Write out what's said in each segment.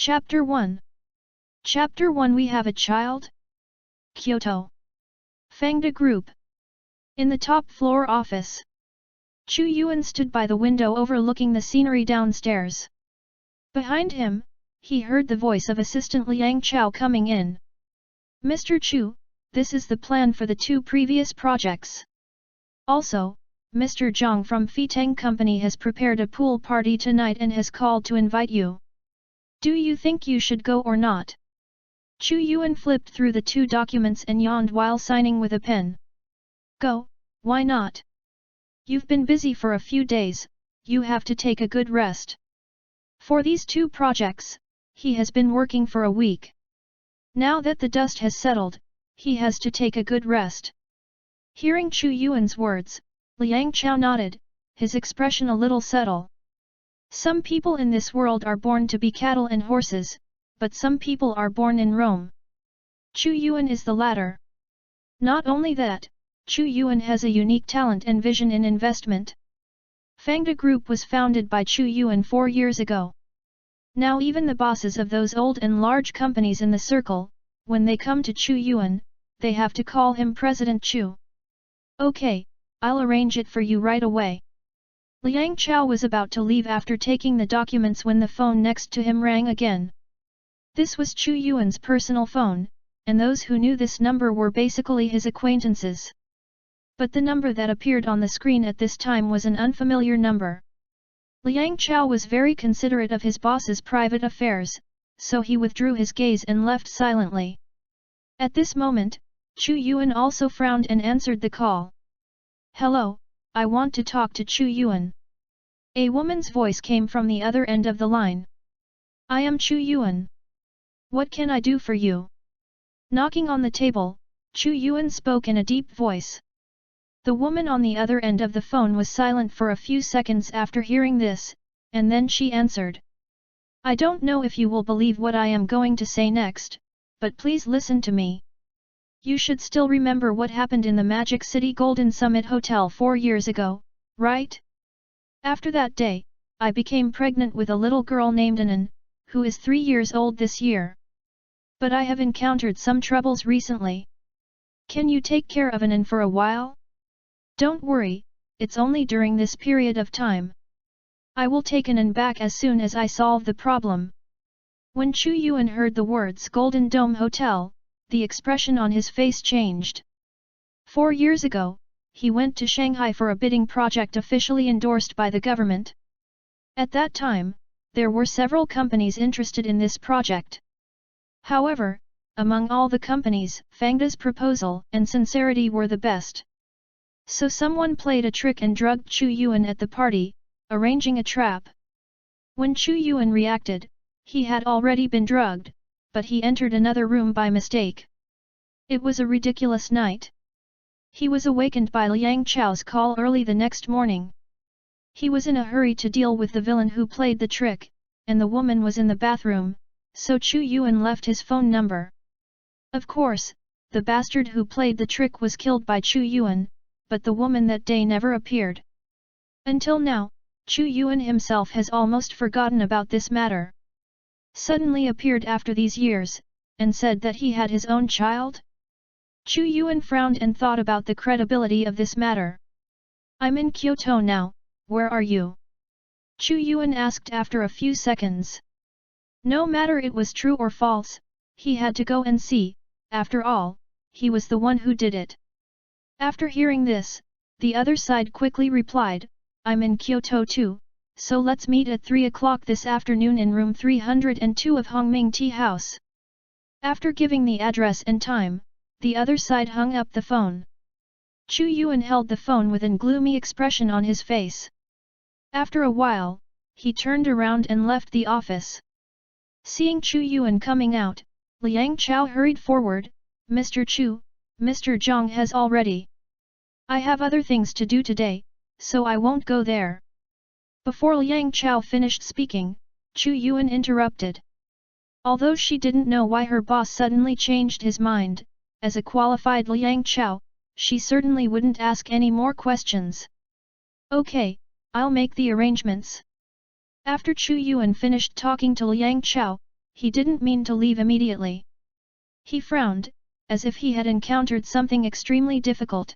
Chapter 1. Chapter 1. We have a child? Kyoto. Fangda Group. In the top floor office. Chu Yuan stood by the window overlooking the scenery downstairs. Behind him, he heard the voice of assistant Liang Chao coming in. Mr. Chu, this is the plan for the 2 previous projects. Also, Mr. Zhang from Fiteng Company has prepared a pool party tonight and has called to invite you. Do you think you should go or not? Chu Yuan flipped through the 2 documents and yawned while signing with a pen. Go, why not? You've been busy for a few days, you have to take a good rest. For these 2 projects, he has been working for a week. Now that the dust has settled, he has to take a good rest. Hearing Chu Yuan's words, Liang Chao nodded, his expression a little subtle. Some people in this world are born to be cattle and horses, but some people are born in Rome. Chu Yuan is the latter. Not only that, Chu Yuan has a unique talent and vision in investment. Fangda Group was founded by Chu Yuan 4 years ago. Now even the bosses of those old and large companies in the circle, when they come to Chu Yuan, they have to call him President Chu. Okay, I'll arrange it for you right away. Liang Chao was about to leave after taking the documents when the phone next to him rang again. This was Chu Yuan's personal phone, and those who knew this number were basically his acquaintances. But the number that appeared on the screen at this time was an unfamiliar number. Liang Chao was very considerate of his boss's private affairs, so he withdrew his gaze and left silently. At this moment, Chu Yuan also frowned and answered the call. Hello, I want to talk to Chu Yuan. A woman's voice came from the other end of the line. I am Chu Yuan. What can I do for you? Knocking on the table, Chu Yuan spoke in a deep voice. The woman on the other end of the phone was silent for a few seconds after hearing this, and then she answered. I don't know if you will believe what I am going to say next, but please listen to me. You should still remember what happened in the Magic City Golden Summit Hotel 4 years ago, right? After that day, I became pregnant with a little girl named Anan, who is 3 years old this year. But I have encountered some troubles recently. Can you take care of Anan for a while? Don't worry, it's only during this period of time. I will take Anan back as soon as I solve the problem. When Chu Yuan heard the words Golden Dome Hotel, the expression on his face changed. 4 years ago, he went to Shanghai for a bidding project officially endorsed by the government. At that time, there were several companies interested in this project. However, among all the companies, Fangda's proposal and sincerity were the best. So someone played a trick and drugged Chu Yuan at the party, arranging a trap. When Chu Yuan reacted, he had already been drugged, but he entered another room by mistake. It was a ridiculous night. He was awakened by Liang Chao's call early the next morning. He was in a hurry to deal with the villain who played the trick, and the woman was in the bathroom, so Chu Yuan left his phone number. Of course, the bastard who played the trick was killed by Chu Yuan, but the woman that day never appeared. Until now, Chu Yuan himself has almost forgotten about this matter. Suddenly appeared after these years, and said that he had his own child? Chu Yuan frowned and thought about the credibility of this matter. I'm in Kyoto now, where are you? Chu Yuan asked after a few seconds. No matter it was true or false, he had to go and see, after all, he was the one who did it. After hearing this, the other side quickly replied, I'm in Kyoto too, so let's meet at 3 o'clock this afternoon in room 302 of Hongming Tea House. After giving the address and time, the other side hung up the phone. Chu Yuan held the phone with a gloomy expression on his face. After a while, he turned around and left the office. Seeing Chu Yuan coming out, Liang Chao hurried forward, Mr. Chu, Mr. Zhang has already. I have other things to do today, so I won't go there. Before Liang Chao finished speaking, Chu Yuan interrupted. Although she didn't know why her boss suddenly changed his mind, as a qualified Liang Chao, she certainly wouldn't ask any more questions. Okay, I'll make the arrangements. After Chu Yuan finished talking to Liang Chao, he didn't mean to leave immediately. He frowned, as if he had encountered something extremely difficult.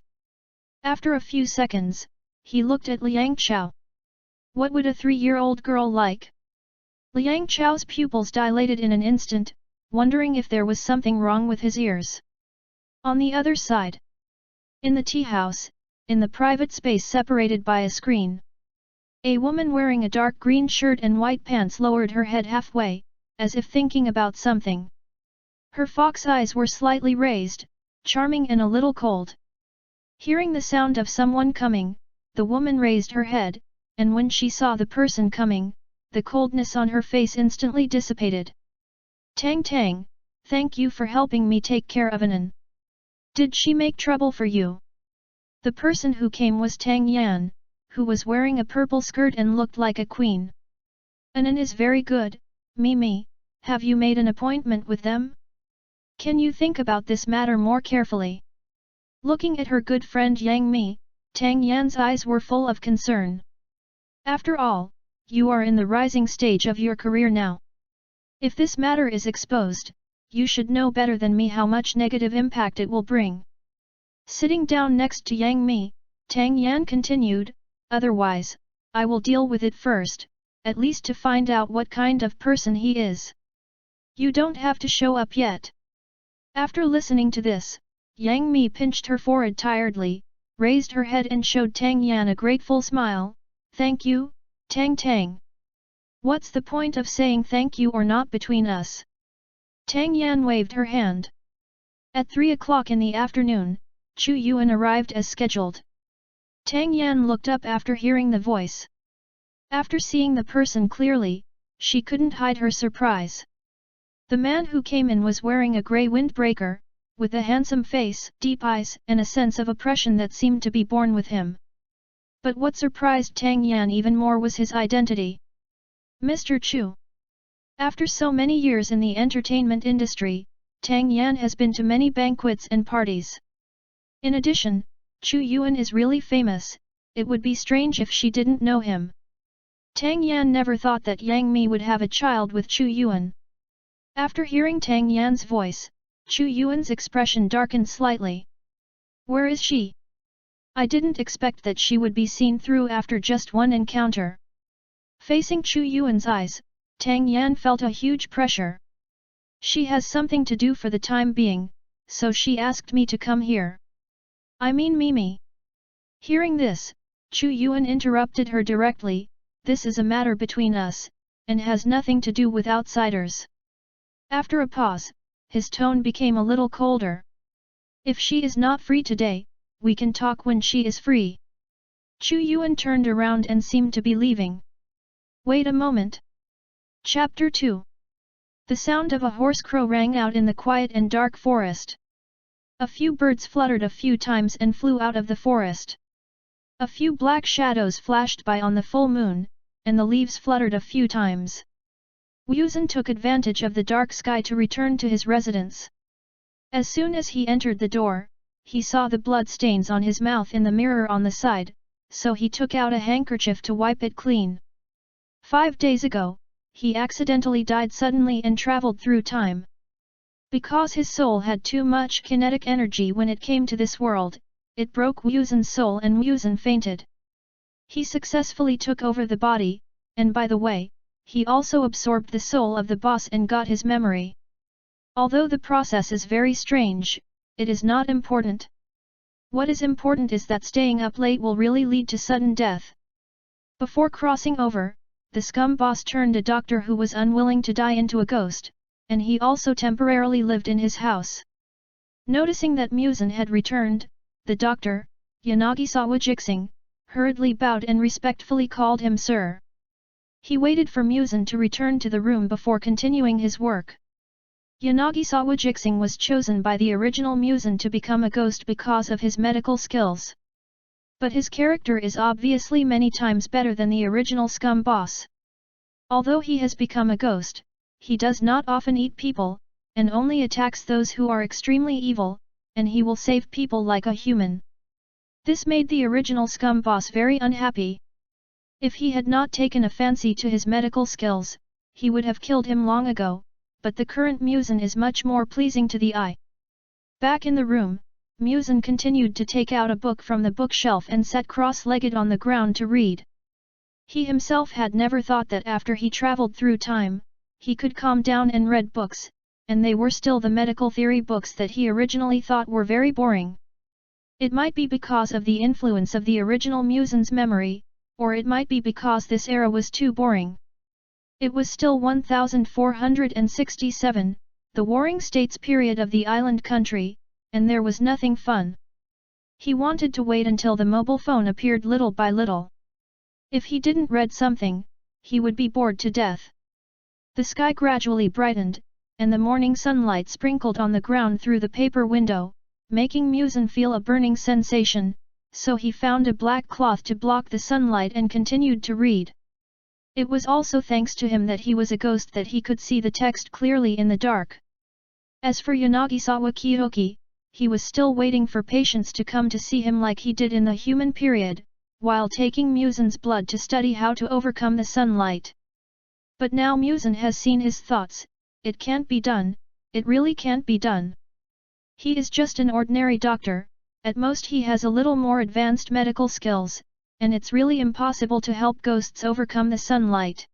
After a few seconds, he looked at Liang Chao. What would a 3-year-old girl like? Liang Chao's pupils dilated in an instant, wondering if there was something wrong with his ears. On the other side, in the tea house, in the private space separated by a screen, a woman wearing a dark green shirt and white pants lowered her head halfway, as if thinking about something. Her fox eyes were slightly raised, charming and a little cold. Hearing the sound of someone coming, the woman raised her head, and when she saw the person coming, the coldness on her face instantly dissipated. Tang Tang, thank you for helping me take care of Anan. Did she make trouble for you? The person who came was Tang Yan, who was wearing a purple skirt and looked like a queen. Anan is very good, Mimi, have you made an appointment with them? Can you think about this matter more carefully? Looking at her good friend Yang Mi, Tang Yan's eyes were full of concern. After all, you are in the rising stage of your career now. If this matter is exposed, you should know better than me how much negative impact it will bring. Sitting down next to Yang Mi, Tang Yan continued, otherwise, I will deal with it first, at least to find out what kind of person he is. You don't have to show up yet. After listening to this, Yang Mi pinched her forehead tiredly, raised her head and showed Tang Yan a grateful smile. Thank you, Tang Tang. What's the point of saying thank you or not between us? Tang Yan waved her hand. At 3 o'clock in the afternoon, Chu Yuan arrived as scheduled. Tang Yan looked up after hearing the voice. After seeing the person clearly, she couldn't hide her surprise. The man who came in was wearing a grey windbreaker, with a handsome face, deep eyes and a sense of oppression that seemed to be born with him. But what surprised Tang Yan even more was his identity. Mr. Chu. After so many years in the entertainment industry, Tang Yan has been to many banquets and parties. In addition, Chu Yuan is really famous, it would be strange if she didn't know him. Tang Yan never thought that Yang Mi would have a child with Chu Yuan. After hearing Tang Yan's voice, Chu Yuan's expression darkened slightly. Where is she? I didn't expect that she would be seen through after just one encounter. Facing Chu Yuan's eyes, Tang Yan felt a huge pressure. She has something to do for the time being, so she asked me to come here. I mean Mimi. Hearing this, Chu Yuan interrupted her directly, this is a matter between us, and has nothing to do with outsiders. After a pause, his tone became a little colder. If she is not free today, we can talk when she is free. Chu Yuan turned around and seemed to be leaving. Wait a moment. Chapter 2. The sound of a horse crow rang out in the quiet and dark forest. A few birds fluttered a few times and flew out of the forest. A few black shadows flashed by on the full moon, and the leaves fluttered a few times. MUZAN took advantage of the dark sky to return to his residence. As soon as he entered the door, he saw the blood stains on his mouth in the mirror on the side, so he took out a handkerchief to wipe it clean. 5 days ago, he accidentally died suddenly and traveled through time. Because his soul had too much kinetic energy when it came to this world, it broke MUZAN's soul and MUZAN fainted. He successfully took over the body, and by the way, he also absorbed the soul of the boss and got his memory. Although the process is very strange, it is not important. What is important is that staying up late will really lead to sudden death. Before crossing over, the scum boss turned a doctor who was unwilling to die into a ghost, and he also temporarily lived in his house. Noticing that MUZAN had returned, the doctor, Yanagisawa Jixing, hurriedly bowed and respectfully called him sir. He waited for MUZAN to return to the room before continuing his work. Yanagisawa Jixing was chosen by the original MUZAN to become a ghost because of his medical skills. But his character is obviously many times better than the original scum boss. Although he has become a ghost, he does not often eat people, and only attacks those who are extremely evil, and he will save people like a human. This made the original scum boss very unhappy. If he had not taken a fancy to his medical skills, he would have killed him long ago, but the current MUZAN is much more pleasing to the eye. Back in the room, MUZAN continued to take out a book from the bookshelf and sat cross-legged on the ground to read. He himself had never thought that after he traveled through time, he could calm down and read books, and they were still the medical theory books that he originally thought were very boring. It might be because of the influence of the original MUZAN's memory, or it might be because this era was too boring. It was still 1467, the Warring States period of the island country, and there was nothing fun. He wanted to wait until the mobile phone appeared little by little. If he didn't read something, he would be bored to death. The sky gradually brightened, and the morning sunlight sprinkled on the ground through the paper window, making MUZAN feel a burning sensation, so he found a black cloth to block the sunlight and continued to read. It was also thanks to him that he was a ghost that he could see the text clearly in the dark. As for Yanagisawa Kyoki, he was still waiting for patients to come to see him like he did in the human period, while taking MUZAN's blood to study how to overcome the sunlight. But now MUZAN has seen his thoughts. It can't be done, it really can't be done. He is just an ordinary doctor, at most he has a little more advanced medical skills, and it's really impossible to help ghosts overcome the sunlight.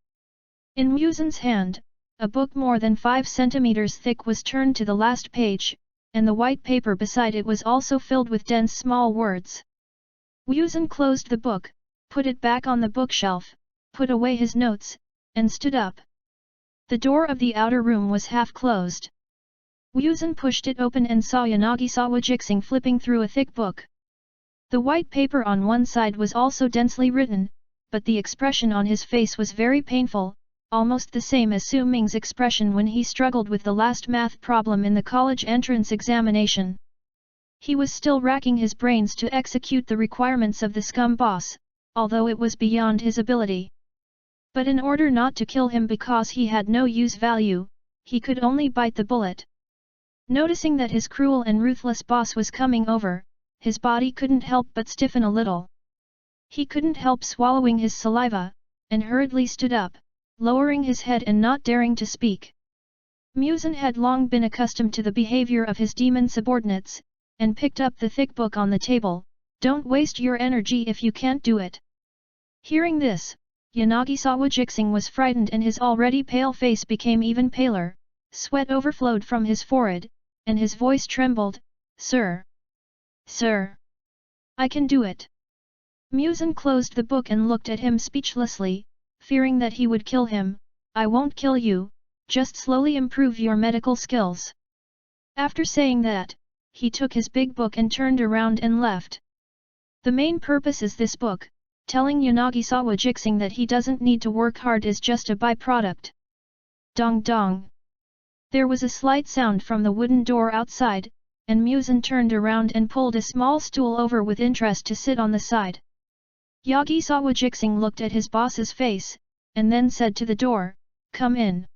In MUZAN's hand, a book more than 5 centimeters thick was turned to the last page, and the white paper beside it was also filled with dense small words. MUZAN closed the book, put it back on the bookshelf, put away his notes, and stood up. The door of the outer room was half closed. MUZAN pushed it open and saw Yanagisawa Jixing flipping through a thick book. The white paper on one side was also densely written, but the expression on his face was very painful, almost the same as Su Ming's expression when he struggled with the last math problem in the college entrance examination. He was still racking his brains to execute the requirements of the scum boss, although it was beyond his ability. But in order not to kill him because he had no use value, he could only bite the bullet. Noticing that his cruel and ruthless boss was coming over, his body couldn't help but stiffen a little. He couldn't help swallowing his saliva, and hurriedly stood up, lowering his head and not daring to speak. MUZAN had long been accustomed to the behavior of his demon subordinates, and picked up the thick book on the table. Don't waste your energy if you can't do it. Hearing this, Yanagisawa Jixing was frightened and his already pale face became even paler, sweat overflowed from his forehead, and his voice trembled, "Sir! Sir! I can do it!" MUZAN closed the book and looked at him speechlessly, fearing that he would kill him. "I won't kill you, just slowly improve your medical skills." After saying that, he took his big book and turned around and left. The main purpose is this book, telling Yanagisawa Jixing that he doesn't need to work hard is just a byproduct. Dong dong. There was a slight sound from the wooden door outside, and MUZAN turned around and pulled a small stool over with interest to sit on the side. Yanagisawa Jixing looked at his boss's face, and then said to the door, "Come in."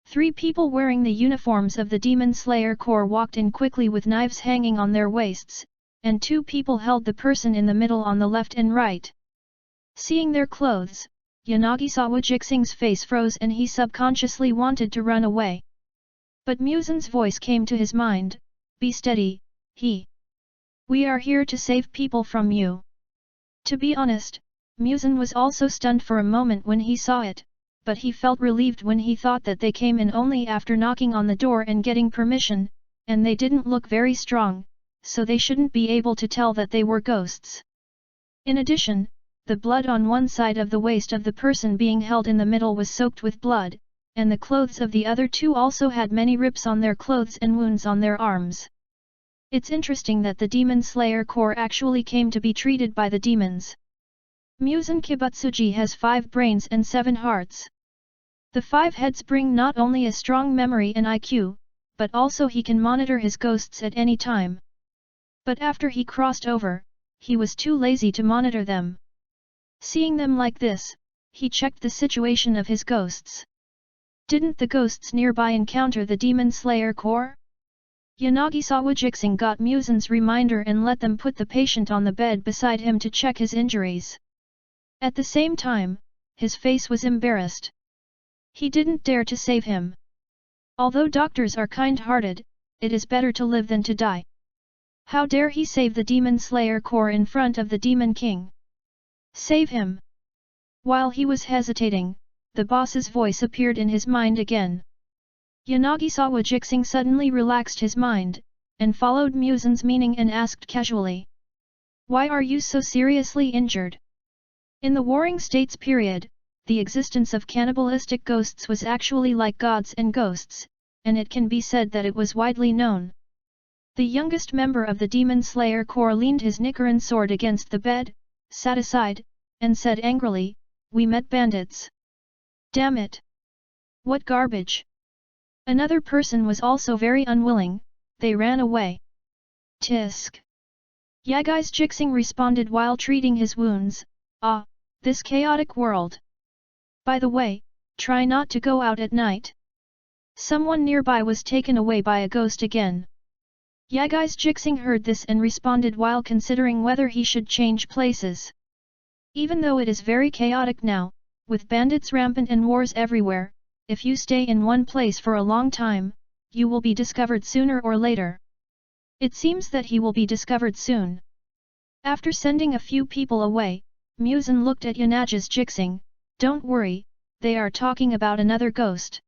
3 people wearing the uniforms of the Demon Slayer Corps walked in quickly with knives hanging on their waists, and 2 people held the person in the middle on the left and right. Seeing their clothes, Yanagisawa Jixing's face froze and he subconsciously wanted to run away. But MUZAN's voice came to his mind, "Be steady, we are here to save people from you." To be honest, MUZAN was also stunned for a moment when he saw it, but he felt relieved when he thought that they came in only after knocking on the door and getting permission, and they didn't look very strong, so they shouldn't be able to tell that they were ghosts. In addition, the blood on one side of the waist of the person being held in the middle was soaked with blood, and the clothes of the other 2 also had many rips on their clothes and wounds on their arms. It's interesting that the Demon Slayer Corps actually came to be treated by the demons. MUZAN Kibutsuji has 5 brains and 7 hearts. The 5 heads bring not only a strong memory and IQ, but also he can monitor his ghosts at any time. But after he crossed over, he was too lazy to monitor them. Seeing them like this, he checked the situation of his ghosts. Didn't the ghosts nearby encounter the Demon Slayer Corps? Yanagisawa Jixing got MUZAN's reminder and let them put the patient on the bed beside him to check his injuries. At the same time, his face was embarrassed. He didn't dare to save him. Although doctors are kind-hearted, it is better to live than to die. How dare he save the demon slayer core in front of the demon king? Save him! While he was hesitating, the boss's voice appeared in his mind again. Yanagisawa Jixing suddenly relaxed his mind, and followed MUZAN's meaning and asked casually. Why are you so seriously injured? In the Warring States period, the existence of cannibalistic ghosts was actually like gods and ghosts, and it can be said that it was widely known. The youngest member of the Demon Slayer Corps leaned his Nichiren sword against the bed, sat aside, and said angrily, We met bandits. Damn it! What garbage! Another person was also very unwilling, they ran away. Tisk! Yagai's Jixing responded while treating his wounds, Ah, this chaotic world! By the way, try not to go out at night. Someone nearby was taken away by a ghost again. Yagai's Jixing heard this and responded while considering whether he should change places. Even though it is very chaotic now, with bandits rampant and wars everywhere, if you stay in one place for a long time, you will be discovered sooner or later. It seems that he will be discovered soon. After sending a few people away, MUZAN looked at Yanagi's Jixing, Don't worry, they are talking about another ghost.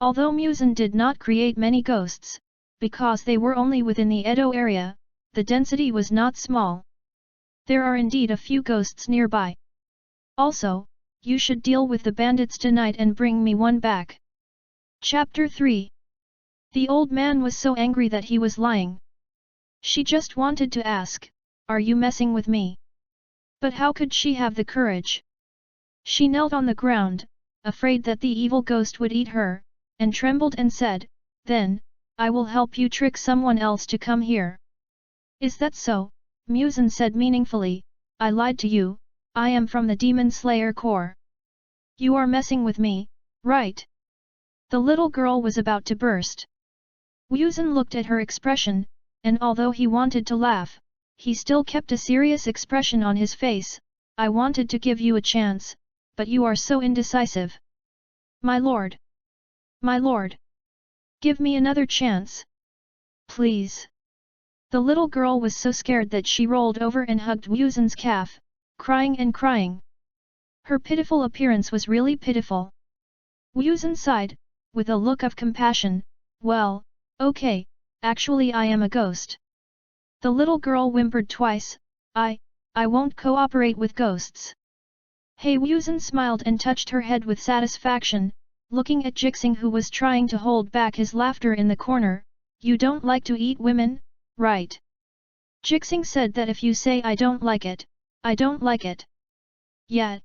Although MUZAN did not create many ghosts, because they were only within the Edo area, the density was not small. There are indeed a few ghosts nearby. Also, you should deal with the bandits tonight and bring me one back. Chapter 3. The old man was so angry that he was lying. She just wanted to ask, Are you messing with me? But how could she have the courage? She knelt on the ground, afraid that the evil ghost would eat her, and trembled and said, Then, I will help you trick someone else to come here. Is that so? MUZAN said meaningfully, I lied to you, I am from the Demon Slayer Corps. You are messing with me, right? The little girl was about to burst. MUZAN looked at her expression, and although he wanted to laugh, he still kept a serious expression on his face. I wanted to give you a chance, but you are so indecisive. My lord! My lord! Give me another chance. Please. The little girl was so scared that she rolled over and hugged MUZAN's calf, crying and crying. Her pitiful appearance was really pitiful. MUZAN sighed, with a look of compassion, Well, okay, actually I am a ghost. The little girl whimpered twice, I won't cooperate with ghosts. Hey, MUZAN smiled and touched her head with satisfaction, looking at Jixing who was trying to hold back his laughter in the corner, You don't like to eat women, right? Jixing said that if you say I don't like it, I don't like it. Yet.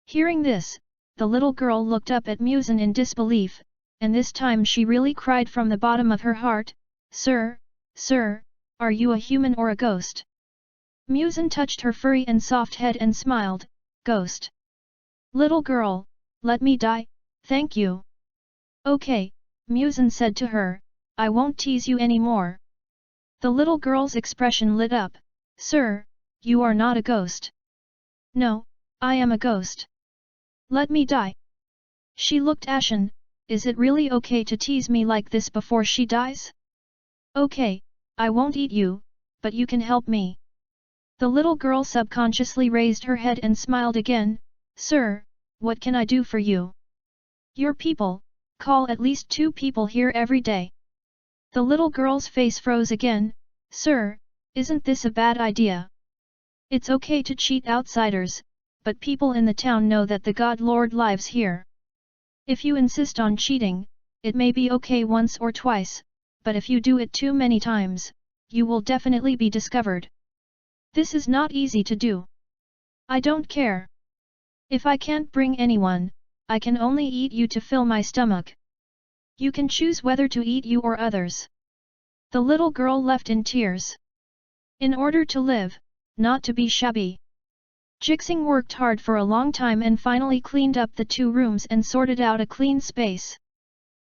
Hearing this, the little girl looked up at MUZAN in disbelief, and this time she really cried from the bottom of her heart, Sir, are you a human or a ghost? MUZAN touched her furry and soft head and smiled, Ghost. Little girl, let me die, thank you. Okay, MUZAN said to her, I won't tease you anymore. The little girl's expression lit up, Sir, you are not a ghost. No, I am a ghost. Let me die. She looked ashen, Is it really okay to tease me like this before she dies? Okay, I won't eat you, but you can help me. The little girl subconsciously raised her head and smiled again, Sir, what can I do for you? Your people, call at least 2 people here every day. The little girl's face froze again, Sir, isn't this a bad idea? It's okay to cheat outsiders, but people in the town know that the God Lord lives here. If you insist on cheating, it may be okay once or twice, but if you do it too many times, you will definitely be discovered. This is not easy to do. I don't care. If I can't bring anyone, I can only eat you to fill my stomach. You can choose whether to eat you or others. The little girl left in tears. In order to live, not to be shabby. Jixing worked hard for a long time and finally cleaned up the 2 rooms and sorted out a clean space.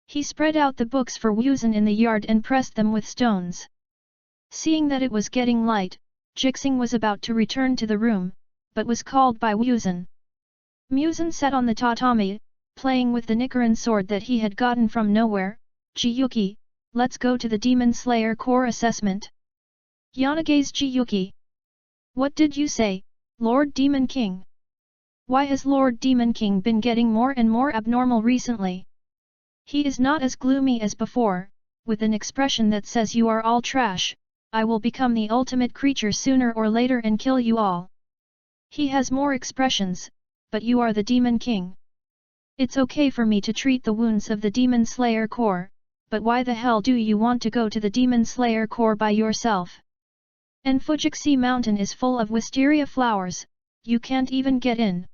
He spread out the books for MUZAN in the yard and pressed them with stones. Seeing that it was getting light, Jixing was about to return to the room, but was called by MUZAN. MUZAN sat on the tatami, playing with the Nichiren sword that he had gotten from nowhere, Jiyuki, let's go to the Demon Slayer Core assessment. Yanaga's Jiyuki. What did you say, Lord Demon King? Why has Lord Demon King been getting more and more abnormal recently? He is not as gloomy as before, with an expression that says you are all trash, I will become the ultimate creature sooner or later and kill you all. He has more expressions, but you are the Demon King. It's okay for me to treat the wounds of the Demon Slayer Core, but why the hell do you want to go to the Demon Slayer Core by yourself? And Fujixe Mountain is full of wisteria flowers, you can't even get in.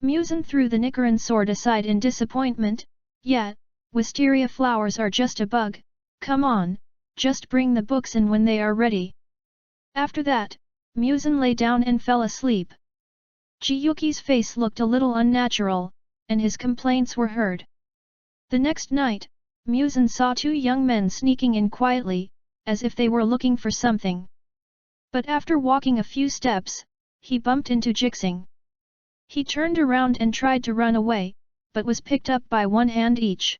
MUZAN threw the Nichiren sword aside in disappointment. Yeah, wisteria flowers are just a bug, come on, just bring the books in when they are ready. After that, MUZAN lay down and fell asleep. Jiyuki's face looked a little unnatural, and his complaints were heard. The next night, MUZAN saw two young men sneaking in quietly, as if they were looking for something. But after walking a few steps, he bumped into Jixing. He turned around and tried to run away, but was picked up by one hand each.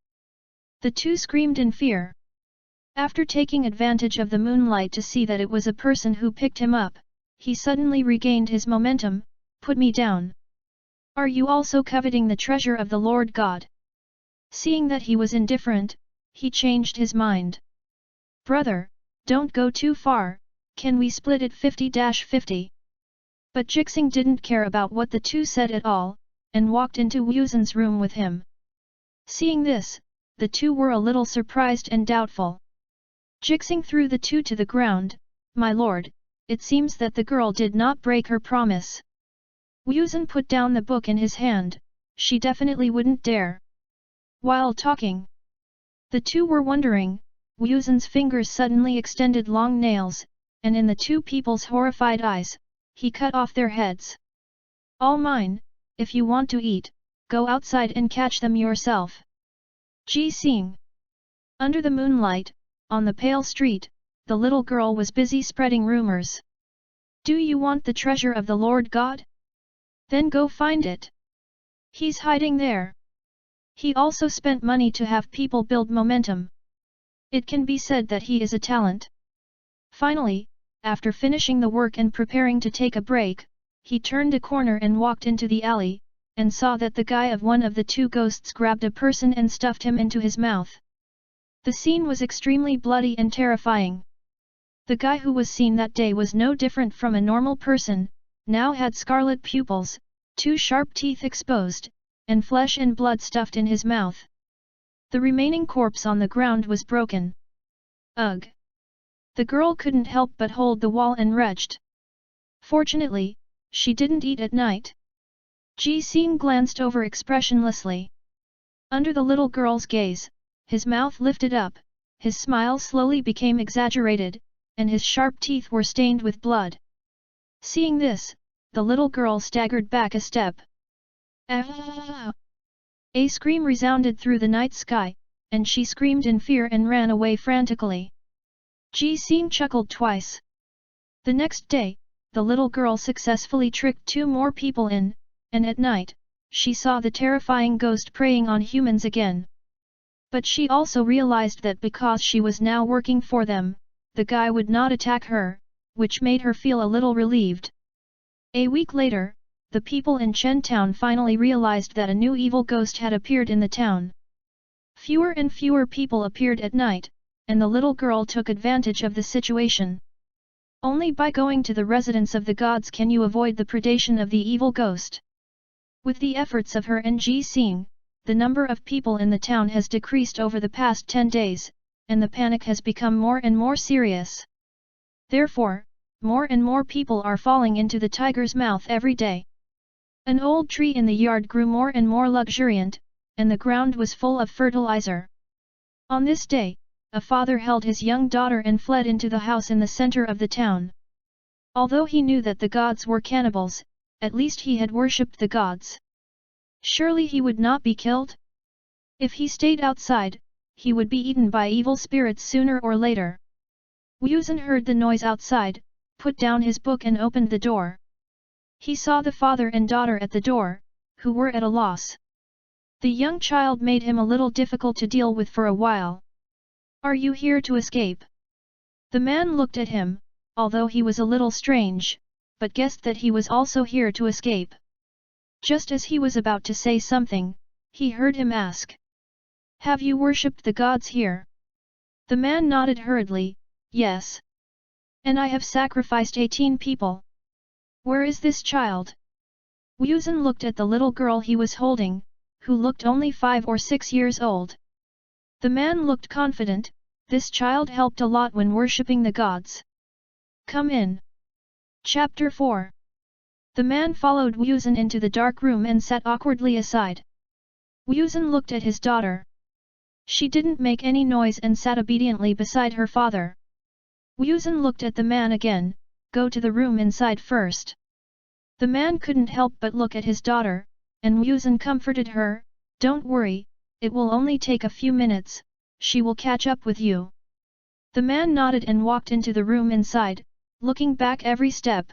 The two screamed in fear. After taking advantage of the moonlight to see that it was a person who picked him up, he suddenly regained his momentum. Put me down. Are you also coveting the treasure of the Lord God? Seeing that he was indifferent, he changed his mind. Brother, don't go too far, can we split it 50-50? But Jixing didn't care about what the two said at all, and walked into MUZAN's room with him. Seeing this, the two were a little surprised and doubtful. Jixing threw the two to the ground. My lord, it seems that the girl did not break her promise. MUZAN put down the book in his hand, she definitely wouldn't dare. While talking, the two were wondering, MUZAN's fingers suddenly extended long nails, and in the two people's horrified eyes, he cut off their heads. All mine, if you want to eat, go outside and catch them yourself. Ji Xing. Under the moonlight, on the pale street, the little girl was busy spreading rumors. Do you want the treasure of the Lord God? Then go find it. He's hiding there. He also spent money to have people build momentum. It can be said that he is a talent. Finally, after finishing the work and preparing to take a break, he turned a corner and walked into the alley, and saw that the guy of one of the two ghosts grabbed a person and stuffed him into his mouth. The scene was extremely bloody and terrifying. The guy who was seen that day was no different from a normal person, now had scarlet pupils, two sharp teeth exposed, and flesh and blood stuffed in his mouth. The remaining corpse on the ground was broken. Ugh! The girl couldn't help but hold the wall and retched. Fortunately, she didn't eat at night. Ji Xing glanced over expressionlessly. Under the little girl's gaze, his mouth lifted up, his smile slowly became exaggerated, and his sharp teeth were stained with blood. Seeing this, the little girl staggered back a step. Ah! A scream resounded through the night sky, and she screamed in fear and ran away frantically. Ji Xing chuckled twice. The next day, the little girl successfully tricked two more people in, and at night, she saw the terrifying ghost preying on humans again. But she also realized that because she was now working for them, the guy would not attack her, which made her feel a little relieved. A week later, the people in Chen Town finally realized that a new evil ghost had appeared in the town. Fewer and fewer people appeared at night, and the little girl took advantage of the situation. Only by going to the residence of the gods can you avoid the predation of the evil ghost. With the efforts of her and Ji Xing, the number of people in the town has decreased over the past 10 days, and the panic has become more and more serious. Therefore, more and more people are falling into the tiger's mouth every day. An old tree in the yard grew more and more luxuriant, and the ground was full of fertilizer. On this day, a father held his young daughter and fled into the house in the center of the town. Although he knew that the gods were cannibals, at least he had worshipped the gods. Surely he would not be killed? If he stayed outside, he would be eaten by evil spirits sooner or later. MUZAN heard the noise outside, put down his book and opened the door. He saw the father and daughter at the door, who were at a loss. The young child made him a little difficult to deal with for a while. Are you here to escape? The man looked at him, although he was a little strange, but guessed that he was also here to escape. Just as he was about to say something, he heard him ask. Have you worshipped the gods here? The man nodded hurriedly, yes. And I have sacrificed 18 people. Where is this child? MUZAN looked at the little girl he was holding, who looked only 5 or 6 years old. The man looked confident, this child helped a lot when worshipping the gods. Come in. Chapter 4. The man followed MUZAN into the dark room and sat awkwardly aside. MUZAN looked at his daughter. She didn't make any noise and sat obediently beside her father. MUZAN looked at the man again, go to the room inside first. The man couldn't help but look at his daughter, and MUZAN comforted her, don't worry, it will only take a few minutes, she will catch up with you. The man nodded and walked into the room inside, looking back every step.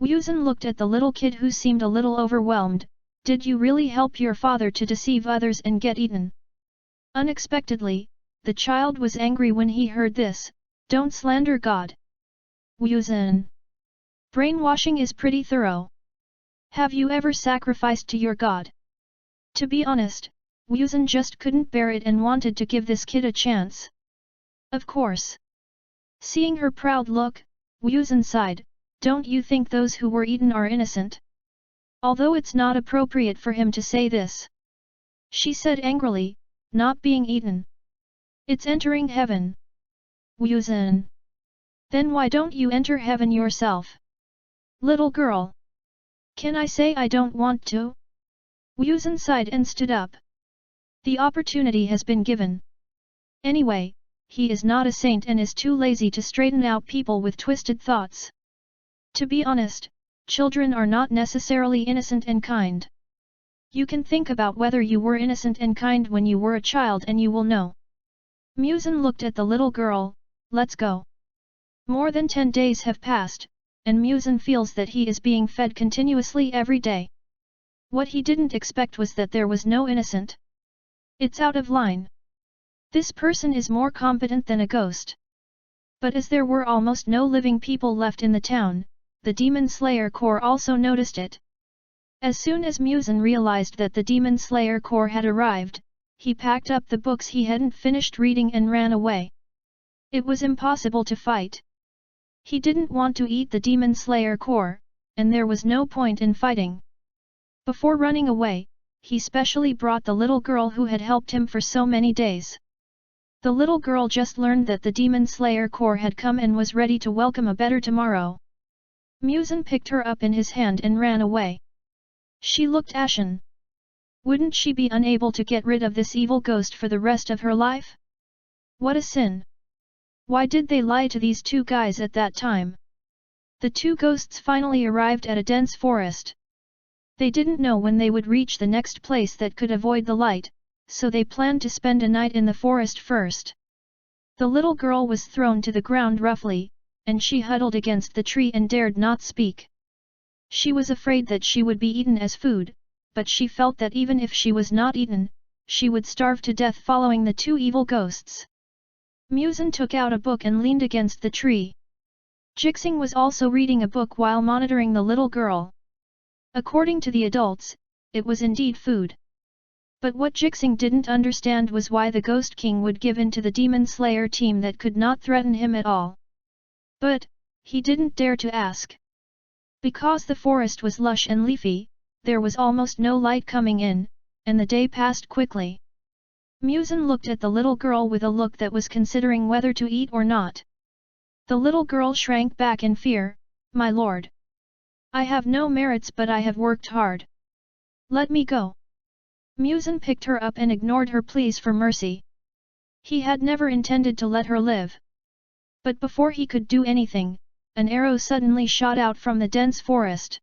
MUZAN looked at the little kid who seemed a little overwhelmed, did you really help your father to deceive others and get eaten? Unexpectedly, the child was angry when he heard this, don't slander God. MUZAN. Brainwashing is pretty thorough. Have you ever sacrificed to your God? To be honest, MUZAN just couldn't bear it and wanted to give this kid a chance. Of course. Seeing her proud look, MUZAN sighed, don't you think those who were eaten are innocent? Although it's not appropriate for him to say this. She said angrily, not being eaten. It's entering heaven. MUZAN. Then why don't you enter heaven yourself? Little girl. Can I say I don't want to? MUZAN sighed and stood up. The opportunity has been given. Anyway, he is not a saint and is too lazy to straighten out people with twisted thoughts. To be honest, children are not necessarily innocent and kind. You can think about whether you were innocent and kind when you were a child and you will know. MUZAN looked at the little girl, let's go. More than 10 days have passed, and MUZAN feels that he is being fed continuously every day. What he didn't expect was that there was no innocent. It's out of line. This person is more competent than a ghost. But as there were almost no living people left in the town, the Demon Slayer Corps also noticed it. As soon as MUZAN realized that the Demon Slayer Corps had arrived, he packed up the books he hadn't finished reading and ran away. It was impossible to fight. He didn't want to eat the Demon Slayer Corps, and there was no point in fighting. Before running away, he specially brought the little girl who had helped him for so many days. The little girl just learned that the Demon Slayer Corps had come and was ready to welcome a better tomorrow. MUZAN picked her up in his hand and ran away. She looked ashen. Wouldn't she be unable to get rid of this evil ghost for the rest of her life? What a sin! Why did they lie to these two guys at that time? The two ghosts finally arrived at a dense forest. They didn't know when they would reach the next place that could avoid the light, so they planned to spend a night in the forest first. The little girl was thrown to the ground roughly, and she huddled against the tree and dared not speak. She was afraid that she would be eaten as food, but she felt that even if she was not eaten, she would starve to death following the two evil ghosts. MUZAN took out a book and leaned against the tree. Jixing was also reading a book while monitoring the little girl. According to the adults, it was indeed food. But what Jixing didn't understand was why the Ghost King would give in to the Demon Slayer team that could not threaten him at all. But, he didn't dare to ask. Because the forest was lush and leafy, there was almost no light coming in, and the day passed quickly. MUZAN looked at the little girl with a look that was considering whether to eat or not. The little girl shrank back in fear, "My lord. I have no merits but I have worked hard. Let me go." MUZAN picked her up and ignored her pleas for mercy. He had never intended to let her live. But before he could do anything, an arrow suddenly shot out from the dense forest.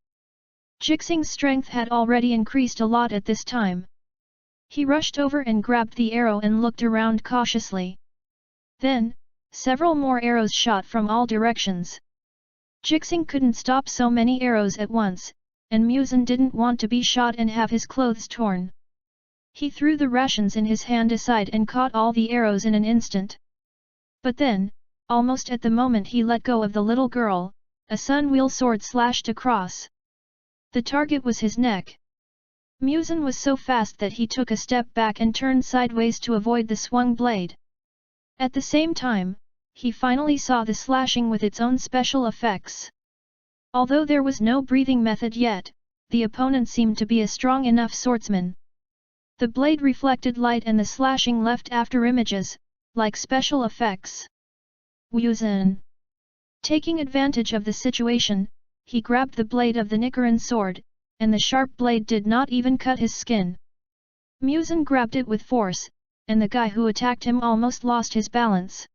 Jixing's strength had already increased a lot at this time. He rushed over and grabbed the arrow and looked around cautiously. Then, several more arrows shot from all directions. Jixing couldn't stop so many arrows at once, and MUZAN didn't want to be shot and have his clothes torn. He threw the rations in his hand aside and caught all the arrows in an instant. But then, almost at the moment he let go of the little girl, a sun-wheel sword slashed across. The target was his neck. MUZAN was so fast that he took a step back and turned sideways to avoid the swung blade. At the same time, he finally saw the slashing with its own special effects. Although there was no breathing method yet, the opponent seemed to be a strong enough swordsman. The blade reflected light and the slashing left after images, like special effects. MUZAN. Taking advantage of the situation, he grabbed the blade of the Nichiren sword, and the sharp blade did not even cut his skin. MUZAN grabbed it with force, and the guy who attacked him almost lost his balance.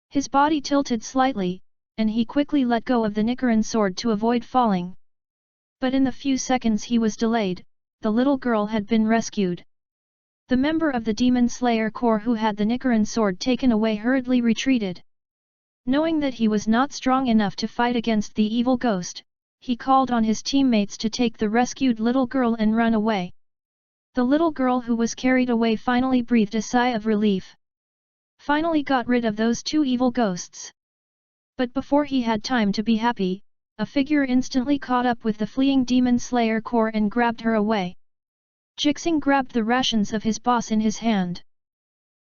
His body tilted slightly, and he quickly let go of the Nichiren sword to avoid falling. But in the few seconds he was delayed, the little girl had been rescued. The member of the Demon Slayer Corps who had the Nichiren sword taken away hurriedly retreated. Knowing that he was not strong enough to fight against the evil ghost, he called on his teammates to take the rescued little girl and run away. The little girl who was carried away finally breathed a sigh of relief. Finally got rid of those two evil ghosts. But before he had time to be happy, a figure instantly caught up with the fleeing Demon Slayer Corps and grabbed her away. Jixing grabbed the rations of his boss in his hand.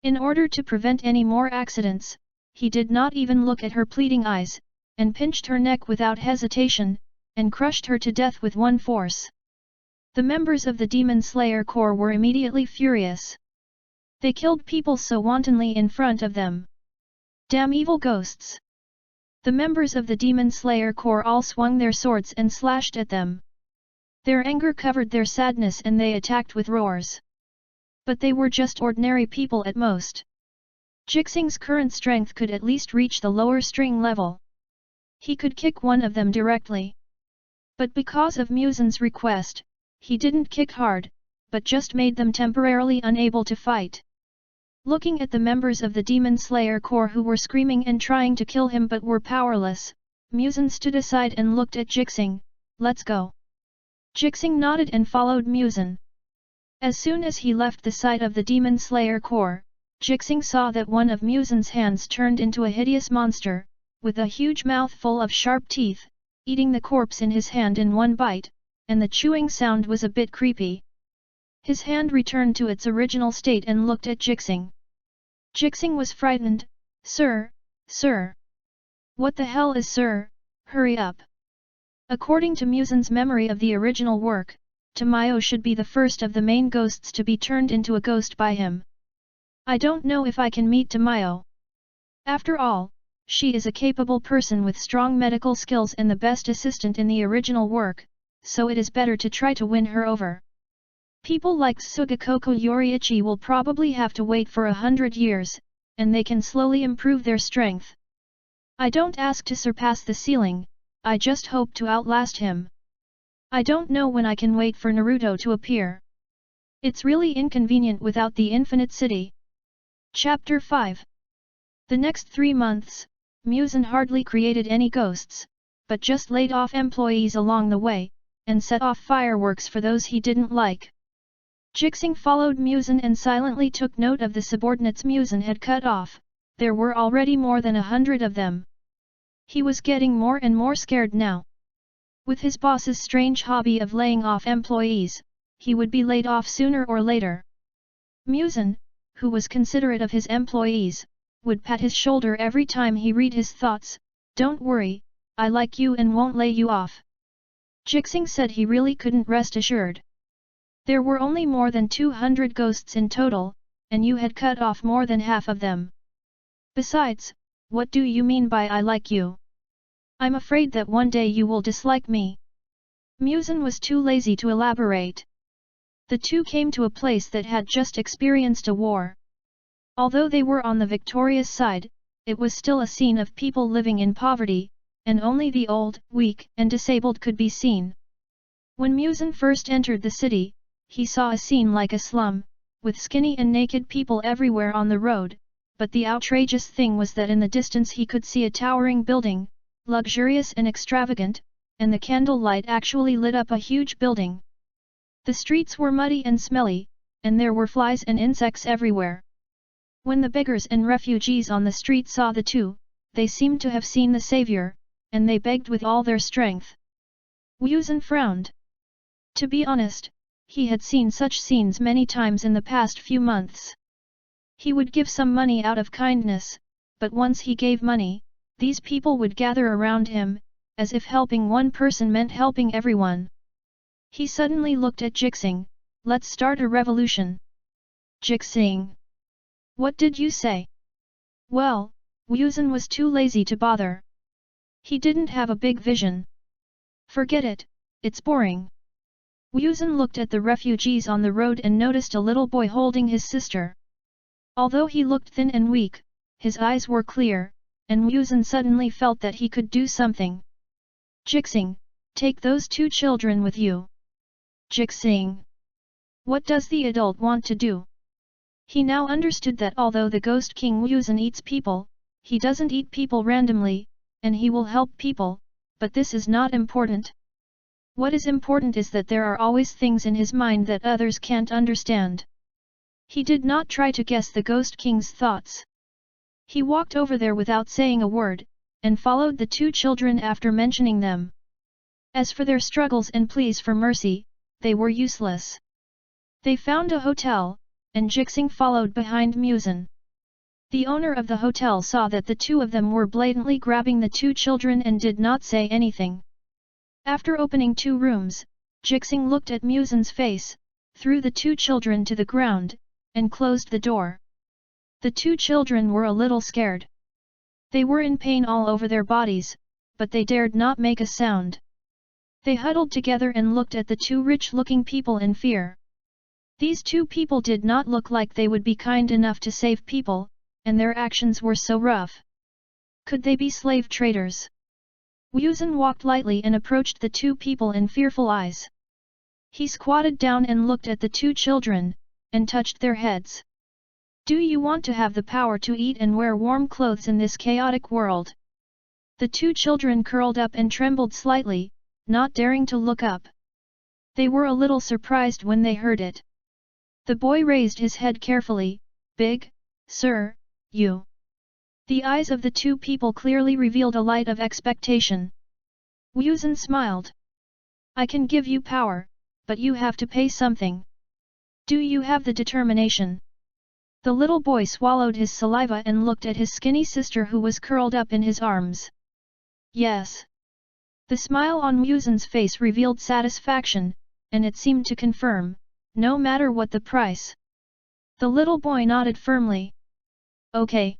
In order to prevent any more accidents, he did not even look at her pleading eyes, and pinched her neck without hesitation, and crushed her to death with one force. The members of the Demon Slayer Corps were immediately furious. They killed people so wantonly in front of them. Damn evil ghosts! The members of the Demon Slayer Corps all swung their swords and slashed at them. Their anger covered their sadness and they attacked with roars. But they were just ordinary people at most. Jixing's current strength could at least reach the lower string level. He could kick one of them directly. But because of MUZAN's request, he didn't kick hard, but just made them temporarily unable to fight. Looking at the members of the Demon Slayer Corps who were screaming and trying to kill him but were powerless, MUZAN stood aside and looked at Jixing. Let's go. Jixing nodded and followed MUZAN. As soon as he left the side of the Demon Slayer Corps, Jixing saw that one of MUZAN's hands turned into a hideous monster, with a huge mouth full of sharp teeth, eating the corpse in his hand in one bite, and the chewing sound was a bit creepy. His hand returned to its original state and looked at Jixing. Jixing was frightened. Sir, sir. What the hell is sir? Hurry up. According to MUZAN's memory of the original work, Tamayo should be the first of the main ghosts to be turned into a ghost by him. I don't know if I can meet Tamayo. After all, she is a capable person with strong medical skills and the best assistant in the original work, so it is better to try to win her over. People like Sugakoko Yoriichi will probably have to wait for 100 years, and they can slowly improve their strength. I don't ask to surpass the ceiling, I just hope to outlast him. I don't know when I can wait for Naruto to appear. It's really inconvenient without the Infinite City. Chapter 5. The next 3 months, MUZAN hardly created any ghosts, but just laid off employees along the way, and set off fireworks for those he didn't like. Jixing followed MUZAN and silently took note of the subordinates MUZAN had cut off. There were already more than 100 of them. He was getting more and more scared now. With his boss's strange hobby of laying off employees, he would be laid off sooner or later. MUZAN, who was considerate of his employees, would pat his shoulder every time he read his thoughts. Don't worry, I like you and won't lay you off. Jixing said he really couldn't rest assured. There were only more than 200 ghosts in total, and you had cut off more than half of them. Besides, what do you mean by I like you? I'm afraid that one day you will dislike me. MUZAN was too lazy to elaborate. The two came to a place that had just experienced a war. Although they were on the victorious side, it was still a scene of people living in poverty, and only the old, weak, and disabled could be seen. When MUZAN first entered the city, he saw a scene like a slum, with skinny and naked people everywhere on the road, but the outrageous thing was that in the distance he could see a towering building, luxurious and extravagant, and the candlelight actually lit up a huge building. The streets were muddy and smelly, and there were flies and insects everywhere. When the beggars and refugees on the street saw the two, they seemed to have seen the savior, and they begged with all their strength. MUZAN frowned. To be honest, he had seen such scenes many times in the past few months. He would give some money out of kindness, but once he gave money, these people would gather around him, as if helping one person meant helping everyone. He suddenly looked at Jixing. Let's start a revolution. Jixing. What did you say? Well, MUZAN was too lazy to bother. He didn't have a big vision. Forget it, it's boring. MUZAN looked at the refugees on the road and noticed a little boy holding his sister. Although he looked thin and weak, his eyes were clear, and MUZAN suddenly felt that he could do something. Jixing, take those two children with you. Jixing. What does the adult want to do? He now understood that although the Ghost King MUZAN eats people, he doesn't eat people randomly, and he will help people, but this is not important. What is important is that there are always things in his mind that others can't understand. He did not try to guess the Ghost King's thoughts. He walked over there without saying a word, and followed the two children after mentioning them. As for their struggles and pleas for mercy, they were useless. They found a hotel, and Jixing followed behind MUZAN. The owner of the hotel saw that the two of them were blatantly grabbing the two children and did not say anything. After opening two rooms, Jixing looked at MUZAN's face, threw the two children to the ground, and closed the door. The two children were a little scared. They were in pain all over their bodies, but they dared not make a sound. They huddled together and looked at the two rich-looking people in fear. These two people did not look like they would be kind enough to save people, and their actions were so rough. Could they be slave traders? MUZAN walked lightly and approached the two people in fearful eyes. He squatted down and looked at the two children, and touched their heads. Do you want to have the power to eat and wear warm clothes in this chaotic world? The two children curled up and trembled slightly, not daring to look up. They were a little surprised when they heard it. The boy raised his head carefully. Big, sir, you. The eyes of the two people clearly revealed a light of expectation. MUZAN smiled. I can give you power, but you have to pay something. Do you have the determination? The little boy swallowed his saliva and looked at his skinny sister who was curled up in his arms. Yes. The smile on MUZAN's face revealed satisfaction, and it seemed to confirm, no matter what the price. The little boy nodded firmly. Okay.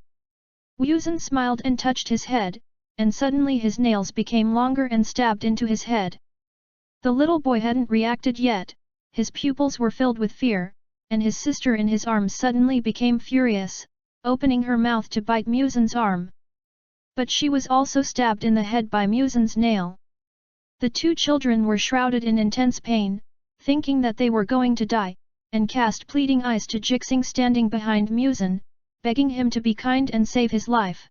MUZAN smiled and touched his head, and suddenly his nails became longer and stabbed into his head. The little boy hadn't reacted yet, his pupils were filled with fear, and his sister in his arms suddenly became furious, opening her mouth to bite MUZAN's arm. But she was also stabbed in the head by MUZAN's nail. The two children were shrouded in intense pain, thinking that they were going to die, and cast pleading eyes to Jixing standing behind MUZAN, begging him to be kind and save his life.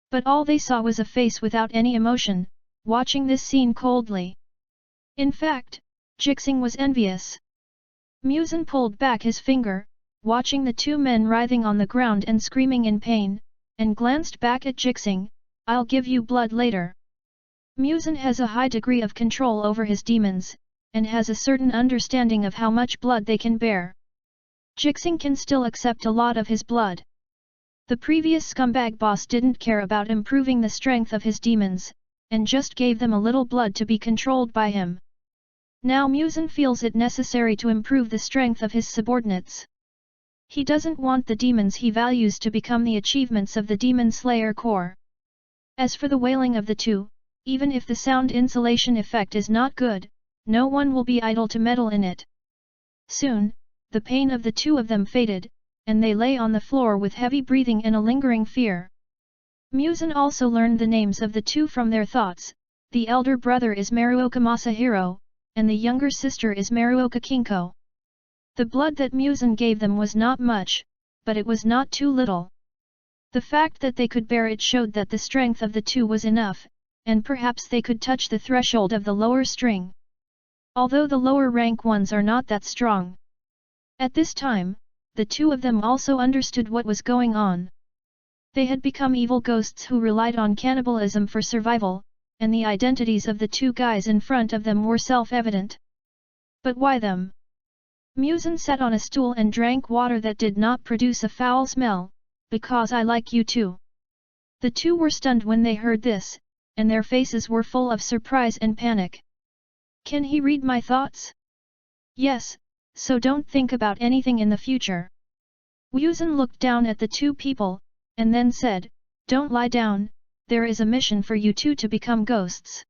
But all they saw was a face without any emotion, watching this scene coldly. In fact, Jixing was envious. MUZAN pulled back his finger, watching the two men writhing on the ground and screaming in pain, and glanced back at Jixing. I'll give you blood later. MUZAN has a high degree of control over his demons, and has a certain understanding of how much blood they can bear. Jixing can still accept a lot of his blood. The previous scumbag boss didn't care about improving the strength of his demons, and just gave them a little blood to be controlled by him. Now MUZAN feels it necessary to improve the strength of his subordinates. He doesn't want the demons he values to become the achievements of the Demon Slayer Corps. As for the wailing of the two, even if the sound insulation effect is not good, no one will be idle to meddle in it. Soon, the pain of the two of them faded, and they lay on the floor with heavy breathing and a lingering fear. MUZAN also learned the names of the two from their thoughts. The elder brother is Maruoka Masahiro, and the younger sister is Maruoka Kinko. The blood that MUZAN gave them was not much, but it was not too little. The fact that they could bear it showed that the strength of the two was enough, and perhaps they could touch the threshold of the lower string. Although the lower rank ones are not that strong. At this time, the two of them also understood what was going on. They had become evil ghosts who relied on cannibalism for survival, and the identities of the two guys in front of them were self-evident. But why them? MUZAN sat on a stool and drank water that did not produce a foul smell, because I like you too. The two were stunned when they heard this, and their faces were full of surprise and panic. Can he read my thoughts? Yes, so don't think about anything in the future. MUZAN looked down at the two people, and then said, don't lie down, there is a mission for you two to become ghosts.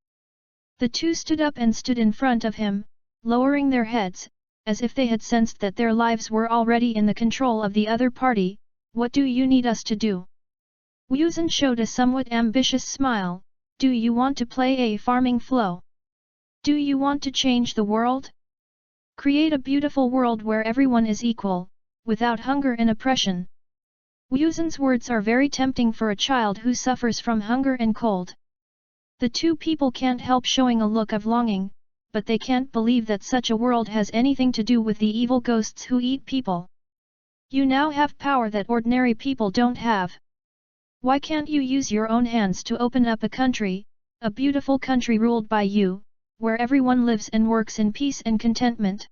The two stood up and stood in front of him, lowering their heads, as if they had sensed that their lives were already in the control of the other party. What do you need us to do? MUZAN showed a somewhat ambitious smile. Do you want to play a farming flow? Do you want to change the world? Create a beautiful world where everyone is equal, without hunger and oppression. MUZAN's words are very tempting for a child who suffers from hunger and cold. The two people can't help showing a look of longing, but they can't believe that such a world has anything to do with the evil ghosts who eat people. You now have power that ordinary people don't have. Why can't you use your own hands to open up a country, a beautiful country ruled by you, where everyone lives and works in peace and contentment?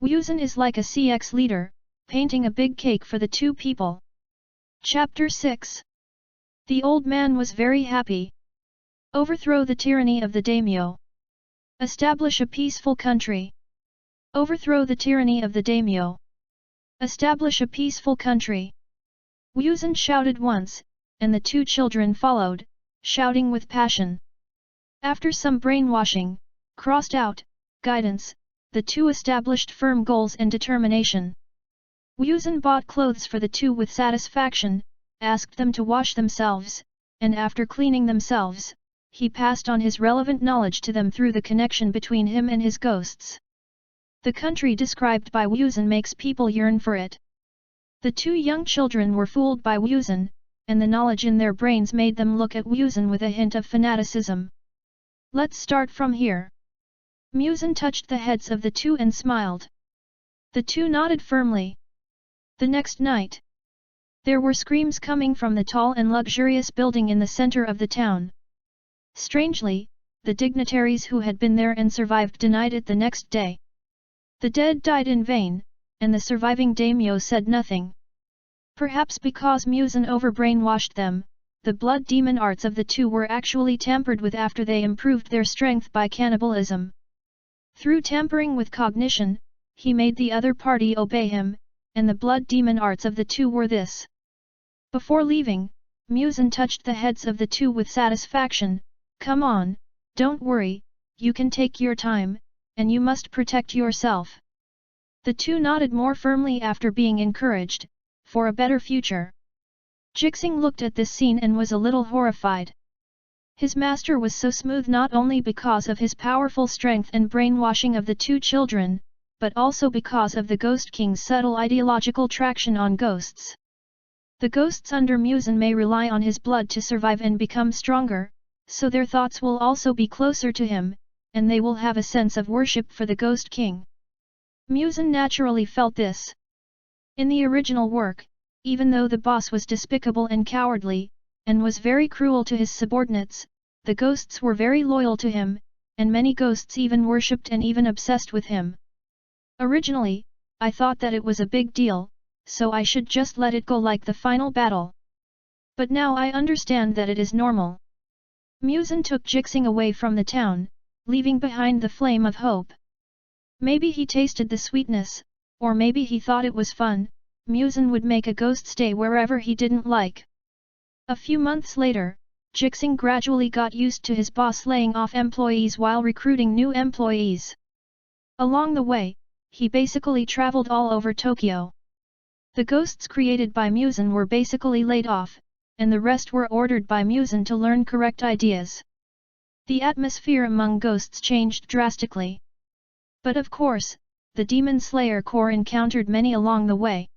MUZAN is like a CX leader, painting a big cake for the two people. Chapter 6. The old man was very happy. Overthrow the tyranny of the daimyo. Establish a peaceful country. Overthrow the tyranny of the daimyo. Establish a peaceful country. MUZAN shouted once, and the two children followed, shouting with passion. After some brainwashing, crossed out, guidance, the two established firm goals and determination. MUZAN bought clothes for the two with satisfaction, asked them to wash themselves, and after cleaning themselves, he passed on his relevant knowledge to them through the connection between him and his ghosts. The country described by MUZAN makes people yearn for it. The two young children were fooled by MUZAN, and the knowledge in their brains made them look at MUZAN with a hint of fanaticism. Let's start from here. MUZAN touched the heads of the two and smiled. The two nodded firmly. The next night, there were screams coming from the tall and luxurious building in the center of the town. Strangely, the dignitaries who had been there and survived denied it the next day. The dead died in vain, and the surviving daimyo said nothing. Perhaps because MUZAN over-brainwashed them, the blood demon arts of the two were actually tampered with after they improved their strength by cannibalism. Through tampering with cognition, he made the other party obey him, and the blood demon arts of the two were this. Before leaving, MUZAN touched the heads of the two with satisfaction. Come on, don't worry, you can take your time, and you must protect yourself. The two nodded more firmly after being encouraged, for a better future. Jixing looked at this scene and was a little horrified. His master was so smooth not only because of his powerful strength and brainwashing of the two children, but also because of the Ghost King's subtle ideological traction on ghosts. The ghosts under MUZAN may rely on his blood to survive and become stronger, so their thoughts will also be closer to him, and they will have a sense of worship for the Ghost King. MUZAN naturally felt this. In the original work, even though the boss was despicable and cowardly, and was very cruel to his subordinates, the ghosts were very loyal to him, and many ghosts even worshipped and even obsessed with him. Originally, I thought that it was a big deal, so I should just let it go like the final battle. But now I understand that it is normal. MUZAN took Jixing away from the town, leaving behind the flame of hope. Maybe he tasted the sweetness, or maybe he thought it was fun. MUZAN would make a ghost stay wherever he didn't like. A few months later, Jixing gradually got used to his boss laying off employees while recruiting new employees. Along the way, he basically traveled all over Tokyo. The ghosts created by MUZAN were basically laid off, and the rest were ordered by MUZAN to learn correct ideas. The atmosphere among ghosts changed drastically. But of course, the Demon Slayer Corps encountered many along the way.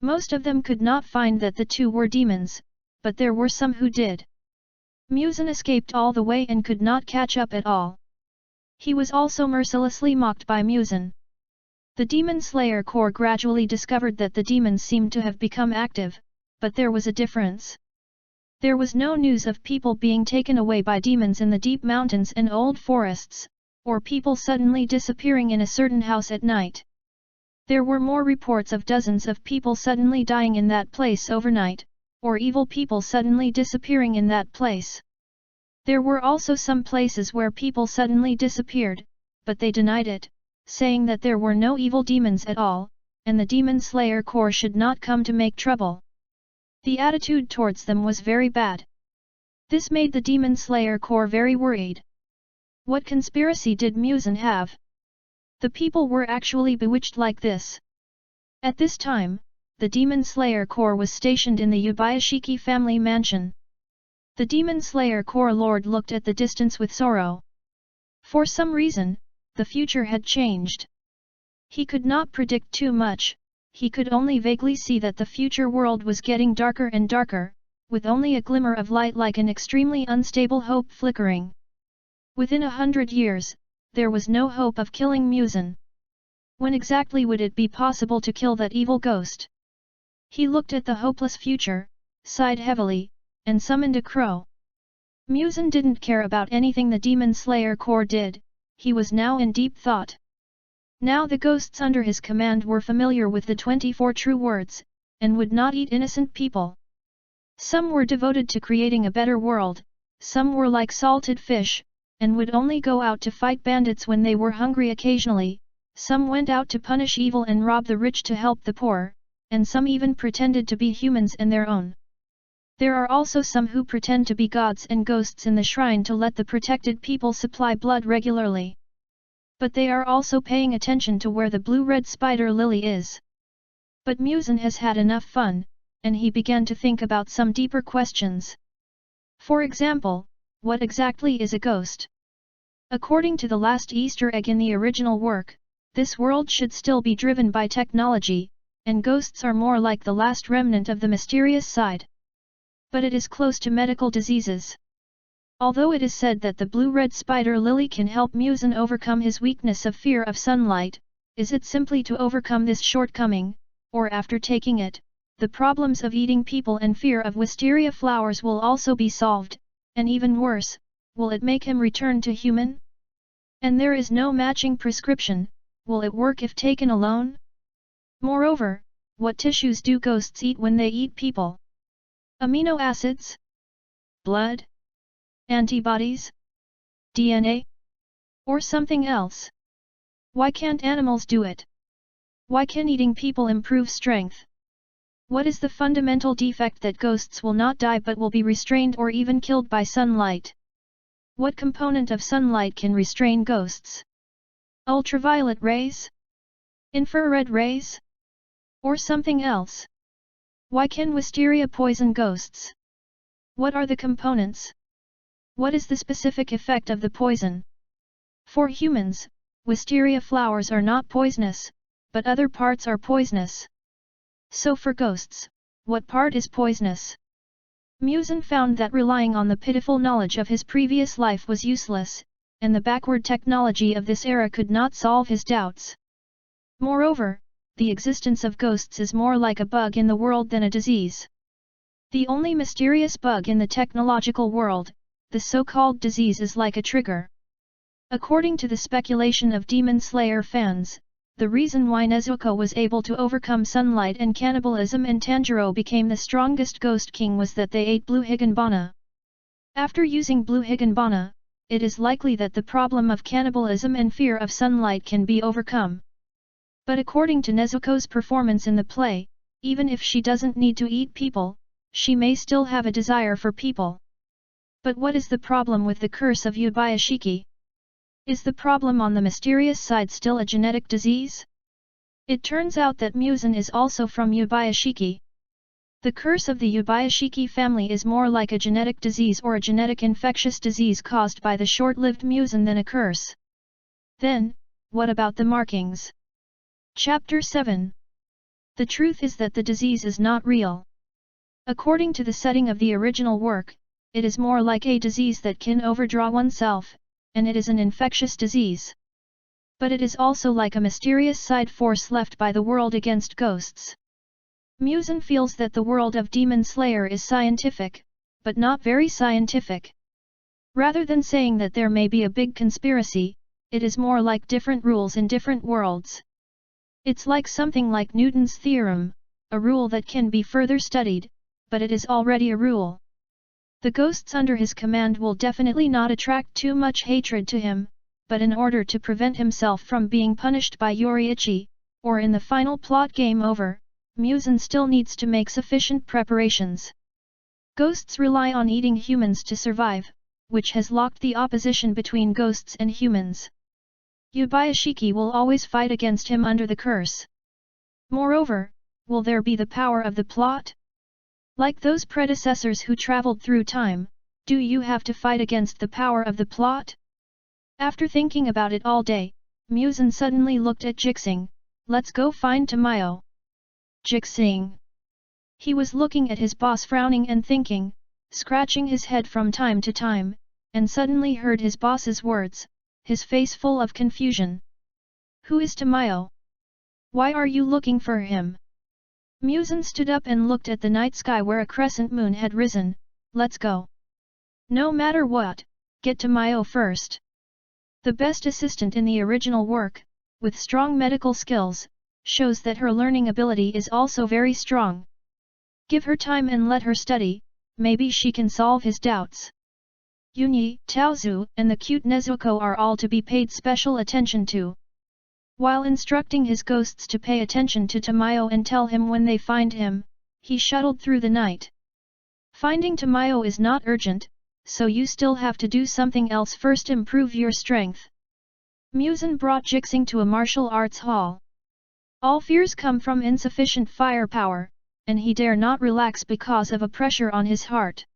Most of them could not find that the two were demons, but there were some who did. MUZAN escaped all the way and could not catch up at all. He was also mercilessly mocked by MUZAN. The Demon Slayer Corps gradually discovered that the demons seemed to have become active, but there was a difference. There was no news of people being taken away by demons in the deep mountains and old forests, or people suddenly disappearing in a certain house at night. There were more reports of dozens of people suddenly dying in that place overnight, or evil people suddenly disappearing in that place. There were also some places where people suddenly disappeared, but they denied it, saying that there were no evil demons at all, and the Demon Slayer Corps should not come to make trouble. The attitude towards them was very bad. This made the Demon Slayer Corps very worried. What conspiracy did MUZAN have? The people were actually bewitched like this. At this time, the Demon Slayer Corps was stationed in the Yubayashiki family mansion. The Demon Slayer Corps lord looked at the distance with sorrow. For some reason, the future had changed. He could not predict too much, he could only vaguely see that the future world was getting darker and darker, with only a glimmer of light like an extremely unstable hope flickering. Within 100 years, there was no hope of killing MUZAN. When exactly would it be possible to kill that evil ghost? He looked at the hopeless future, sighed heavily, and summoned a crow. MUZAN didn't care about anything the Demon Slayer Corps did, he was now in deep thought. Now the ghosts under his command were familiar with the 24 true words, and would not eat innocent people. Some were devoted to creating a better world, some were like salted fish, and would only go out to fight bandits when they were hungry occasionally, some went out to punish evil and rob the rich to help the poor, and some even pretended to be humans and their own. There are also some who pretend to be gods and ghosts in the shrine to let the protected people supply blood regularly. But they are also paying attention to where the blue-red spider lily is. But MUZAN has had enough fun, and he began to think about some deeper questions. For example, what exactly is a ghost? According to the last Easter egg in the original work, this world should still be driven by technology, and ghosts are more like the last remnant of the mysterious side. But it is close to medical diseases. Although it is said that the blue-red spider lily can help MUZAN overcome his weakness of fear of sunlight, is it simply to overcome this shortcoming, or after taking it, the problems of eating people and fear of wisteria flowers will also be solved, and even worse, will it make him return to human? And there is no matching prescription, will it work if taken alone? Moreover, what tissues do ghosts eat when they eat people? Amino acids? Blood? Antibodies? DNA? Or something else? Why can't animals do it? Why can eating people improve strength? What is the fundamental defect that ghosts will not die but will be restrained or even killed by sunlight? What component of sunlight can restrain ghosts? Ultraviolet rays? Infrared rays? Or something else? Why can wisteria poison ghosts? What are the components? What is the specific effect of the poison? For humans, wisteria flowers are not poisonous, but other parts are poisonous. So for ghosts, what part is poisonous? MUZAN found that relying on the pitiful knowledge of his previous life was useless, and the backward technology of this era could not solve his doubts. Moreover, the existence of ghosts is more like a bug in the world than a disease. The only mysterious bug in the technological world, the so-called disease, is like a trigger. According to the speculation of Demon Slayer fans, the reason why Nezuko was able to overcome sunlight and cannibalism and Tanjiro became the strongest ghost king was that they ate blue higanbana. After using blue higanbana, it is likely that the problem of cannibalism and fear of sunlight can be overcome. But according to Nezuko's performance in the play, even if she doesn't need to eat people, she may still have a desire for people. But what is the problem with the curse of Yubayashiki? Is the problem on the mysterious side still a genetic disease? It turns out that MUZAN is also from Yubayashiki. The curse of the Yubayashiki family is more like a genetic disease or a genetic infectious disease caused by the short-lived MUZAN than a curse. Then, what about the markings? Chapter 7. The truth is that the disease is not real. According to the setting of the original work, it is more like a disease that can overdraw oneself, and it is an infectious disease. But it is also like a mysterious side force left by the world against ghosts. MUZAN feels that the world of Demon Slayer is scientific, but not very scientific. Rather than saying that there may be a big conspiracy, it is more like different rules in different worlds. It's like something like Newton's theorem, a rule that can be further studied, but it is already a rule. The ghosts under his command will definitely not attract too much hatred to him, but in order to prevent himself from being punished by Yoriichi, or in the final plot game over, MUZAN still needs to make sufficient preparations. Ghosts rely on eating humans to survive, which has locked the opposition between ghosts and humans. Yabayashiki will always fight against him under the curse. Moreover, will there be the power of the plot? Like those predecessors who traveled through time, do you have to fight against the power of the plot? After thinking about it all day, MUZAN suddenly looked at Jixing. Let's go find Tamayo. Jixing. He was looking at his boss frowning and thinking, scratching his head from time to time, and suddenly heard his boss's words, his face full of confusion. Who is Tamayo? Why are you looking for him? MUZAN stood up and looked at the night sky where a crescent moon had risen. Let's go. No matter what, get Tamayo first. The best assistant in the original work, with strong medical skills, shows that her learning ability is also very strong. Give her time and let her study, maybe she can solve his doubts. Yunyi, Taozu, and the cute Nezuko are all to be paid special attention to. While instructing his ghosts to pay attention to Tamayo and tell him when they find him, he shuttled through the night. Finding Tamayo is not urgent, so you still have to do something else first. Improve your strength. MUZAN brought Jixing to a martial arts hall. All fears come from insufficient firepower, and he dare not relax because of a pressure on his heart.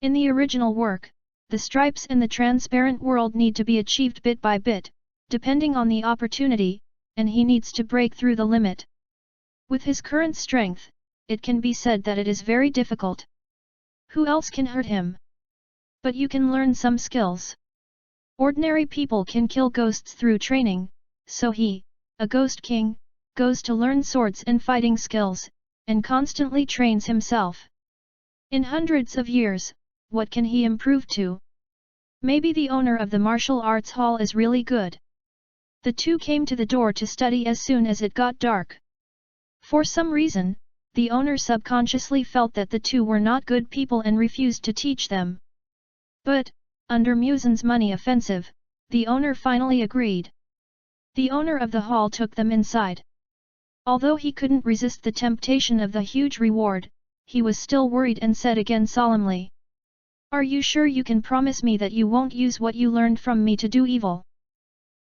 In the original work, the stripes in the transparent world need to be achieved bit by bit, depending on the opportunity, and he needs to break through the limit. With his current strength, it can be said that it is very difficult. Who else can hurt him? But you can learn some skills. Ordinary people can kill ghosts through training, so he, a ghost king, goes to learn swords and fighting skills, and constantly trains himself. In hundreds of years, what can he improve to? Maybe the owner of the martial arts hall is really good. The two came to the door to study as soon as it got dark. For some reason, the owner subconsciously felt that the two were not good people and refused to teach them. But, under MUZAN's money offensive, the owner finally agreed. The owner of the hall took them inside. Although he couldn't resist the temptation of the huge reward, he was still worried and said again solemnly. Are you sure you can promise me that you won't use what you learned from me to do evil?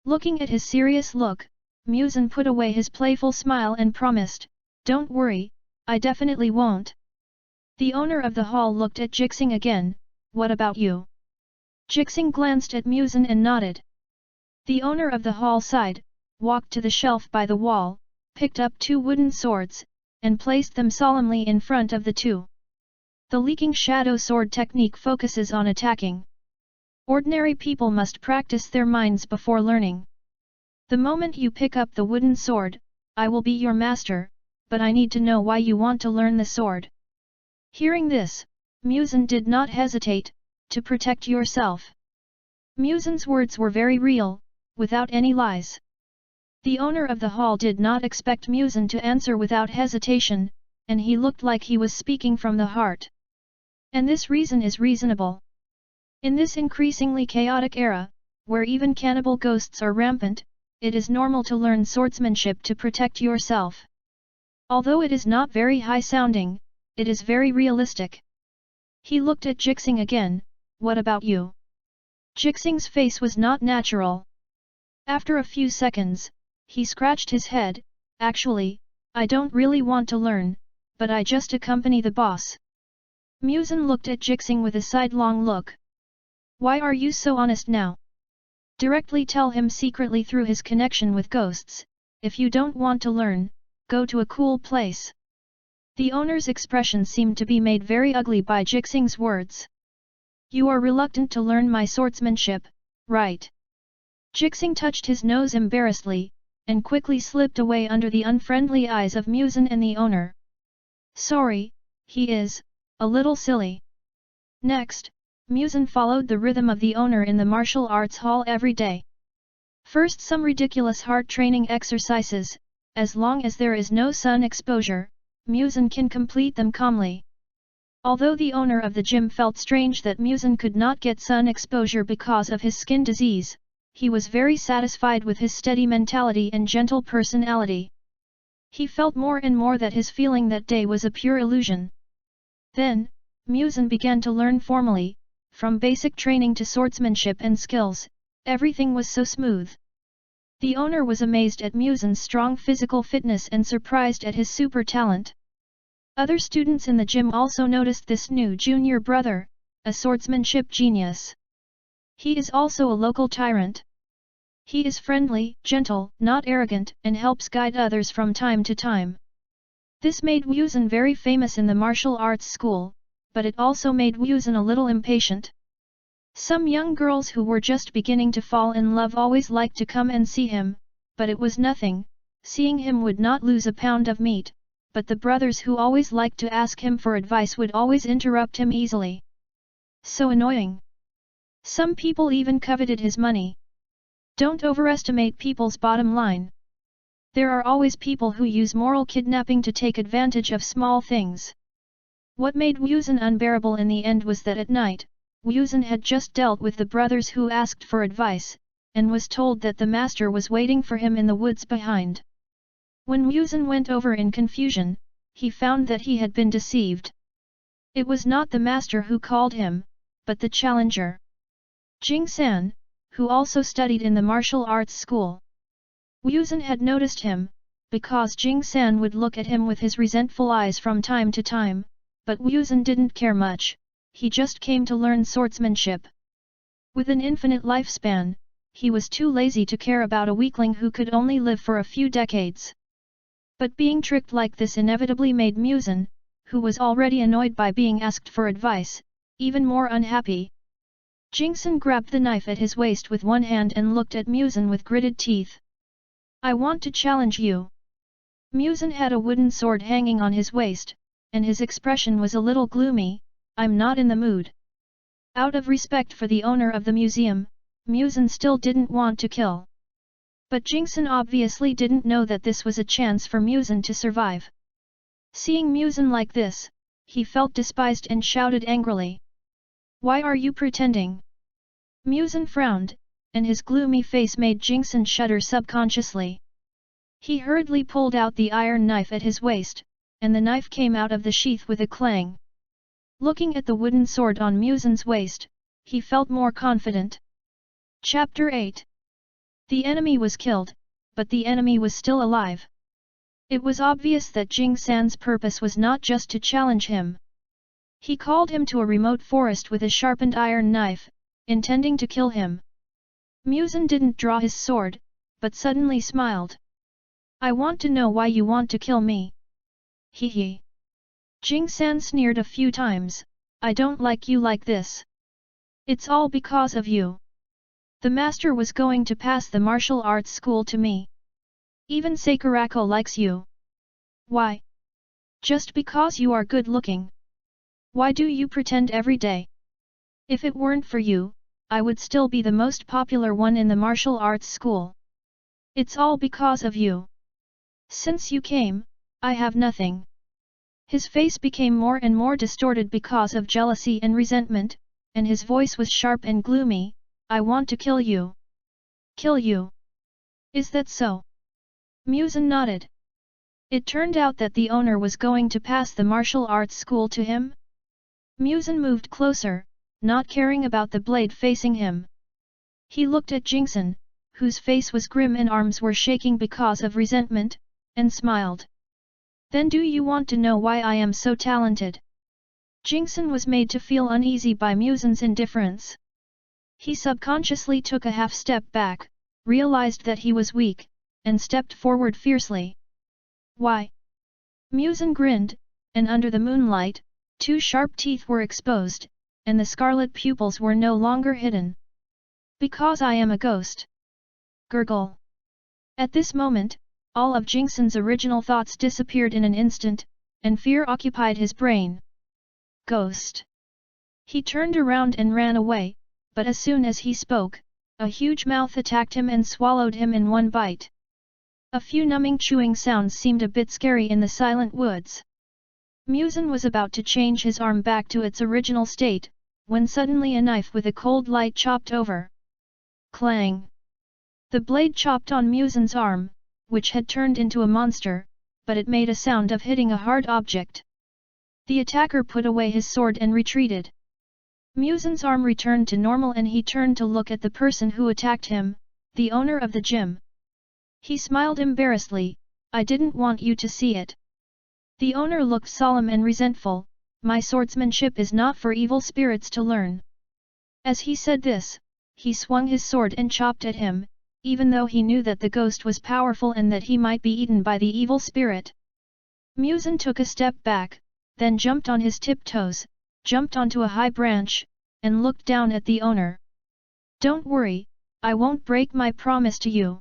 Looking at his serious look, MUZAN put away his playful smile and promised, Don't worry, I definitely won't. The owner of the hall looked at Jixing again. What about you? Jixing glanced at MUZAN and nodded. The owner of the hall sighed, walked to the shelf by the wall, picked up 2 wooden swords, and placed them solemnly in front of the two. The leaking shadow sword technique focuses on attacking. Ordinary people must practice their minds before learning. The moment you pick up the wooden sword, I will be your master, but I need to know why you want to learn the sword. Hearing this, MUZAN did not hesitate, to protect yourself. MUZAN's words were very real, without any lies. The owner of the hall did not expect MUZAN to answer without hesitation, and he looked like he was speaking from the heart. And this reason is reasonable. In this increasingly chaotic era, where even cannibal ghosts are rampant, it is normal to learn swordsmanship to protect yourself. Although it is not very high-sounding, it is very realistic. He looked at Jixing again. What about you? Jixing's face was not natural. After a few seconds, he scratched his head. Actually, I don't really want to learn, but I just accompany the boss. MUZAN looked at Jixing with a sidelong look. Why are you so honest now? Directly tell him secretly through his connection with ghosts, if you don't want to learn, go to a cool place. The owner's expression seemed to be made very ugly by Jixing's words. You are reluctant to learn my swordsmanship, right? Jixing touched his nose embarrassedly, and quickly slipped away under the unfriendly eyes of MUZAN and the owner. Sorry, he is a little silly. Next, MUZAN followed the rhythm of the owner in the martial arts hall every day. First some ridiculous heart training exercises, as long as there is no sun exposure, MUZAN can complete them calmly. Although the owner of the gym felt strange that MUZAN could not get sun exposure because of his skin disease, he was very satisfied with his steady mentality and gentle personality. He felt more and more that his feeling that day was a pure illusion. Then, MUZAN began to learn formally, from basic training to swordsmanship and skills, everything was so smooth. The owner was amazed at MUZAN's strong physical fitness and surprised at his super talent. Other students in the gym also noticed this new junior brother, a swordsmanship genius. He is also a local tyrant. He is friendly, gentle, not arrogant, and helps guide others from time to time. This made MUZAN very famous in the martial arts school, but it also made MUZAN a little impatient. Some young girls who were just beginning to fall in love always liked to come and see him, but it was nothing, seeing him would not lose a pound of meat, but the brothers who always liked to ask him for advice would always interrupt him easily. So annoying. Some people even coveted his money. Don't overestimate people's bottom line. There are always people who use moral kidnapping to take advantage of small things. What made MUZAN unbearable in the end was that at night, MUZAN had just dealt with the brothers who asked for advice, and was told that the master was waiting for him in the woods behind. When MUZAN went over in confusion, he found that he had been deceived. It was not the master who called him, but the challenger. Jing-san, who also studied in the martial arts school. MUZAN had noticed him, because Jing-san would look at him with his resentful eyes from time to time, but MUZAN didn't care much. He just came to learn swordsmanship. With an infinite lifespan, he was too lazy to care about a weakling who could only live for a few decades. But being tricked like this inevitably made MUZAN, who was already annoyed by being asked for advice, even more unhappy. Jing-san grabbed the knife at his waist with one hand and looked at MUZAN with gritted teeth. I want to challenge you. MUZAN had a wooden sword hanging on his waist, and his expression was a little gloomy. I'm not in the mood. Out of respect for the owner of the museum, MUZAN still didn't want to kill. But Jing-san obviously didn't know that this was a chance for MUZAN to survive. Seeing MUZAN like this, he felt despised and shouted angrily. Why are you pretending? MUZAN frowned, and his gloomy face made Jing-san shudder subconsciously. He hurriedly pulled out the iron knife at his waist, and the knife came out of the sheath with a clang. Looking at the wooden sword on MUZAN's waist, he felt more confident. Chapter 8. The enemy was killed, but the enemy was still alive. It was obvious that Jing-san's purpose was not just to challenge him. He called him to a remote forest with a sharpened iron knife, intending to kill him. MUZAN didn't draw his sword, but suddenly smiled. I want to know why you want to kill me. Hee hee. Jing-san sneered a few times. I don't like you like this. It's all because of you. The master was going to pass the martial arts school to me. Even Sakurako likes you. Why? Just because you are good looking. Why do you pretend every day? If it weren't for you, I would still be the most popular one in the martial arts school. It's all because of you. Since you came, I have nothing. His face became more and more distorted because of jealousy and resentment, and his voice was sharp and gloomy. I want to kill you. Kill you. Is that so? MUZAN nodded. It turned out that the owner was going to pass the martial arts school to him. MUZAN moved closer, not caring about the blade facing him. He looked at Jing-san, whose face was grim and arms were shaking because of resentment, and smiled. Then do you want to know why I am so talented? Jing-san was made to feel uneasy by MUZAN's indifference. He subconsciously took a half step back, realized that he was weak, and stepped forward fiercely. Why? MUZAN grinned, and under the moonlight, two sharp teeth were exposed, and the scarlet pupils were no longer hidden. Because I am a ghost. Gurgle. At this moment, all of Jingsen's original thoughts disappeared in an instant, and fear occupied his brain. Ghost. He turned around and ran away, but as soon as he spoke, a huge mouth attacked him and swallowed him in one bite. A few numbing chewing sounds seemed a bit scary in the silent woods. MUZAN was about to change his arm back to its original state, when suddenly a knife with a cold light chopped over. Clang! The blade chopped on MUZAN's arm, which had turned into a monster, but it made a sound of hitting a hard object. The attacker put away his sword and retreated. MUZAN's arm returned to normal and he turned to look at the person who attacked him, the owner of the gym. He smiled embarrassedly, "I didn't want you to see it." The owner looked solemn and resentful, "My swordsmanship is not for evil spirits to learn." As he said this, he swung his sword and chopped at him, even though he knew that the ghost was powerful and that he might be eaten by the evil spirit. MUZAN took a step back, then jumped on his tiptoes, jumped onto a high branch, and looked down at the owner. "Don't worry, I won't break my promise to you."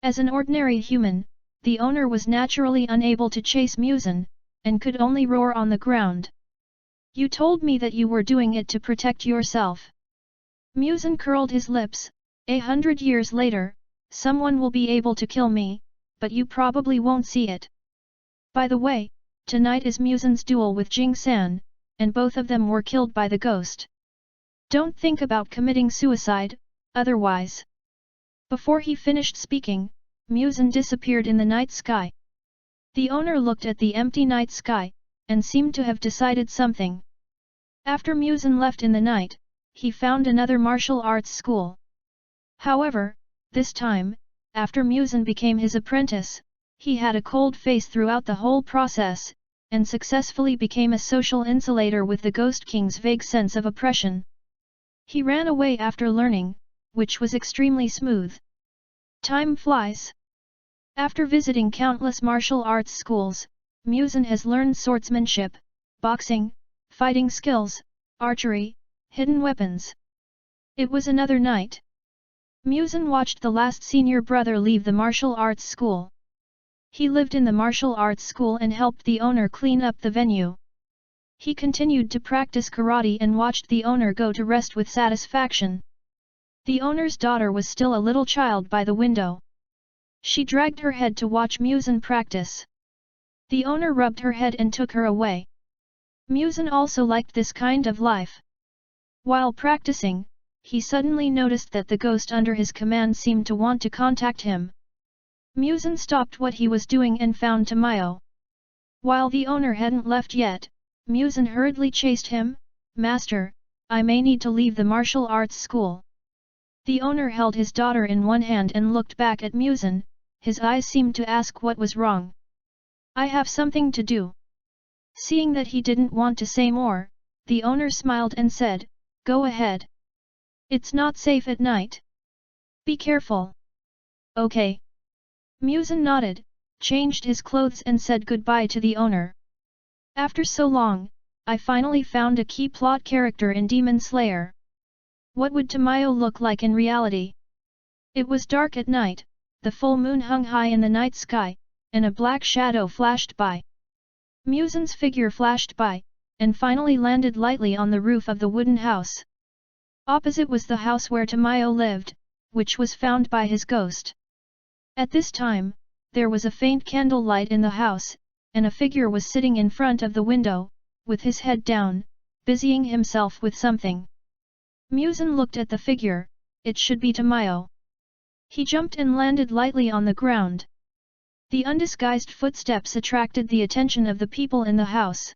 As an ordinary human, the owner was naturally unable to chase MUZAN, and could only roar on the ground. "You told me that you were doing it to protect yourself." MUZAN curled his lips, 100 years later, someone will be able to kill me, but you probably won't see it. By the way, tonight is MUZAN's duel with Jing-san, and both of them were killed by the ghost. Don't think about committing suicide, otherwise. Before he finished speaking, MUZAN disappeared in the night sky. The owner looked at the empty night sky, and seemed to have decided something. After MUZAN left in the night, he found another martial arts school. However, this time, after MUZAN became his apprentice, he had a cold face throughout the whole process, and successfully became a social insulator with the Ghost King's vague sense of oppression. He ran away after learning, which was extremely smooth. Time flies. After visiting countless martial arts schools, MUZAN has learned swordsmanship, boxing, fighting skills, archery, hidden weapons. It was another night. MUZAN watched the last senior brother leave the martial arts school. He lived in the martial arts school and helped the owner clean up the venue. He continued to practice karate and watched the owner go to rest with satisfaction. The owner's daughter was still a little child by the window. She dragged her head to watch MUZAN practice. The owner rubbed her head and took her away. MUZAN also liked this kind of life. While practicing, he suddenly noticed that the ghost under his command seemed to want to contact him. MUZAN stopped what he was doing and found Tamayo. While the owner hadn't left yet, MUZAN hurriedly chased him. "Master, I may need to leave the martial arts school." The owner held his daughter in one hand and looked back at MUZAN, his eyes seemed to ask what was wrong. "I have something to do." Seeing that he didn't want to say more, the owner smiled and said, "Go ahead. It's not safe at night. Be careful." "Okay." MUZAN nodded, changed his clothes and said goodbye to the owner. "After so long, I finally found a key plot character in Demon Slayer. What would Tamayo look like in reality?" It was dark at night, the full moon hung high in the night sky, and a black shadow flashed by. MUZAN's figure flashed by, and finally landed lightly on the roof of the wooden house. Opposite was the house where Tamayo lived, which was found by his ghost. At this time, there was a faint candle light in the house, and a figure was sitting in front of the window, with his head down, busying himself with something. MUZAN looked at the figure, it should be Tamayo. He jumped and landed lightly on the ground. The undisguised footsteps attracted the attention of the people in the house.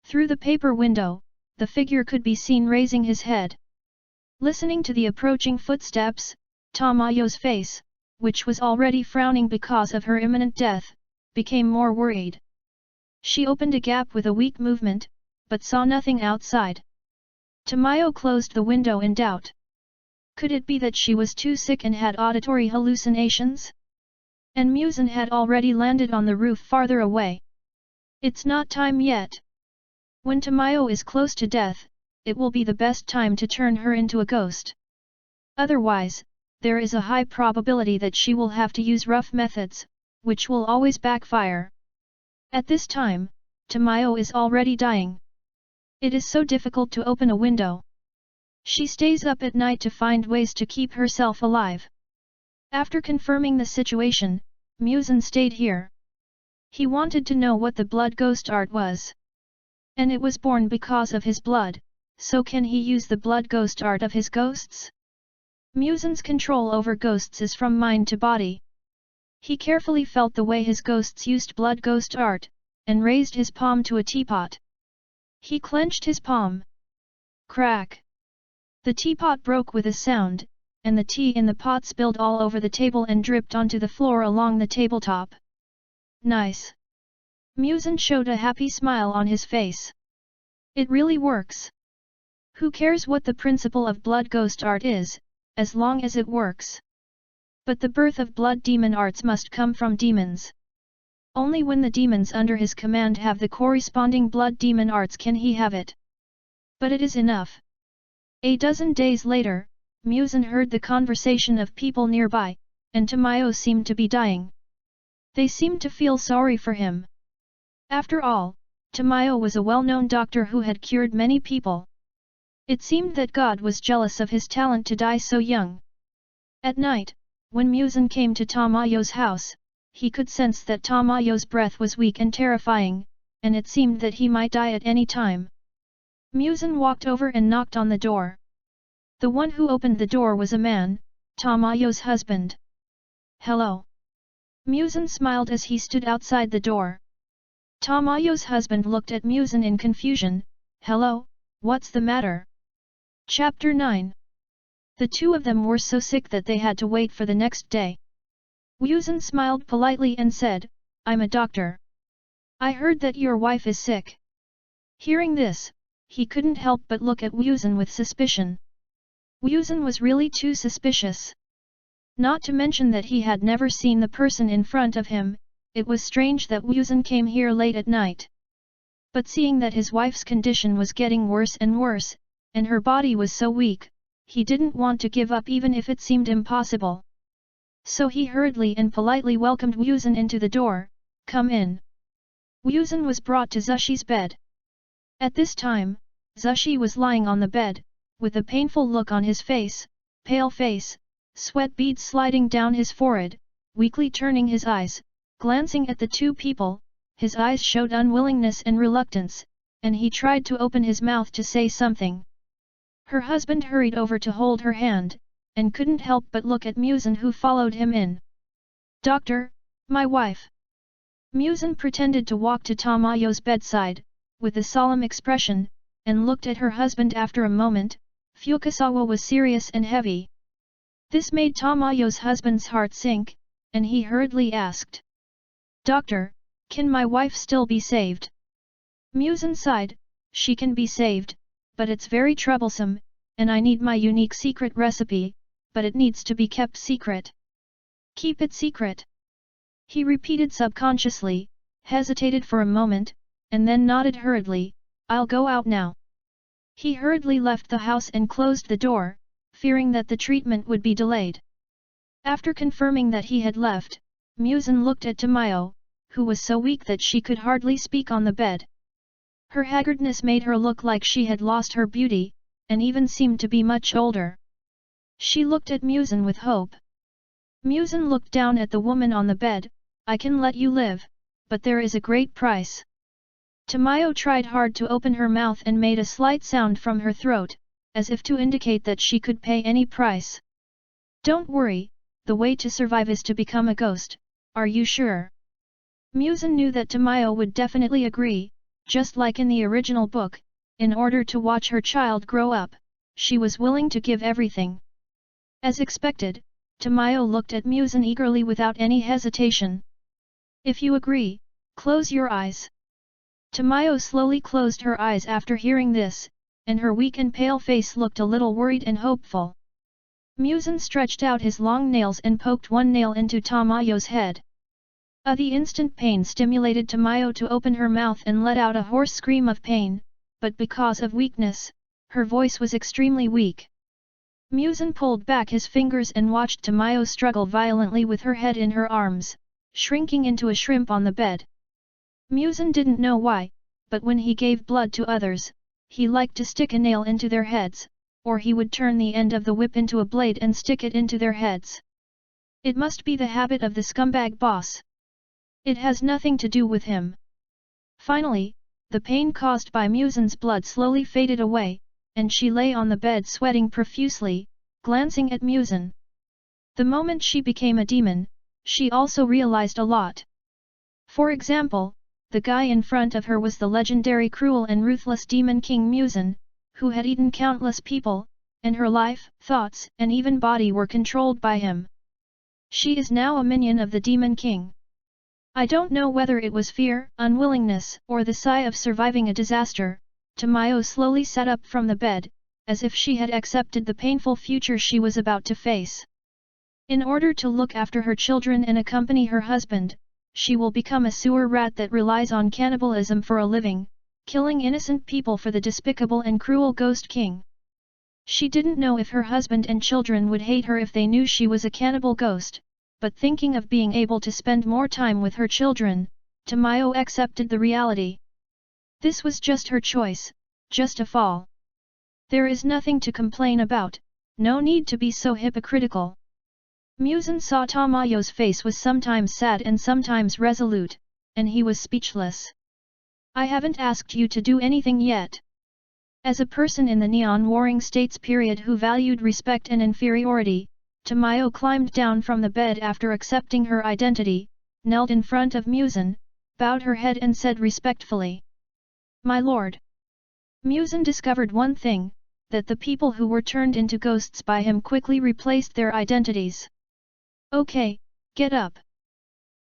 Through the paper window, the figure could be seen raising his head. Listening to the approaching footsteps, Tamayo's face, which was already frowning because of her imminent death, became more worried. She opened a gap with a weak movement, but saw nothing outside. Tamayo closed the window in doubt. Could it be that she was too sick and had auditory hallucinations? And MUZAN had already landed on the roof farther away. It's not time yet. When Tamayo is close to death, it will be the best time to turn her into a ghost. Otherwise, there is a high probability that she will have to use rough methods, which will always backfire. At this time, Tamayo is already dying. It is so difficult to open a window. She stays up at night to find ways to keep herself alive. After confirming the situation, MUZAN stayed here. He wanted to know what the blood ghost art was. And it was born because of his blood, so can he use the blood ghost art of his ghosts? MUZAN's control over ghosts is from mind to body. He carefully felt the way his ghosts used blood ghost art, and raised his palm to a teapot. He clenched his palm. Crack! The teapot broke with a sound, and the tea in the pot spilled all over the table and dripped onto the floor along the tabletop. Nice! MUZAN showed a happy smile on his face. It really works. Who cares what the principle of blood ghost art is, as long as it works? But the birth of blood demon arts must come from demons. Only when the demons under his command have the corresponding blood demon arts can he have it. But it is enough. A dozen days later, MUZAN heard the conversation of people nearby, and Tamayo seemed to be dying. They seemed to feel sorry for him. After all, Tamayo was a well-known doctor who had cured many people. It seemed that God was jealous of his talent to die so young. At night, when MUZAN came to Tamayo's house, he could sense that Tamayo's breath was weak and terrifying, and it seemed that he might die at any time. MUZAN walked over and knocked on the door. The one who opened the door was a man, Tamayo's husband. Hello. MUZAN smiled as he stood outside the door. Tamayo's husband looked at MUZAN in confusion. Hello, what's the matter? Chapter 9. The two of them were so sick that they had to wait for the next day. MUZAN smiled politely and said, I'm a doctor. I heard that your wife is sick. Hearing this, he couldn't help but look at MUZAN with suspicion. MUZAN was really too suspicious. Not to mention that he had never seen the person in front of him, it was strange that MUZAN came here late at night. But seeing that his wife's condition was getting worse and worse, and her body was so weak, he didn't want to give up even if it seemed impossible. So he hurriedly and politely welcomed MUZAN into the door. Come in. MUZAN was brought to Zushi's bed. At this time, Zushi was lying on the bed, with a painful look on his face, pale face, sweat beads sliding down his forehead, weakly turning his eyes, glancing at the two people. His eyes showed unwillingness and reluctance, and he tried to open his mouth to say something. Her husband hurried over to hold her hand, and couldn't help but look at MUZAN who followed him in. Doctor, my wife. MUZAN pretended to walk to Tamayo's bedside, with a solemn expression, and looked at her husband. After a moment, Fukasawa was serious and heavy. This made Tamayo's husband's heart sink, and he hurriedly asked. Doctor, can my wife still be saved? MUZAN sighed, she can be saved, but it's very troublesome, and I need my unique secret recipe, but it needs to be kept secret. Keep it secret. He repeated subconsciously, hesitated for a moment, and then nodded hurriedly, I'll go out now. He hurriedly left the house and closed the door, fearing that the treatment would be delayed. After confirming that he had left, MUZAN looked at Tamayo, who was so weak that she could hardly speak on the bed. Her haggardness made her look like she had lost her beauty, and even seemed to be much older. She looked at MUZAN with hope. MUZAN looked down at the woman on the bed. I can let you live, but there is a great price. Tamayo tried hard to open her mouth and made a slight sound from her throat, as if to indicate that she could pay any price. Don't worry, the way to survive is to become a ghost, are you sure? MUZAN knew that Tamayo would definitely agree, just like in the original book, in order to watch her child grow up, she was willing to give everything. As expected, Tamayo looked at MUZAN eagerly without any hesitation. If you agree, close your eyes. Tamayo slowly closed her eyes after hearing this, and her weak and pale face looked a little worried and hopeful. MUZAN stretched out his long nails and poked one nail into Tamayo's head. The instant pain stimulated Tamayo to open her mouth and let out a hoarse scream of pain, but because of weakness, her voice was extremely weak. MUZAN pulled back his fingers and watched Tamayo struggle violently with her head in her arms, shrinking into a shrimp on the bed. MUZAN didn't know why, but when he gave blood to others, he liked to stick a nail into their heads, or he would turn the end of the whip into a blade and stick it into their heads. It must be the habit of the scumbag boss. It has nothing to do with him. Finally, the pain caused by MUZAN's blood slowly faded away, and she lay on the bed sweating profusely, glancing at MUZAN. The moment she became a demon, she also realized a lot. For example, the guy in front of her was the legendary cruel and ruthless demon king MUZAN, who had eaten countless people, and her life, thoughts, and even body were controlled by him. She is now a minion of the demon king. I don't know whether it was fear, unwillingness, or the sigh of surviving a disaster. Tamayo slowly sat up from the bed, as if she had accepted the painful future she was about to face. In order to look after her children and accompany her husband, she will become a sewer rat that relies on cannibalism for a living, killing innocent people for the despicable and cruel Ghost King. She didn't know if her husband and children would hate her if they knew she was a cannibal ghost, but thinking of being able to spend more time with her children, Tamayo accepted the reality. This was just her choice, just a fall. There is nothing to complain about, no need to be so hypocritical. MUZAN saw Tamayo's face was sometimes sad and sometimes resolute, and he was speechless. I haven't asked you to do anything yet. As a person in the Neon Warring States period who valued respect and inferiority, Tamayo climbed down from the bed after accepting her identity, knelt in front of MUZAN, bowed her head and said respectfully, "My lord." MUZAN discovered one thing, that the people who were turned into ghosts by him quickly replaced their identities. Okay, get up.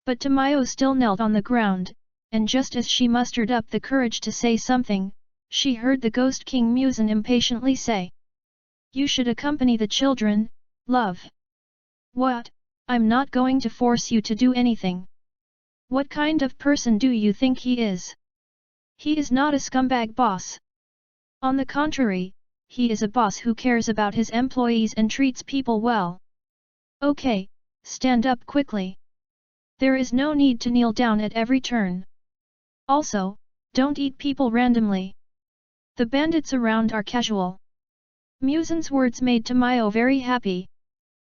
But Tamayo still knelt on the ground, and just as she mustered up the courage to say something, she heard the Ghost King MUZAN impatiently say, "You should accompany the children, love." "What? I'm not going to force you to do anything." "What kind of person do you think he is? He is not a scumbag boss. On the contrary, he is a boss who cares about his employees and treats people well. Okay, stand up quickly. There is no need to kneel down at every turn. Also, don't eat people randomly. The bandits around are casual." MUZAN's words made Tamayo very happy.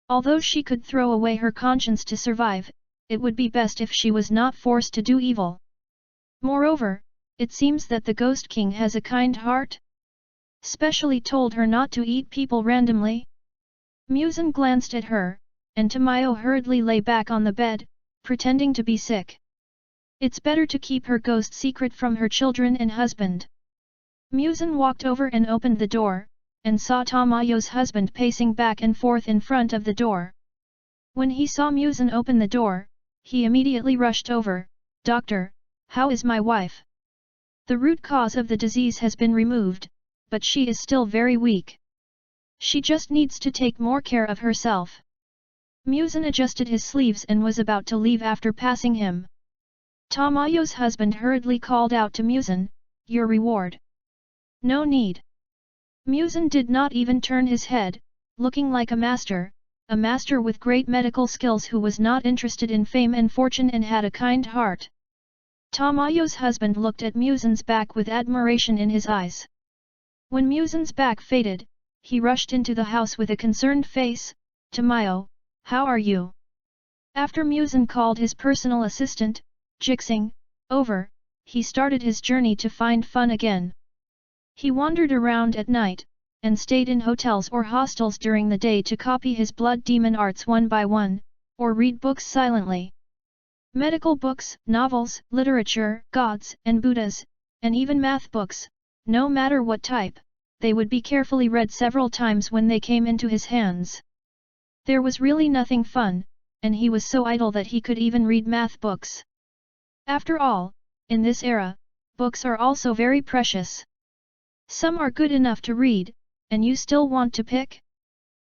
Although she could throw away her conscience to survive, it would be best if she was not forced to do evil. Moreover, it seems that the Ghost King has a kind heart. Specially told her not to eat people randomly. MUZAN glanced at her, and Tamayo hurriedly lay back on the bed, pretending to be sick. It's better to keep her ghost secret from her children and husband. MUZAN walked over and opened the door, and saw Tamayo's husband pacing back and forth in front of the door. When he saw MUZAN open the door, he immediately rushed over, "Doctor, how is my wife? The root cause of the disease has been removed, but she is still very weak. She just needs to take more care of herself." MUZAN adjusted his sleeves and was about to leave after passing him. Tamayo's husband hurriedly called out to MUZAN, "Your reward." "No need." MUZAN did not even turn his head, looking like a master with great medical skills who was not interested in fame and fortune and had a kind heart. Tamayo's husband looked at MUZAN's back with admiration in his eyes. When MUZAN's back faded, he rushed into the house with a concerned face, "Tamayo, how are you?" After MUZAN called his personal assistant, Jixing, over, he started his journey to find fun again. He wandered around at night, and stayed in hotels or hostels during the day to copy his blood demon arts one by one, or read books silently. Medical books, novels, literature, gods and Buddhas, and even math books, no matter what type, they would be carefully read several times when they came into his hands. There was really nothing fun, and he was so idle that he could even read math books. After all, in this era, books are also very precious. Some are good enough to read, and you still want to pick?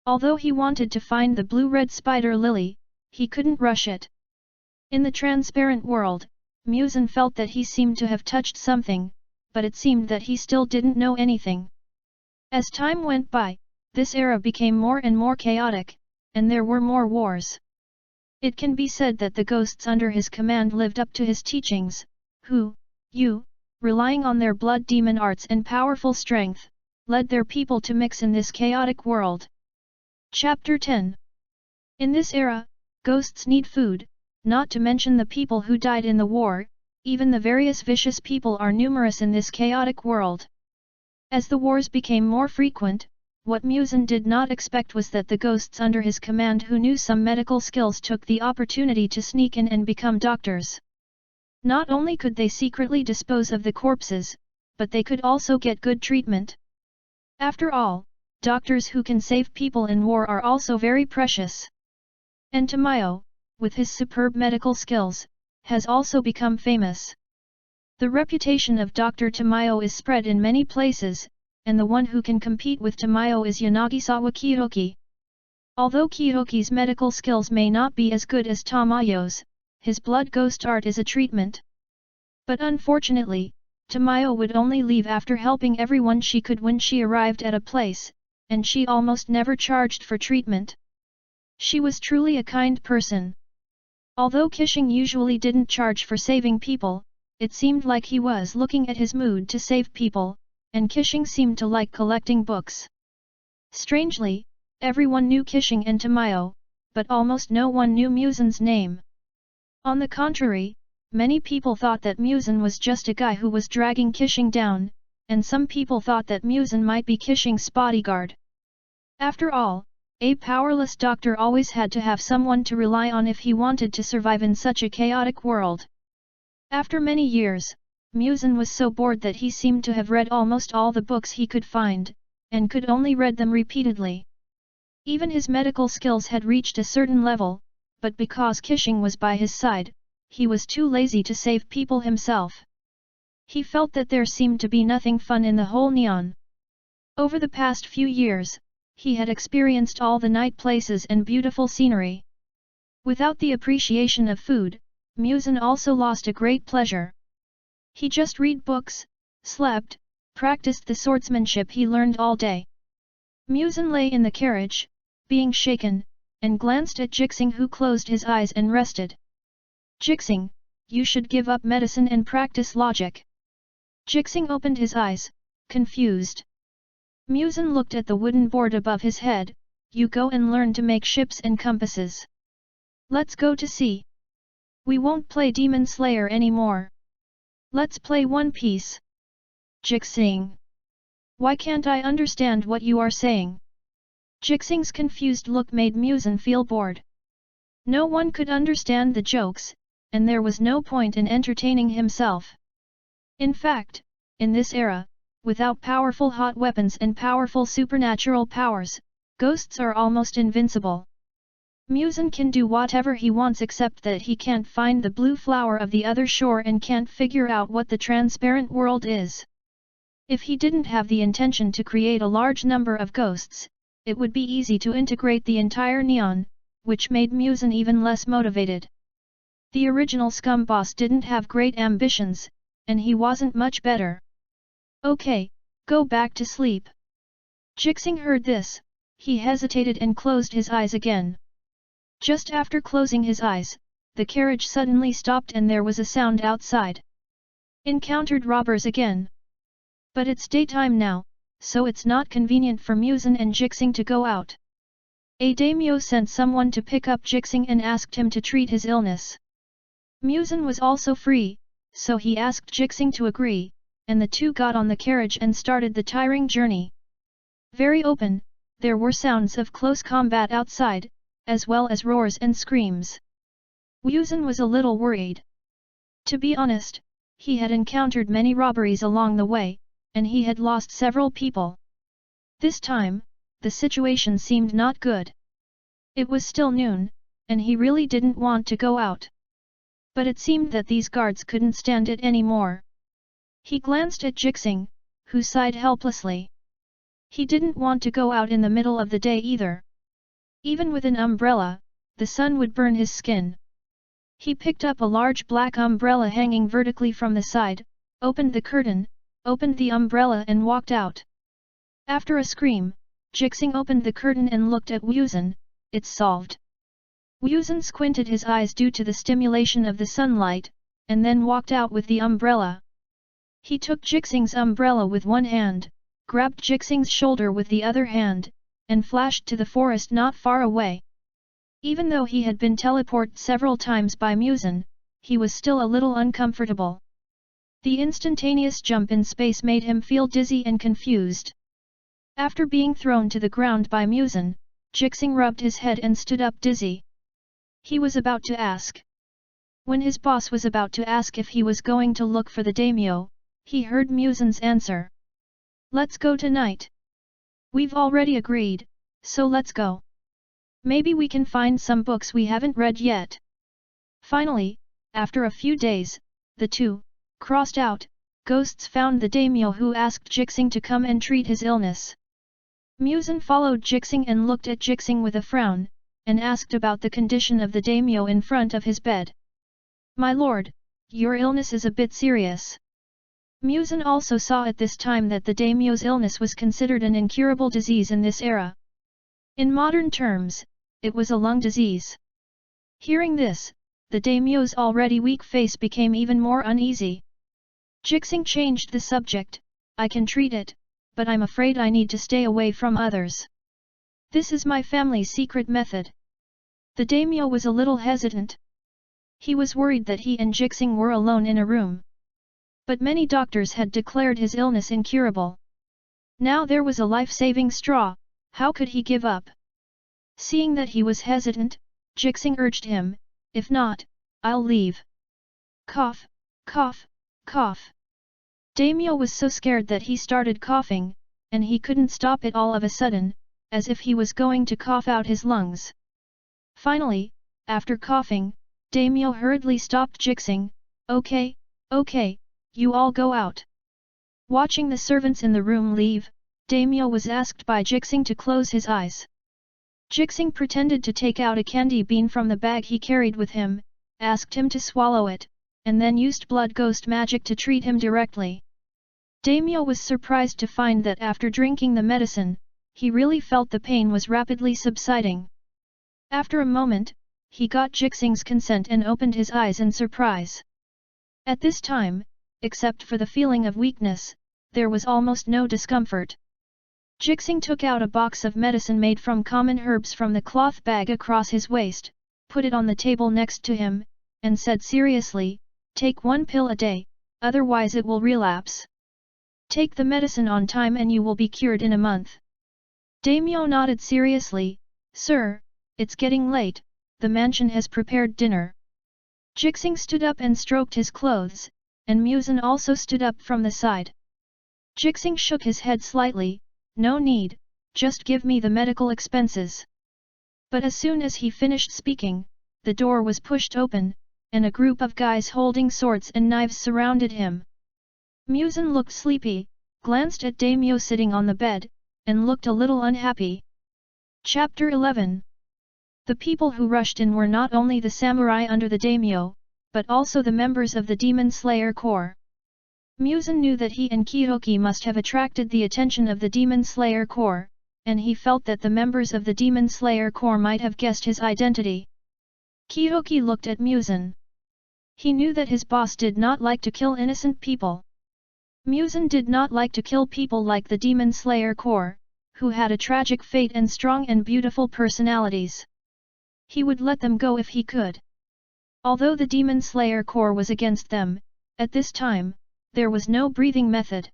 Although he wanted to find the blue-red spider lily, he couldn't rush it. In the transparent world, MUZAN felt that he seemed to have touched something, but it seemed that he still didn't know anything. As time went by, this era became more and more chaotic, and there were more wars. It can be said that the ghosts under his command lived up to his teachings, relying on their blood demon arts and powerful strength, led their people to mix in this chaotic world. Chapter 10. In this era, ghosts need food, not to mention the people who died in the war. Even the various vicious people are numerous in this chaotic world. As the wars became more frequent, what MUZAN did not expect was that the ghosts under his command who knew some medical skills took the opportunity to sneak in and become doctors. Not only could they secretly dispose of the corpses, but they could also get good treatment. After all, doctors who can save people in war are also very precious. And Tamayo, with his superb medical skills, has also become famous. The reputation of Dr. Tamayo is spread in many places, and the one who can compete with Tamayo is Yanagisawa Kiyoki. Although Kiyoki's medical skills may not be as good as Tamayo's, his blood ghost art is a treatment. But unfortunately, Tamayo would only leave after helping everyone she could when she arrived at a place, and she almost never charged for treatment. She was truly a kind person. Although Kishing usually didn't charge for saving people, it seemed like he was looking at his mood to save people, and Kishing seemed to like collecting books. Strangely, everyone knew Kishing and Tamayo, but almost no one knew MUZAN's name. On the contrary, many people thought that MUZAN was just a guy who was dragging Kishing down, and some people thought that MUZAN might be Kishing's bodyguard. After all, a powerless doctor always had to have someone to rely on if he wanted to survive in such a chaotic world. After many years, MUZAN was so bored that he seemed to have read almost all the books he could find, and could only read them repeatedly. Even his medical skills had reached a certain level, but because Kishing was by his side, he was too lazy to save people himself. He felt that there seemed to be nothing fun in the whole neon. Over the past few years, he had experienced all the night places and beautiful scenery. Without the appreciation of food, MUZAN also lost a great pleasure. He just read books, slept, practiced the swordsmanship he learned all day. MUZAN lay in the carriage, being shaken, and glanced at Jixing who closed his eyes and rested. Jixing, you should give up medicine and practice logic. Jixing opened his eyes, confused. MUZAN looked at the wooden board above his head. You go and learn to make ships and compasses. Let's go to sea. We won't play Demon Slayer anymore. Let's play One Piece. Jixing. Why can't I understand what you are saying? Jixing's confused look made MUZAN feel bored. No one could understand the jokes, and there was no point in entertaining himself. In fact, in this era, without powerful hot weapons and powerful supernatural powers, ghosts are almost invincible. MUZAN can do whatever he wants except that he can't find the blue flower of the other shore and can't figure out what the transparent world is. If he didn't have the intention to create a large number of ghosts, it would be easy to integrate the entire neon, which made MUZAN even less motivated. The original scum boss didn't have great ambitions, and he wasn't much better. Okay, go back to sleep. Jixing heard this, he hesitated and closed his eyes again. Just after closing his eyes, the carriage suddenly stopped and there was a sound outside. Encountered robbers again. But it's daytime now, so it's not convenient for MUZAN and Jixing to go out. A daimyo sent someone to pick up Jixing and asked him to treat his illness. MUZAN was also free, so he asked Jixing to agree, and the two got on the carriage and started the tiring journey. Very open, there were sounds of close combat outside, as well as roars and screams. MUZAN was a little worried. To be honest, he had encountered many robberies along the way, and he had lost several people. This time, the situation seemed not good. It was still noon, and he really didn't want to go out. But it seemed that these guards couldn't stand it anymore. He glanced at Jixing, who sighed helplessly. He didn't want to go out in the middle of the day either. Even with an umbrella, the sun would burn his skin. He picked up a large black umbrella hanging vertically from the side, opened the curtain, opened the umbrella and walked out. After a scream, Jixing opened the curtain and looked at Muzan. It's solved. Muzan squinted his eyes due to the stimulation of the sunlight, and then walked out with the umbrella. He took Jixing's umbrella with one hand, grabbed Jixing's shoulder with the other hand, and flashed to the forest not far away. Even though he had been teleported several times by Muzan, he was still a little uncomfortable. The instantaneous jump in space made him feel dizzy and confused. After being thrown to the ground by Muzan, Jixing rubbed his head and stood up dizzy. He was about to ask. When his boss was about to ask if he was going to look for the daimyo, he heard Muzan's answer. Let's go tonight. We've already agreed, so let's go. Maybe we can find some books we haven't read yet. Finally, after a few days, the two, crossed out, ghosts found the daimyo who asked Jixing to come and treat his illness. Muzan followed Jixing and looked at Jixing with a frown, and asked about the condition of the daimyo in front of his bed. My lord, your illness is a bit serious. Muzan also saw at this time that the daimyo's illness was considered an incurable disease in this era. In modern terms, it was a lung disease. Hearing this, the daimyo's already weak face became even more uneasy. Jixing changed the subject. I can treat it, but I'm afraid I need to stay away from others. This is my family's secret method. The daimyo was a little hesitant. He was worried that he and Jixing were alone in a room. But many doctors had declared his illness incurable. Now there was a life-saving straw, how could he give up? Seeing that he was hesitant, Jixing urged him, if not, I'll leave. Cough, cough, cough. Daimyo was so scared that he started coughing, and he couldn't stop it all of a sudden, as if he was going to cough out his lungs. Finally, after coughing, Daimyo hurriedly stopped Jixing. Okay, okay, you all go out. Watching the servants in the room leave, Daimyo was asked by Jixing to close his eyes. Jixing pretended to take out a candy bean from the bag he carried with him, asked him to swallow it, and then used blood ghost magic to treat him directly. Daimyo was surprised to find that after drinking the medicine, he really felt the pain was rapidly subsiding. After a moment, he got Jixing's consent and opened his eyes in surprise. At this time, except for the feeling of weakness, there was almost no discomfort. Jixing took out a box of medicine made from common herbs from the cloth bag across his waist, put it on the table next to him, and said seriously, take 1 pill a day, otherwise it will relapse. Take the medicine on time and you will be cured in a month. Daimyo nodded seriously, Sir, it's getting late, the mansion has prepared dinner. Jixing stood up and stroked his clothes, and Muzan also stood up from the side. Jixing shook his head slightly, no need, just give me the medical expenses. But as soon as he finished speaking, the door was pushed open, and a group of guys holding swords and knives surrounded him. Muzan looked sleepy, glanced at Daimyo sitting on the bed, and looked a little unhappy. Chapter 11. The people who rushed in were not only the samurai under the daimyo, but also the members of the Demon Slayer Corps. Muzan knew that he and Kihoki must have attracted the attention of the Demon Slayer Corps, and he felt that the members of the Demon Slayer Corps might have guessed his identity. Kihoki looked at Muzan. He knew that his boss did not like to kill innocent people. Muzan did not like to kill people like the Demon Slayer Corps, who had a tragic fate and strong and beautiful personalities. He would let them go if he could. Although the Demon Slayer Corps was against them, at this time, there was no breathing method.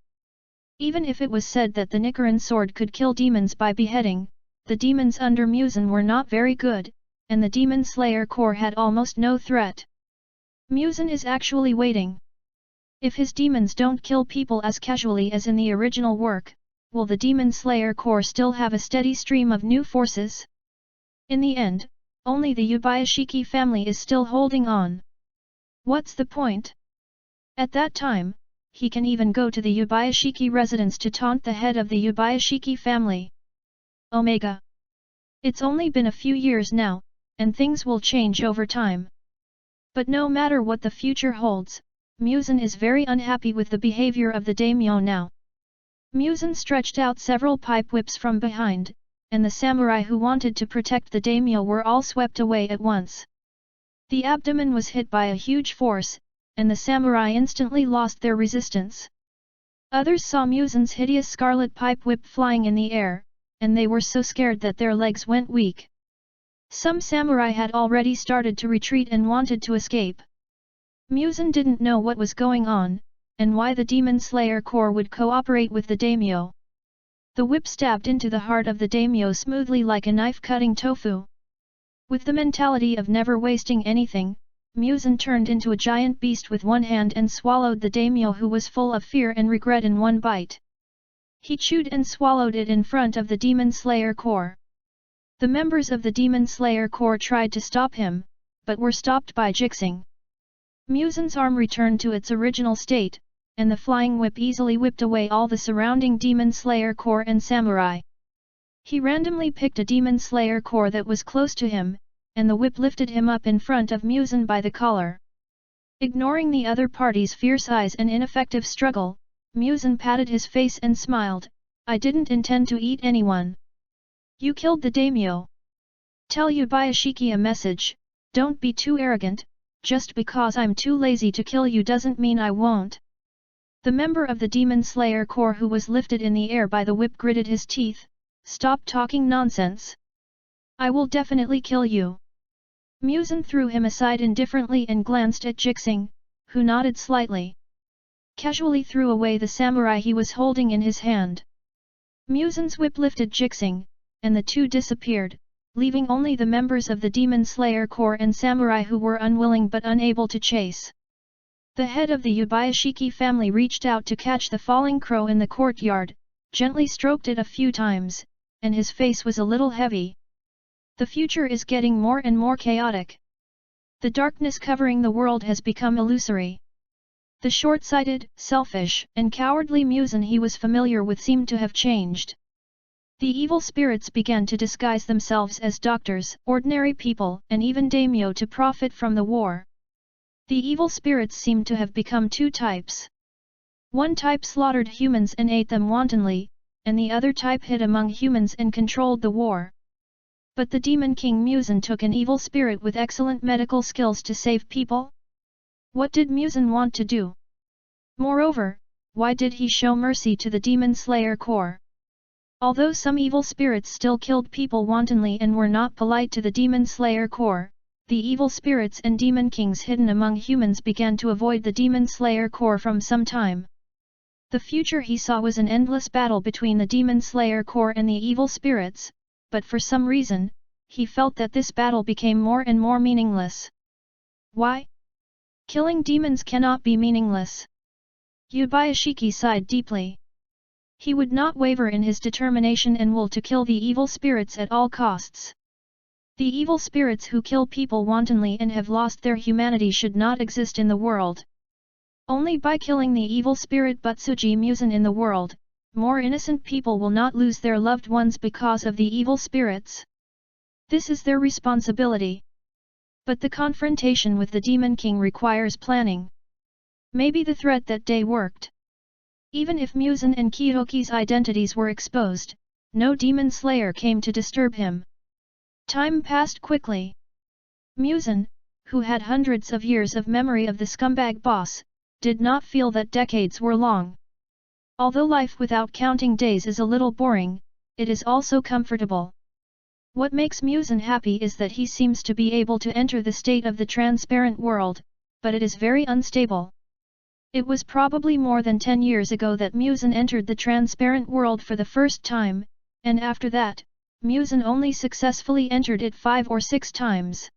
Even if it was said that the Nichiren sword could kill demons by beheading, the demons under Muzan were not very good, and the Demon Slayer Corps had almost no threat. Muzan is actually waiting. If his demons don't kill people as casually as in the original work, will the Demon Slayer Corps still have a steady stream of new forces? In the end, only the Yubayashiki family is still holding on. What's the point? At that time, he can even go to the Yubayashiki residence to taunt the head of the Yubayashiki family. Omega. It's only been a few years now, and things will change over time. But no matter what the future holds, Muzan is very unhappy with the behavior of the daimyo now. MUZAN stretched out several pipe whips from behind, and the samurai who wanted to protect the daimyo were all swept away at once. The abdomen was hit by a huge force, and the samurai instantly lost their resistance. Others saw MUZAN's hideous scarlet pipe whip flying in the air, and they were so scared that their legs went weak. Some samurai had already started to retreat and wanted to escape. MUZAN didn't know what was going on, and why the Demon Slayer Corps would cooperate with the daimyo. The whip stabbed into the heart of the daimyo smoothly like a knife cutting tofu. With the mentality of never wasting anything, MUZAN turned into a giant beast with one hand and swallowed the daimyo who was full of fear and regret in one bite. He chewed and swallowed it in front of the Demon Slayer Corps. The members of the Demon Slayer Corps tried to stop him, but were stopped by Jixing. MUZAN's arm returned to its original state, and the flying whip easily whipped away all the surrounding Demon Slayer Corps and samurai. He randomly picked a Demon Slayer Corps that was close to him, and the whip lifted him up in front of MUZAN by the collar. Ignoring the other party's fierce eyes and ineffective struggle, MUZAN patted his face and smiled, "I didn't intend to eat anyone. You killed the daimyo. Tell Yubayashiki a message, don't be too arrogant, just because I'm too lazy to kill you doesn't mean I won't." The member of the Demon Slayer Corps who was lifted in the air by the whip gritted his teeth, "Stop talking nonsense. I will definitely kill you." MUZAN threw him aside indifferently and glanced at Jixing, who nodded slightly. Casually threw away the samurai he was holding in his hand. MUZAN's whip lifted Jixing, and the two disappeared, leaving only the members of the Demon Slayer Corps and samurai who were unwilling but unable to chase. The head of the Yubayashiki family reached out to catch the falling crow in the courtyard, gently stroked it a few times, and his face was a little heavy. The future is getting more and more chaotic. The darkness covering the world has become illusory. The short-sighted, selfish, and cowardly MUZAN he was familiar with seemed to have changed. The evil spirits began to disguise themselves as doctors, ordinary people, and even daimyo to profit from the war. The evil spirits seemed to have become two types. One type slaughtered humans and ate them wantonly, and the other type hid among humans and controlled the war. But the Demon King MUZAN took an evil spirit with excellent medical skills to save people? What did MUZAN want to do? Moreover, why did he show mercy to the Demon Slayer Corps? Although some evil spirits still killed people wantonly and were not polite to the Demon Slayer Corps, the evil spirits and demon kings hidden among humans began to avoid the Demon Slayer Corps from some time. The future he saw was an endless battle between the Demon Slayer Corps and the evil spirits, but for some reason, he felt that this battle became more and more meaningless. Why? Killing demons cannot be meaningless. Yubayashiki sighed deeply. He would not waver in his determination and will to kill the evil spirits at all costs. The evil spirits who kill people wantonly and have lost their humanity should not exist in the world. Only by killing the evil spirit Butsuji MUZAN in the world, more innocent people will not lose their loved ones because of the evil spirits. This is their responsibility. But the confrontation with the Demon King requires planning. Maybe the threat that day worked. Even if MUZAN and Kiyoki's identities were exposed, no demon slayer came to disturb him. Time passed quickly. MUZAN, who had hundreds of years of memory of the scumbag boss, did not feel that decades were long. Although life without counting days is a little boring, it is also comfortable. What makes MUZAN happy is that he seems to be able to enter the state of the transparent world, but it is very unstable. It was probably more than 10 years ago that MUZAN entered the transparent world for the first time, and after that, MUZAN only successfully entered it 5 or 6 times.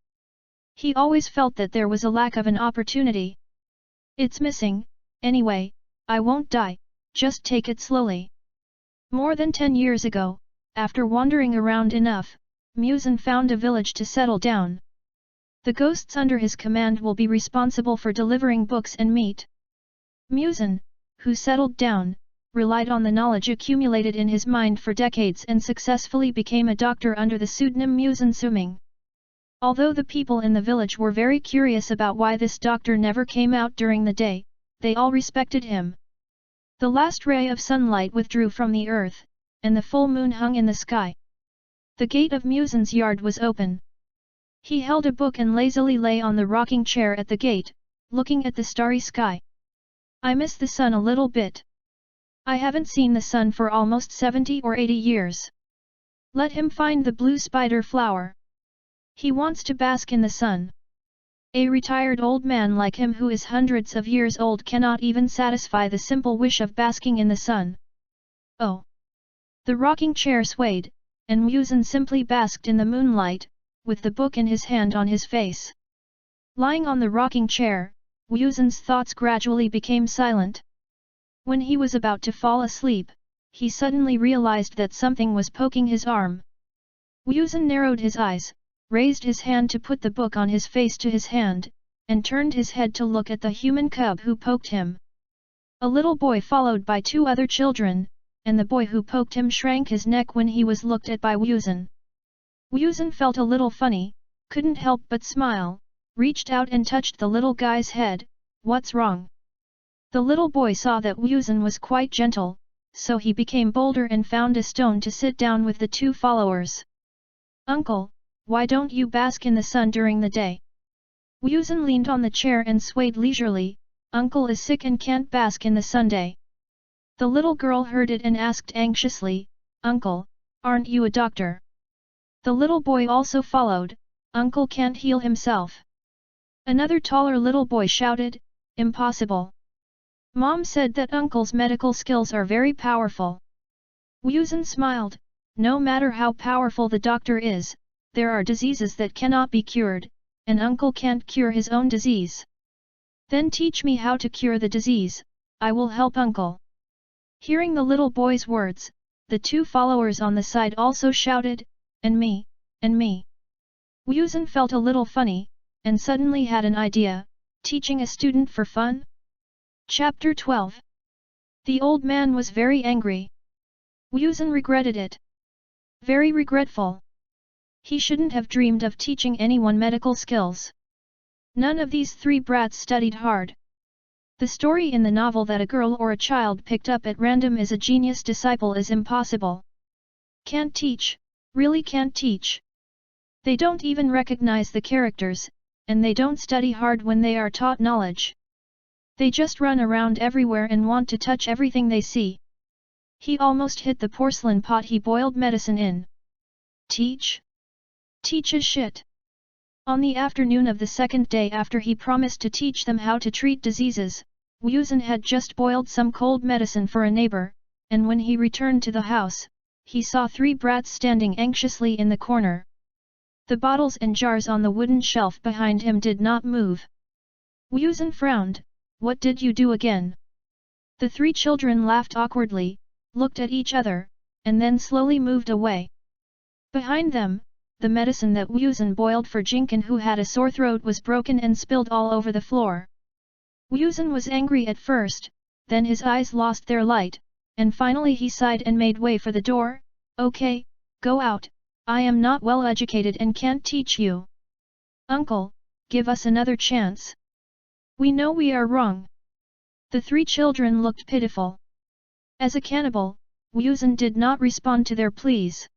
He always felt that there was a lack of an opportunity. It's missing, anyway, I won't die, just take it slowly. More than 10 years ago, after wandering around enough, MUZAN found a village to settle down. The ghosts under his command will be responsible for delivering books and meat. MUZAN, who settled down, relied on the knowledge accumulated in his mind for decades and successfully became a doctor under the pseudonym MUZAN Suming. Although the people in the village were very curious about why this doctor never came out during the day, they all respected him. The last ray of sunlight withdrew from the earth, and the full moon hung in the sky. The gate of MUZAN's yard was open. He held a book and lazily lay on the rocking chair at the gate, looking at the starry sky. I miss the sun a little bit. I haven't seen the sun for almost 70 or 80 years. Let him find the blue spider flower. He wants to bask in the sun. A retired old man like him who is hundreds of years old cannot even satisfy the simple wish of basking in the sun. Oh! The rocking chair swayed, and MUZAN simply basked in the moonlight, with the book in his hand on his face. Lying on the rocking chair, MUZAN's thoughts gradually became silent. When he was about to fall asleep, he suddenly realized that something was poking his arm. MUZAN narrowed his eyes, raised his hand to put the book on his face to his hand, and turned his head to look at the human cub who poked him. A little boy followed by 2 other children, and the boy who poked him shrank his neck when he was looked at by MUZAN. MUZAN felt a little funny, couldn't help but smile, reached out and touched the little guy's head. What's wrong? The little boy saw that MUZAN was quite gentle, so he became bolder and found a stone to sit down with the 2 followers. Uncle, why don't you bask in the sun during the day? MUZAN leaned on the chair and swayed leisurely. Uncle is sick and can't bask in the sun. The little girl heard it and asked anxiously, Uncle, aren't you a doctor? The little boy also followed, Uncle can't heal himself. Another taller little boy shouted, Impossible. Mom said that Uncle's medical skills are very powerful. MUZAN smiled, no matter how powerful the doctor is, there are diseases that cannot be cured, and Uncle can't cure his own disease. Then teach me how to cure the disease, I will help Uncle. Hearing the little boy's words, the 2 followers on the side also shouted, and me, and me. MUZAN felt a little funny, and suddenly had an idea, teaching a student for fun? Chapter 12. The old man was very angry. MUZAN regretted it. Very regretful. He shouldn't have dreamed of teaching anyone medical skills. None of these 3 brats studied hard. The story in the novel that a girl or a child picked up at random is a genius disciple is impossible. Can't teach, really can't teach. They don't even recognize the characters, and they don't study hard when they are taught knowledge. They just run around everywhere and want to touch everything they see. He almost hit the porcelain pot he boiled medicine in. Teach? Teach is shit. On the afternoon of the 2nd day after he promised to teach them how to treat diseases, MUZAN had just boiled some cold medicine for a neighbor, and when he returned to the house, he saw 3 brats standing anxiously in the corner. The bottles and jars on the wooden shelf behind him did not move. MUZAN frowned, what did you do again? The 3 children laughed awkwardly, looked at each other, and then slowly moved away. Behind them, the medicine that MUZAN boiled for Jinkin who had a sore throat was broken and spilled all over the floor. MUZAN was angry at first, then his eyes lost their light, and finally he sighed and made way for the door. Okay, go out, I am not well educated and can't teach you. Uncle, give us another chance. We know we are wrong. The 3 children looked pitiful. As a cannibal, MUZAN did not respond to their pleas.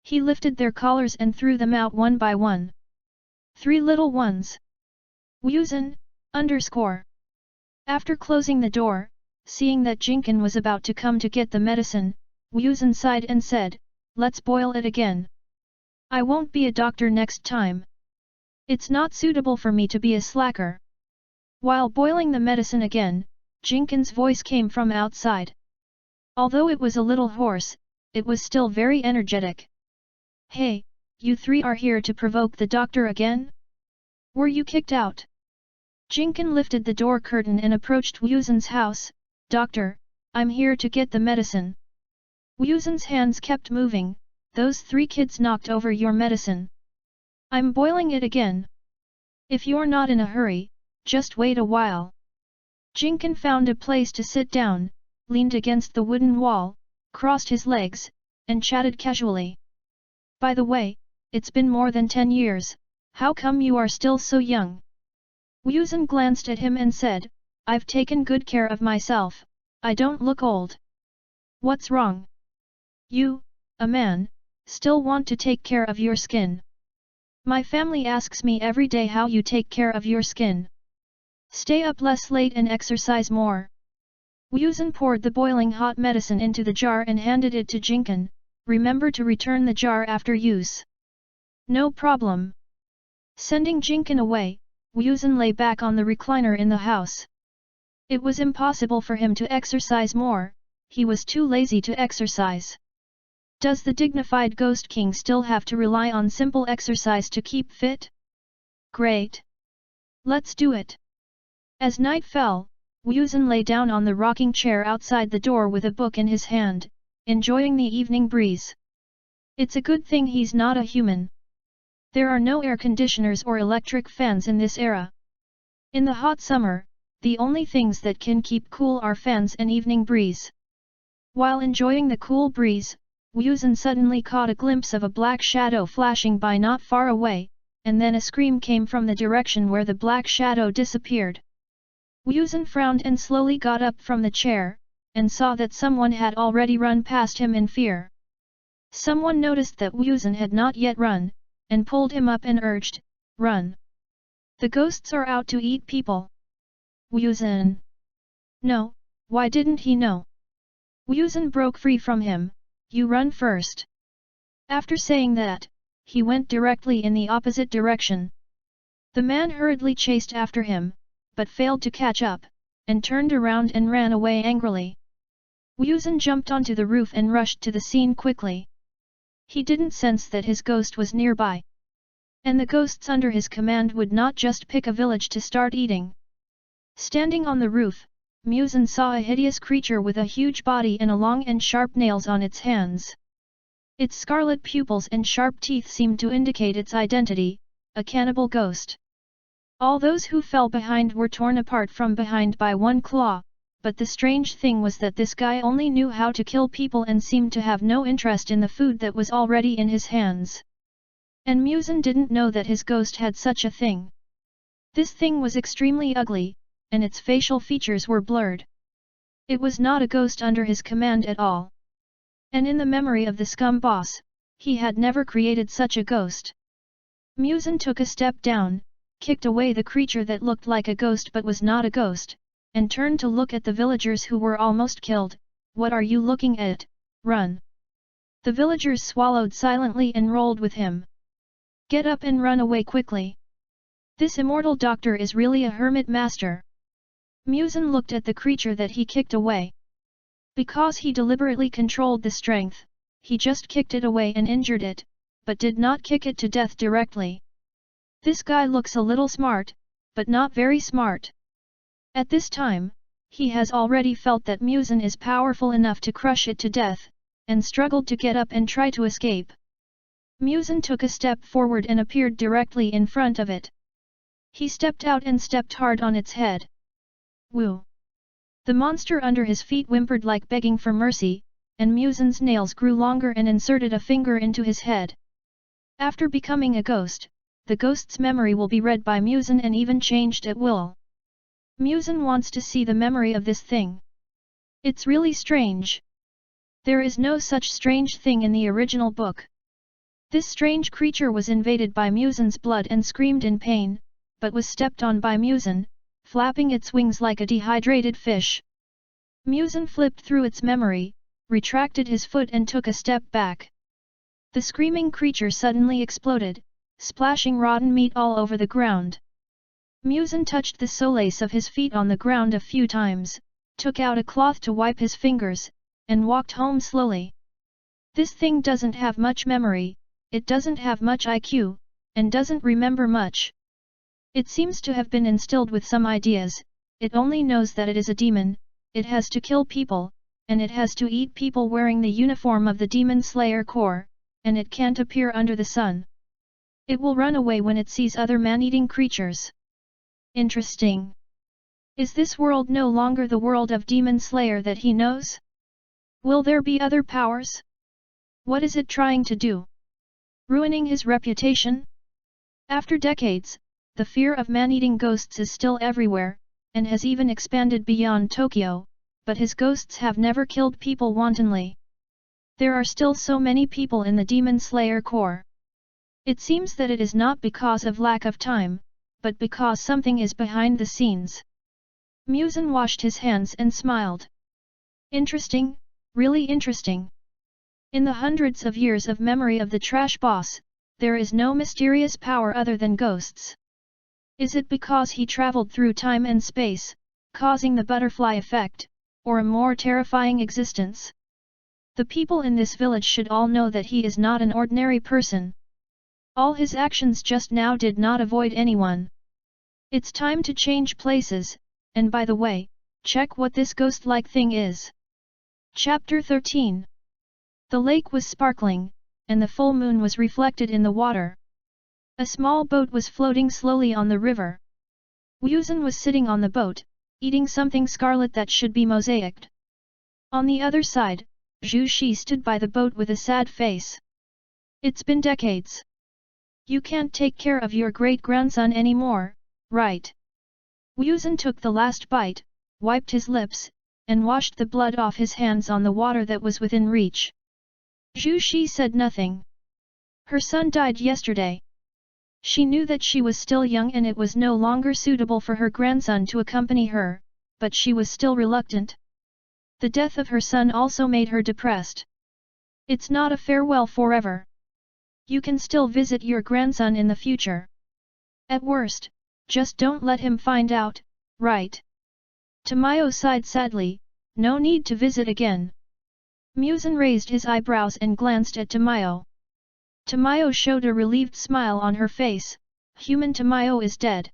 He lifted their collars and threw them out one by one. 3 little ones. MUZAN, _. After closing the door, seeing that Jinkin was about to come to get the medicine, MUZAN sighed and said, let's boil it again. I won't be a doctor next time. It's not suitable for me to be a slacker. While boiling the medicine again, Jinkin's voice came from outside. Although it was a little hoarse, it was still very energetic. Hey, you 3 are here to provoke the doctor again? Were you kicked out? Jinkin lifted the door curtain and approached MUZAN's house. Doctor, I'm here to get the medicine. MUZAN's hands kept moving. Those 3 kids knocked over your medicine. I'm boiling it again. If you're not in a hurry, just wait a while. Jinkin found a place to sit down, leaned against the wooden wall, crossed his legs, and chatted casually. By the way, it's been more than 10 years, how come you are still so young? MUZAN glanced at him and said, I've taken good care of myself, I don't look old. What's wrong? You, a man, still want to take care of your skin. My family asks me every day how you take care of your skin. Stay up less late and exercise more. MUZAN poured the boiling hot medicine into the jar and handed it to Jinkan. Remember to return the jar after use. No problem. Sending Jinkan away, MUZAN lay back on the recliner in the house. It was impossible for him to exercise more, he was too lazy to exercise. Does the dignified Ghost King still have to rely on simple exercise to keep fit? Great! Let's do it! As night fell, MUZAN lay down on the rocking chair outside the door with a book in his hand, enjoying the evening breeze. It's a good thing he's not a human. There are no air conditioners or electric fans in this era. In the hot summer, the only things that can keep cool are fans and evening breeze. While enjoying the cool breeze, MUZAN suddenly caught a glimpse of a black shadow flashing by not far away, and then a scream came from the direction where the black shadow disappeared. MUZAN frowned and slowly got up from the chair, and saw that someone had already run past him in fear. Someone noticed that MUZAN had not yet run, and pulled him up and urged, "Run! The ghosts are out to eat people." MUZAN. No, why didn't he know? MUZAN broke free from him. You run first. After saying that, he went directly in the opposite direction. The man hurriedly chased after him, but failed to catch up, and turned around and ran away angrily. MUZAN jumped onto the roof and rushed to the scene quickly. He didn't sense that his ghost was nearby. And the ghosts under his command would not just pick a village to start eating. Standing on the roof, MUZAN saw a hideous creature with a huge body and a long and sharp nails on its hands. Its scarlet pupils and sharp teeth seemed to indicate its identity, a cannibal ghost. All those who fell behind were torn apart from behind by one claw, but the strange thing was that this guy only knew how to kill people and seemed to have no interest in the food that was already in his hands. And MUZAN didn't know that his ghost had such a thing. This thing was extremely ugly, and its facial features were blurred. It was not a ghost under his command at all. And in the memory of the scum boss, he had never created such a ghost. MUZAN took a step down, kicked away the creature that looked like a ghost but was not a ghost, and turned to look at the villagers who were almost killed. What are you looking at? Run! The villagers swallowed silently and rolled with him. Get up and run away quickly. This immortal doctor is really a hermit master. MUZAN looked at the creature that he kicked away. Because he deliberately controlled the strength, he just kicked it away and injured it, but did not kick it to death directly. This guy looks a little smart, but not very smart. At this time, he has already felt that MUZAN is powerful enough to crush it to death, and struggled to get up and try to escape. MUZAN took a step forward and appeared directly in front of it. He stepped out and stepped hard on its head. Woo! The monster under his feet whimpered like begging for mercy, and MUZAN's nails grew longer and inserted a finger into his head. After becoming a ghost, the ghost's memory will be read by MUZAN and even changed at will. MUZAN wants to see the memory of this thing. It's really strange. There is no such strange thing in the original book. This strange creature was invaded by MUZAN's blood and screamed in pain, but was stepped on by MUZAN, flapping its wings like a dehydrated fish. MUZAN flipped through its memory, retracted his foot and took a step back. The screaming creature suddenly exploded, splashing rotten meat all over the ground. MUZAN touched the soles of his feet on the ground a few times, took out a cloth to wipe his fingers, and walked home slowly. This thing doesn't have much memory, it doesn't have much IQ, and doesn't remember much. It seems to have been instilled with some ideas. It only knows that it is a demon, it has to kill people, and it has to eat people wearing the uniform of the Demon Slayer Corps, and it can't appear under the sun. It will run away when it sees other man-eating creatures. Interesting. Is this world no longer the world of Demon Slayer that he knows? Will there be other powers? What is it trying to do? Ruining his reputation? After decades, the fear of man-eating ghosts is still everywhere, and has even expanded beyond Tokyo, but his ghosts have never killed people wantonly. There are still so many people in the Demon Slayer Corps. It seems that it is not because of lack of time, but because something is behind the scenes. MUZAN washed his hands and smiled. Interesting, really interesting. In the hundreds of years of memory of the trash boss, there is no mysterious power other than ghosts. Is it because he traveled through time and space, causing the butterfly effect, or a more terrifying existence? The people in this village should all know that he is not an ordinary person. All his actions just now did not avoid anyone. It's time to change places, and by the way, check what this ghost-like thing is. Chapter 13. The lake was sparkling, and the full moon was reflected in the water. A small boat was floating slowly on the river. MUZAN was sitting on the boat, eating something scarlet that should be mosaicked. On the other side, Zhu Shi stood by the boat with a sad face. It's been decades. You can't take care of your great-grandson anymore, right? MUZAN took the last bite, wiped his lips, and washed the blood off his hands on the water that was within reach. Zhu Shi said nothing. Her son died yesterday. She knew that she was still young and it was no longer suitable for her grandson to accompany her, but she was still reluctant. The death of her son also made her depressed. It's not a farewell forever. You can still visit your grandson in the future. At worst, just don't let him find out, right? Tamayo sighed sadly, no need to visit again. MUZAN raised his eyebrows and glanced at Tamayo. Tamayo showed a relieved smile on her face. Human Tamayo is dead.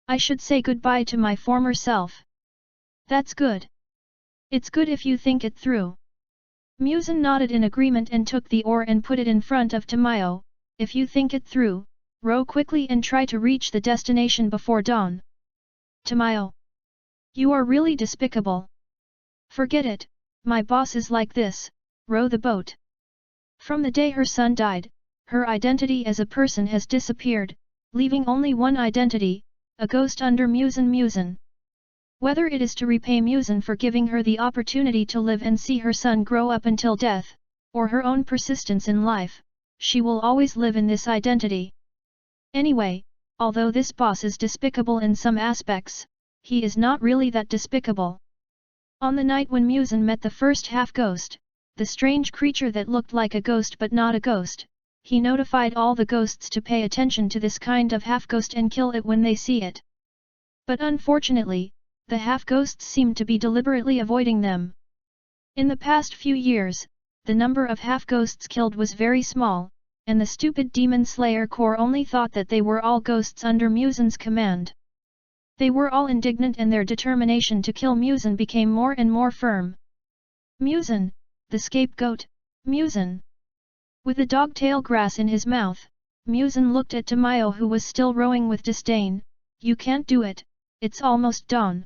I should say goodbye to my former self. That's good. It's good if you think it through. MUZAN nodded in agreement and took the oar and put it in front of Tamayo. If you think it through, row quickly and try to reach the destination before dawn. Tamayo. You are really despicable. Forget it, my boss is like this, row the boat. From the day her son died, her identity as a person has disappeared, leaving only one identity, a ghost under MUZAN. Whether it is to repay MUZAN for giving her the opportunity to live and see her son grow up until death, or her own persistence in life, she will always live in this identity. Anyway, although this boss is despicable in some aspects, he is not really that despicable. On the night when MUZAN met the first half-ghost, the strange creature that looked like a ghost but not a ghost, he notified all the ghosts to pay attention to this kind of half-ghost and kill it when they see it. But unfortunately, the half-ghosts seemed to be deliberately avoiding them. In the past few years, the number of half-ghosts killed was very small, and the stupid Demon Slayer Corps only thought that they were all ghosts under MUZAN's command. They were all indignant and their determination to kill MUZAN became more and more firm. MUZAN, the scapegoat, MUZAN. With the dog-tail grass in his mouth, MUZAN looked at Tamayo who was still rowing with disdain. You can't do it, it's almost dawn.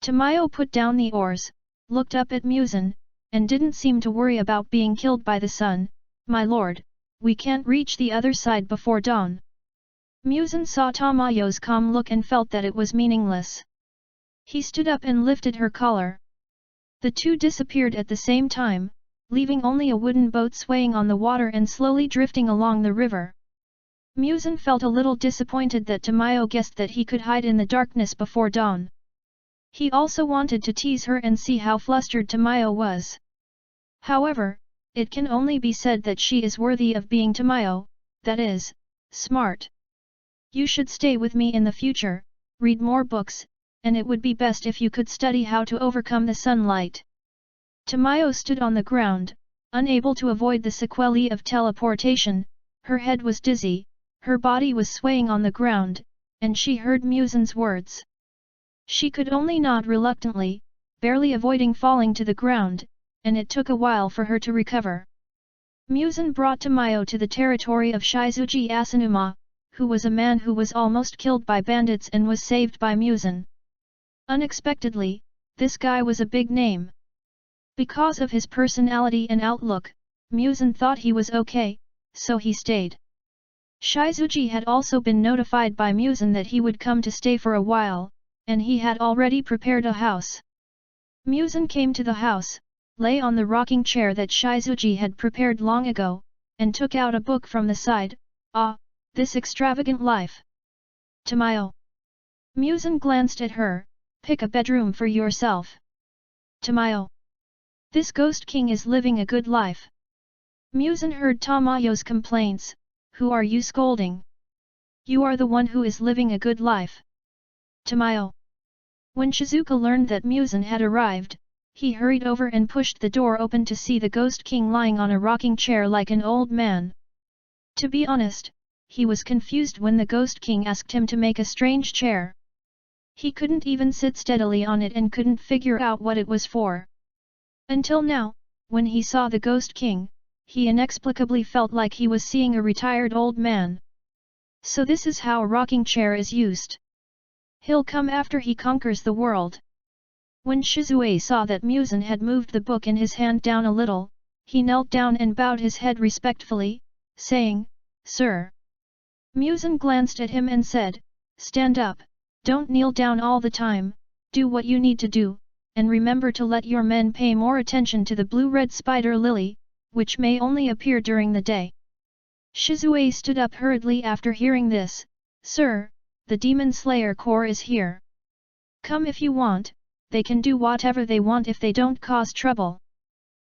Tamayo put down the oars, looked up at MUZAN, and didn't seem to worry about being killed by the sun. My lord, we can't reach the other side before dawn. MUZAN saw Tamayo's calm look and felt that it was meaningless. He stood up and lifted her collar. The two disappeared at the same time, leaving only a wooden boat swaying on the water and slowly drifting along the river. MUZAN felt a little disappointed that Tamayo guessed that he could hide in the darkness before dawn. He also wanted to tease her and see how flustered Tamayo was. However, it can only be said that she is worthy of being Tamayo, that is, smart. You should stay with me in the future, read more books, and it would be best if you could study how to overcome the sunlight. Tamayo stood on the ground, unable to avoid the sequelae of teleportation. Her head was dizzy, her body was swaying on the ground, and she heard MUZAN's words. She could only nod reluctantly, barely avoiding falling to the ground, and it took a while for her to recover. MUZAN brought Tamayo to the territory of Shizuji Asanuma, who was a man who was almost killed by bandits and was saved by MUZAN. Unexpectedly, this guy was a big name. Because of his personality and outlook, MUZAN thought he was okay, so he stayed. Shizuji had also been notified by MUZAN that he would come to stay for a while, and he had already prepared a house. MUZAN came to the house, lay on the rocking chair that Shizuji had prepared long ago, and took out a book from the side. Ah, this extravagant life! Tamayo. MUZAN glanced at her. Pick a bedroom for yourself. Tamayo. This ghost king is living a good life. MUZAN heard Tamayo's complaints. Who are you scolding? You are the one who is living a good life. Tamayo. When Shizuka learned that MUZAN had arrived, he hurried over and pushed the door open to see the ghost king lying on a rocking chair like an old man. To be honest, he was confused when the ghost king asked him to make a strange chair. He couldn't even sit steadily on it and couldn't figure out what it was for. Until now, when he saw the ghost king, he inexplicably felt like he was seeing a retired old man. So this is how a rocking chair is used. He'll come after he conquers the world. When Shizue saw that MUZAN had moved the book in his hand down a little, he knelt down and bowed his head respectfully, saying, Sir. MUZAN glanced at him and said, Stand up, don't kneel down all the time, do what you need to do, and remember to let your men pay more attention to the blue-red spider lily, which may only appear during the day. Shizue stood up hurriedly after hearing this. Sir, the Demon Slayer Corps is here. Come if you want, they can do whatever they want if they don't cause trouble.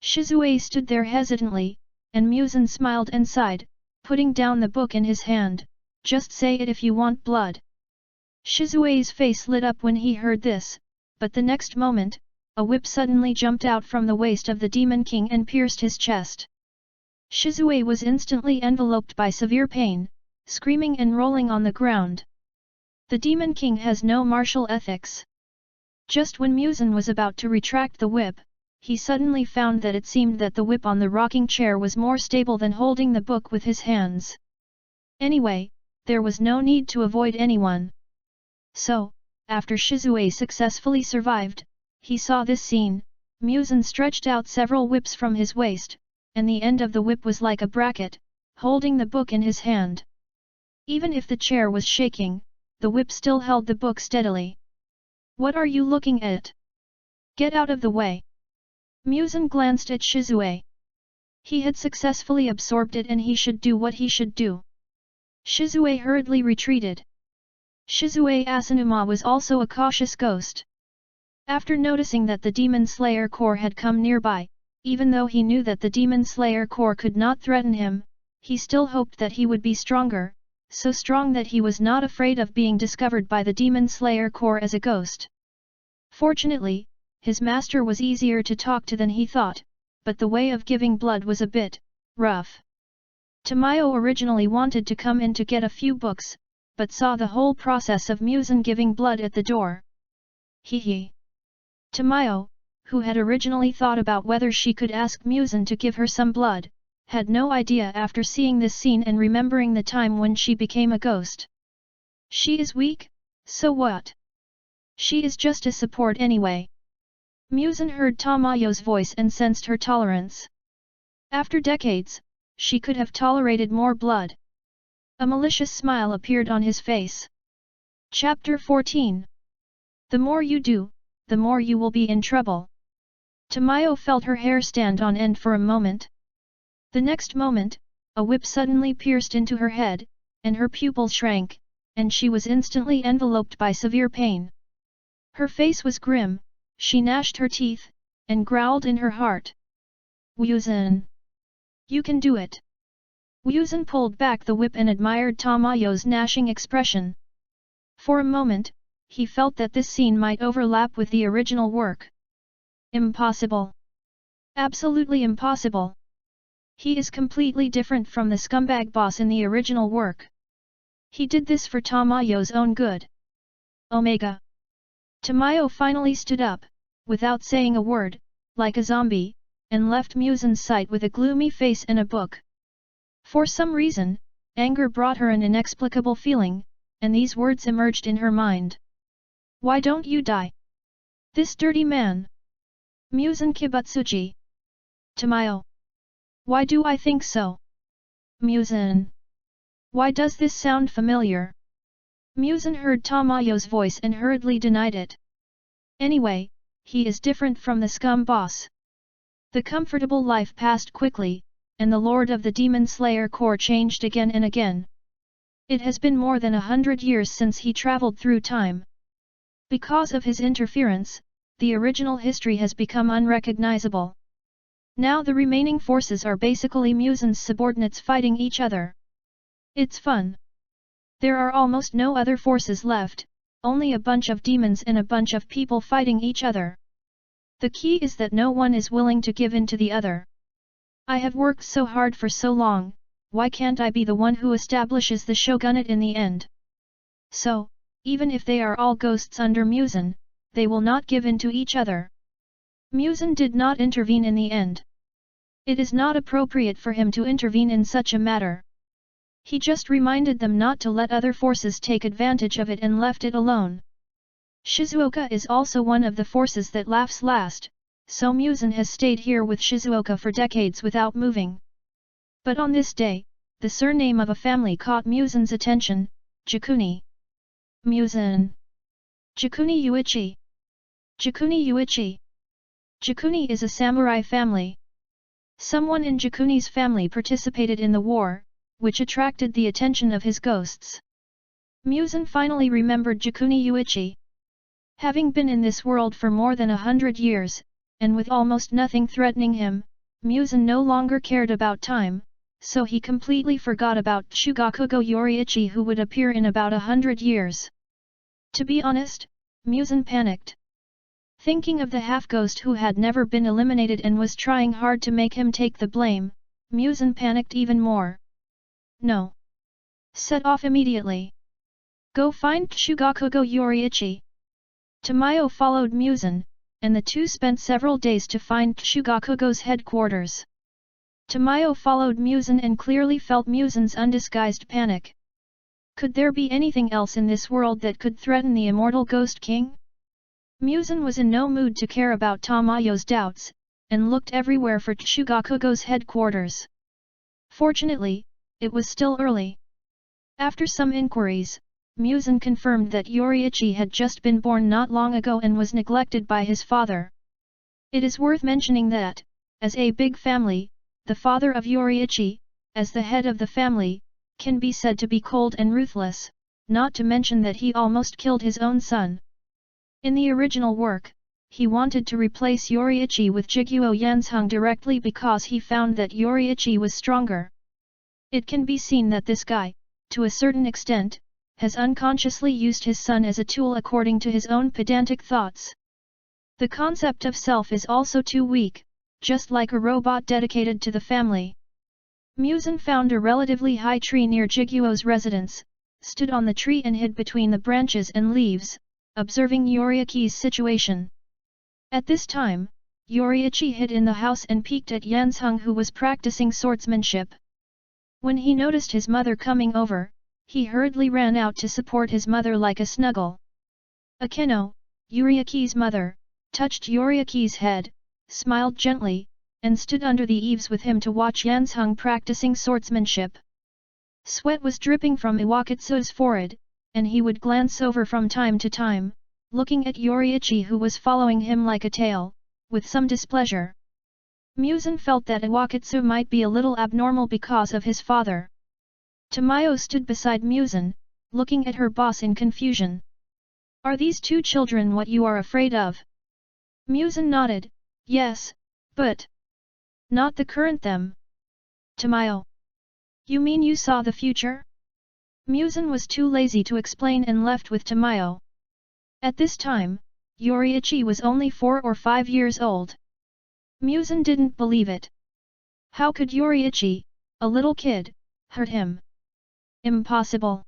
Shizue stood there hesitantly, and MUZAN smiled and sighed, putting down the book in his hand. Just say it if you want blood. Shizue's face lit up when he heard this, but the next moment, a whip suddenly jumped out from the waist of the Demon King and pierced his chest. Shizue was instantly enveloped by severe pain, screaming and rolling on the ground. The Demon King has no martial ethics. Just when MUZAN was about to retract the whip, he suddenly found that it seemed that the whip on the rocking chair was more stable than holding the book with his hands. Anyway, there was no need to avoid anyone. So, after Shizue successfully survived, he saw this scene. MUZAN stretched out several whips from his waist, and the end of the whip was like a bracket, holding the book in his hand. Even if the chair was shaking, the whip still held the book steadily. What are you looking at? Get out of the way. MUZAN glanced at Shizue. He had successfully absorbed it and he should do what he should do. Shizue hurriedly retreated. Shizue Asanuma was also a cautious ghost. After noticing that the Demon Slayer Corps had come nearby, even though he knew that the Demon Slayer Corps could not threaten him, he still hoped that he would be stronger, so strong that he was not afraid of being discovered by the Demon Slayer Corps as a ghost. Fortunately, his master was easier to talk to than he thought, but the way of giving blood was a bit rough. Tamayo originally wanted to come in to get a few books, but saw the whole process of MUZAN giving blood at the door. Hee. Tamayo, who had originally thought about whether she could ask MUZAN to give her some blood, had no idea after seeing this scene and remembering the time when she became a ghost. She is weak, so what? She is just a support anyway. MUZAN heard Tamayo's voice and sensed her tolerance. After decades, she could have tolerated more blood. A malicious smile appeared on his face. Chapter 14. The more you do, the more you will be in trouble. Tamayo felt her hair stand on end for a moment. The next moment, a whip suddenly pierced into her head, and her pupils shrank, and she was instantly enveloped by severe pain. Her face was grim, she gnashed her teeth, and growled in her heart. MUZAN! You can do it! MUZAN pulled back the whip and admired Tamayo's gnashing expression. For a moment, he felt that this scene might overlap with the original work. Impossible! Absolutely impossible! He is completely different from the scumbag boss in the original work. He did this for Tamayo's own good. Omega! Tamayo finally stood up, without saying a word, like a zombie, and left MUZAN's sight with a gloomy face and a book. For some reason, anger brought her an inexplicable feeling, and these words emerged in her mind. Why don't you die? This dirty man! MUZAN Kibutsuji! Tamayo! Why do I think so? MUZAN! Why does this sound familiar? MUZAN heard Tamayo's voice and hurriedly denied it. Anyway, he is different from the scum boss. The comfortable life passed quickly, and the Lord of the Demon Slayer Corps changed again and again. It has been more than 100 years since he traveled through time. Because of his interference, the original history has become unrecognizable. Now the remaining forces are basically MUZAN's subordinates fighting each other. It's fun. There are almost no other forces left, only a bunch of demons and a bunch of people fighting each other. The key is that no one is willing to give in to the other. I have worked so hard for so long, why can't I be the one who establishes the shogunate in the end? So, even if they are all ghosts under MUZAN, they will not give in to each other. MUZAN did not intervene in the end. It is not appropriate for him to intervene in such a matter. He just reminded them not to let other forces take advantage of it and left it alone. Shizuoka is also one of the forces that laughs last, so MUZAN has stayed here with Shizuoka for decades without moving. But on this day, the surname of a family caught MUZAN's attention, Jakuni. MUZAN. Jakuni Yuichi. Jakuni Yuichi. Jakuni is a samurai family. Someone in Jakuni's family participated in the war, which attracted the attention of his ghosts. MUZAN finally remembered Jakuni Yuichi. Having been in this world for more than 100 years, and with almost nothing threatening him, MUZAN no longer cared about time, so he completely forgot about Chugakugo Yoriichi who would appear in about 100 years. To be honest, MUZAN panicked. Thinking of the half-ghost who had never been eliminated and was trying hard to make him take the blame, MUZAN panicked even more. No. Set off immediately. Go find Chugakugo Yoriichi. Tamayo followed MUZAN, and the two spent several days to find Chugakugo's headquarters. Tamayo followed MUZAN and clearly felt MUZAN's undisguised panic. Could there be anything else in this world that could threaten the immortal Ghost King? MUZAN was in no mood to care about Tamayo's doubts, and looked everywhere for Chugakugo's headquarters. Fortunately, it was still early. After some inquiries, MUZAN confirmed that Yoriichi had just been born not long ago and was neglected by his father. It is worth mentioning that, as a big family, the father of Yoriichi, as the head of the family, can be said to be cold and ruthless, not to mention that he almost killed his own son. In the original work, he wanted to replace Yoriichi with Jiguo Yanzhong directly because he found that Yoriichi was stronger. It can be seen that this guy, to a certain extent, has unconsciously used his son as a tool according to his own pedantic thoughts. The concept of self is also too weak, just like a robot dedicated to the family. MUZAN found a relatively high tree near Jiguo's residence, stood on the tree and hid between the branches and leaves, observing Yoriichi's situation. At this time, Yoriichi hid in the house and peeked at Yanzhong who was practicing swordsmanship. When he noticed his mother coming over, he hurriedly ran out to support his mother like a snuggle. Akeno, Yoriichi's mother, touched Yoriichi's head, smiled gently, and stood under the eaves with him to watch Yanzhong practicing swordsmanship. Sweat was dripping from Iwakatsu's forehead, and he would glance over from time to time, looking at Yoriichi who was following him like a tail, with some displeasure. MUZAN felt that Iwakatsu might be a little abnormal because of his father. Tamayo stood beside MUZAN, looking at her boss in confusion. Are these two children what you are afraid of? MUZAN nodded, yes, but not the current them. Tamayo. You mean you saw the future? MUZAN was too lazy to explain and left with Tamayo. At this time, Yoriichi was only 4 or 5 years old. MUZAN didn't believe it. How could Yoriichi, a little kid, hurt him? Impossible.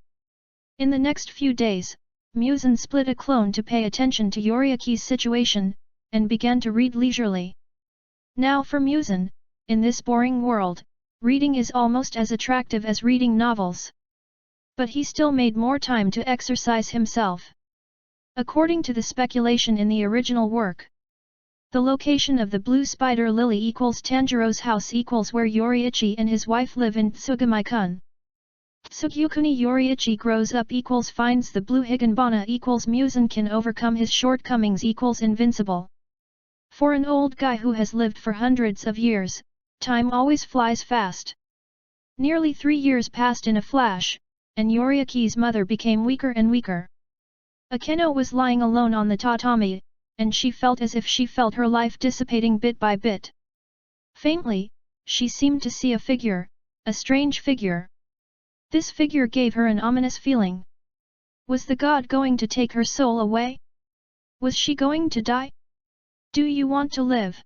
In the next few days, MUZAN split a clone to pay attention to Yoriichi's situation, and began to read leisurely. Now for MUZAN, in this boring world, reading is almost as attractive as reading novels. But he still made more time to exercise himself. According to the speculation in the original work, the location of the blue spider lily equals Tanjiro's house equals where Yoriichi and his wife live in Tsugamai-kun. Tsugyukuni Yoriichi grows up equals finds the blue higanbana equals MUZAN can overcome his shortcomings equals invincible. For an old guy who has lived for hundreds of years, time always flies fast. Nearly 3 years passed in a flash, and Yoriaki's mother became weaker and weaker. Akeno was lying alone on the tatami, and she felt as if she felt her life dissipating bit by bit. Faintly, she seemed to see a figure, a strange figure. This figure gave her an ominous feeling. Was the god going to take her soul away? Was she going to die? Do you want to live?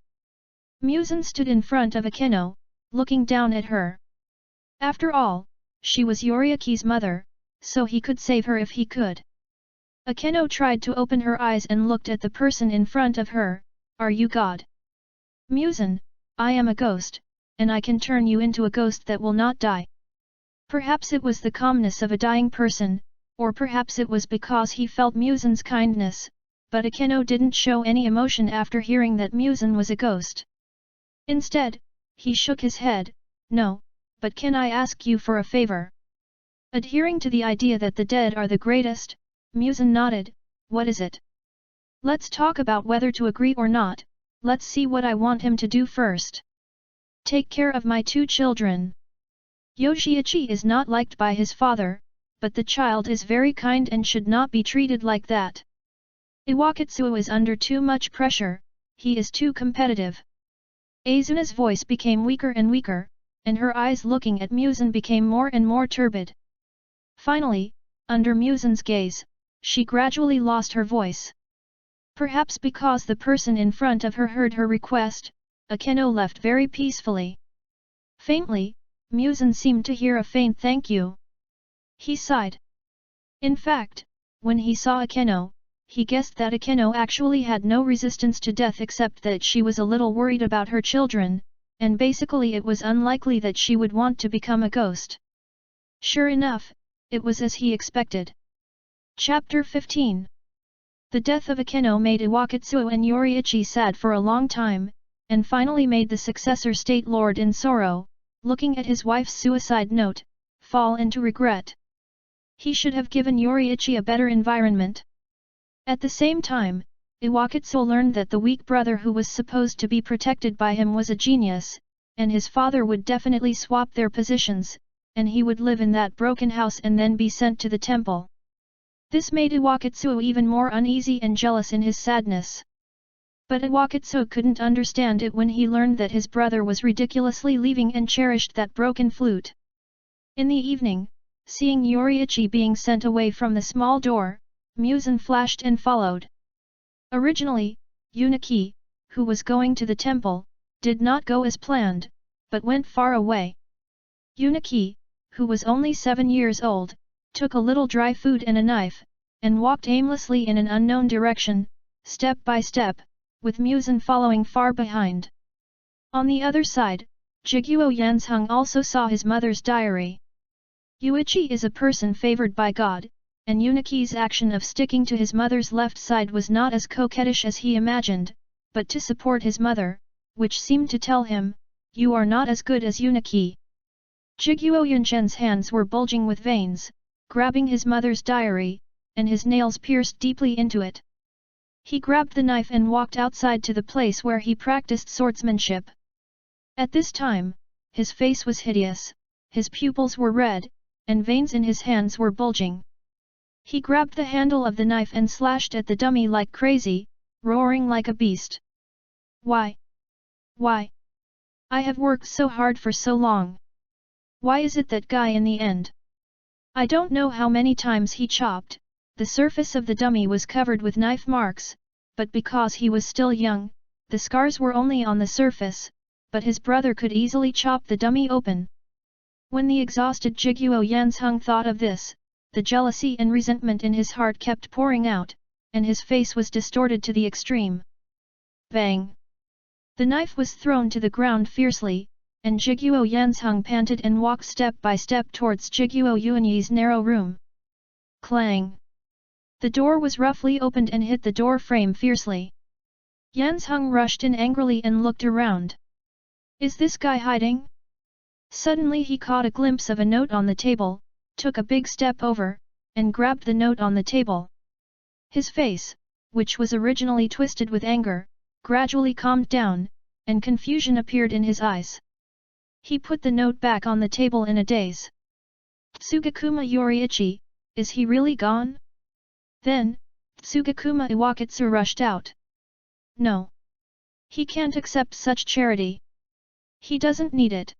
MUZAN stood in front of Akeno, looking down at her. After all, she was Yoriaki's mother, so he could save her if he could. Akeno tried to open her eyes and looked at the person in front of her. Are you God? MUZAN, I am a ghost, and I can turn you into a ghost that will not die. Perhaps it was the calmness of a dying person, or perhaps it was because he felt MUZAN's kindness, but Akeno didn't show any emotion after hearing that MUZAN was a ghost. Instead, he shook his head. No, but can I ask you for a favor? Adhering to the idea that the dead are the greatest, MUZAN nodded. What is it? Let's talk about whether to agree or not. Let's see what I want him to do first. Take care of my 2 children. Yoshiichi is not liked by his father, but the child is very kind and should not be treated like that. Iwakatsuo is under too much pressure, he is too competitive. Azuna's voice became weaker and weaker, and her eyes looking at MUZAN became more and more turbid. Finally, under MUZAN's gaze, she gradually lost her voice. Perhaps because the person in front of her heard her request, Akeno left very peacefully. Faintly, MUZAN seemed to hear a faint thank you. He sighed. In fact, when he saw Akeno, he guessed that Akeno actually had no resistance to death except that she was a little worried about her children, and basically it was unlikely that she would want to become a ghost. Sure enough, it was as he expected. Chapter 15. The death of Akeno made Iwakatsuo and Yoriichi sad for a long time, and finally made the successor state lord in sorrow, looking at his wife's suicide note, fall into regret. He should have given Yoriichi a better environment. At the same time, Iwakatsuo learned that the weak brother who was supposed to be protected by him was a genius, and his father would definitely swap their positions, and he would live in that broken house and then be sent to the temple. This made Iwakatsuo even more uneasy and jealous in his sadness. But Iwakatsuo couldn't understand it when he learned that his brother was ridiculously leaving and cherished that broken flute. In the evening, seeing Yoriichi being sent away from the small door, MUZAN flashed and followed. Originally, Uniki, who was going to the temple, did not go as planned, but went far away. Uniki, who was only 7 years old, took a little dry food and a knife, and walked aimlessly in an unknown direction, step by step, with MUZAN following far behind. On the other side, Jiguo Yanzheng also saw his mother's diary. Yuichi is a person favored by God, and Uniki's action of sticking to his mother's left side was not as coquettish as he imagined, but to support his mother, which seemed to tell him, you are not as good as Uniki. Jiguo Yanzheng's hands were bulging with veins, grabbing his mother's diary, and his nails pierced deeply into it. He grabbed the knife and walked outside to the place where he practiced swordsmanship. At this time, his face was hideous, his pupils were red, and veins in his hands were bulging. He grabbed the handle of the knife and slashed at the dummy like crazy, roaring like a beast. Why? Why? I have worked so hard for so long. Why is it that guy in the end? I don't know how many times he chopped, the surface of the dummy was covered with knife marks, but because he was still young, the scars were only on the surface, but his brother could easily chop the dummy open. When the exhausted Jiguo Yanzheng thought of this, the jealousy and resentment in his heart kept pouring out, and his face was distorted to the extreme. Bang! The knife was thrown to the ground fiercely, and Jiguo Yanzheng panted and walked step by step towards Jiguo Yuanyi's narrow room. Clang! The door was roughly opened and hit the door frame fiercely. Yanzheng rushed in angrily and looked around. Is this guy hiding? Suddenly he caught a glimpse of a note on the table, took a big step over, and grabbed the note on the table. His face, which was originally twisted with anger, gradually calmed down, and confusion appeared in his eyes. He put the note back on the table in a daze. Tsugakuma Yoriichi, is he really gone? Then, Tsugakuma Iwakatsu rushed out. No. He can't accept such charity. He doesn't need it.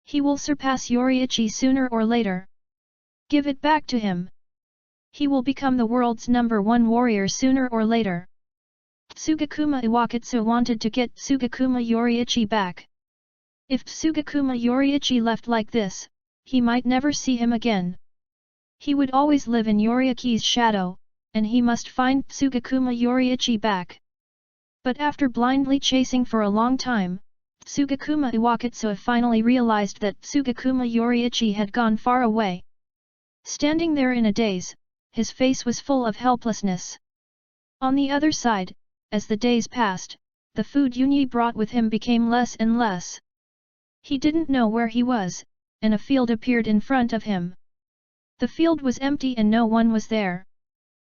He will surpass Yoriichi sooner or later. Give it back to him. He will become the world's #1 warrior sooner or later. Tsugakuma Iwakatsu wanted to get Tsugakuma Yoriichi back. If Tsugakuma Yoriichi left like this, he might never see him again. He would always live in Yoriichi's shadow, and he must find Tsugakuma Yoriichi back. But after blindly chasing for a long time, Tsugakuma Iwakatsu finally realized that Tsugakuma Yoriichi had gone far away. Standing there in a daze, his face was full of helplessness. On the other side, as the days passed, the food Yunyi brought with him became less and less. He didn't know where he was, and a field appeared in front of him. The field was empty and no one was there.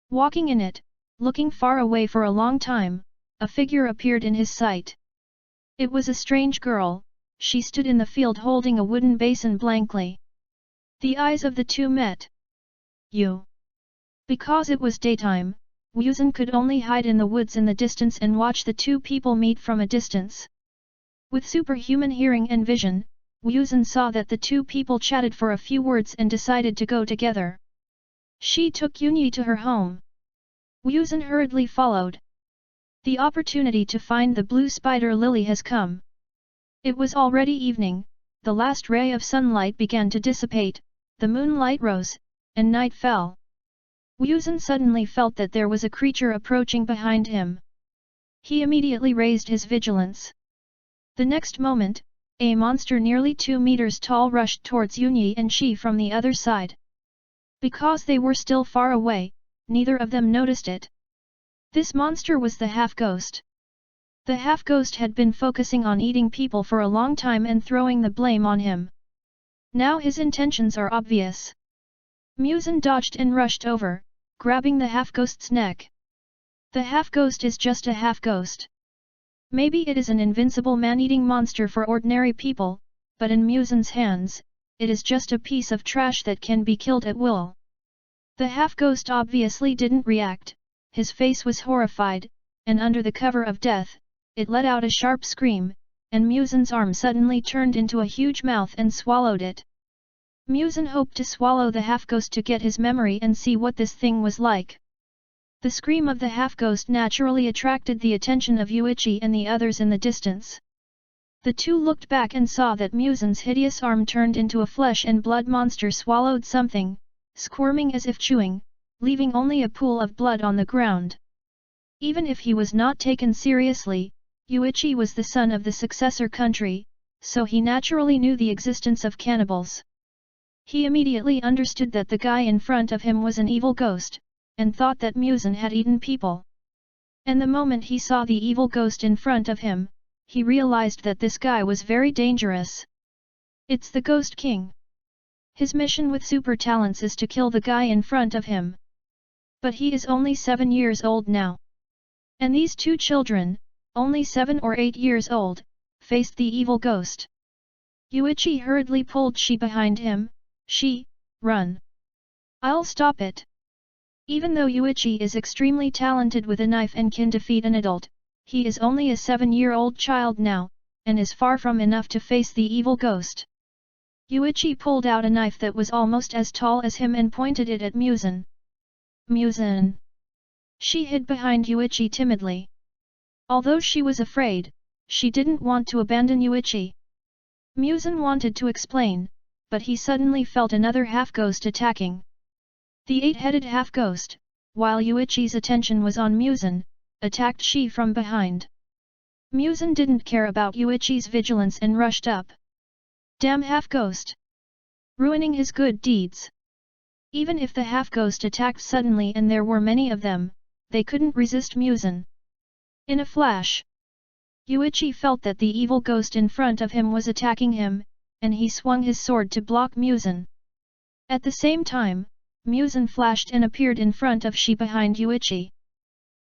Walking in it, looking far away for a long time, a figure appeared in his sight. It was a strange girl. She stood in the field holding a wooden basin blankly. The eyes of the two met. You. Because it was daytime, MUZAN could only hide in the woods in the distance and watch the two people meet from a distance. With superhuman hearing and vision, MUZAN saw that the two people chatted for a few words and decided to go together. She took Yunyi to her home. MUZAN hurriedly followed. The opportunity to find the blue spider lily has come. It was already evening, the last ray of sunlight began to dissipate, the moonlight rose, and night fell. MUZAN suddenly felt that there was a creature approaching behind him. He immediately raised his vigilance. The next moment, a monster nearly 2 meters tall rushed towards Yunyi and Shi from the other side. Because they were still far away, neither of them noticed it. This monster was the half-ghost. The half-ghost had been focusing on eating people for a long time and throwing the blame on him. Now his intentions are obvious. MUZAN dodged and rushed over, grabbing the half-ghost's neck. The half-ghost is just a half-ghost. Maybe it is an invincible man-eating monster for ordinary people, but in MUZAN's hands, it is just a piece of trash that can be killed at will. The half-ghost obviously didn't react, his face was horrified, and under the cover of death, it let out a sharp scream, and MUZAN's arm suddenly turned into a huge mouth and swallowed it. MUZAN hoped to swallow the half-ghost to get his memory and see what this thing was like. The scream of the half-ghost naturally attracted the attention of Yuichi and the others in the distance. The two looked back and saw that MUZAN's hideous arm turned into a flesh and blood monster swallowed something, squirming as if chewing, leaving only a pool of blood on the ground. Even if he was not taken seriously, Yuichi was the son of the successor country, so he naturally knew the existence of cannibals. He immediately understood that the guy in front of him was an evil ghost, and thought that MUZAN had eaten people. And the moment he saw the evil ghost in front of him, he realized that this guy was very dangerous. It's the Ghost King. His mission with super talents is to kill the guy in front of him. But he is only 7 years old now. And these two children, only 7 or 8 years old, faced the evil ghost. Yuichi hurriedly pulled Shi behind him. Shi, run. I'll stop it. Even though Yuichi is extremely talented with a knife and can defeat an adult, he is only a 7-year-old child now, and is far from enough to face the evil ghost. Yuichi pulled out a knife that was almost as tall as him and pointed it at MUZAN. MUZAN. She hid behind Yuichi timidly. Although she was afraid, she didn't want to abandon Yuichi. MUZAN wanted to explain, but he suddenly felt another half-ghost attacking. The 8-headed half-ghost, while Yuichi's attention was on MUZAN, attacked Shi from behind. MUZAN didn't care about Yuichi's vigilance and rushed up. Damn half-ghost! Ruining his good deeds. Even if the half-ghost attacked suddenly and there were many of them, they couldn't resist MUZAN. In a flash, Yuichi felt that the evil ghost in front of him was attacking him, and he swung his sword to block MUZAN. At the same time, MUZAN flashed and appeared in front of Shi behind Yuichi.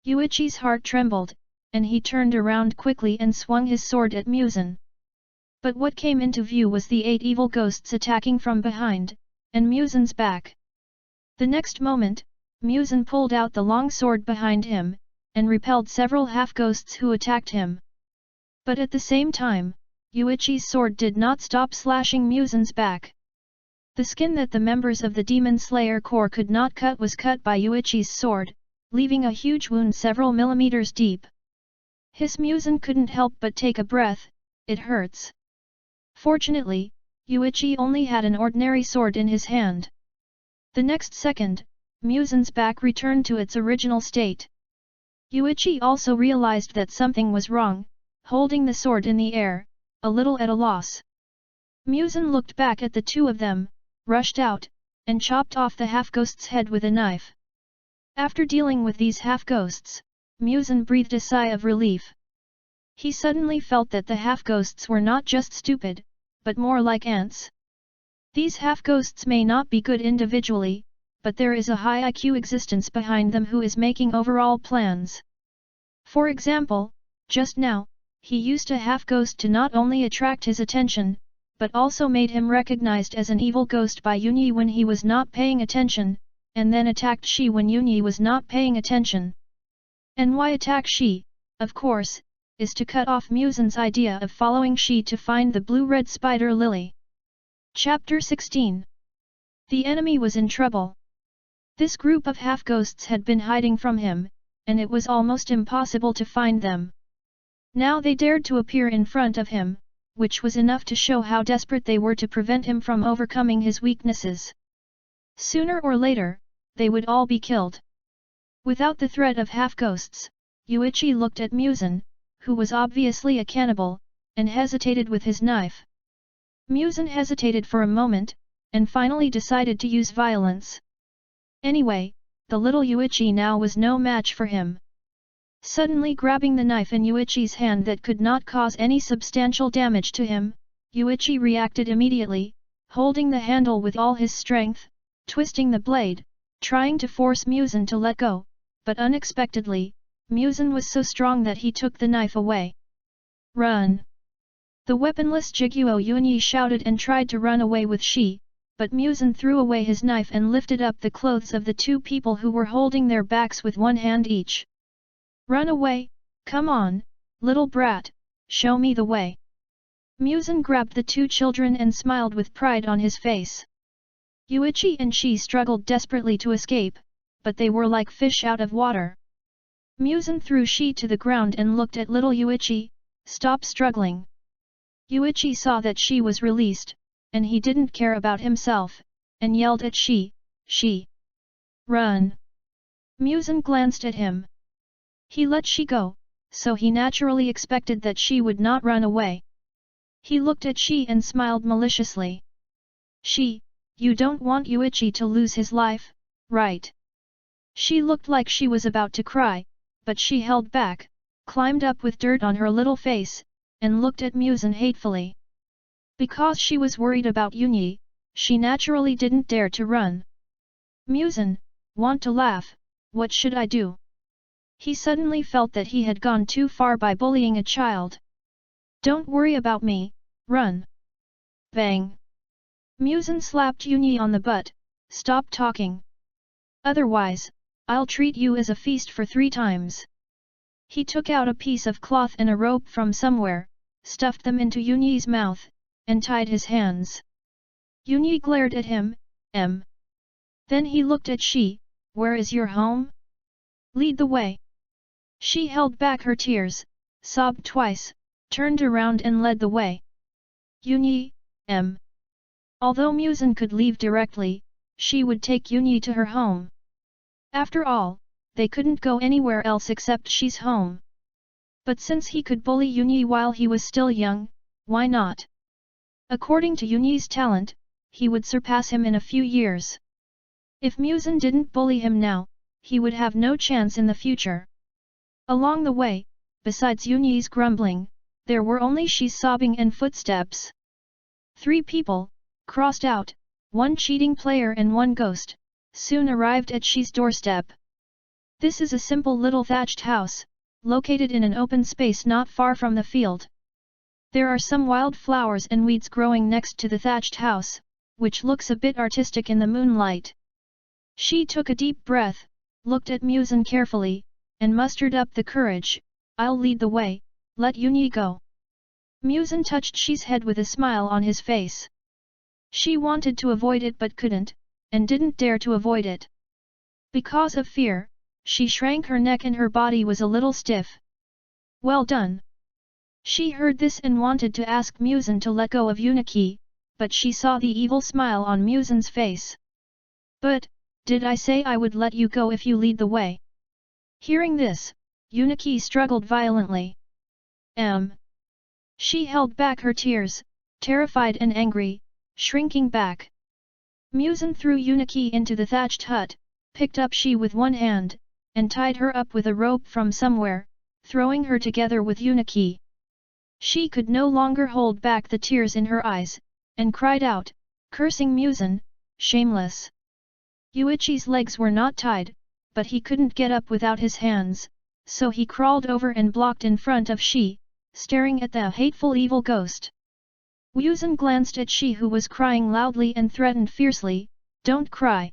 Yuichi's heart trembled, and he turned around quickly and swung his sword at MUZAN. But what came into view was the 8 evil ghosts attacking from behind, and MUZAN's back. The next moment, MUZAN pulled out the long sword behind him, and repelled several half-ghosts who attacked him. But at the same time, Yuichi's sword did not stop slashing MUZAN's back. The skin that the members of the Demon Slayer Corps could not cut was cut by Yuichi's sword, leaving a huge wound several millimeters deep. His MUZAN couldn't help but take a breath. It hurts. Fortunately, Yuichi only had an ordinary sword in his hand. The next second, MUZAN's back returned to its original state. Yuichi also realized that something was wrong, holding the sword in the air, a little at a loss. MUZAN looked back at the two of them, rushed out, and chopped off the half-ghost's head with a knife. After dealing with these half-ghosts, MUZAN breathed a sigh of relief. He suddenly felt that the half-ghosts were not just stupid, but more like ants. These half-ghosts may not be good individually, but there is a high IQ existence behind them who is making overall plans. For example, just now, he used a half-ghost to not only attract his attention, but also made him recognized as an evil ghost by Yunyi when he was not paying attention, and then attacked she when Yunyi was not paying attention. And why attack she, of course, is to cut off MUZAN's idea of following she to find the blue-red spider lily. Chapter 16. The enemy was in trouble. This group of half-ghosts had been hiding from him, and it was almost impossible to find them. Now they dared to appear in front of him, which was enough to show how desperate they were to prevent him from overcoming his weaknesses. Sooner or later, they would all be killed. Without the threat of half-ghosts, Yuichi looked at MUZAN, who was obviously a cannibal, and hesitated with his knife. MUZAN hesitated for a moment, and finally decided to use violence. Anyway, the little Yuichi now was no match for him. Suddenly grabbing the knife in Yuichi's hand that could not cause any substantial damage to him, Yuichi reacted immediately, holding the handle with all his strength, twisting the blade, trying to force MUZAN to let go, but unexpectedly, MUZAN was so strong that he took the knife away. Run! The weaponless Jiguo Yunyi shouted and tried to run away with she, but MUZAN threw away his knife and lifted up the clothes of the two people who were holding their backs with one hand each. Run away, come on, little brat, show me the way. MUZAN grabbed the two children and smiled with pride on his face. Yuichi and she struggled desperately to escape, but they were like fish out of water. MUZAN threw she to the ground and looked at little Yuichi. Stop struggling. Yuichi saw that she was released, and he didn't care about himself, and yelled at she. Run! MUZAN glanced at him. He let she go, so he naturally expected that she would not run away. He looked at she and smiled maliciously. You don't want Yuichi to lose his life, right? She looked like she was about to cry, but she held back, climbed up with dirt on her little face, and looked at MUZAN hatefully. Because she was worried about Yunyi, she naturally didn't dare to run. MUZAN, want to laugh, what should I do? He suddenly felt that he had gone too far by bullying a child. Don't worry about me, run! Bang! MUZAN slapped Yunyi on the butt. Stop talking. Otherwise, I'll treat you as a feast for 3 times. He took out a piece of cloth and a rope from somewhere, stuffed them into Yunyi's mouth, and tied his hands. Yunyi glared at him. Then he looked at she. Where is your home? Lead the way. She held back her tears, sobbed twice, turned around and led the way. Yunyi, Although MUZAN could leave directly, she would take Yunyi to her home. After all, they couldn't go anywhere else except she's home. But since he could bully Yunyi while he was still young, why not? According to Yunyi's talent, he would surpass him in a few years. If MUZAN didn't bully him now, he would have no chance in the future. Along the way, besides Yunyi's grumbling, there were only she's sobbing and footsteps. 3 people, crossed out, 1 cheating player and 1 ghost, soon arrived at she's doorstep. This is a simple little thatched house, located in an open space not far from the field. There are some wild flowers and weeds growing next to the thatched house, which looks a bit artistic in the moonlight. She took a deep breath, looked at MUZAN carefully, and mustered up the courage. "I'll lead the way, let Yunyi go." MUZAN touched Shi's head with a smile on his face. She wanted to avoid it but couldn't, and didn't dare to avoid it. Because of fear, she shrank her neck and her body was a little stiff. "Well done." She heard this and wanted to ask MUZAN to let go of Yunyi, but she saw the evil smile on MUZAN's face. "But, did I say I would let you go if you lead the way?" Hearing this, Yunyi struggled violently. She held back her tears, terrified and angry, shrinking back. MUZAN threw Yunyi into the thatched hut, picked up Shi with one hand, and tied her up with a rope from somewhere, throwing her together with Yunyi. She could no longer hold back the tears in her eyes, and cried out, cursing MUZAN, shameless. Yuichi's legs were not tied, but he couldn't get up without his hands, so he crawled over and blocked in front of Shi, staring at the hateful evil ghost. MUZAN glanced at Shi who was crying loudly and threatened fiercely, "Don't cry."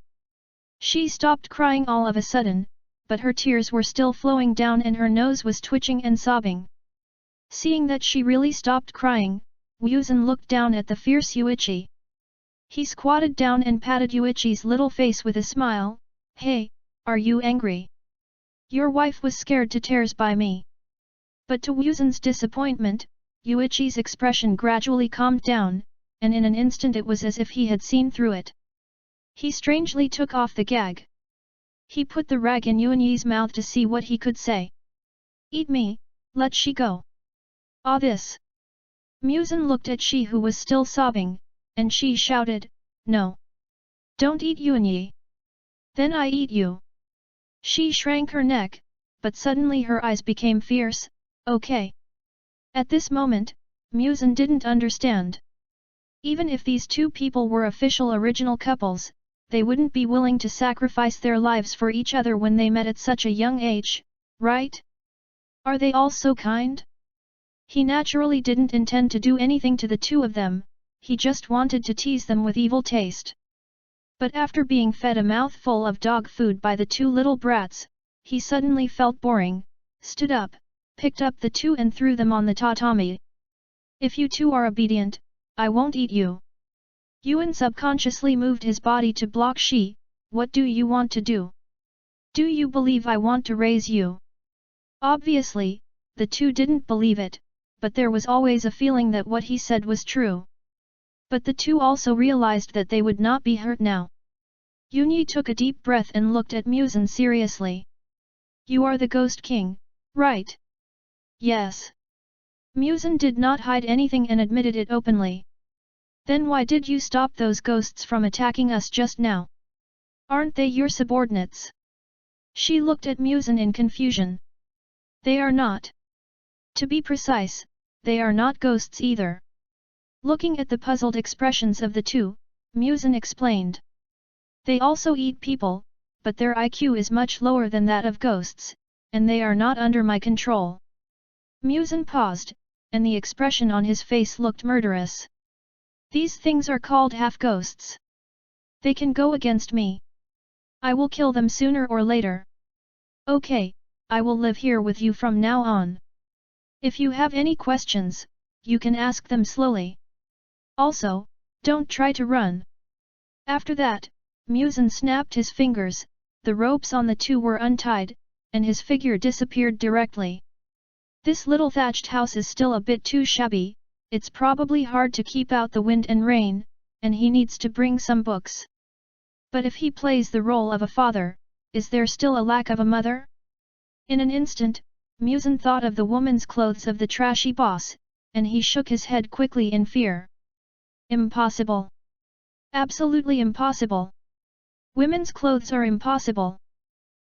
She stopped crying all of a sudden, but her tears were still flowing down and her nose was twitching and sobbing. Seeing that she really stopped crying, MUZAN looked down at the fierce Yuichi. He squatted down and patted Yuichi's little face with a smile. "Hey, are you angry? Your wife was scared to tears by me." But to MUZAN's disappointment, Yuichi's expression gradually calmed down, and in an instant it was as if he had seen through it. He strangely took off the gag. He put the rag in Yunyi's mouth to see what he could say. "Eat me, let Shi go." "Ah this!" MUZAN looked at Shi who was still sobbing, and Shi shouted, "No! Don't eat Yunyi! Then I eat you!" She shrank her neck, but suddenly her eyes became fierce. "Okay." At this moment, MUZAN didn't understand. Even if these two people were official original couples, they wouldn't be willing to sacrifice their lives for each other when they met at such a young age, right? Are they all so kind? He naturally didn't intend to do anything to the two of them, he just wanted to tease them with evil taste. But after being fed a mouthful of dog food by the two little brats, he suddenly felt boring, stood up, picked up the two and threw them on the tatami. "If you two are obedient, I won't eat you." Yuan subconsciously moved his body to block Shi. "What do you want to do? Do you believe I want to raise you?" Obviously, the two didn't believe it, but there was always a feeling that what he said was true. But the two also realized that they would not be hurt now. Yunyi took a deep breath and looked at MUZAN seriously. "You are the Ghost King, right?" "Yes." MUZAN did not hide anything and admitted it openly. "Then why did you stop those ghosts from attacking us just now? Aren't they your subordinates?" She looked at MUZAN in confusion. "They are not. To be precise, they are not ghosts either." Looking at the puzzled expressions of the two, MUZAN explained. "They also eat people, but their IQ is much lower than that of ghosts, and they are not under my control." MUZAN paused, and the expression on his face looked murderous. "These things are called half-ghosts. They can go against me. I will kill them sooner or later. Okay, I will live here with you from now on. If you have any questions, you can ask them slowly. Also, don't try to run." After that, MUZAN snapped his fingers, the ropes on the two were untied, and his figure disappeared directly. This little thatched house is still a bit too shabby, it's probably hard to keep out the wind and rain, and he needs to bring some books. But if he plays the role of a father, is there still a lack of a mother? In an instant, MUZAN thought of the woman's clothes of the trashy boss, and he shook his head quickly in fear. Impossible. Absolutely impossible. Women's clothes are impossible.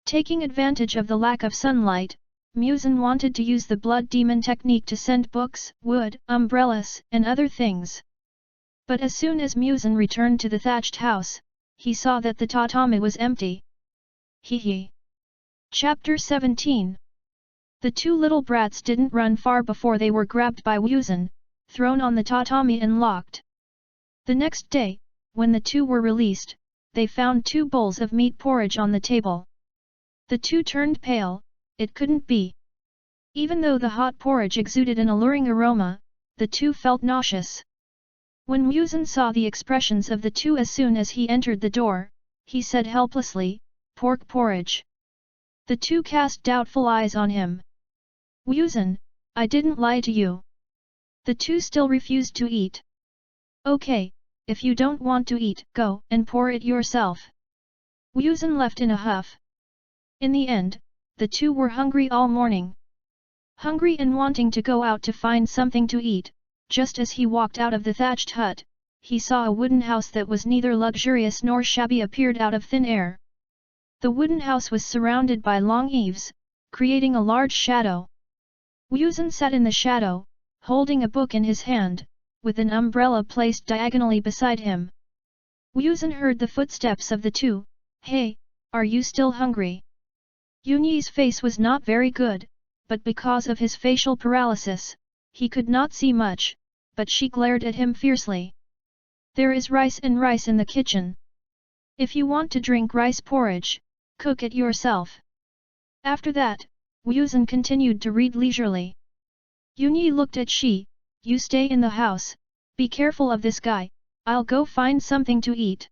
Taking advantage of the lack of sunlight, MUZAN wanted to use the blood demon technique to send books, wood, umbrellas, and other things. But as soon as MUZAN returned to the thatched house, he saw that the tatami was empty. Hee. Chapter 17. The two little brats didn't run far before they were grabbed by MUZAN, thrown on the tatami and locked. The next day, when the two were released, they found 2 bowls of meat porridge on the table. The two turned pale. It couldn't be. Even though the hot porridge exuded an alluring aroma, the two felt nauseous. When MUZAN saw the expressions of the two as soon as he entered the door, he said helplessly, "Pork porridge." The two cast doubtful eyes on him. "MUZAN, I didn't lie to you." The two still refused to eat. "Okay, if you don't want to eat, go and pour it yourself." MUZAN left in a huff. In the end, the two were hungry all morning. Hungry and wanting to go out to find something to eat, just as he walked out of the thatched hut, he saw a wooden house that was neither luxurious nor shabby appeared out of thin air. The wooden house was surrounded by long eaves, creating a large shadow. MUZAN sat in the shadow, holding a book in his hand, with an umbrella placed diagonally beside him. MUZAN heard the footsteps of the two. "Hey, are you still hungry?" Yunyi's face was not very good, but because of his facial paralysis, he could not see much, but she glared at him fiercely. "There is rice in the kitchen. If you want to drink rice porridge, cook it yourself." After that, MUZAN continued to read leisurely. Yunyi looked at she. "You stay in the house, be careful of this guy, I'll go find something to eat."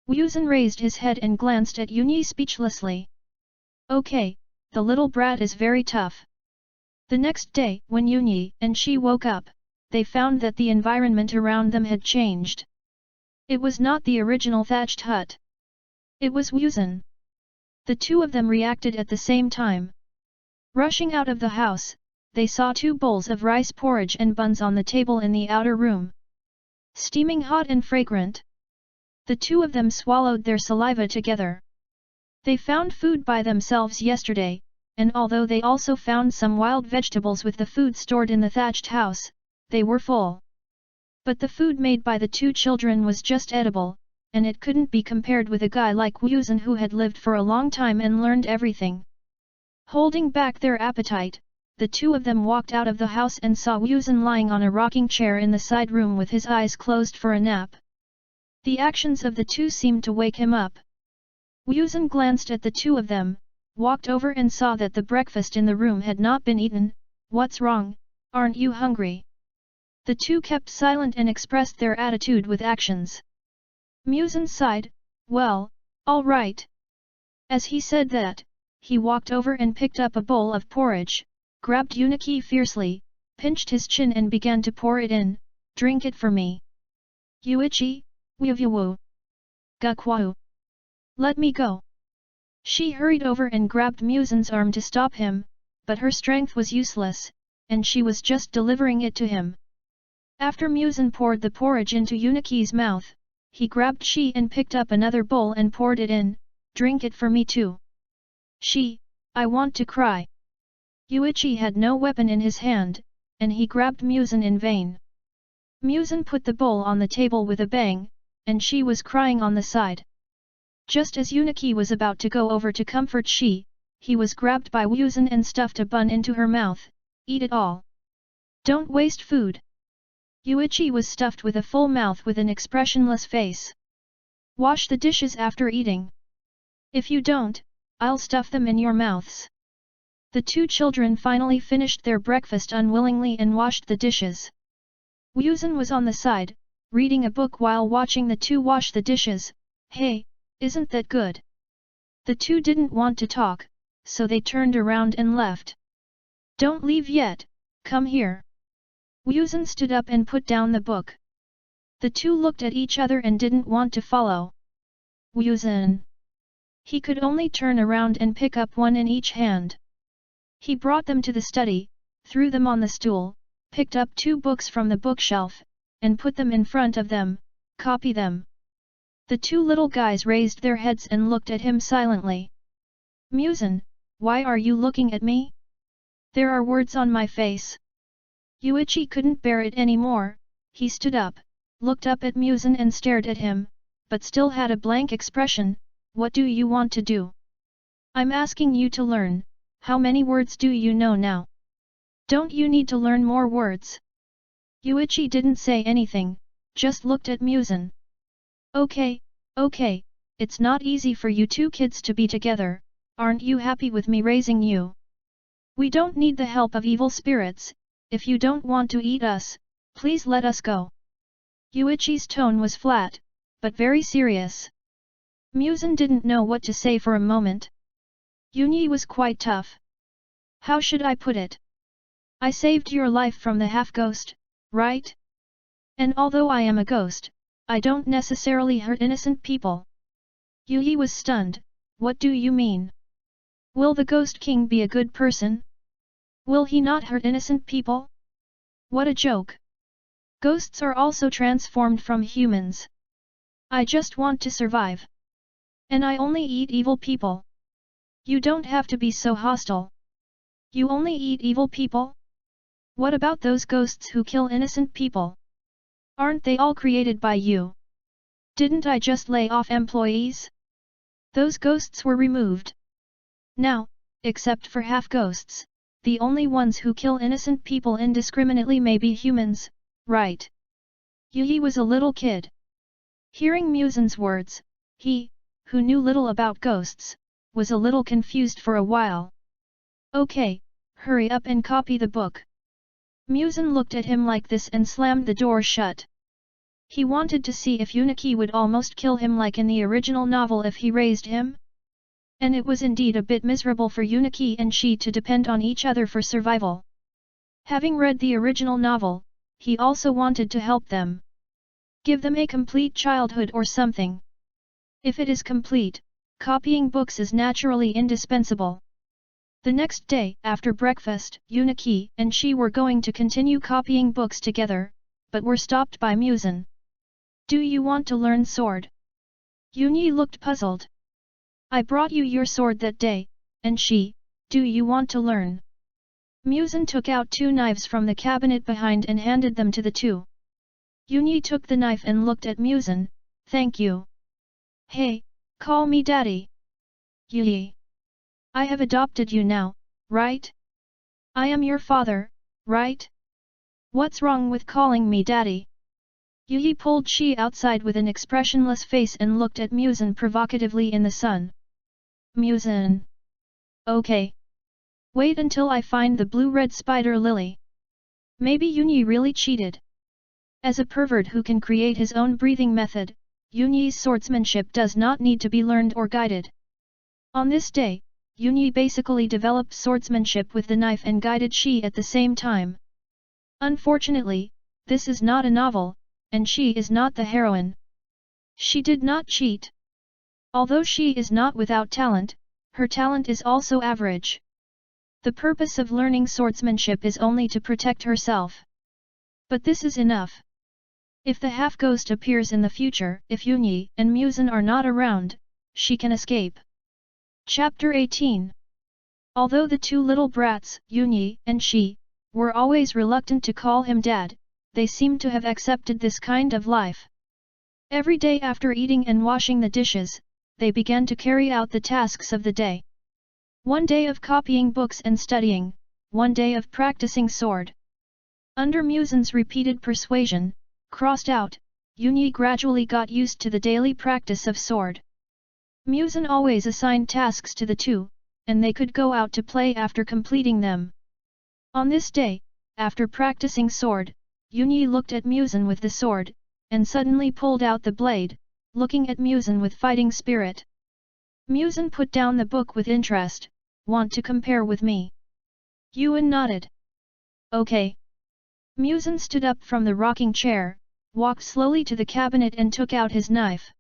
MUZAN raised his head and glanced at Yunyi speechlessly. "Okay, the little brat is very tough." The next day, when Yunyi and she woke up, they found that the environment around them had changed. It was not the original thatched hut. It was MUZAN. The two of them reacted at the same time. Rushing out of the house, they saw 2 bowls of rice porridge and buns on the table in the outer room. Steaming hot and fragrant. The two of them swallowed their saliva together. They found food by themselves yesterday, and although they also found some wild vegetables with the food stored in the thatched house, they were full. But the food made by the two children was just edible, and it couldn't be compared with a guy like MUZAN who had lived for a long time and learned everything. Holding back their appetite, the two of them walked out of the house and saw MUZAN lying on a rocking chair in the side room with his eyes closed for a nap. The actions of the two seemed to wake him up. MUZAN glanced at the two of them, walked over and saw that the breakfast in the room had not been eaten. "What's wrong, aren't you hungry?" The two kept silent and expressed their attitude with actions. MUZAN sighed, "Well, all right." As he said that, he walked over and picked up a bowl of porridge, grabbed Yuniki fiercely, pinched his chin and began to pour it in. "Drink it for me." "Yuichi, wuvu. Gakwau. Let me go." She hurried over and grabbed MUZAN's arm to stop him, but her strength was useless, and she was just delivering it to him. After MUZAN poured the porridge into Yuniki's mouth, he grabbed she and picked up another bowl and poured it in. "Drink it for me too." I want to cry." Yuichi had no weapon in his hand, and he grabbed MUZAN in vain. MUZAN put the bowl on the table with a bang, and she was crying on the side. Just as Yuniki was about to go over to comfort she, he was grabbed by MUZAN and stuffed a bun into her mouth. "Eat it all. Don't waste food." Yuichi was stuffed with a full mouth with an expressionless face. "Wash the dishes after eating. If you don't, I'll stuff them in your mouths." The two children finally finished their breakfast unwillingly and washed the dishes. MUZAN was on the side, reading a book while watching the two wash the dishes. "Hey, isn't that good?" The two didn't want to talk, so they turned around and left. "Don't leave yet, come here." MUZAN stood up and put down the book. The two looked at each other and didn't want to follow. MUZAN. He could only turn around and pick up one in each hand. He brought them to the study, threw them on the stool, picked up 2 books from the bookshelf, and put them in front of them. "Copy them." The 2 little guys raised their heads and looked at him silently. "MUZAN, why are you looking at me? There are words on my face." Yuichi couldn't bear it anymore. He stood up, looked up at MUZAN and stared at him, but still had a blank expression. "What do you want to do?" "I'm asking you to learn, How many words do you know now? Don't you need to learn more words? Yuichi didn't say anything, just looked at MUZAN. Okay, it's not easy for you two kids to be together, aren't you happy with me raising you? We don't need the help of evil spirits, if you don't want to eat us, please let us go. Yuichi's tone was flat, but very serious. MUZAN didn't know what to say for a moment. Yunyi was quite tough. How should I put it? I saved your life from the half-ghost, right? And although I am a ghost, I don't necessarily hurt innocent people. Yunyi was stunned. What do you mean? Will the Ghost King be a good person? Will he not hurt innocent people? What a joke! Ghosts are also transformed from humans. I just want to survive. And I only eat evil people. You don't have to be so hostile. You only eat evil people? What about those ghosts who kill innocent people? Aren't they all created by you? Didn't I just lay off employees? Those ghosts were removed. Now, except for half-ghosts, the only ones who kill innocent people indiscriminately may be humans, right? Yi was a little kid. Hearing MUZAN's words, he, who knew little about ghosts, was a little confused for a while. Okay, hurry up and copy the book. MUZAN looked at him like this and slammed the door shut. He wanted to see if Uniki would almost kill him like in the original novel if he raised him. And it was indeed a bit miserable for Uniki and she to depend on each other for survival. Having read the original novel, he also wanted to help them. Give them a complete childhood or something. If it is complete, copying books is naturally indispensable. The next day, after breakfast, Uniki and she were going to continue copying books together, but were stopped by MUZAN. Do you want to learn sword? Yunyi looked puzzled. I brought you your sword that day, and she, do you want to learn? MUZAN took out 2 knives from the cabinet behind and handed them to the two. Yunyi took the knife and looked at MUZAN, thank you. Hey, call me daddy. Yi. I have adopted you now, right? I am your father, right? What's wrong with calling me daddy? Yi pulled she outside with an expressionless face and looked at MUZAN provocatively in the sun. MUZAN. Okay. Wait until I find the blue-red spider lily. Maybe Yunyi really cheated. As a pervert who can create his own breathing method, Yunyi's swordsmanship does not need to be learned or guided. On this day, Yunyi basically developed swordsmanship with the knife and guided she at the same time. Unfortunately, this is not a novel, and she is not the heroine. She did not cheat. Although she is not without talent, her talent is also average. The purpose of learning swordsmanship is only to protect herself. But this is enough. If the half-ghost appears in the future, if Yunyi and MUZAN are not around, she can escape. Chapter 18. Although the two little brats, Yunyi and she, were always reluctant to call him dad, they seemed to have accepted this kind of life. Every day after eating and washing the dishes, they began to carry out the tasks of the day. One day of copying books and studying, one day of practicing sword. Under MUZAN's repeated persuasion, crossed out, Yunyi gradually got used to the daily practice of sword. MUZAN always assigned tasks to the two, and they could go out to play after completing them. On this day, after practicing sword, Yunyi looked at MUZAN with the sword, and suddenly pulled out the blade, looking at MUZAN with fighting spirit. MUZAN put down the book with interest. Want to compare with me? Yuan nodded. Okay. MUZAN stood up from the rocking chair, walked slowly to the cabinet and took out his knife.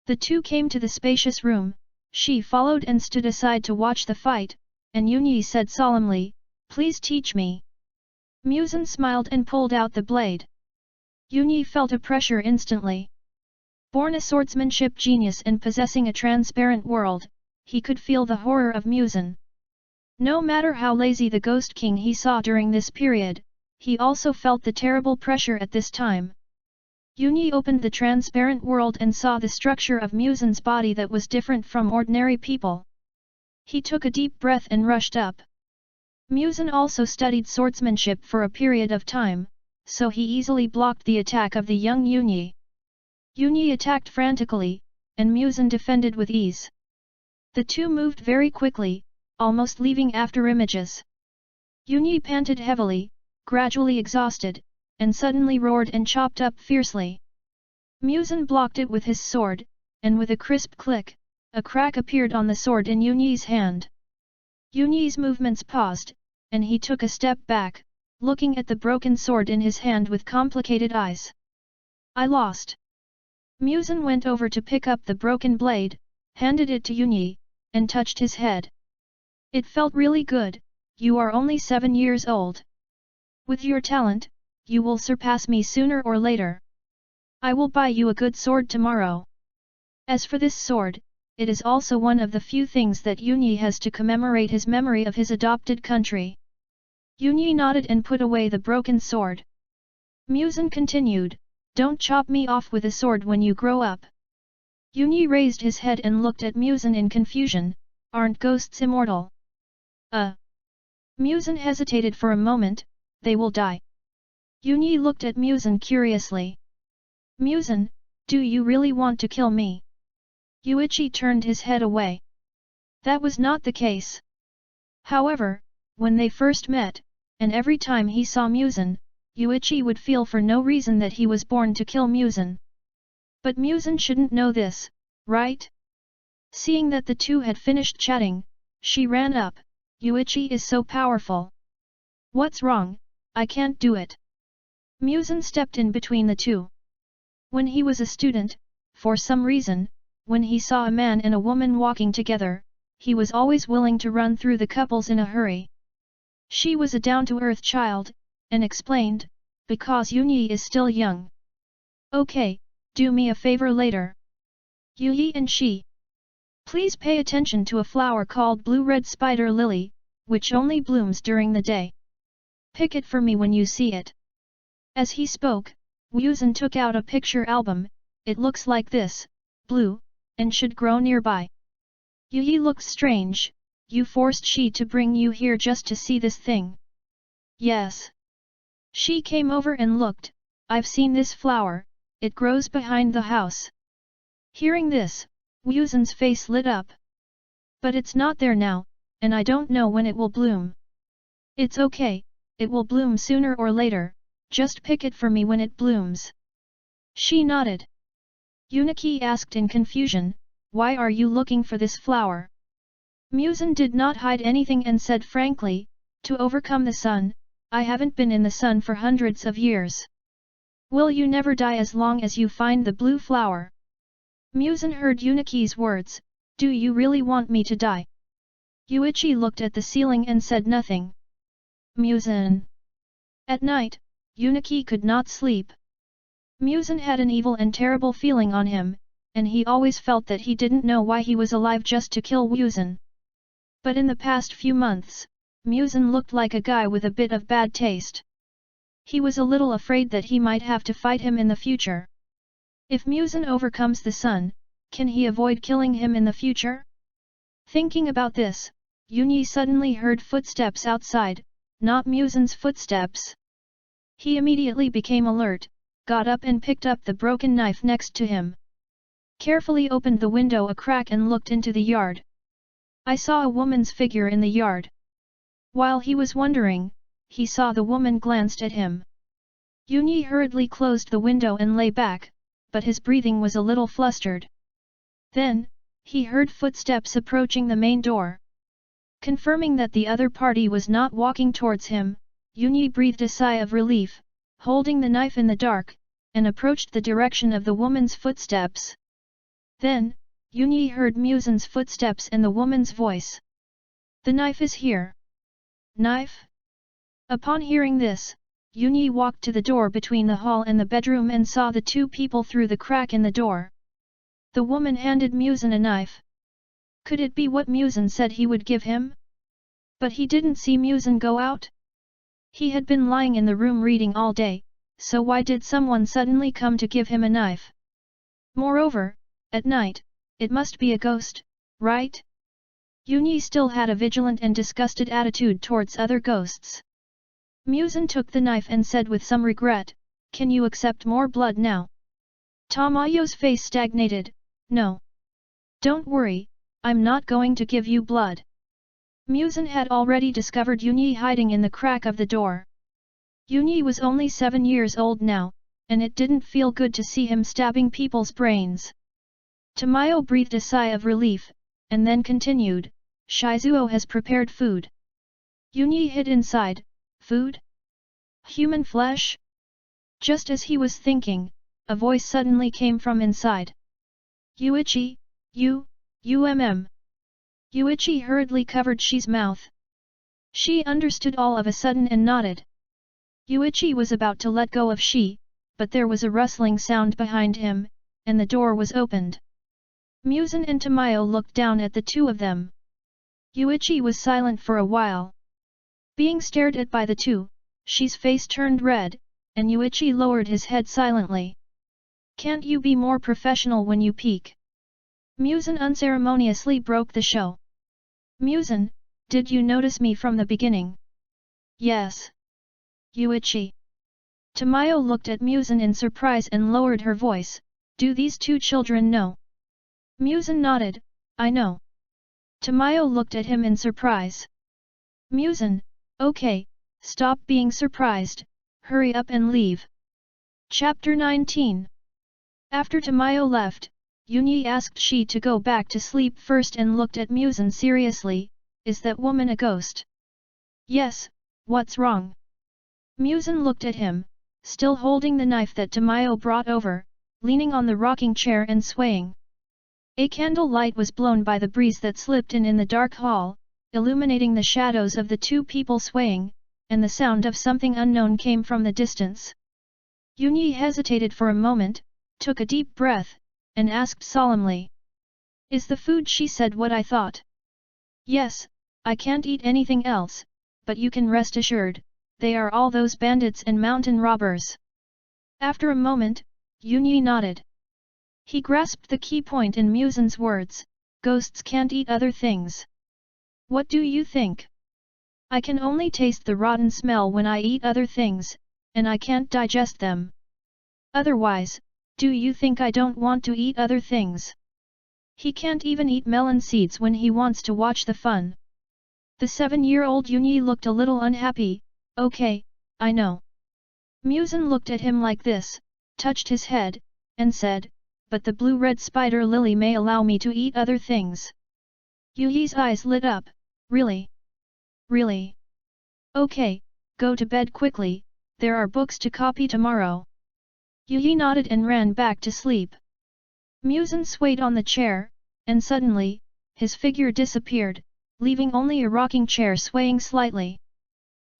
The two came to the spacious room, she followed and stood aside to watch the fight, and Yunyi said solemnly, please teach me. MUZAN smiled and pulled out the blade. Yunyi felt a pressure instantly. Born a swordsmanship genius and possessing a transparent world, he could feel the horror of MUZAN. No matter how lazy the Ghost King he saw during this period, he also felt the terrible pressure at this time. Yunyi opened the transparent world and saw the structure of MUZAN's body that was different from ordinary people. He took a deep breath and rushed up. MUZAN also studied swordsmanship for a period of time, so he easily blocked the attack of the young Yunyi. Yunyi attacked frantically, and MUZAN defended with ease. The two moved very quickly, almost leaving after images. Yunyi panted heavily, gradually exhausted, and suddenly roared and chopped up fiercely. MUZAN blocked it with his sword, and with a crisp click, a crack appeared on the sword in Yunyi's hand. Yunyi's movements paused, and he took a step back, looking at the broken sword in his hand with complicated eyes. I lost. MUZAN went over to pick up the broken blade, handed it to Yunyi, and touched his head. It felt really good. You are only 7 years old. With your talent, you will surpass me sooner or later. I will buy you a good sword tomorrow. As for this sword, it is also one of the few things that Yunyi has to commemorate his memory of his adopted country. Yunyi nodded and put away the broken sword. MUZAN continued, don't chop me off with a sword when you grow up. Yunyi raised his head and looked at MUZAN in confusion, aren't ghosts immortal? MUZAN hesitated for a moment, they will die. Yunyi looked at MUZAN curiously. MUZAN, do you really want to kill me? Yuichi turned his head away. That was not the case. However, when they first met, and every time he saw MUZAN, Yuichi would feel for no reason that he was born to kill MUZAN. But MUZAN shouldn't know this, right? Seeing that the two had finished chatting, she ran up. Yuichi is so powerful. What's wrong? I can't do it. MUZAN stepped in between the two. When he was a student, for some reason, when he saw a man and a woman walking together, he was always willing to run through the couples in a hurry. She was a down-to-earth child, and explained, because Yunyi is still young. Okay, do me a favor later. Yuyi and she. Please pay attention to a flower called blue-red spider lily, which only blooms during the day. Pick it for me when you see it. As he spoke, MUZAN took out a picture album. It looks like this, blue, and should grow nearby. Yuyi looks strange. You forced she to bring you here just to see this thing? Yes. She came over and looked. I've seen this flower, it grows behind the house. Hearing this, MUZAN's face lit up. But it's not there now, and I don't know when it will bloom. It's okay, it will bloom sooner or later, just pick it for me when it blooms. She nodded. Yuniki asked in confusion, why are you looking for this flower? MUZAN did not hide anything and said frankly, to overcome the sun. I haven't been in the sun for hundreds of years. Will you never die as long as you find the blue flower? MUZAN heard Yuniki's words, do you really want me to die? Yuichi looked at the ceiling and said nothing. MUZAN. At night, Yuniki could not sleep. MUZAN had an evil and terrible feeling on him, and he always felt that he didn't know why he was alive just to kill MUZAN. But in the past few months, MUZAN looked like a guy with a bit of bad taste. He was a little afraid that he might have to fight him in the future. If MUZAN overcomes the sun, can he avoid killing him in the future? Thinking about this, Yunyi suddenly heard footsteps outside, not MUZAN's footsteps. He immediately became alert, got up and picked up the broken knife next to him. Carefully opened the window a crack and looked into the yard. I saw a woman's figure in the yard. While he was wondering, he saw the woman glanced at him. Yunyi hurriedly closed the window and lay back, but his breathing was a little flustered. Then, he heard footsteps approaching the main door. Confirming that the other party was not walking towards him, Yunyi breathed a sigh of relief, holding the knife in the dark, and approached the direction of the woman's footsteps. Then, Yunyi heard MUZAN's footsteps and the woman's voice. The knife is here. Knife? Upon hearing this, Yunyi walked to the door between the hall and the bedroom and saw the two people through the crack in the door. The woman handed MUZAN a knife. Could it be what MUZAN said he would give him? But he didn't see MUZAN go out. He had been lying in the room reading all day, so why did someone suddenly come to give him a knife? Moreover, at night, it must be a ghost, right? Yunyi still had a vigilant and disgusted attitude towards other ghosts. MUZAN took the knife and said with some regret, "Can you accept more blood now?" Tamayo's face stagnated, "No. Don't worry, I'm not going to give you blood." MUZAN had already discovered Yunyi hiding in the crack of the door. Yunyi was only 7 years old now, and it didn't feel good to see him stabbing people's brains. Tamayo breathed a sigh of relief, and then continued, "Shizuo has prepared food." Yunyi hid inside, "Food? Human flesh?" Just as he was thinking, a voice suddenly came from inside. "Yuichi, UMM." Yuichi hurriedly covered Shi's mouth. Shi understood all of a sudden and nodded. Yuichi was about to let go of Shi, but there was a rustling sound behind him, and the door was opened. MUZAN and Tamayo looked down at the two of them. Yuichi was silent for a while. Being stared at by the two, Shi's face turned red, and Yuichi lowered his head silently. "Can't you be more professional when you peek?" MUZAN unceremoniously broke the show. "MUZAN, did you notice me from the beginning?" "Yes." "Yuichi." Tamayo looked at MUZAN in surprise and lowered her voice, "Do these two children know?" MUZAN nodded, "I know." Tamayo looked at him in surprise. MUZAN, "Okay, stop being surprised, hurry up and leave." Chapter 19. After Tamayo left, Yunyi asked Shi to go back to sleep first and looked at MUZAN seriously, "Is that woman a ghost?" "Yes, what's wrong?" MUZAN looked at him, still holding the knife that Tamayo brought over, leaning on the rocking chair and swaying. A candle light was blown by the breeze that slipped in the dark hall, illuminating the shadows of the two people swaying, and the sound of something unknown came from the distance. Yunyi hesitated for a moment, took a deep breath, and asked solemnly, "Is the food she said what I thought?" "Yes, I can't eat anything else, but you can rest assured, they are all those bandits and mountain robbers." After a moment, Yunyi nodded. He grasped the key point in MUZAN's words, "Ghosts can't eat other things." "What do you think?" "I can only taste the rotten smell when I eat other things, and I can't digest them. Otherwise, do you think I don't want to eat other things?" He can't even eat melon seeds when he wants to watch the fun. The 7-year-old Yunyi looked a little unhappy, "Okay, I know." MUZAN looked at him like this, touched his head, and said, "But the blue-red spider lily may allow me to eat other things." Yunyi's eyes lit up, "Really? Really? Okay, go to bed quickly, there are books to copy tomorrow." Yunyi nodded and ran back to sleep. MUZAN swayed on the chair, and suddenly, his figure disappeared, leaving only a rocking chair swaying slightly.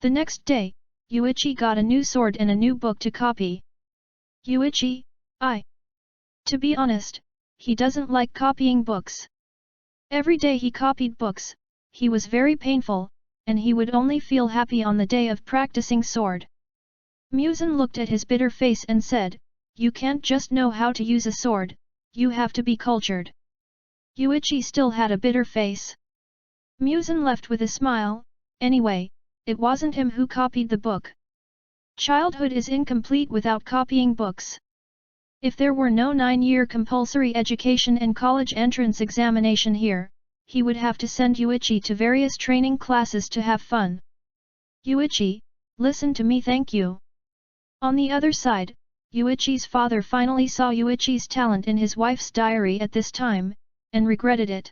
The next day, Yuichi got a new sword and a new book to copy. Yuichi, To be honest, he doesn't like copying books. Every day he copied books, he was very painful, and he would only feel happy on the day of practicing sword. MUZAN looked at his bitter face and said, "You can't just know how to use a sword, you have to be cultured." Yuichi still had a bitter face. MUZAN left with a smile, "Anyway, it wasn't him who copied the book. Childhood is incomplete without copying books. If there were no 9-year compulsory education and college entrance examination here, he would have to send Yuichi to various training classes to have fun. Yuichi, listen to me, thank you." On the other side, Yuichi's father finally saw Yuichi's talent in his wife's diary at this time, and regretted it.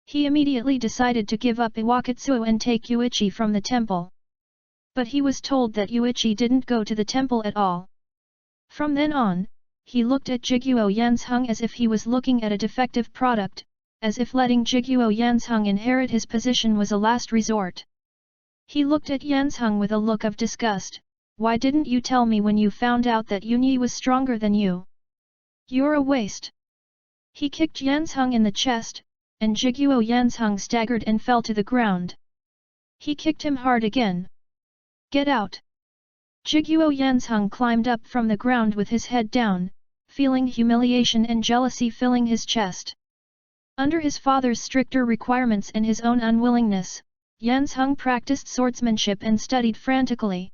He immediately decided to give up Iwakatsuo and take Yuichi from the temple. But he was told that Yuichi didn't go to the temple at all. From then on, he looked at Jiguo Yanzheng as if he was looking at a defective product, as if letting Jiguo Yanzheng inherit his position was a last resort. He looked at Yanzheng with a look of disgust. "Why didn't you tell me when you found out that Yunyi was stronger than you? You're a waste." He kicked Yanzheng in the chest, and Jiguo Yanzheng staggered and fell to the ground. He kicked him hard again. "Get out!" Jiguo Yanzheng climbed up from the ground with his head down, feeling humiliation and jealousy filling his chest. Under his father's stricter requirements and his own unwillingness, Yanzheng practiced swordsmanship and studied frantically.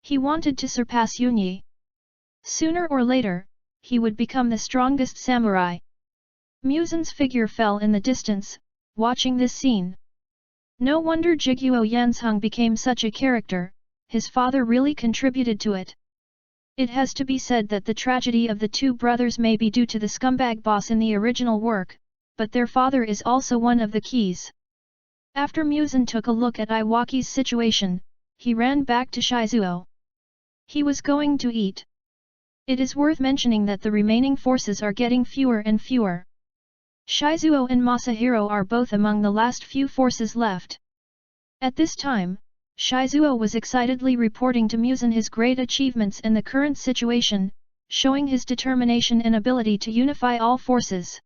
He wanted to surpass Yunyi. Sooner or later, he would become the strongest samurai. MUZAN's figure fell in the distance, watching this scene. No wonder Jiguo Yanzheng became such a character, his father really contributed to it. It has to be said that the tragedy of the two brothers may be due to the scumbag boss in the original work, but their father is also one of the keys. After MUZAN took a look at Iwaki's situation, he ran back to Shizuo. He was going to eat. It is worth mentioning that the remaining forces are getting fewer and fewer. Shizuo and Masahiro are both among the last few forces left. At this time, Shizuo was excitedly reporting to MUZAN his great achievements and the current situation, showing his determination and ability to unify all forces.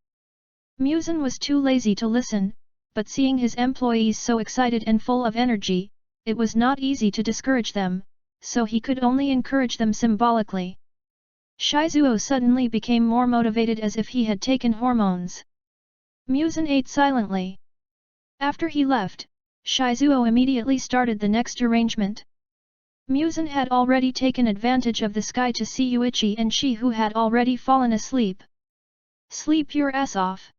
MUZAN was too lazy to listen, but seeing his employees so excited and full of energy, it was not easy to discourage them, so he could only encourage them symbolically. Shizuo suddenly became more motivated as if he had taken hormones. MUZAN ate silently. After he left, Shizuo immediately started the next arrangement. MUZAN had already taken advantage of the sky to see Yuichi and Shi who had already fallen asleep. Sleep your ass off.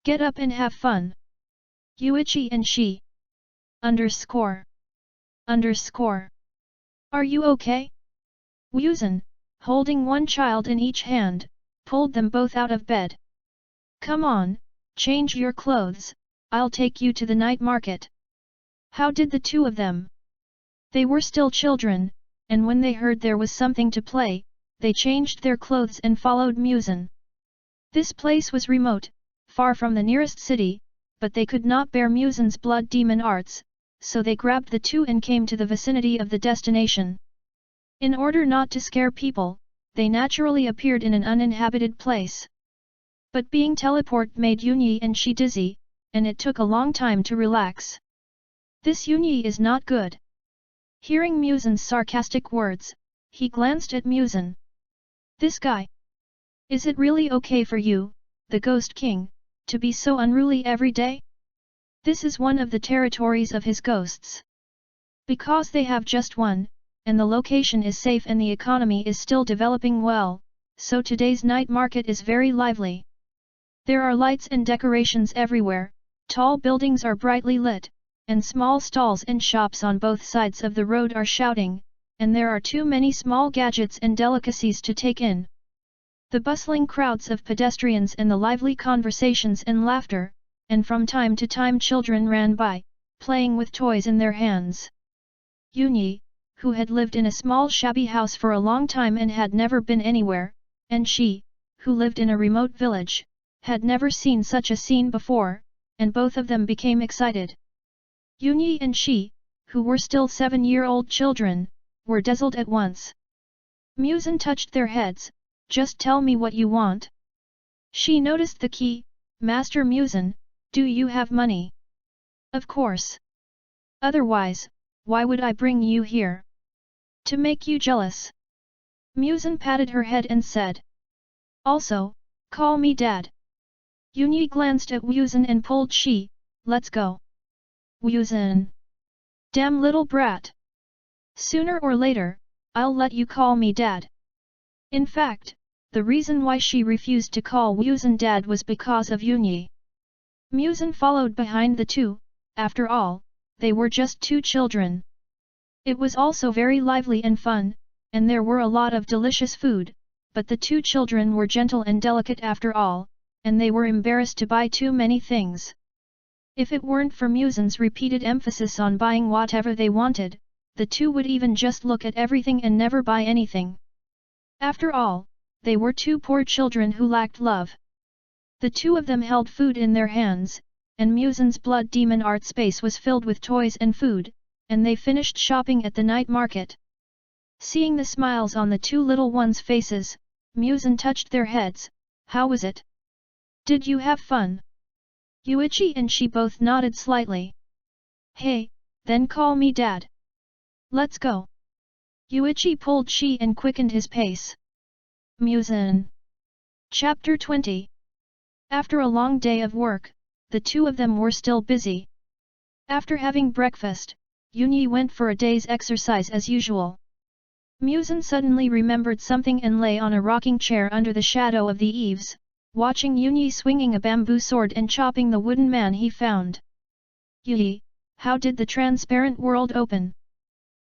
Get up and have fun. Yuichi and Shi. Underscore. Are you okay? MUZAN, holding one child in each hand, pulled them both out of bed. Come on, change your clothes, I'll take you to the night market. How did the two of them? They were still children, and when they heard there was something to play, they changed their clothes and followed MUZAN. This place was remote, far from the nearest city, but they could not bear MUZAN's blood demon arts, so they grabbed the two and came to the vicinity of the destination. In order not to scare people, they naturally appeared in an uninhabited place. But being teleport made Yunyi and Shi dizzy, and it took a long time to relax. This Yunyi is not good. Hearing MUZAN's sarcastic words, he glanced at MUZAN. This guy. Is it really okay for you, the Ghost King, to be so unruly every day? This is one of the territories of his ghosts. Because they have just one, and the location is safe and the economy is still developing well, so today's night market is very lively. There are lights and decorations everywhere, tall buildings are brightly lit, and small stalls and shops on both sides of the road are shouting, and there are too many small gadgets and delicacies to take in. The bustling crowds of pedestrians and the lively conversations and laughter, and from time to time children ran by, playing with toys in their hands. Yunyi, who had lived in a small shabby house for a long time and had never been anywhere, and Shi, who lived in a remote village, had never seen such a scene before, and both of them became excited. Yunyi and Shi, who were still 7-year-old children, were dazzled at once. MUZAN touched their heads. Just tell me what you want. She noticed the key. Master MUZAN, do you have money? Of course. Otherwise, why would I bring you here? To make you jealous. MUZAN patted her head and said. Also, call me Dad. Yunyi glanced at MUZAN and pulled Shi. Let's go. MUZAN. Damn little brat. Sooner or later, I'll let you call me Dad. In fact, the reason why she refused to call MUZAN Dad was because of Yunyi. MUZAN followed behind the two. After all, they were just two children. It was also very lively and fun, and there were a lot of delicious food, but the two children were gentle and delicate after all, and they were embarrassed to buy too many things. If it weren't for MUZAN's repeated emphasis on buying whatever they wanted, the two would even just look at everything and never buy anything. After all, they were two poor children who lacked love. The two of them held food in their hands, and MUZAN's blood demon art space was filled with toys and food, and they finished shopping at the night market. Seeing the smiles on the two little ones' faces, MUZAN touched their heads. How was it? Did you have fun? Yuichi and Shi both nodded slightly. Hey, then call me Dad. Let's go. Yuichi pulled Shi and quickened his pace. MUZAN. Chapter 20. After a long day of work, the two of them were still busy. After having breakfast, Yunyi went for a day's exercise as usual. MUZAN suddenly remembered something and lay on a rocking chair under the shadow of the eaves, watching Yunyi swinging a bamboo sword and chopping the wooden man he found. Yi, how did the transparent world open?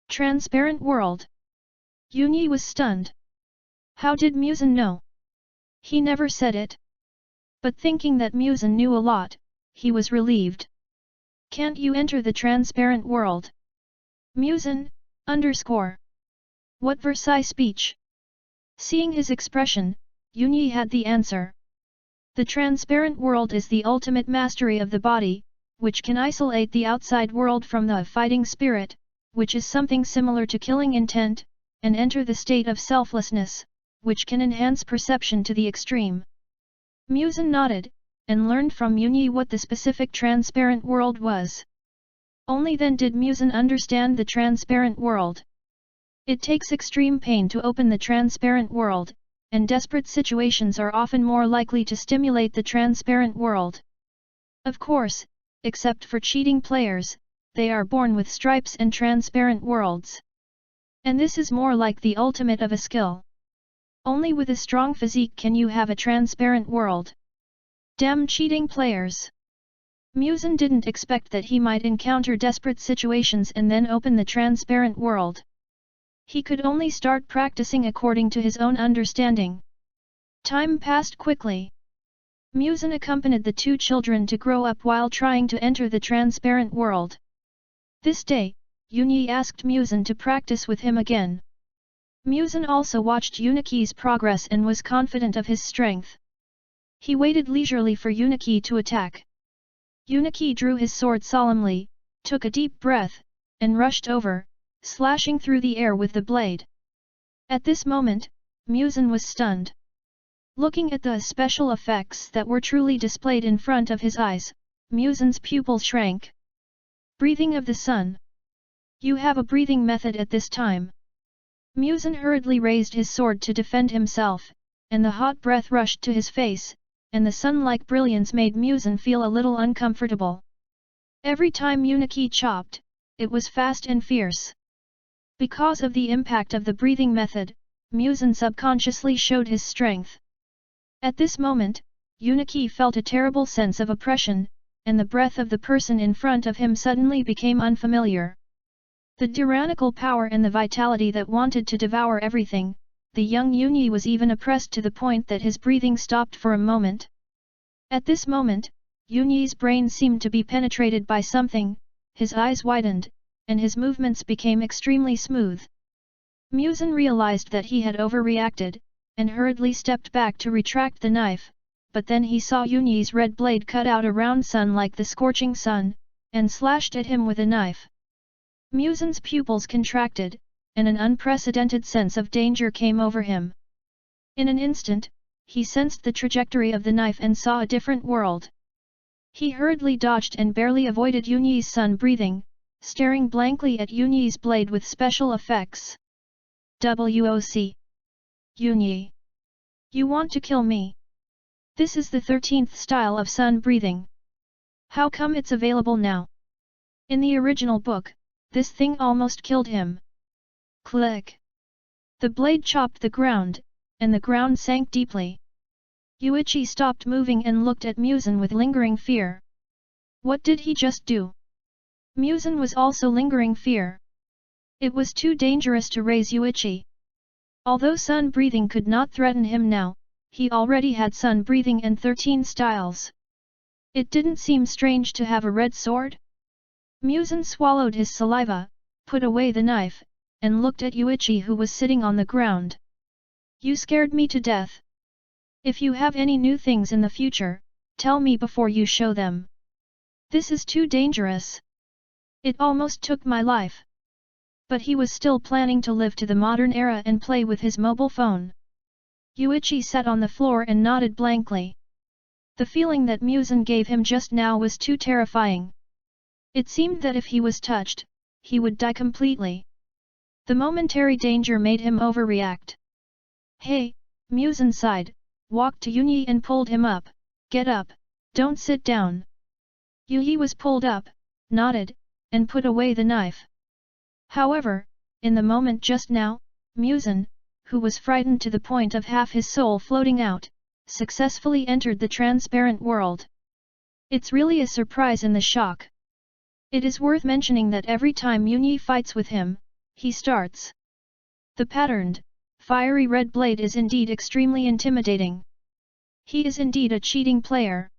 Transparent world? Yunyi was stunned. How did MUZAN know? He never said it. But thinking that MUZAN knew a lot, he was relieved. Can't you enter the transparent world? MUZAN, _. What Versailles speech? Seeing his expression, Yunyi had the answer. The transparent world is the ultimate mastery of the body, which can isolate the outside world from the fighting spirit, which is something similar to killing intent, and enter the state of selflessness, which can enhance perception to the extreme. MUZAN nodded, and learned from Yunyi what the specific transparent world was. Only then did MUZAN understand the transparent world. It takes extreme pain to open the transparent world, and desperate situations are often more likely to stimulate the transparent world. Of course, except for cheating players, they are born with stripes and transparent worlds. And this is more like the ultimate of a skill. Only with a strong physique can you have a transparent world. Damn cheating players! MUZAN didn't expect that he might encounter desperate situations and then open the transparent world. He could only start practicing according to his own understanding. Time passed quickly. MUZAN accompanied the two children to grow up while trying to enter the transparent world. This day, Yunyi asked MUZAN to practice with him again. MUZAN also watched Uniki's progress and was confident of his strength. He waited leisurely for Uniki to attack. Uniki drew his sword solemnly, took a deep breath, and rushed over, slashing through the air with the blade. At this moment, MUZAN was stunned. Looking at the special effects that were truly displayed in front of his eyes, MUZAN's pupils shrank. Breathing of the sun. You have a breathing method at this time. MUZAN hurriedly raised his sword to defend himself, and the hot breath rushed to his face, and the sun-like brilliance made MUZAN feel a little uncomfortable. Every time Uniki chopped, it was fast and fierce. Because of the impact of the breathing method, MUZAN subconsciously showed his strength. At this moment, Uniki felt a terrible sense of oppression, and the breath of the person in front of him suddenly became unfamiliar. The tyrannical power and the vitality that wanted to devour everything, the young Yunyi was even oppressed to the point that his breathing stopped for a moment. At this moment, Yunyi's brain seemed to be penetrated by something, his eyes widened, and his movements became extremely smooth. MUZAN realized that he had overreacted, and hurriedly stepped back to retract the knife, but then he saw Yunyi's red blade cut out a round sun like the scorching sun, and slashed at him with a knife. MUZAN's pupils contracted, and an unprecedented sense of danger came over him. In an instant, he sensed the trajectory of the knife and saw a different world. He hurriedly dodged and barely avoided Yunyi's sun breathing, staring blankly at Yunyi's blade with special effects. WOC. Yunyi. You want to kill me? This is the 13th style of sun breathing. How come it's available now? In the original book, this thing almost killed him. Click. The blade chopped the ground, and the ground sank deeply. Yuichi stopped moving and looked at MUZAN with lingering fear. What did he just do? MUZAN was also lingering fear. It was too dangerous to raise Yuichi. Although sun breathing could not threaten him now, he already had sun breathing and 13 styles. It didn't seem strange to have a red sword. MUZAN swallowed his saliva, put away the knife, and looked at Yuichi who was sitting on the ground. You scared me to death. If you have any new things in the future, tell me before you show them. This is too dangerous. It almost took my life. But he was still planning to live to the modern era and play with his mobile phone. Yuichi sat on the floor and nodded blankly. The feeling that MUZAN gave him just now was too terrifying. It seemed that if he was touched, he would die completely. The momentary danger made him overreact. Hey, MUZAN sighed, walked to Yunyi and pulled him up. Get up, don't sit down. Yi was pulled up, nodded, and put away the knife. However, in the moment just now, MUZAN, who was frightened to the point of half his soul floating out, successfully entered the transparent world. It's really a surprise and the shock. It is worth mentioning that every time Yi fights with him, he starts. The patterned, fiery red blade is indeed extremely intimidating. He is indeed a cheating player.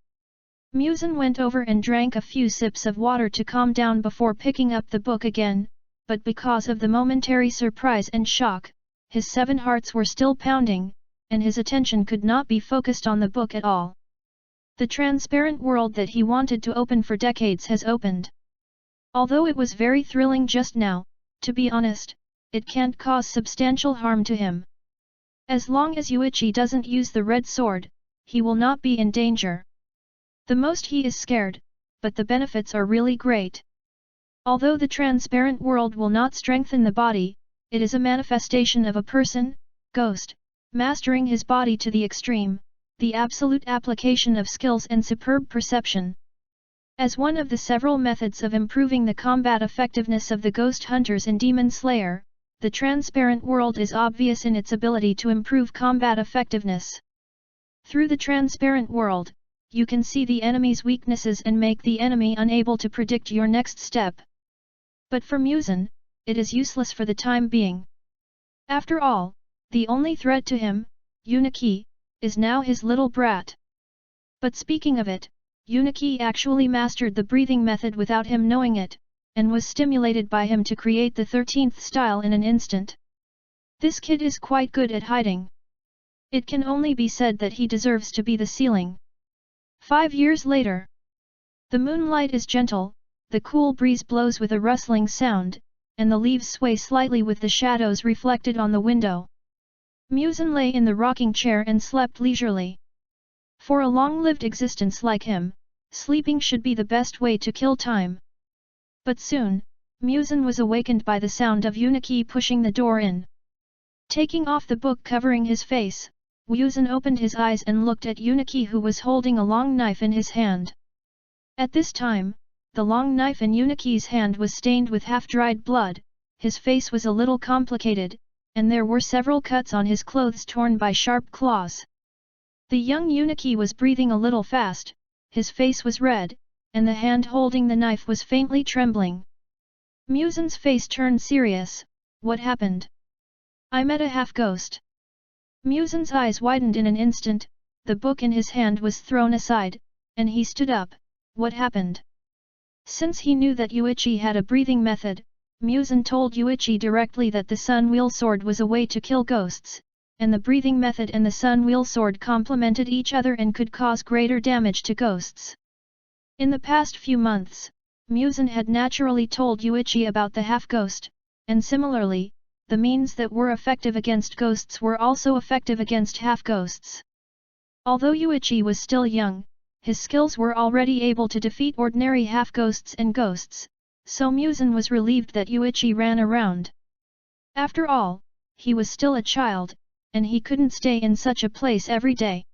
MUZAN went over and drank a few sips of water to calm down before picking up the book again, but because of the momentary surprise and shock, his 7 hearts were still pounding, and his attention could not be focused on the book at all. The transparent world that he wanted to open for decades has opened. Although it was very thrilling just now, to be honest, it can't cause substantial harm to him. As long as Yuichi doesn't use the red sword, he will not be in danger. The most he is scared, but the benefits are really great. Although the transparent world will not strengthen the body, it is a manifestation of a person, ghost, mastering his body to the extreme, the absolute application of skills and superb perception. As one of the several methods of improving the combat effectiveness of the ghost hunters in Demon Slayer, the transparent world is obvious in its ability to improve combat effectiveness. Through the transparent world, you can see the enemy's weaknesses and make the enemy unable to predict your next step. But for MUZAN, it is useless for the time being. After all, the only threat to him, Uniki, is now his little brat. But speaking of it, Uniki actually mastered the breathing method without him knowing it, and was stimulated by him to create the 13th style in an instant. This kid is quite good at hiding. It can only be said that he deserves to be the ceiling. 5 years later. The moonlight is gentle, the cool breeze blows with a rustling sound, and the leaves sway slightly with the shadows reflected on the window. MUZAN lay in the rocking chair and slept leisurely. For a long-lived existence like him, sleeping should be the best way to kill time. But soon, MUZAN was awakened by the sound of Uniki pushing the door in. Taking off the book covering his face, MUZAN opened his eyes and looked at Uniki, who was holding a long knife in his hand. At this time, the long knife in Uniki's hand was stained with half-dried blood, his face was a little complicated, and there were several cuts on his clothes torn by sharp claws. The young Uniki was breathing a little fast, his face was red, and the hand holding the knife was faintly trembling. MUZAN's face turned serious. What happened? I met a half-ghost. MUZAN's eyes widened in an instant, the book in his hand was thrown aside, and he stood up. What happened? Since he knew that Yuichi had a breathing method, MUZAN told Yuichi directly that the Sun Wheel Sword was a way to kill ghosts, and the breathing method and the Sun Wheel Sword complemented each other and could cause greater damage to ghosts. In the past few months, MUZAN had naturally told Yuichi about the half-ghost, and similarly, the means that were effective against ghosts were also effective against half-ghosts. Although Yuichi was still young, his skills were already able to defeat ordinary half-ghosts and ghosts, so MUZAN was relieved that Yuichi ran around. After all, he was still a child, and he couldn't stay in such a place every day.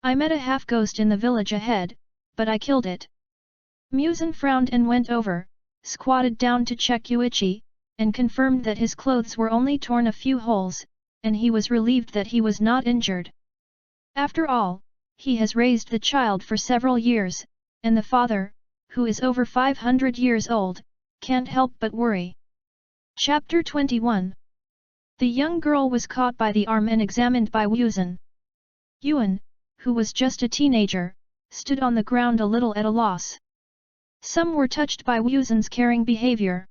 I met a half-ghost in the village ahead, but I killed it. MUZAN frowned and went over, squatted down to check Yuichi, and confirmed that his clothes were only torn a few holes, and he was relieved that he was not injured. After all, he has raised the child for several years, and the father, who is over 500 years old, can't help but worry. Chapter 21. The young girl was caught by the arm and examined by MUZAN. Yuan, who was just a teenager, stood on the ground a little at a loss. Some were touched by MUZAN's caring behavior.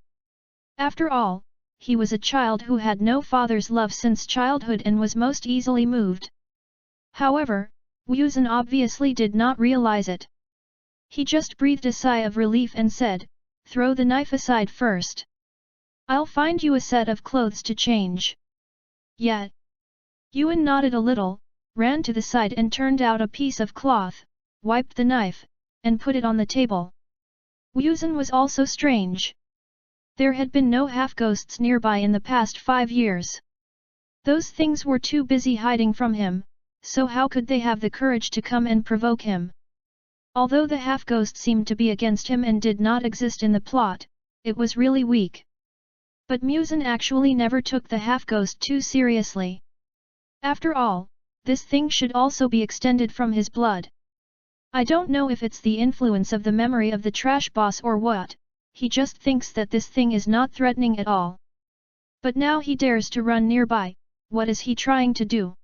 After all, he was a child who had no father's love since childhood and was most easily moved. However, MUZAN obviously did not realize it. He just breathed a sigh of relief and said, "Throw the knife aside first. I'll find you a set of clothes to change." Yeah. Yuan nodded a little, ran to the side and turned out a piece of cloth, wiped the knife, and put it on the table. MUZAN was also strange. There had been no half-ghosts nearby in the past 5 years. Those things were too busy hiding from him, so how could they have the courage to come and provoke him? Although the half-ghost seemed to be against him and did not exist in the plot, it was really weak. But MUZAN actually never took the half-ghost too seriously. After all, this thing should also be extended from his blood. I don't know if it's the influence of the memory of the trash boss or what, he just thinks that this thing is not threatening at all. But now he dares to run nearby, what is he trying to do?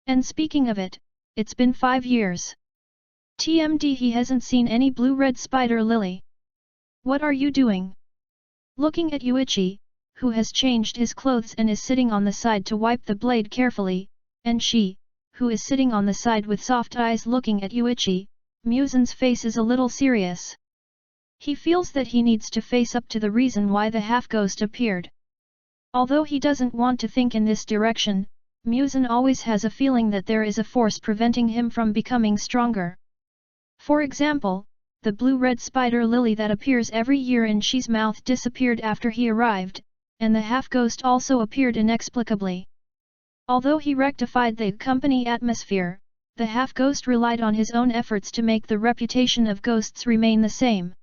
And speaking of it, it's been 5 years. TMD, he hasn't seen any blue-red spider lily. What are you doing? Looking at Yuichi, who has changed his clothes and is sitting on the side to wipe the blade carefully, and she, who is sitting on the side with soft eyes looking at Yuichi, MUZAN's face is a little serious. He feels that he needs to face up to the reason why the half-ghost appeared. Although he doesn't want to think in this direction, MUZAN always has a feeling that there is a force preventing him from becoming stronger. For example, the blue-red spider lily that appears every year in Shi's mouth disappeared after he arrived, and the half-ghost also appeared inexplicably. Although he rectified the company atmosphere, the half-ghost relied on his own efforts to make the reputation of ghosts remain the same.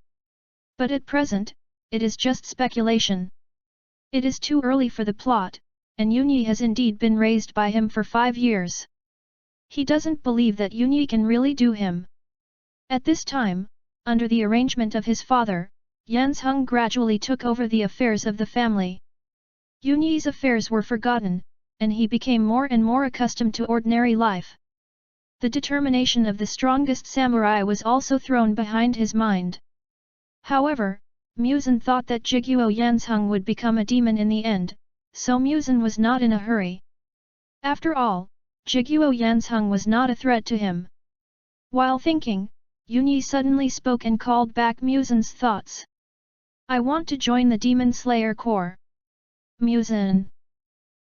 But at present, it is just speculation. It is too early for the plot, and Yunyi has indeed been raised by him for 5 years. He doesn't believe that Yunyi can really do him. At this time, under the arrangement of his father, Yanzheng gradually took over the affairs of the family. Yunyi's affairs were forgotten, and he became more and more accustomed to ordinary life. The determination of the strongest samurai was also thrown behind his mind. However, MUZAN thought that Jiguo Yanzheng would become a demon in the end, so MUZAN was not in a hurry. After all, Jiguo Yanzheng was not a threat to him. While thinking, Yunyi suddenly spoke and called back MUZAN's thoughts. I want to join the Demon Slayer Corps. MUZAN.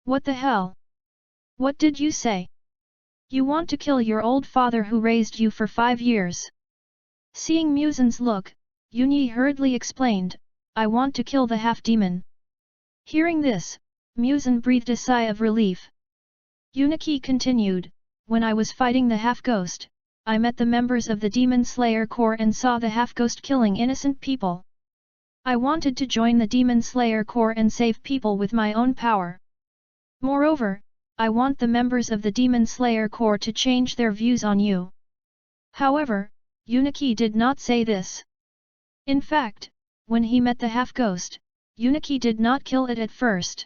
What the hell? What did you say? You want to kill your old father who raised you for 5 years? Seeing MUZAN's look, Yunyi hurriedly explained, I want to kill the half-demon. Hearing this, MUZAN breathed a sigh of relief. Yuniki continued, when I was fighting the half-ghost, I met the members of the Demon Slayer Corps and saw the half-ghost killing innocent people. I wanted to join the Demon Slayer Corps and save people with my own power. Moreover, I want the members of the Demon Slayer Corps to change their views on you. However, Yuniki did not say this. In fact, when he met the half-ghost, Yuniki did not kill it at first.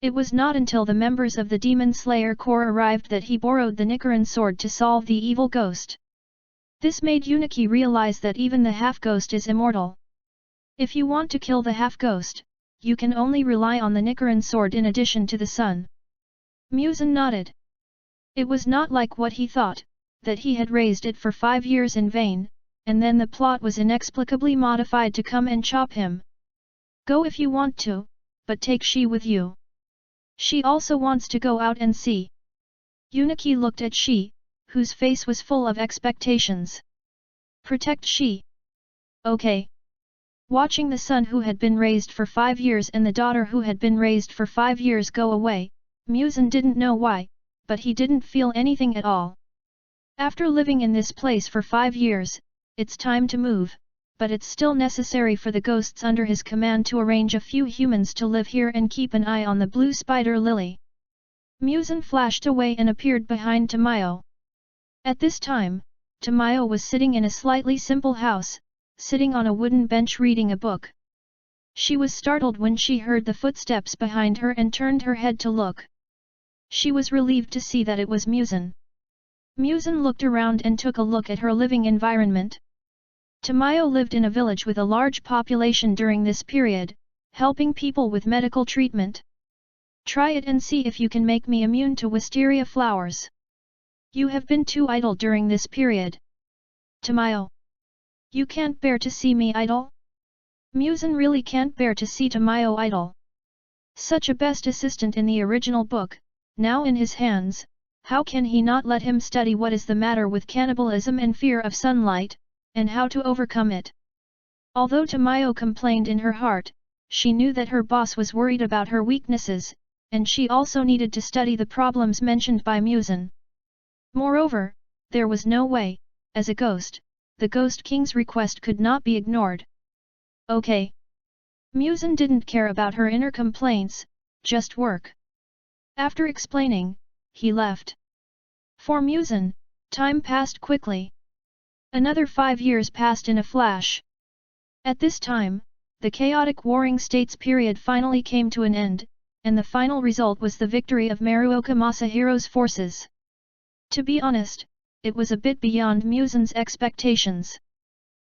It was not until the members of the Demon Slayer Corps arrived that he borrowed the Nichiren sword to solve the evil ghost. This made Yuniki realize that even the half-ghost is immortal. If you want to kill the half-ghost, you can only rely on the Nichiren sword in addition to the sun. MUZAN nodded. It was not like what he thought, that he had raised it for 5 years in vain, and then the plot was inexplicably modified to come and chop him. Go if you want to, but take Shi with you. She also wants to go out and see. Yuniki looked at Shi, whose face was full of expectations. Protect Shi. Okay. Watching the son who had been raised for 5 years and the daughter who had been raised for 5 years go away, MUZAN didn't know why, but he didn't feel anything at all. After living in this place for 5 years, it's time to move, but it's still necessary for the ghosts under his command to arrange a few humans to live here and keep an eye on the blue spider lily. MUZAN flashed away and appeared behind Tamayo. At this time, Tamayo was sitting in a slightly simple house, sitting on a wooden bench reading a book. She was startled when she heard the footsteps behind her and turned her head to look. She was relieved to see that it was MUZAN. MUZAN looked around and took a look at her living environment. Tamayo lived in a village with a large population during this period, helping people with medical treatment. Try it and see if you can make me immune to wisteria flowers. You have been too idle during this period. Tamayo. You can't bear to see me idle? MUZAN really can't bear to see Tamayo idle. Such a best assistant in the original book, now in his hands, how can he not let him study what is the matter with cannibalism and fear of sunlight, and how to overcome it? Although Tamayo complained in her heart, she knew that her boss was worried about her weaknesses, and she also needed to study the problems mentioned by MUZAN. Moreover, there was no way, as a ghost, the Ghost King's request could not be ignored. Okay. MUZAN didn't care about her inner complaints, just work. After explaining, he left. For MUZAN, time passed quickly. Another 5 years passed in a flash. At this time, the chaotic warring states period finally came to an end, and the final result was the victory of Maruoka Masahiro's forces. To be honest, it was a bit beyond MUZAN's expectations.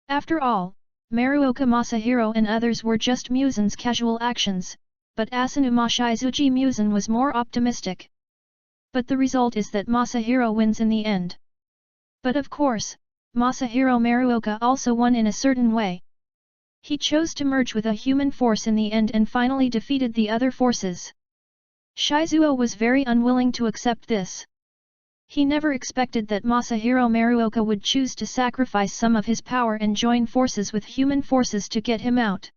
After all, Maruoka Masahiro and others were just MUZAN's casual actions, but Asanuma Shizuji MUZAN was more optimistic. But the result is that Masahiro wins in the end. But of course, Masahiro Maruoka also won in a certain way. He chose to merge with a human force in the end and finally defeated the other forces. Shizuo was very unwilling to accept this. He never expected that Masahiro Maruoka would choose to sacrifice some of his power and join forces with human forces to get him out.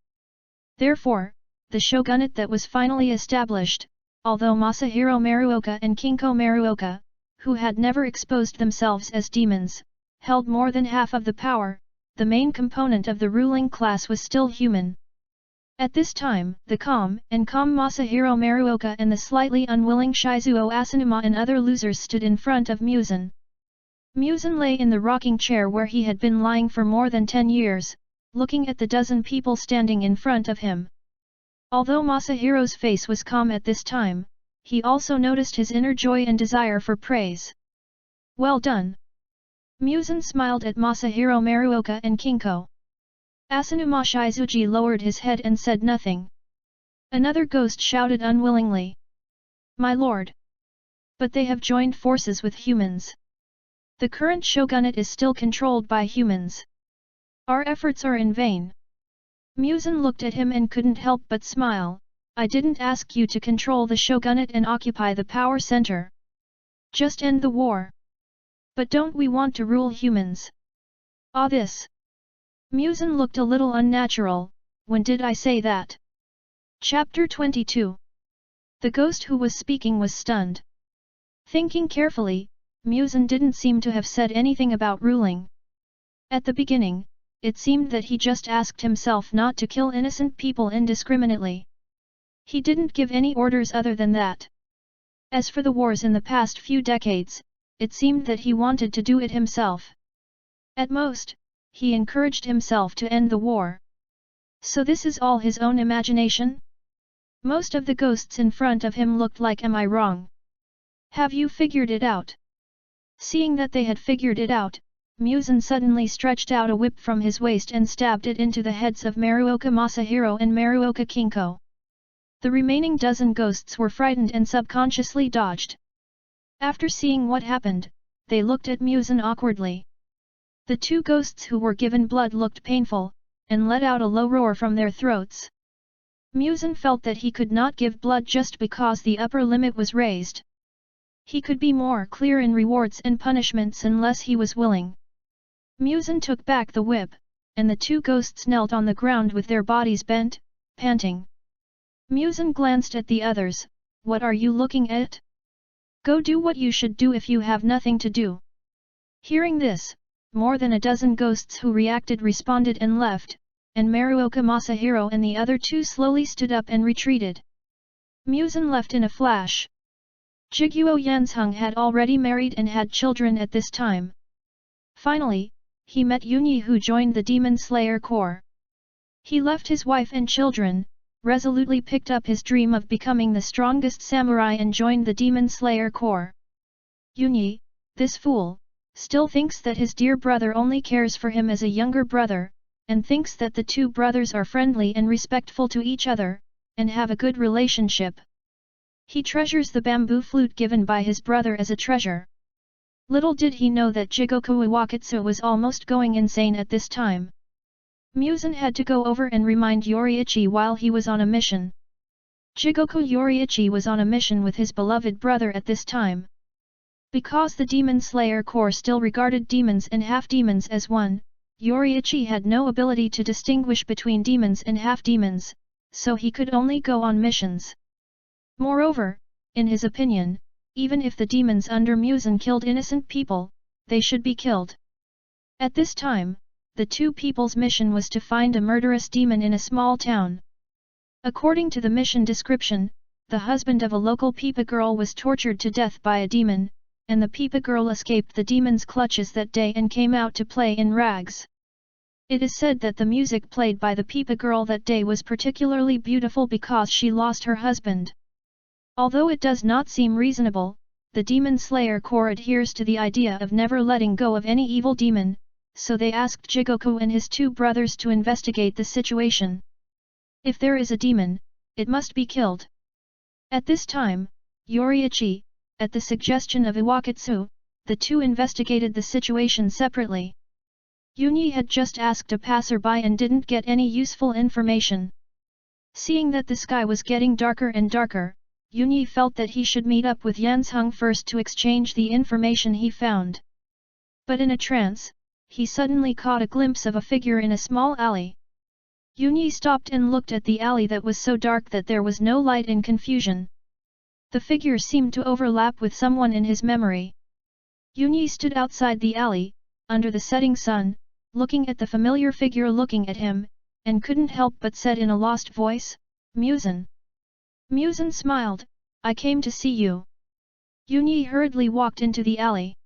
Therefore, the shogunate that was finally established, although Masahiro Maruoka and Kinko Maruoka, who had never exposed themselves as demons, held more than half of the power, the main component of the ruling class was still human. At this time, the calm Masahiro Maruoka and the slightly unwilling Shizuo Asanuma and other losers stood in front of MUZAN. MUZAN lay in the rocking chair where he had been lying for more than 10 years, looking at the dozen people standing in front of him. Although Masahiro's face was calm at this time, he also noticed his inner joy and desire for praise. Well done! MUZAN smiled at Masahiro Maruoka and Kinko. Asanuma Shizuji lowered his head and said nothing. Another ghost shouted unwillingly. My lord! But they have joined forces with humans. The current shogunate is still controlled by humans. Our efforts are in vain. MUZAN looked at him and couldn't help but smile. I didn't ask you to control the shogunate and occupy the power center. Just end the war. But don't we want to rule humans? This. MUZAN looked a little unnatural. When did I say that? Chapter 22. The ghost who was speaking was stunned. Thinking carefully, MUZAN didn't seem to have said anything about ruling. At the beginning, it seemed that he just asked himself not to kill innocent people indiscriminately. He didn't give any orders other than that. As for the wars in the past few decades, it seemed that he wanted to do it himself. At most, he encouraged himself to end the war. So this is all his own imagination? Most of the ghosts in front of him looked like, am I wrong? Have you figured it out? Seeing that they had figured it out, MUZAN suddenly stretched out a whip from his waist and stabbed it into the heads of Maruoka Masahiro and Maruoka Kinko. The remaining dozen ghosts were frightened and subconsciously dodged. After seeing what happened, they looked at MUZAN awkwardly. The two ghosts who were given blood looked painful, and let out a low roar from their throats. MUZAN felt that he could not give blood just because the upper limit was raised. He could be more clear in rewards and punishments unless he was willing. MUZAN took back the whip, and the two ghosts knelt on the ground with their bodies bent, panting. MUZAN glanced at the others. What are you looking at? Go do what you should do if you have nothing to do. Hearing this, more than a dozen ghosts who reacted responded and left, and Maruoka Masahiro and the other two slowly stood up and retreated. MUZAN left in a flash. Jiguo Yanzheng had already married and had children at this time. Finally, he met Yunyi, who joined the Demon Slayer Corps. He left his wife and children, resolutely picked up his dream of becoming the strongest samurai and joined the Demon Slayer Corps. Yunyi, this fool, still thinks that his dear brother only cares for him as a younger brother, and thinks that the two brothers are friendly and respectful to each other, and have a good relationship. He treasures the bamboo flute given by his brother as a treasure. Little did he know that Jigoku Iwakatsu was almost going insane at this time. MUZAN had to go over and remind Yoriichi while he was on a mission. Jigoku Yoriichi was on a mission with his beloved brother at this time. Because the Demon Slayer Corps still regarded demons and half-demons as one, Yoriichi had no ability to distinguish between demons and half-demons, so he could only go on missions. Moreover, in his opinion, even if the demons under MUZAN killed innocent people, they should be killed. At this time, the two people's mission was to find a murderous demon in a small town. According to the mission description, the husband of a local Peepa girl was tortured to death by a demon, and the Peepa girl escaped the demon's clutches that day and came out to play in rags. It is said that the music played by the Peepa girl that day was particularly beautiful because she lost her husband. Although it does not seem reasonable, the Demon Slayer Corps adheres to the idea of never letting go of any evil demon, so they asked Jigoku and his two brothers to investigate the situation. If there is a demon, it must be killed. At this time, Yoriichi, at the suggestion of Iwakatsu, the two investigated the situation separately. Yunyi had just asked a passerby and didn't get any useful information. Seeing that the sky was getting darker and darker, Yunyi felt that he should meet up with Yanzheng first to exchange the information he found. But in a trance, he suddenly caught a glimpse of a figure in a small alley. Yunyi stopped and looked at the alley that was so dark that there was no light and confusion. The figure seemed to overlap with someone in his memory. Yunyi stood outside the alley, under the setting sun, looking at the familiar figure looking at him, and couldn't help but said in a lost voice, "MUZAN." MUZAN smiled, "I came to see you." Yunyi hurriedly walked into the alley.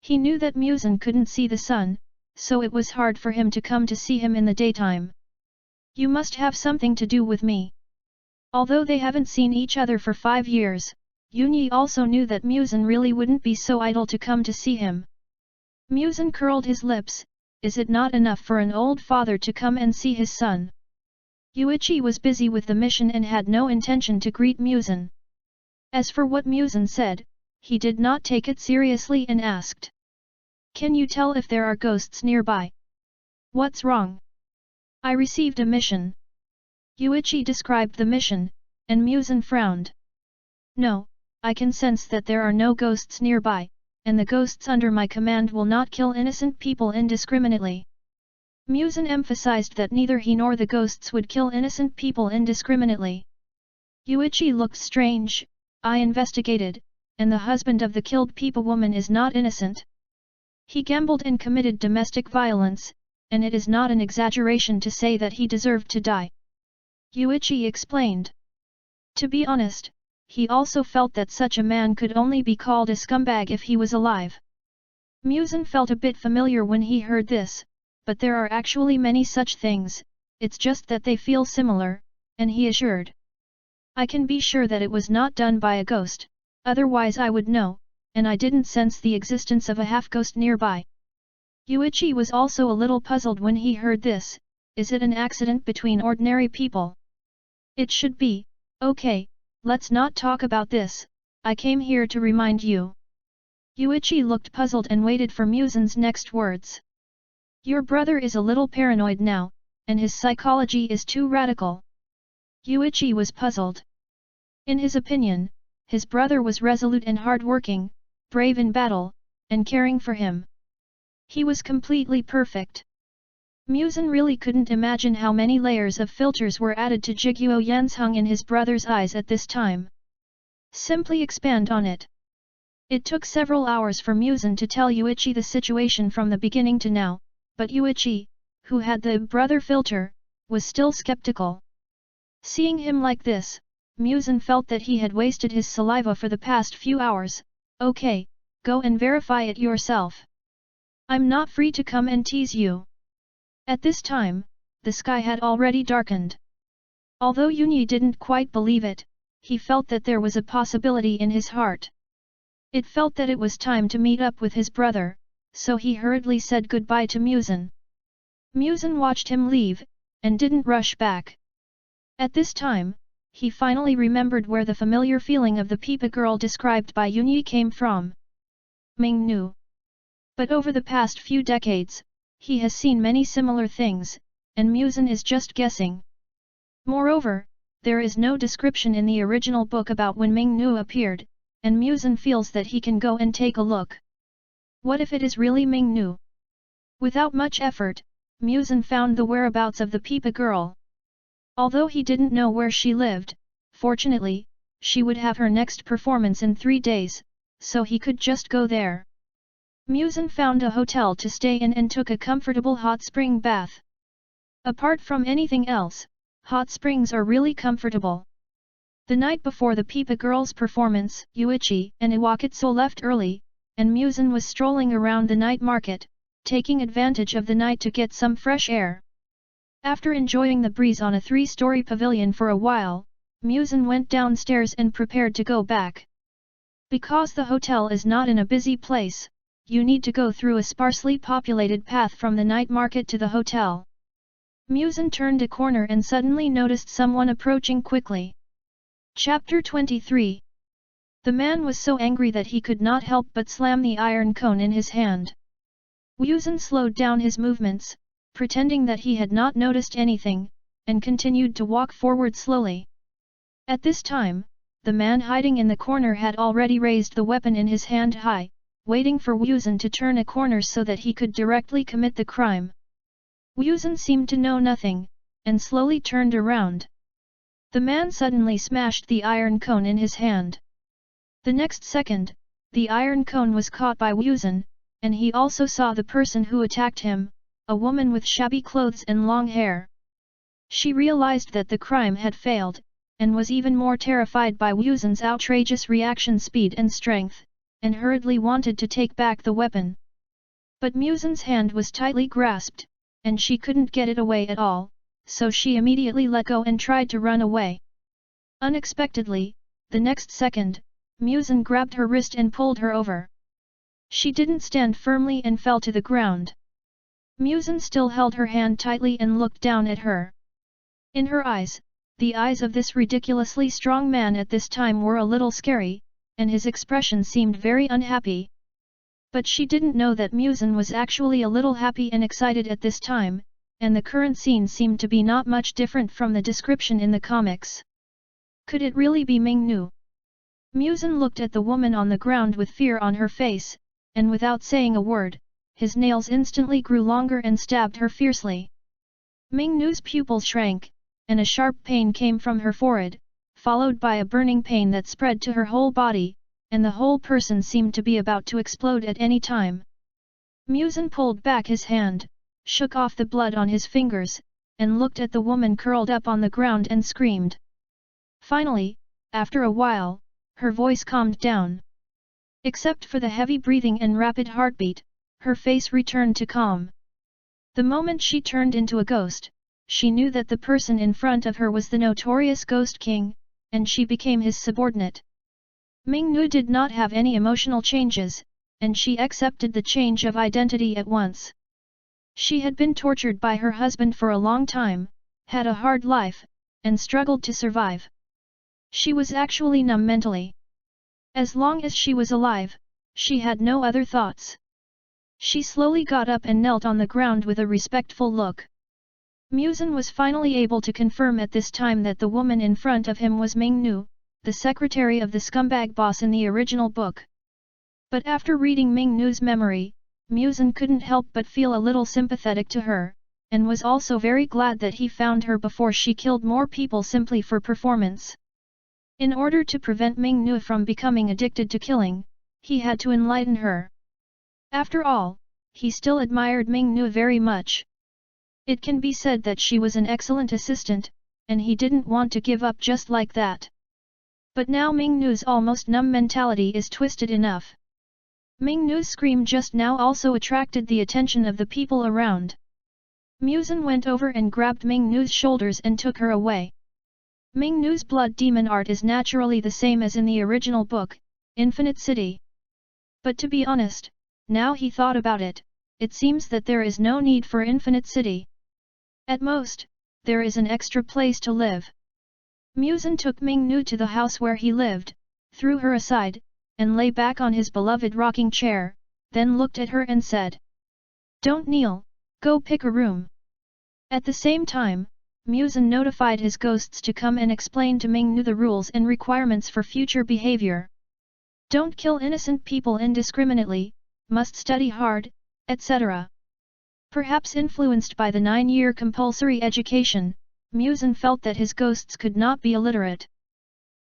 He knew that MUZAN couldn't see the sun, so it was hard for him to come to see him in the daytime. "You must have something to do with me." Although they haven't seen each other for 5 years, Yunyi also knew that MUZAN really wouldn't be so idle to come to see him. MUZAN curled his lips, "Is it not enough for an old father to come and see his son?" Yuichi was busy with the mission and had no intention to greet MUZAN. As for what MUZAN said, he did not take it seriously and asked, "Can you tell if there are ghosts nearby?" "What's wrong?" "I received a mission." Yuichi described the mission, and MUZAN frowned. "No, I can sense that there are no ghosts nearby, and the ghosts under my command will not kill innocent people indiscriminately." MUZAN emphasized that neither he nor the ghosts would kill innocent people indiscriminately. Yuichi looked strange. "I investigated, and the husband of the killed Peepa woman is not innocent. He gambled and committed domestic violence, and it is not an exaggeration to say that he deserved to die." Yuichi explained. To be honest, he also felt that such a man could only be called a scumbag if he was alive. MUZAN felt a bit familiar when he heard this, but there are actually many such things, it's just that they feel similar, and he assured. "I can be sure that it was not done by a ghost, otherwise I would know, and I didn't sense the existence of a half-ghost nearby." Yuichi was also a little puzzled when he heard this. Is it an accident between ordinary people? It should be. Okay, let's not talk about this, I came here to remind you. Yuichi looked puzzled and waited for MUZAN's next words. "Your brother is a little paranoid now, and his psychology is too radical." Yuichi was puzzled. In his opinion, his brother was resolute and hard-working, brave in battle, and caring for him. He was completely perfect. MUZAN really couldn't imagine how many layers of filters were added to Jiguo Yanzheng in his brother's eyes at this time. Simply expand on it. It took several hours for MUZAN to tell Yuichi the situation from the beginning to now, but Yuichi, who had the brother filter, was still skeptical. Seeing him like this, MUZAN felt that he had wasted his saliva for the past few hours. "Okay, go and verify it yourself. I'm not free to come and tease you." At this time, the sky had already darkened. Although Yunyi didn't quite believe it, he felt that there was a possibility in his heart. It felt that it was time to meet up with his brother, so he hurriedly said goodbye to MUZAN. MUZAN watched him leave, and didn't rush back. At this time, he finally remembered where the familiar feeling of the Peepa girl described by Yunyi came from. Mingnu. But over the past few decades, he has seen many similar things, and MUZAN is just guessing. Moreover, there is no description in the original book about when Mingnu appeared, and MUZAN feels that he can go and take a look. What if it is really Mingnu? Without much effort, MUZAN found the whereabouts of the Peepa girl. Although he didn't know where she lived, fortunately, she would have her next performance in 3 days, so he could just go there. MUZAN found a hotel to stay in and took a comfortable hot spring bath. Apart from anything else, hot springs are really comfortable. The night before the Pipa girls' performance, Yuichi and Iwakatsu left early, and MUZAN was strolling around the night market, taking advantage of the night to get some fresh air. After enjoying the breeze on a 3-story pavilion for a while, MUZAN went downstairs and prepared to go back. Because the hotel is not in a busy place, you need to go through a sparsely populated path from the night market to the hotel. MUZAN turned a corner and suddenly noticed someone approaching quickly. Chapter 23. The man was so angry that he could not help but slam the iron cone in his hand. MUZAN slowed down his movements, pretending that he had not noticed anything, and continued to walk forward slowly. At this time, the man hiding in the corner had already raised the weapon in his hand high, waiting for MUZAN to turn a corner so that he could directly commit the crime. MUZAN seemed to know nothing, and slowly turned around. The man suddenly smashed the iron cone in his hand. The next second, the iron cone was caught by MUZAN, and he also saw the person who attacked him, a woman with shabby clothes and long hair. She realized that the crime had failed, and was even more terrified by MUZAN's outrageous reaction speed and strength, and hurriedly wanted to take back the weapon. But MUZAN's hand was tightly grasped, and she couldn't get it away at all, so she immediately let go and tried to run away. Unexpectedly, the next second, MUZAN grabbed her wrist and pulled her over. She didn't stand firmly and fell to the ground. MUZAN still held her hand tightly and looked down at her. In her eyes, the eyes of this ridiculously strong man at this time were a little scary, and his expression seemed very unhappy. But she didn't know that MUZAN was actually a little happy and excited at this time, and the current scene seemed to be not much different from the description in the comics. Could it really be Mingnu? MUZAN looked at the woman on the ground with fear on her face, and without saying a word, his nails instantly grew longer and stabbed her fiercely. Mingnu's pupils shrank, and a sharp pain came from her forehead, followed by a burning pain that spread to her whole body, and the whole person seemed to be about to explode at any time. MUZAN pulled back his hand, shook off the blood on his fingers, and looked at the woman curled up on the ground and screamed. Finally, after a while, her voice calmed down. Except for the heavy breathing and rapid heartbeat, her face returned to calm. The moment she turned into a ghost, she knew that the person in front of her was the notorious Ghost King, and she became his subordinate. Mingnu did not have any emotional changes, and she accepted the change of identity at once. She had been tortured by her husband for a long time, had a hard life, and struggled to survive. She was actually numb mentally. As long as she was alive, she had no other thoughts. She slowly got up and knelt on the ground with a respectful look. MUZAN was finally able to confirm at this time that the woman in front of him was Mingnu, the secretary of the scumbag boss in the original book. But after reading Mingnu's memory, MUZAN couldn't help but feel a little sympathetic to her, and was also very glad that he found her before she killed more people simply for performance. In order to prevent Mingnu from becoming addicted to killing, he had to enlighten her. After all, he still admired Mingnu very much. It can be said that she was an excellent assistant, and he didn't want to give up just like that. But now Mingnu's almost numb mentality is twisted enough. Mingnu's scream just now also attracted the attention of the people around. MUZAN went over and grabbed Mingnu's shoulders and took her away. Mingnu's blood demon art is naturally the same as in the original book, Infinite City. But to be honest, now he thought about it, it seems that there is no need for Infinite City. At most, there is an extra place to live. MUZAN took Mingnu to the house where he lived, threw her aside, and lay back on his beloved rocking chair, then looked at her and said, "Don't kneel, go pick a room." At the same time, MUZAN notified his ghosts to come and explain to Mingnu the rules and requirements for future behavior. Don't kill innocent people indiscriminately, must study hard, etc. Perhaps influenced by the 9-year compulsory education, MUZAN felt that his ghosts could not be illiterate.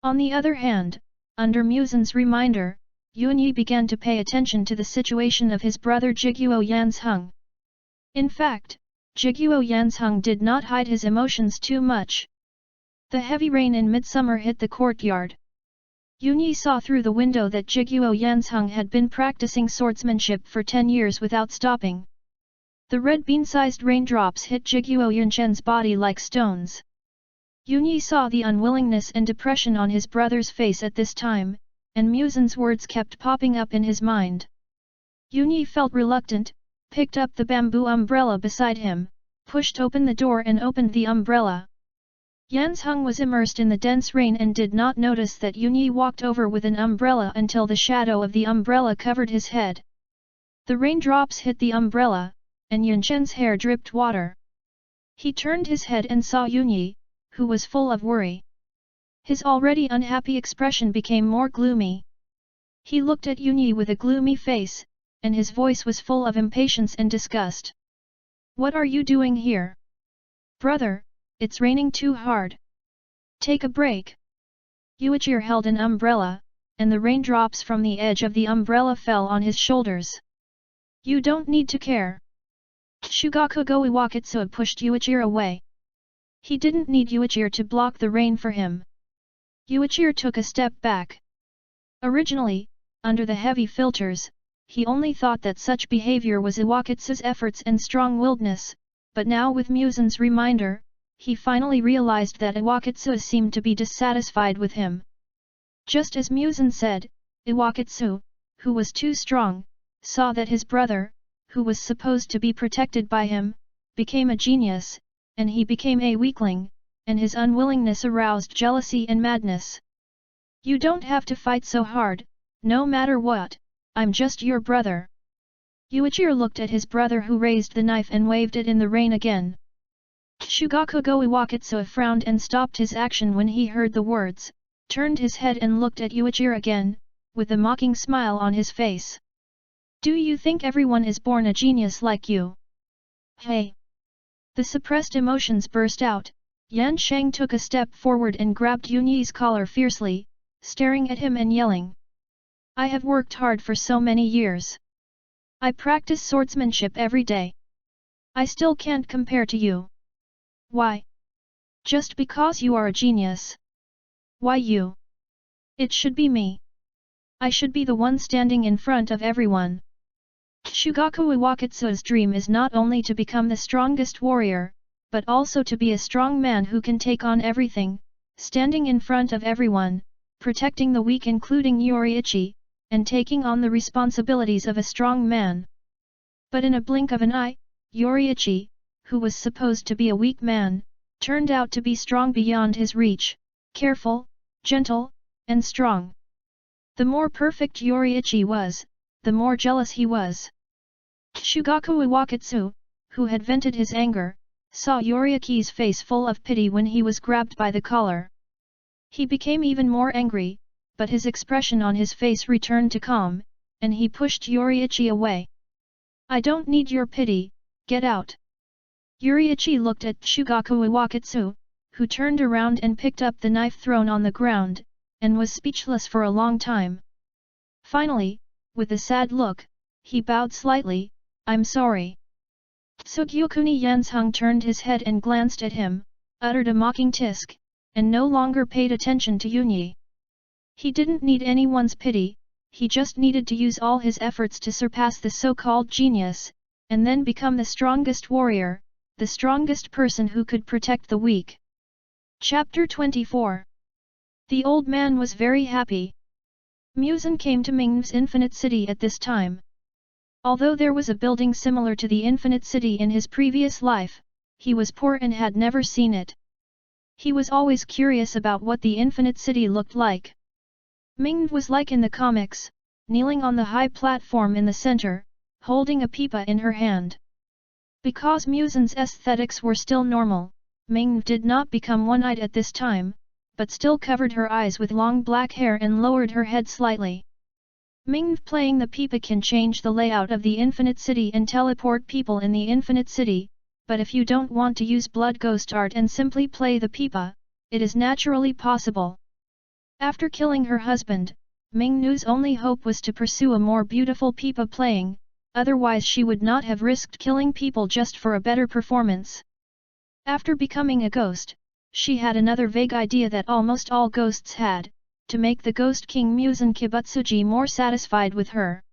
On the other hand, under MUZAN's reminder, Yunyi began to pay attention to the situation of his brother Jiguo Yanzheng. In fact, Jiguo Yanzheng did not hide his emotions too much. The heavy rain in midsummer hit the courtyard. Yunyi saw through the window that Jiguo Yanzheng had been practicing swordsmanship for 10 years without stopping. The red bean-sized raindrops hit Jiguo Yanzheng's body like stones. Yunyi saw the unwillingness and depression on his brother's face at this time, and MUZAN's words kept popping up in his mind. Yunyi felt reluctant, picked up the bamboo umbrella beside him, pushed open the door and opened the umbrella. Yanzheng was immersed in the dense rain and did not notice that Yunyi walked over with an umbrella until the shadow of the umbrella covered his head. The raindrops hit the umbrella, and Yanzheng's hair dripped water. He turned his head and saw Yunyi, who was full of worry. His already unhappy expression became more gloomy. He looked at Yunyi with a gloomy face, and his voice was full of impatience and disgust. "What are you doing here? Brother, it's raining too hard. Take a break." Yuichiro held an umbrella, and the raindrops from the edge of the umbrella fell on his shoulders. "You don't need to care." Shugakugo Iwakatsuya pushed Yuichiro away. He didn't need Yuichiro to block the rain for him. Yuichiro took a step back. Originally, under the heavy filters, he only thought that such behavior was Iwakatsu's efforts and strong-willedness, but now with MUZAN's reminder, he finally realized that Iwakatsu seemed to be dissatisfied with him. Just as MUZAN said, Iwakatsu, who was too strong, saw that his brother, who was supposed to be protected by him, became a genius, and he became a weakling, and his unwillingness aroused jealousy and madness. "You don't have to fight so hard, no matter what, I'm just your brother." Yuichiro looked at his brother who raised the knife and waved it in the rain again. Shugakugo Iwakatsuya frowned and stopped his action when he heard the words, turned his head and looked at Yuichiro again, with a mocking smile on his face. "Do you think everyone is born a genius like you? Hey!" The suppressed emotions burst out. Yan Sheng took a step forward and grabbed Yunyi's collar fiercely, staring at him and yelling. "I have worked hard for so many years. I practice swordsmanship every day. I still can't compare to you. Why? Just because you are a genius? Why you? It should be me. I should be the one standing in front of everyone." Shugaku Iwakatsu's dream is not only to become the strongest warrior, but also to be a strong man who can take on everything, standing in front of everyone, protecting the weak including Yoriichi, and taking on the responsibilities of a strong man. But in a blink of an eye, Yoriichi, who was supposed to be a weak man, turned out to be strong beyond his reach, careful, gentle, and strong. The more perfect Yoriichi was, the more jealous he was. Shugaku Iwakatsu, who had vented his anger, saw Yoriichi's face full of pity when he was grabbed by the collar. He became even more angry, but his expression on his face returned to calm, and he pushed Yoriichi away. "I don't need your pity, get out." Yoriichi looked at Shugaku Iwakatsu, who turned around and picked up the knife thrown on the ground, and was speechless for a long time. Finally, with a sad look, he bowed slightly, "I'm sorry." Tsugyokuni Yanzheng turned his head and glanced at him, uttered a mocking tisk, and no longer paid attention to Yunyi. He didn't need anyone's pity, he just needed to use all his efforts to surpass the so-called genius, and then become the strongest warrior, the strongest person who could protect the weak. Chapter 24. The old man was very happy. MUZAN came to Ming's Infinite City at this time. Although there was a building similar to the Infinite City in his previous life, he was poor and had never seen it. He was always curious about what the Infinite City looked like. Ming was like in the comics, kneeling on the high platform in the center, holding a pipa in her hand. Because MUZAN's aesthetics were still normal, Ming did not become one-eyed at this time, but still covered her eyes with long black hair and lowered her head slightly. Ming playing the pipa can change the layout of the Infinite City and teleport people in the Infinite City, but if you don't want to use blood ghost art and simply play the pipa, it is naturally possible. After killing her husband, Mingnu's only hope was to pursue a more beautiful pipa playing, otherwise she would not have risked killing people just for a better performance. After becoming a ghost, she had another vague idea that almost all ghosts had, to make the Ghost King MUZAN Kibutsuji more satisfied with her.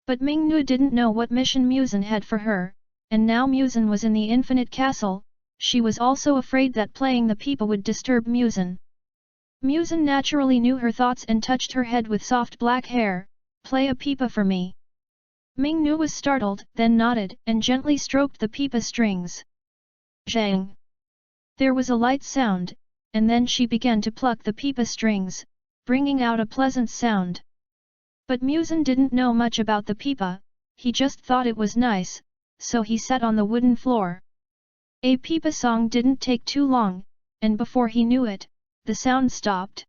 But Mingnu didn't know what mission MUZAN had for her, and now MUZAN was in the Infinite Castle, she was also afraid that playing the pipa would disturb MUZAN. MUZAN naturally knew her thoughts and touched her head with soft black hair. "Play a pipa for me." Mingnu was startled, then nodded and gently stroked the pipa strings. Zhang! There was a light sound, and then she began to pluck the pipa strings, bringing out a pleasant sound. But MUZAN didn't know much about the pipa, he just thought it was nice, so he sat on the wooden floor. A pipa song didn't take too long, and before he knew it, the sound stopped.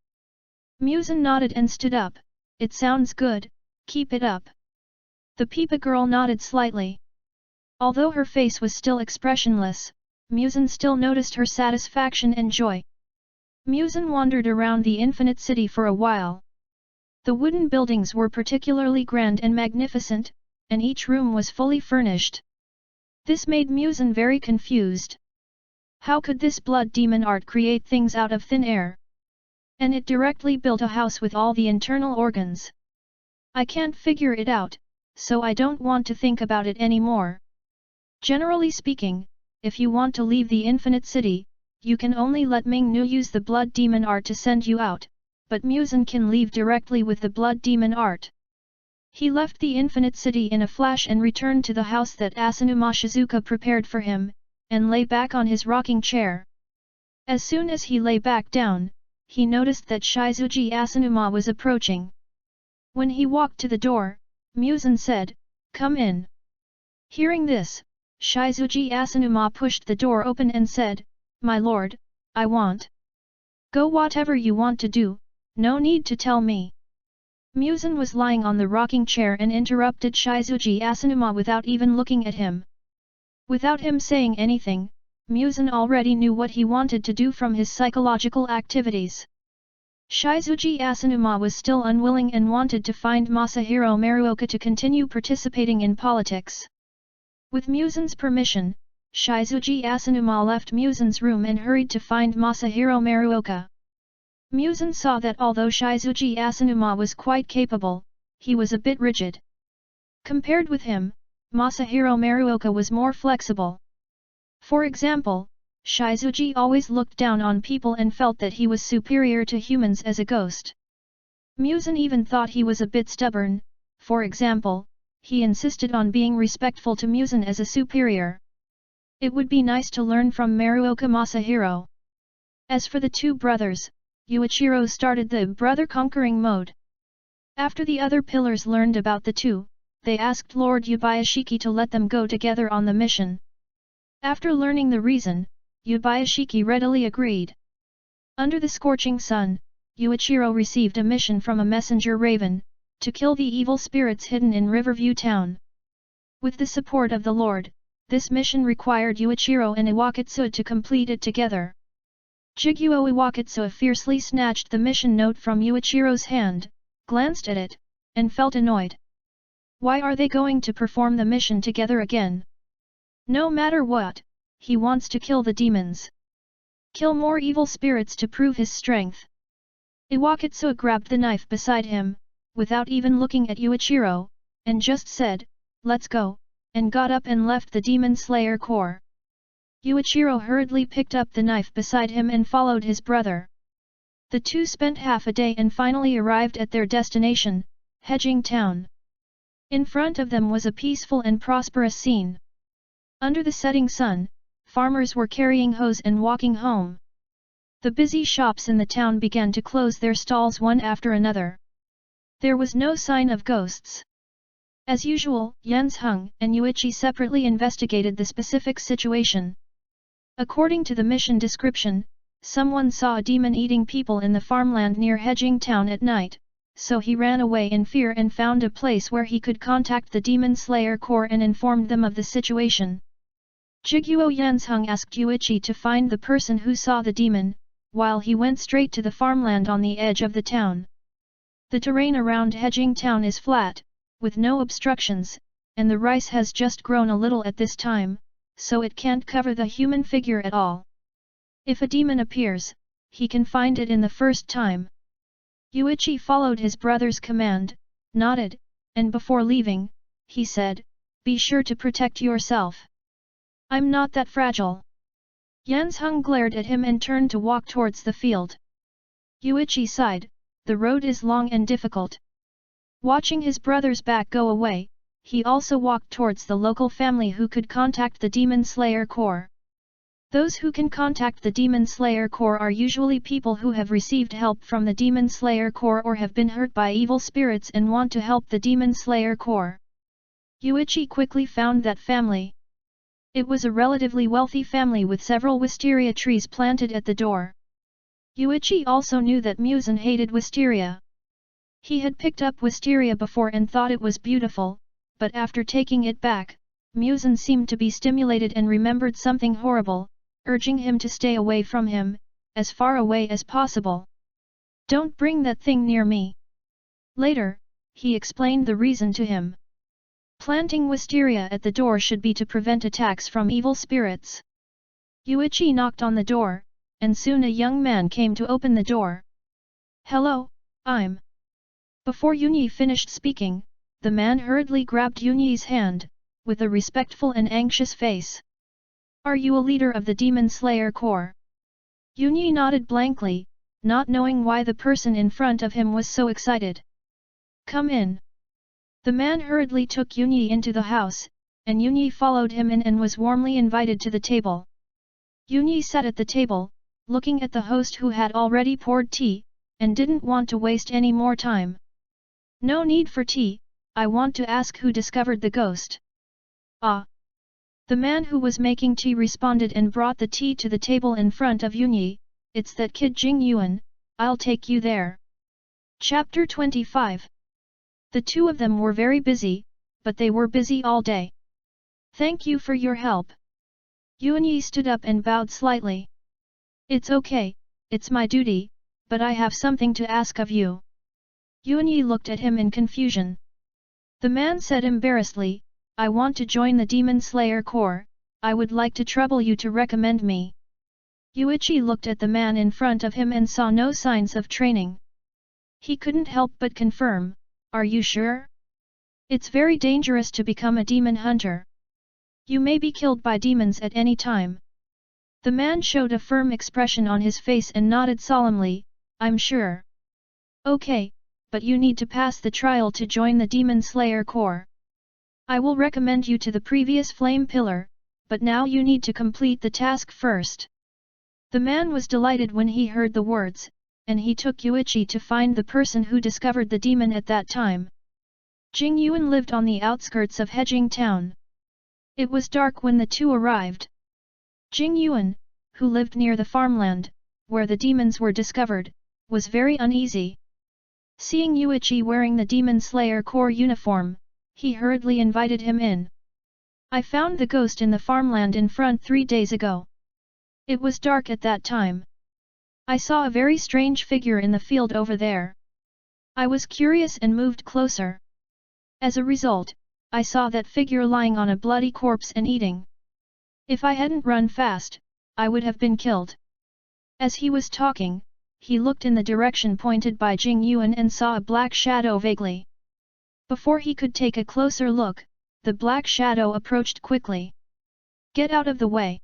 MUZAN nodded and stood up. "It sounds good, keep it up." The pipa girl nodded slightly. Although her face was still expressionless, MUZAN still noticed her satisfaction and joy. MUZAN wandered around the infinite city for a while. The wooden buildings were particularly grand and magnificent, and each room was fully furnished. This made MUZAN very confused. How could this blood demon art create things out of thin air? And it directly built a house with all the internal organs. I can't figure it out, so I don't want to think about it anymore. Generally speaking, if you want to leave the infinite city, you can only let Mingnu use the blood demon art to send you out, but MUZAN can leave directly with the blood demon art. He left the infinite city in a flash and returned to the house that Asanuma Shizuka prepared for him, and lay back on his rocking chair. As soon as he lay back down, he noticed that Shizuji Asanuma was approaching. When he walked to the door, MUZAN said, "Come in." Hearing this, Shizuji Asanuma pushed the door open and said, "My lord, I want. Go whatever you want to do, no need to tell me." MUZAN was lying on the rocking chair and interrupted Shizuji Asanuma without even looking at him. Without him saying anything, MUZAN already knew what he wanted to do from his psychological activities. Shizuji Asanuma was still unwilling and wanted to find Masahiro Maruoka to continue participating in politics. With MUZAN's permission, Shizuji Asanuma left MUZAN's room and hurried to find Masahiro Maruoka. MUZAN saw that although Shizuji Asanuma was quite capable, he was a bit rigid. Compared with him, Masahiro Maruoka was more flexible. For example, Shizuji always looked down on people and felt that he was superior to humans as a ghost. MUZAN even thought he was a bit stubborn. For example, he insisted on being respectful to MUZAN as a superior. It would be nice to learn from Maruoka Masahiro. As for the two brothers, Yuichiro started the brother-conquering mode. After the other pillars learned about the two, they asked Lord Yubayashiki to let them go together on the mission. After learning the reason, Yubayashiki readily agreed. Under the scorching sun, Yuichiro received a mission from a messenger raven, to kill the evil spirits hidden in Riverview Town. With the support of the Lord, this mission required Yuichiro and Iwakatsuya to complete it together. Jiguo Iwakatsuya fiercely snatched the mission note from Yuichiro's hand, glanced at it, and felt annoyed. Why are they going to perform the mission together again? No matter what, he wants to kill the demons. Kill more evil spirits to prove his strength. Iwakatsuya grabbed the knife beside him, without even looking at Yuichiro, and just said, "Let's go," and got up and left the Demon Slayer Corps. Yuichiro hurriedly picked up the knife beside him and followed his brother. The two spent half a day and finally arrived at their destination, Hedging Town. In front of them was a peaceful and prosperous scene. Under the setting sun, farmers were carrying hoes and walking home. The busy shops in the town began to close their stalls one after another. There was no sign of ghosts. As usual, Jens Hung and Yuichi separately investigated the specific situation. According to the mission description, someone saw a demon eating people in the farmland near Hedging Town at night, so he ran away in fear and found a place where he could contact the Demon Slayer Corps and informed them of the situation. Jiguo Yansheng asked Yuichi to find the person who saw the demon. while he went straight to the farmland on the edge of the town. The terrain around Hedging Town is flat, with no obstructions, and the rice has just grown a little at this time, so it can't cover the human figure at all. If a demon appears, he can find it in the first time. Yuichi followed his brother's command, nodded, and before leaving, he said, "Be sure to protect yourself. I'm not that fragile." Yanzheng glared at him and turned to walk towards the field. Yuichi sighed, the road is long and difficult. Watching his brother's back go away, he also walked towards the local family who could contact the Demon Slayer Corps. Those who can contact the Demon Slayer Corps are usually people who have received help from the Demon Slayer Corps or have been hurt by evil spirits and want to help the Demon Slayer Corps. Yuichi quickly found that family. It was a relatively wealthy family with several wisteria trees planted at the door. Yuichi also knew that MUZAN hated wisteria. He had picked up wisteria before and thought it was beautiful, but after taking it back, MUZAN seemed to be stimulated and remembered something horrible, urging him to stay away from him, as far away as possible. "Don't bring that thing near me." Later, he explained the reason to him. Planting wisteria at the door should be to prevent attacks from evil spirits. Yuichi knocked on the door, and soon a young man came to open the door. "Hello, I'm..." Before Yunyi finished speaking, the man hurriedly grabbed Yunyi's hand, with a respectful and anxious face. "Are you a leader of the Demon Slayer Corps?" Yunyi nodded blankly, not knowing why the person in front of him was so excited. "Come in." The man hurriedly took Yunyi into the house, and Yunyi followed him in and was warmly invited to the table. Yunyi sat at the table, looking at the host who had already poured tea, and didn't want to waste any more time. "No need for tea, I want to ask who discovered the ghost." "Ah." The man who was making tea responded and brought the tea to the table in front of Yunyi. "It's that kid Jing Yuan, I'll take you there." Chapter 25. The two of them were very busy, but they were busy all day. "Thank you for your help." Yunyi stood up and bowed slightly. "It's okay, it's my duty, but I have something to ask of you." Yunyi looked at him in confusion. The man said embarrassedly, "I want to join the Demon Slayer Corps, I would like to trouble you to recommend me." Yuichi looked at the man in front of him and saw no signs of training. He couldn't help but confirm, "Are you sure? It's very dangerous to become a demon hunter. You may be killed by demons at any time." The man showed a firm expression on his face and nodded solemnly, "I'm sure." "Okay, but you need to pass the trial to join the Demon Slayer Corps. I will recommend you to the previous Flame Pillar, but now you need to complete the task first." The man was delighted when he heard the words, and he took Yuichi to find the person who discovered the demon at that time. Jing Yuan lived on the outskirts of Hedging Town. It was dark when the two arrived. Jing Yuan, who lived near the farmland, where the demons were discovered, was very uneasy. Seeing Yuichi wearing the Demon Slayer Corps uniform, he hurriedly invited him in. "I found the ghost in the farmland in front 3 days ago. It was dark at that time. I saw a very strange figure in the field over there. I was curious and moved closer. As a result, I saw that figure lying on a bloody corpse and eating. If I hadn't run fast, I would have been killed." As he was talking, he looked in the direction pointed by Jing Yuan and saw a black shadow vaguely. Before he could take a closer look, the black shadow approached quickly. "Get out of the way!"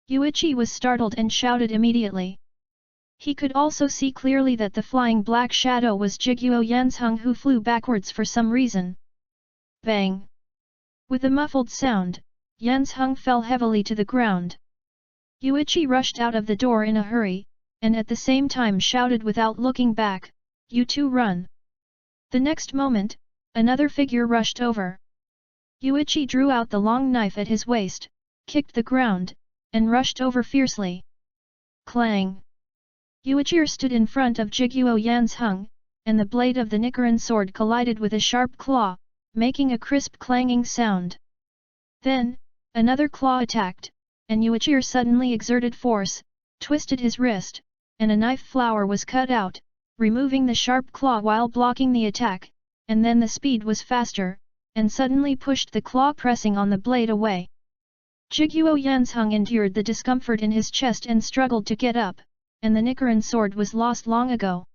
Yuichi was startled and shouted immediately. He could also see clearly that the flying black shadow was Jiguo Yanzheng, who flew backwards for some reason. Bang! With a muffled sound, Yanzheng fell heavily to the ground. Yuichi rushed out of the door in a hurry, and at the same time shouted without looking back, "You two run!" The next moment, another figure rushed over. Yuichi drew out the long knife at his waist, kicked the ground, and rushed over fiercely. Clang! Yuichi stood in front of Jiguo Yanzheng, and the blade of the Nichiren sword collided with a sharp claw, making a crisp clanging sound. Then, another claw attacked, and Yuichi suddenly exerted force, twisted his wrist, and a knife flower was cut out, removing the sharp claw while blocking the attack, and then the speed was faster, and suddenly pushed the claw pressing on the blade away. Jiguo Yanzheng endured the discomfort in his chest and struggled to get up, and the Nichiren sword was lost long ago.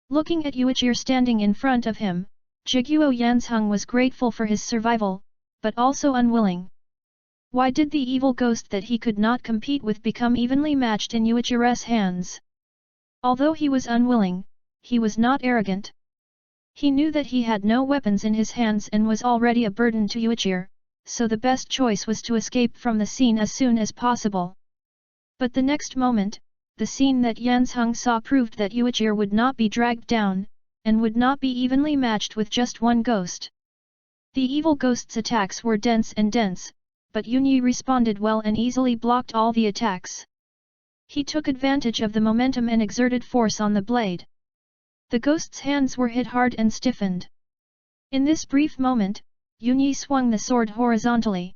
Looking at Yuichir standing in front of him, Jiguo Yanzheng was grateful for his survival, but also unwilling. Why did the evil ghost that he could not compete with become evenly matched in Yuichir's hands? Although he was unwilling, he was not arrogant. He knew that he had no weapons in his hands and was already a burden to Yuichir, so the best choice was to escape from the scene as soon as possible. But the next moment, the scene that Yanzheng saw proved that Yuichir would not be dragged down, and would not be evenly matched with just one ghost. The evil ghost's attacks were dense, but Yunyi responded well and easily blocked all the attacks. He took advantage of the momentum and exerted force on the blade. The ghost's hands were hit hard and stiffened. In this brief moment, Yunyi swung the sword horizontally.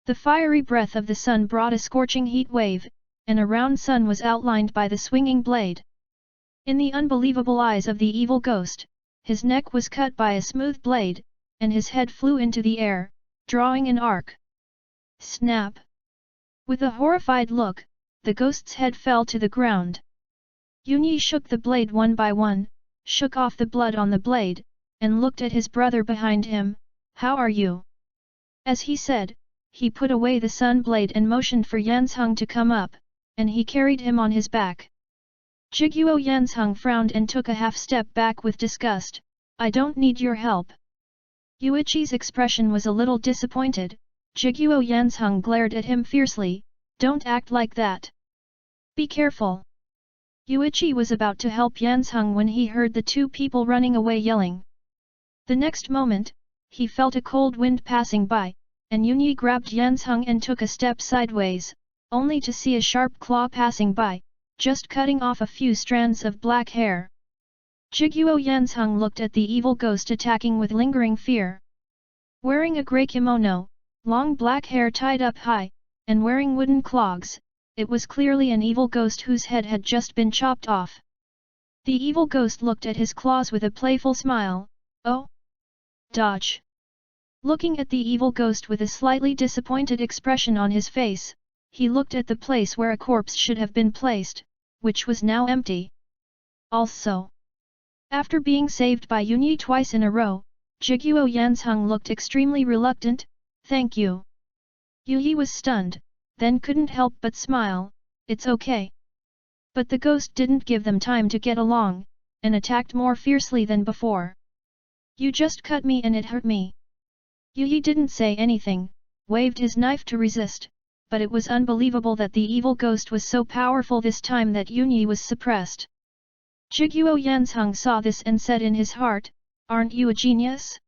The fiery breath of the sun brought a scorching heat wave, and a round sun was outlined by the swinging blade. In the unbelievable eyes of the evil ghost, his neck was cut by a smooth blade, and his head flew into the air, drawing an arc. Snap! With a horrified look, the ghost's head fell to the ground. Yunyi shook the blade one by one, shook off the blood on the blade, and looked at his brother behind him. "How are you?" As he said, he put away the sun blade and motioned for Yanzheng to come up, and he carried him on his back. Jiguo Yanzheng frowned and took a half-step back with disgust. "I don't need your help." Yuichi's expression was a little disappointed. Jiguo Yanzheng glared at him fiercely. "Don't act like that. Be careful." Yuichi was about to help Yanzheng when he heard the two people running away yelling. The next moment, he felt a cold wind passing by, and Yunyi grabbed Yanzheng and took a step sideways, only to see a sharp claw passing by, just cutting off a few strands of black hair. Jiguo Yanzheng looked at the evil ghost attacking with lingering fear. Wearing a grey kimono, long black hair tied up high, and wearing wooden clogs, it was clearly an evil ghost whose head had just been chopped off. The evil ghost looked at his claws with a playful smile. "Oh! Dodge!" Looking at the evil ghost with a slightly disappointed expression on his face, he looked at the place where a corpse should have been placed, which was now empty. Also, after being saved by Yunyi twice in a row, Jiguo Yanzheng looked extremely reluctant. "Thank you." Yunyi was stunned, then couldn't help but smile. "It's okay." But the ghost didn't give them time to get along, and attacked more fiercely than before. "You just cut me and it hurt me." Yunyi didn't say anything, waved his knife to resist, but it was unbelievable that the evil ghost was so powerful this time that Yunyi was suppressed. Jiguo Yanzheng saw this and said in his heart, "Aren't you a genius?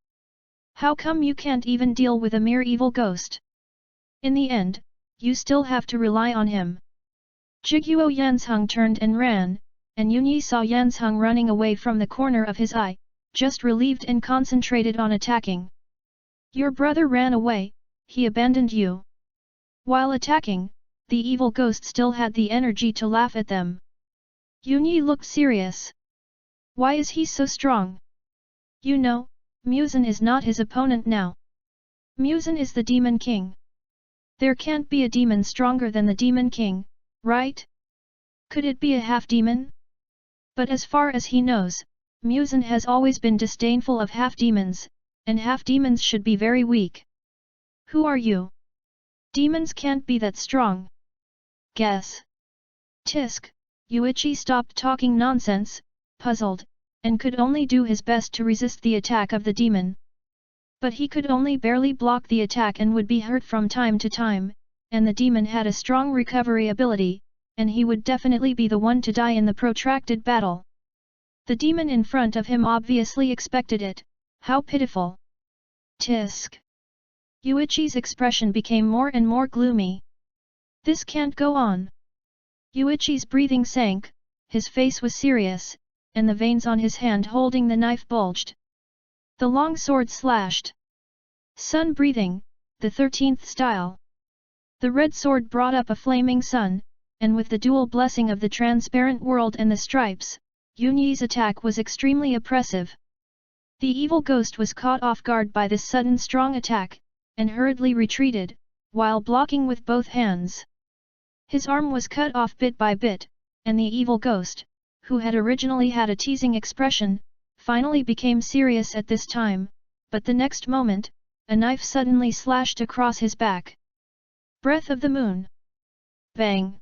How come you can't even deal with a mere evil ghost? In the end, you still have to rely on him." Jiguo Yanzheng turned and ran, and Yunyi saw Yanzheng running away from the corner of his eye, just relieved and concentrated on attacking. "Your brother ran away, he abandoned you." While attacking, the evil ghost still had the energy to laugh at them. Yunyi looked serious. "Why is he so strong? You know, MUZAN is not his opponent now. MUZAN is the Demon King. There can't be a demon stronger than the Demon King, right? Could it be a half-demon?" But as far as he knows, MUZAN has always been disdainful of half-demons, and half-demons should be very weak. "Who are you? Demons can't be that strong. Guess." Tisk, Yuichi stopped talking nonsense, puzzled, and could only do his best to resist the attack of the demon. But he could only barely block the attack and would be hurt from time to time, and the demon had a strong recovery ability, and he would definitely be the one to die in the protracted battle. The demon in front of him obviously expected it. How pitiful! Tisk. Yuichi's expression became more and more gloomy. This can't go on. Yuichi's breathing sank, his face was serious, and the veins on his hand holding the knife bulged. The long sword slashed. Sun breathing, the 13th style. The red sword brought up a flaming sun, and with the dual blessing of the transparent world and the stripes, Yunyi's attack was extremely oppressive. The evil ghost was caught off guard by this sudden strong attack, and hurriedly retreated, while blocking with both hands. His arm was cut off bit by bit, and the evil ghost, who had originally had a teasing expression, finally became serious at this time, but the next moment, a knife suddenly slashed across his back. Breath of the Moon! Bang!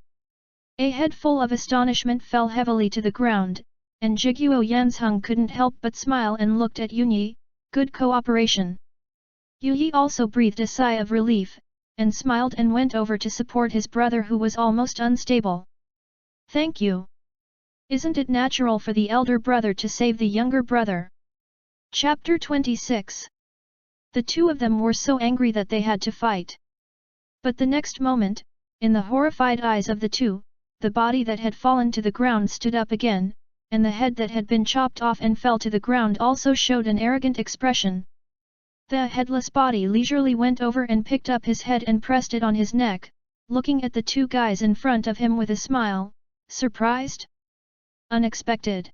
A head full of astonishment fell heavily to the ground, and Jiguo Yanzheng couldn't help but smile and looked at Yunyi. Good cooperation. Yunyi also breathed a sigh of relief, and smiled and went over to support his brother who was almost unstable. Thank you. Isn't it natural for the elder brother to save the younger brother? Chapter 26. The two of them were so angry that they had to fight. But the next moment, in the horrified eyes of the two, the body that had fallen to the ground stood up again, and the head that had been chopped off and fell to the ground also showed an arrogant expression. The headless body leisurely went over and picked up his head and pressed it on his neck, looking at the two guys in front of him with a smile. Surprised? Unexpected.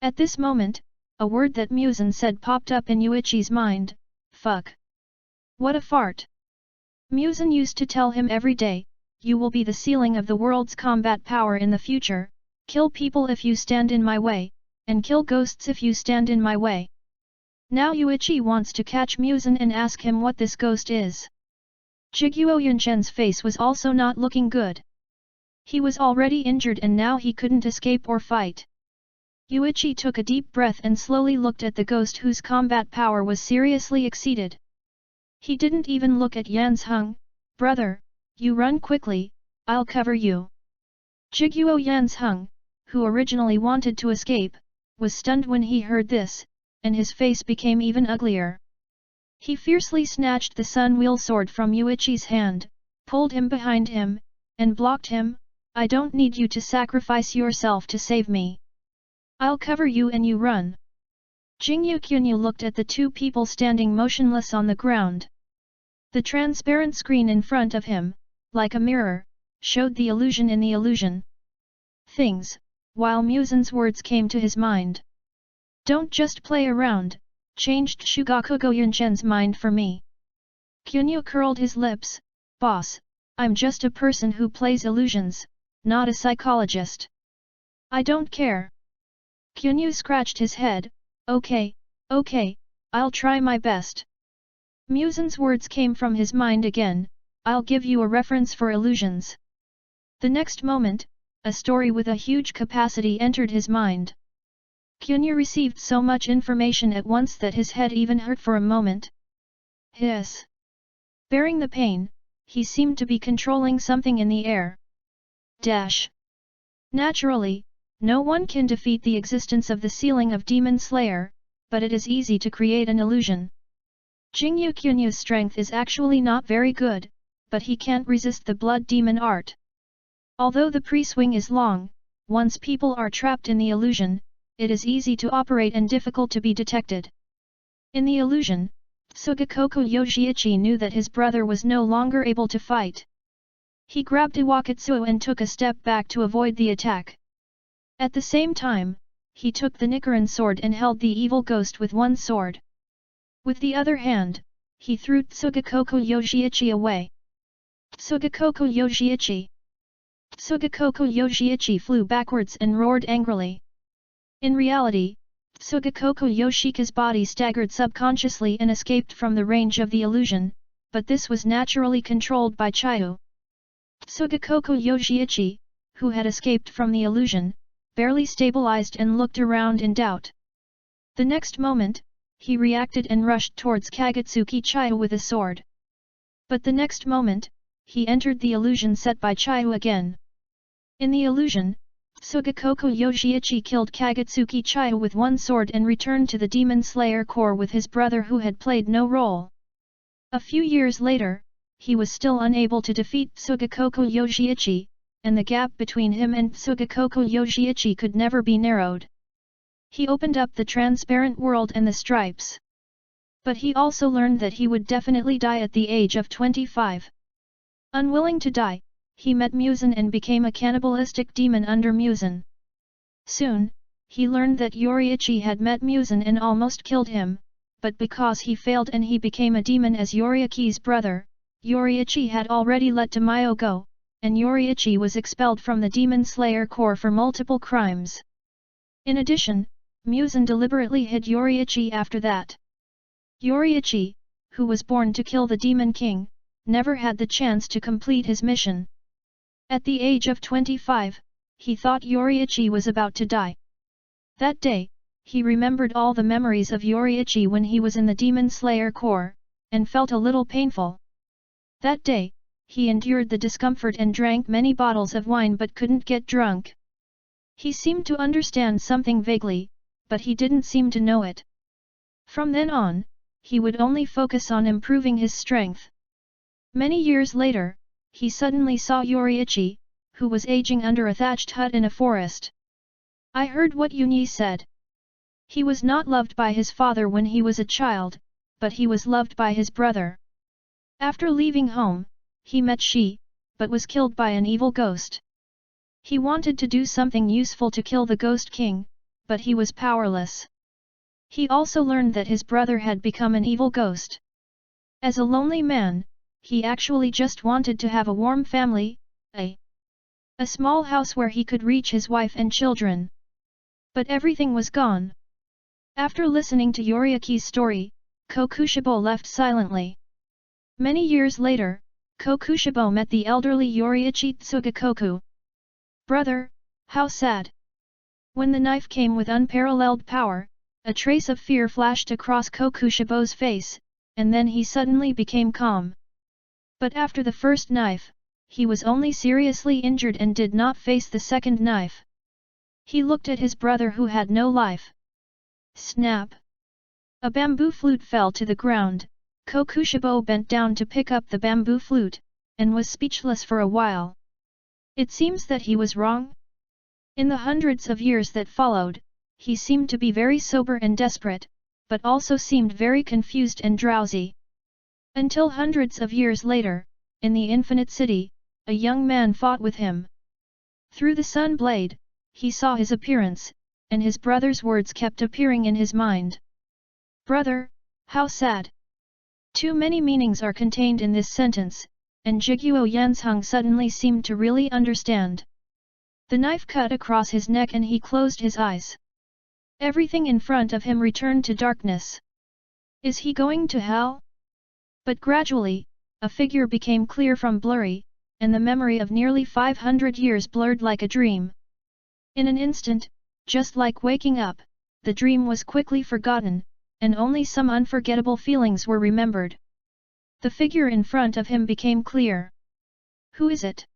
At this moment, a word that MUZAN said popped up in Yuichi's mind. Fuck. What a fart. MUZAN used to tell him every day, you will be the ceiling of the world's combat power in the future, kill people if you stand in my way, and kill ghosts if you stand in my way. Now Yuichi wants to catch MUZAN and ask him what this ghost is. Jiguo Yanzheng's face was also not looking good. He was already injured and now he couldn't escape or fight. Yuichi took a deep breath and slowly looked at the ghost whose combat power was seriously exceeded. He didn't even look at Yanzheng. Brother, you run quickly, I'll cover you. Jiguo Yanzheng, who originally wanted to escape, was stunned when he heard this, and his face became even uglier. He fiercely snatched the sun wheel sword from Yuichi's hand, pulled him behind him, and blocked him. I don't need you to sacrifice yourself to save me. I'll cover you and you run. Jingyu Qunyu looked at the two people standing motionless on the ground. The transparent screen in front of him, like a mirror, showed the illusion in the illusion. Things, while MUZAN's words came to his mind. Don't just play around, changed Shugakugo Yanzheng's mind for me. Qunyu curled his lips. Boss, I'm just a person who plays illusions, not a psychologist. I don't care. Qunyu scratched his head. Okay, I'll try my best. MUZAN's words came from his mind again. I'll give you a reference for illusions. The next moment, a story with a huge capacity entered his mind. Qunyu received so much information at once that his head even hurt for a moment. Hiss. Bearing the pain, he seemed to be controlling something in the air. Dash. Naturally, no one can defeat the existence of the ceiling of Demon Slayer, but it is easy to create an illusion. Jingyu Qunyu's strength is actually not very good, but he can't resist the blood demon art. Although the pre-swing is long, once people are trapped in the illusion, it is easy to operate and difficult to be detected. In the illusion, Tsugakoku Yojiichi knew that his brother was no longer able to fight. He grabbed Iwakatsuo and took a step back to avoid the attack. At the same time, he took the Nichiren sword and held the evil ghost with one sword. With the other hand, he threw Tsugakoku Yojiichi away. Tsugakoku Yojiichi! Tsugakoku Yojiichi flew backwards and roared angrily. In reality, Tsugakoku Yoshika's body staggered subconsciously and escaped from the range of the illusion, but this was naturally controlled by Chiyu. Tsugakoku Yojiichi, who had escaped from the illusion, barely stabilized and looked around in doubt. The next moment, he reacted and rushed towards Kagetsuki Chiyu with a sword. But the next moment, he entered the illusion set by Chiyu again. In the illusion, Tsugakoku Yojiichi killed Kagetsuki Chiyu with one sword and returned to the Demon Slayer Corps with his brother who had played no role. A few years later, he was still unable to defeat Tsugakoku Yojiichi, and the gap between him and Tsugakoku Yojiichi could never be narrowed. He opened up the transparent world and the stripes. But he also learned that he would definitely die at the age of 25. Unwilling to die, he met MUZAN and became a cannibalistic demon under MUZAN. Soon, he learned that Yoriichi had met MUZAN and almost killed him, but because he failed and he became a demon as Yoriichi's brother, Yoriichi had already let Tamayo go, and Yoriichi was expelled from the Demon Slayer Corps for multiple crimes. In addition, MUZAN deliberately hid Yoriichi after that. Yoriichi, who was born to kill the Demon King, never had the chance to complete his mission. At the age of 25, he thought Yoriichi was about to die. That day, he remembered all the memories of Yoriichi when he was in the Demon Slayer Corps, and felt a little painful. That day, he endured the discomfort and drank many bottles of wine but couldn't get drunk. He seemed to understand something vaguely, but he didn't seem to know it. From then on, he would only focus on improving his strength. Many years later, he suddenly saw Yoriichi, who was aging under a thatched hut in a forest. I heard what Yunyi said. He was not loved by his father when he was a child, but he was loved by his brother. After leaving home, he met Shi, but was killed by an evil ghost. He wanted to do something useful to kill the Ghost King, but he was powerless. He also learned that his brother had become an evil ghost. As a lonely man, he actually just wanted to have a warm family, a small house where he could reach his wife and children. But everything was gone. After listening to Yoriichi's story, Kokushibo left silently. Many years later, Kokushibo met the elderly Yoriichi Tsugakoku. Brother, how sad! When the knife came with unparalleled power, a trace of fear flashed across Kokushibo's face, and then he suddenly became calm. But after the first knife, he was only seriously injured and did not face the second knife. He looked at his brother who had no life. Snap! A bamboo flute fell to the ground. Kokushibo bent down to pick up the bamboo flute, and was speechless for a while. It seems that he was wrong? In the hundreds of years that followed, he seemed to be very sober and desperate, but also seemed very confused and drowsy. Until hundreds of years later, in the Infinite City, a young man fought with him. Through the sun blade, he saw his appearance, and his brother's words kept appearing in his mind. Brother, how sad! Too many meanings are contained in this sentence, and Jiguo Yanzheng suddenly seemed to really understand. The knife cut across his neck and he closed his eyes. Everything in front of him returned to darkness. Is he going to hell? But gradually, a figure became clear from blurry, and the memory of nearly 500 years blurred like a dream. In an instant, just like waking up, the dream was quickly forgotten, and only some unforgettable feelings were remembered. The figure in front of him became clear. Who is it?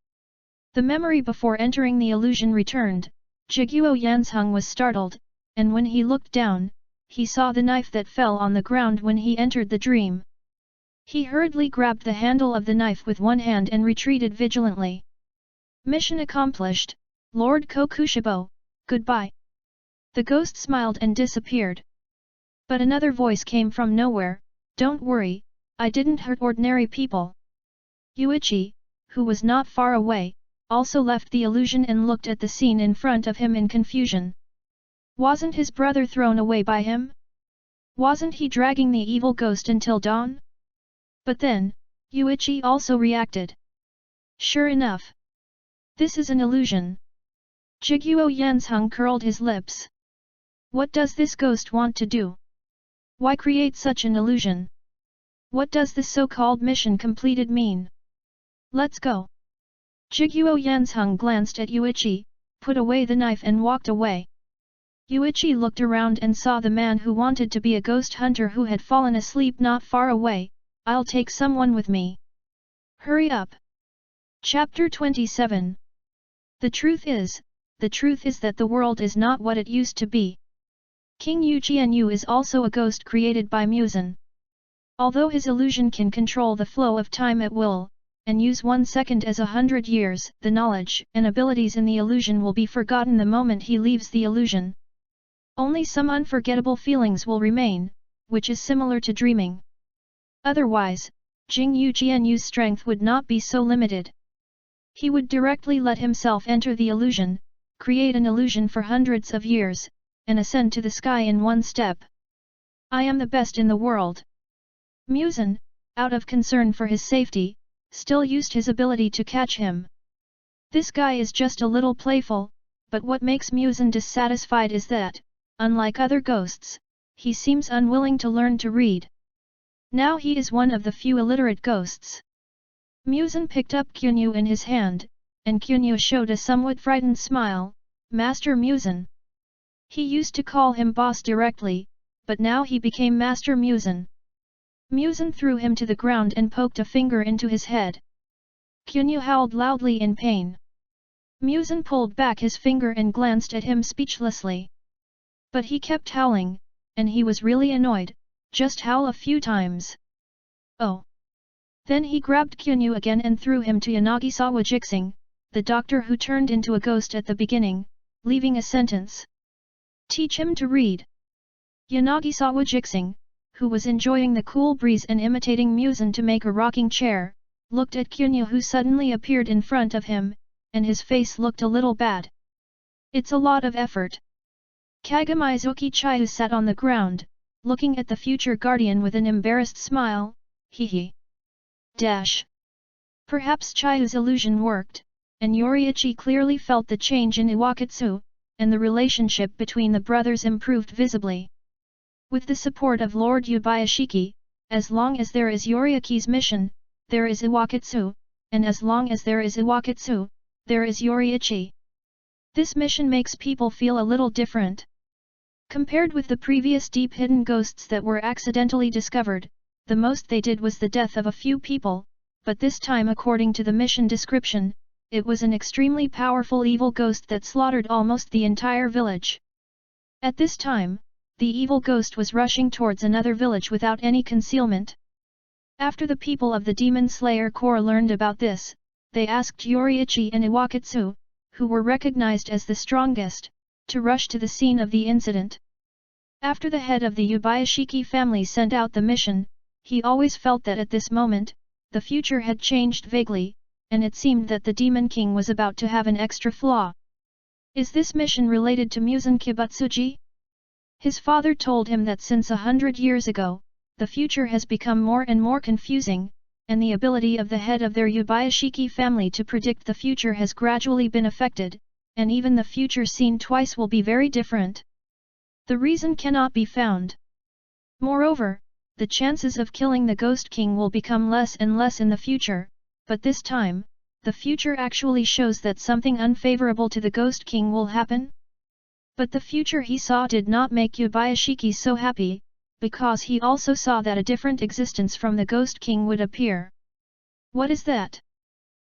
The memory before entering the illusion returned. Jiguo Yanzheng was startled, and when he looked down, he saw the knife that fell on the ground when he entered the dream. He hurriedly grabbed the handle of the knife with one hand and retreated vigilantly. Mission accomplished, Lord Kokushibo, goodbye. The ghost smiled and disappeared. But another voice came from nowhere, don't worry, I didn't hurt ordinary people. Yuichi, who was not far away, also left the illusion and looked at the scene in front of him in confusion. Wasn't his brother thrown away by him? Wasn't he dragging the evil ghost until dawn? But then, Yuichi also reacted. Sure enough. This is an illusion. Jiguo Yanzheng curled his lips. What does this ghost want to do? Why create such an illusion? What does this so-called mission completed mean? Let's go. Jiguo Yanzheng glanced at Yuichi, put away the knife and walked away. Yuichi looked around and saw the man who wanted to be a ghost hunter who had fallen asleep not far away. I'll take someone with me. Hurry up. Chapter 27. The truth is that the world is not what it used to be. King Yu Jianyu is also a ghost created by MUZAN. Although his illusion can control the flow of time at will, and use 1 second as 100 years, the knowledge and abilities in the illusion will be forgotten the moment he leaves the illusion. Only some unforgettable feelings will remain, which is similar to dreaming. Otherwise, Jing Yu Jianyu's strength would not be so limited. He would directly let himself enter the illusion, create an illusion for hundreds of years, and ascend to the sky in one step. I am the best in the world. MUZAN, out of concern for his safety, still used his ability to catch him. This guy is just a little playful, but what makes MUZAN dissatisfied is that, unlike other ghosts, he seems unwilling to learn to read. Now he is one of the few illiterate ghosts. MUZAN picked up Kunyu in his hand, and Kunyu showed a somewhat frightened smile. Master MUZAN. He used to call him boss directly, but now he became Master MUZAN. MUZAN threw him to the ground and poked a finger into his head. Kunyu howled loudly in pain. MUZAN pulled back his finger and glanced at him speechlessly. But he kept howling, and he was really annoyed. Just howl a few times. Oh! Then he grabbed Kunyu again and threw him to Yanagisawa Jixing, the doctor who turned into a ghost at the beginning, leaving a sentence. Teach him to read. Yanagisawa Jixing, who was enjoying the cool breeze and imitating MUZAN to make a rocking chair, looked at Kunyu who suddenly appeared in front of him, and his face looked a little bad. It's a lot of effort. Kagamizuki Chiyu sat on the ground, looking at the future guardian with an embarrassed smile. Hee. Perhaps Chiyu's illusion worked, and Yoriichi clearly felt the change in Iwakatsu, and the relationship between the brothers improved visibly. With the support of Lord Yubayashiki, as long as there is Yoriichi's mission, there is Iwakatsu, and as long as there is Iwakatsu, there is Yoriichi. This mission makes people feel a little different. Compared with the previous deep-hidden ghosts that were accidentally discovered, the most they did was the death of a few people, but this time according to the mission description, it was an extremely powerful evil ghost that slaughtered almost the entire village. At this time, the evil ghost was rushing towards another village without any concealment. After the people of the Demon Slayer Corps learned about this, they asked Yoriichi and Iwakatsu, who were recognized as the strongest, to rush to the scene of the incident. After the head of the Yubayashiki family sent out the mission, he always felt that at this moment, the future had changed vaguely, and it seemed that the Demon King was about to have an extra flaw. Is this mission related to MUZAN Kibutsuji? His father told him that since 100 years ago, the future has become more and more confusing, and the ability of the head of their Yubayashiki family to predict the future has gradually been affected, and even the future seen twice will be very different. The reason cannot be found. Moreover, the chances of killing the Ghost King will become less and less in the future, but this time, the future actually shows that something unfavorable to the Ghost King will happen? But the future he saw did not make Yubayashiki so happy, because he also saw that a different existence from the Ghost King would appear. What is that?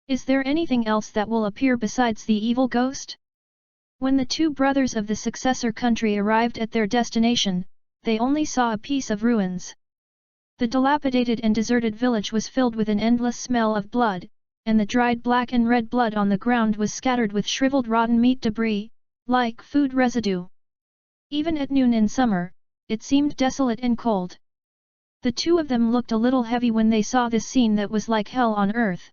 Is there anything else that will appear besides the evil ghost? When the two brothers of the successor country arrived at their destination, they only saw a piece of ruins. The dilapidated and deserted village was filled with an endless smell of blood, and the dried black and red blood on the ground was scattered with shriveled rotten meat debris, like food residue. Even at noon in summer, it seemed desolate and cold. The two of them looked a little heavy when they saw this scene that was like hell on earth.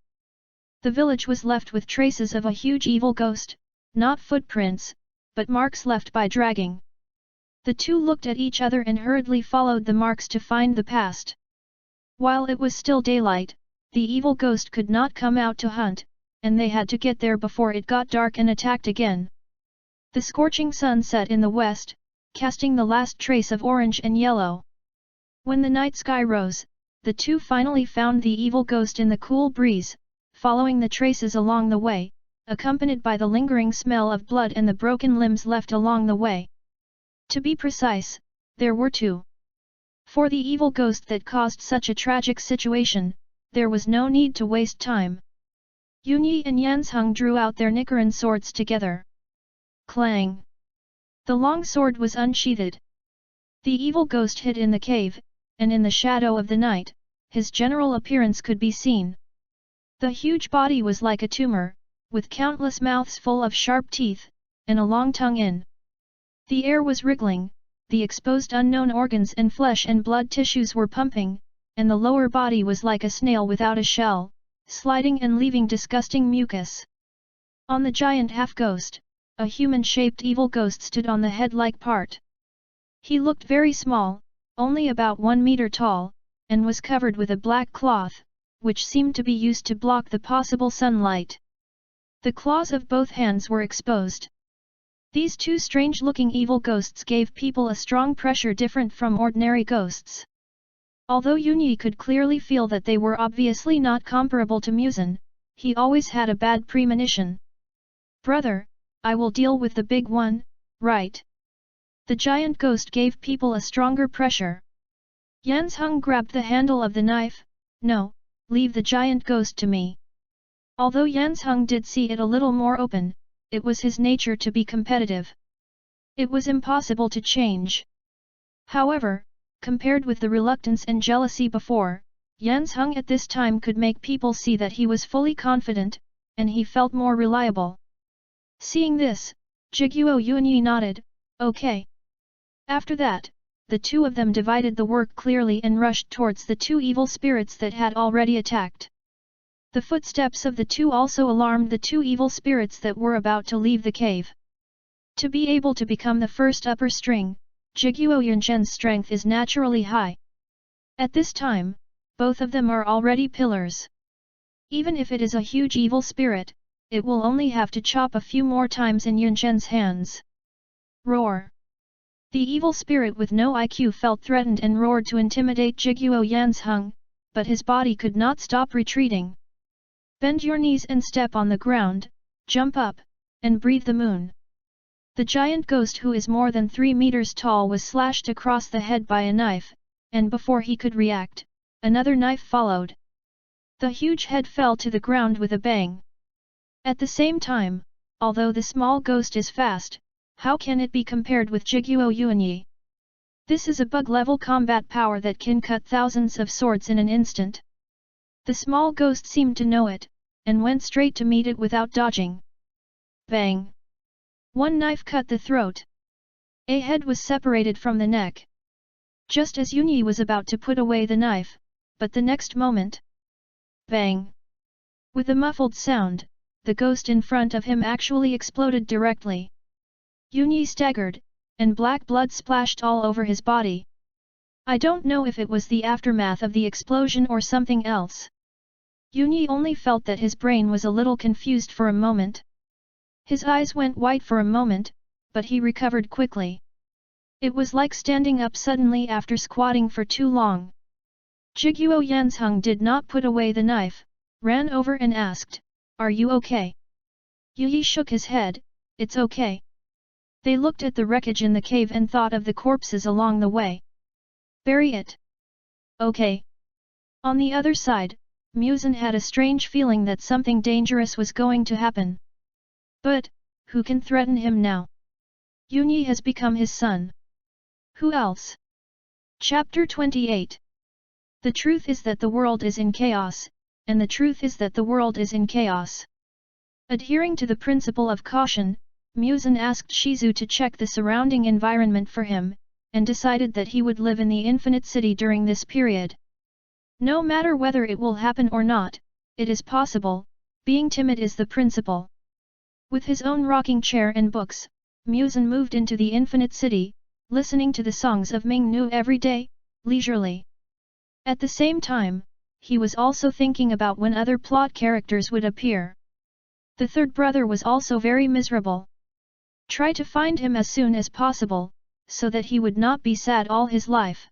The village was left with traces of a huge evil ghost, not footprints, but marks left by dragging. The two looked at each other and hurriedly followed the marks to find the past. While it was still daylight, the evil ghost could not come out to hunt, and they had to get there before it got dark and attacked again. The scorching sun set in the west, casting the last trace of orange and yellow. When the night sky rose, the two finally found the evil ghost in the cool breeze, following the traces along the way, accompanied by the lingering smell of blood and the broken limbs left along the way. To be precise, there were two. For the evil ghost that caused such a tragic situation, there was no need to waste time. Yunyi and Yansheng drew out their Nichiren swords together. Clang! The long sword was unsheathed. The evil ghost hid in the cave, and in the shadow of the night, his general appearance could be seen. The huge body was like a tumor, with countless mouths full of sharp teeth, and a long tongue in. The air was wriggling, the exposed unknown organs and flesh and blood tissues were pumping, and the lower body was like a snail without a shell, sliding and leaving disgusting mucus. On the giant half-ghost, a human-shaped evil ghost stood on the head-like part. He looked very small, only about 1 meter tall, and was covered with a black cloth, which seemed to be used to block the possible sunlight. The claws of both hands were exposed. These two strange-looking evil ghosts gave people a strong pressure different from ordinary ghosts. Although Yunyi could clearly feel that they were obviously not comparable to MUZAN, he always had a bad premonition. "Brother, I will deal with the big one, right?" The giant ghost gave people a stronger pressure. Yanzheng grabbed the handle of the knife. "No, leave the giant ghost to me." Although Yanzheng did see it a little more open, it was his nature to be competitive. It was impossible to change. However, compared with the reluctance and jealousy before, Yanzheng at this time could make people see that he was fully confident, and he felt more reliable. Seeing this, Jiguo Yunyi nodded, "Okay." After that, the two of them divided the work clearly and rushed towards the two evil spirits that had already attacked. The footsteps of the two also alarmed the two evil spirits that were about to leave the cave. To be able to become the first upper string, Jiguo Yunzhen's strength is naturally high. At this time, both of them are already pillars. Even if it is a huge evil spirit, it will only have to chop a few more times in Yunzhen's hands. Roar! The evil spirit with no IQ felt threatened and roared to intimidate Jiguo Yanzheng, but his body could not stop retreating. "Bend your knees and step on the ground, jump up, and breathe the moon." The giant ghost who is more than 3 meters tall was slashed across the head by a knife, and before he could react, another knife followed. The huge head fell to the ground with a bang. At the same time, although the small ghost is fast, how can it be compared with Jiguo Yunyi? This is a bug-level combat power that can cut thousands of swords in an instant. The small ghost seemed to know it, and went straight to meet it without dodging. Bang! One knife cut the throat. A head was separated from the neck. Just as Yunyi was about to put away the knife, but the next moment... Bang! With a muffled sound, the ghost in front of him actually exploded directly. Yunyi staggered, and black blood splashed all over his body. I don't know if it was the aftermath of the explosion or something else. Yunyi only felt that his brain was a little confused for a moment. His eyes went white for a moment, but he recovered quickly. It was like standing up suddenly after squatting for too long. Jiguo Yanzheng did not put away the knife, ran over and asked, "Are you okay?" Yi shook his head, "It's okay." They looked at the wreckage in the cave and thought of the corpses along the way. "Bury it." "Okay." On the other side, MUZAN had a strange feeling that something dangerous was going to happen. But, who can threaten him now? Yunyi has become his son. Who else? Chapter 28. The truth is that the world is in chaos, and the truth is that the world is in chaos. Adhering to the principle of caution, MUZAN asked Shizu to check the surrounding environment for him, and decided that he would live in the Infinite City during this period. No matter whether it will happen or not, it is possible, being timid is the principle. With his own rocking chair and books, MUZAN moved into the Infinite City, listening to the songs of Ming Nu every day, leisurely. At the same time, he was also thinking about when other plot characters would appear. The third brother was also very miserable. Try to find him as soon as possible, so that he would not be sad all his life.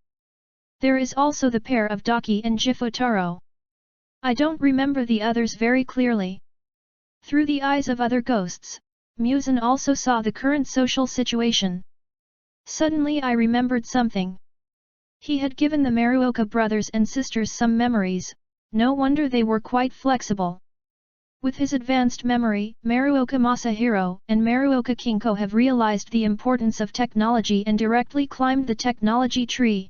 There is also the pair of Daki and Jifutaro. I don't remember the others very clearly. Through the eyes of other ghosts, MUZAN also saw the current social situation. Suddenly I remembered something. He had given the Maruoka brothers and sisters some memories, no wonder they were quite flexible. With his advanced memory, Maruoka Masahiro and Maruoka Kinko have realized the importance of technology and directly climbed the technology tree.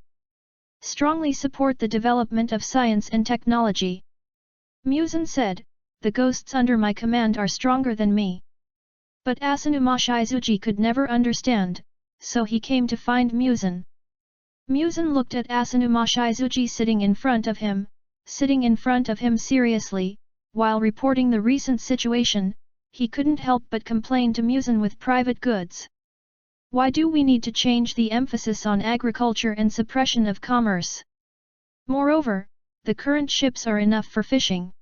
Strongly support the development of science and technology. MUZAN said, "The ghosts under my command are stronger than me." But Asanuma Shizuji could never understand, so he came to find MUZAN. MUZAN looked at Asanuma Shizuji sitting in front of him seriously, while reporting the recent situation, he couldn't help but complain to MUZAN with private goods. Why do we need to change the emphasis on agriculture and suppression of commerce? Moreover, the current ships are enough for fishing.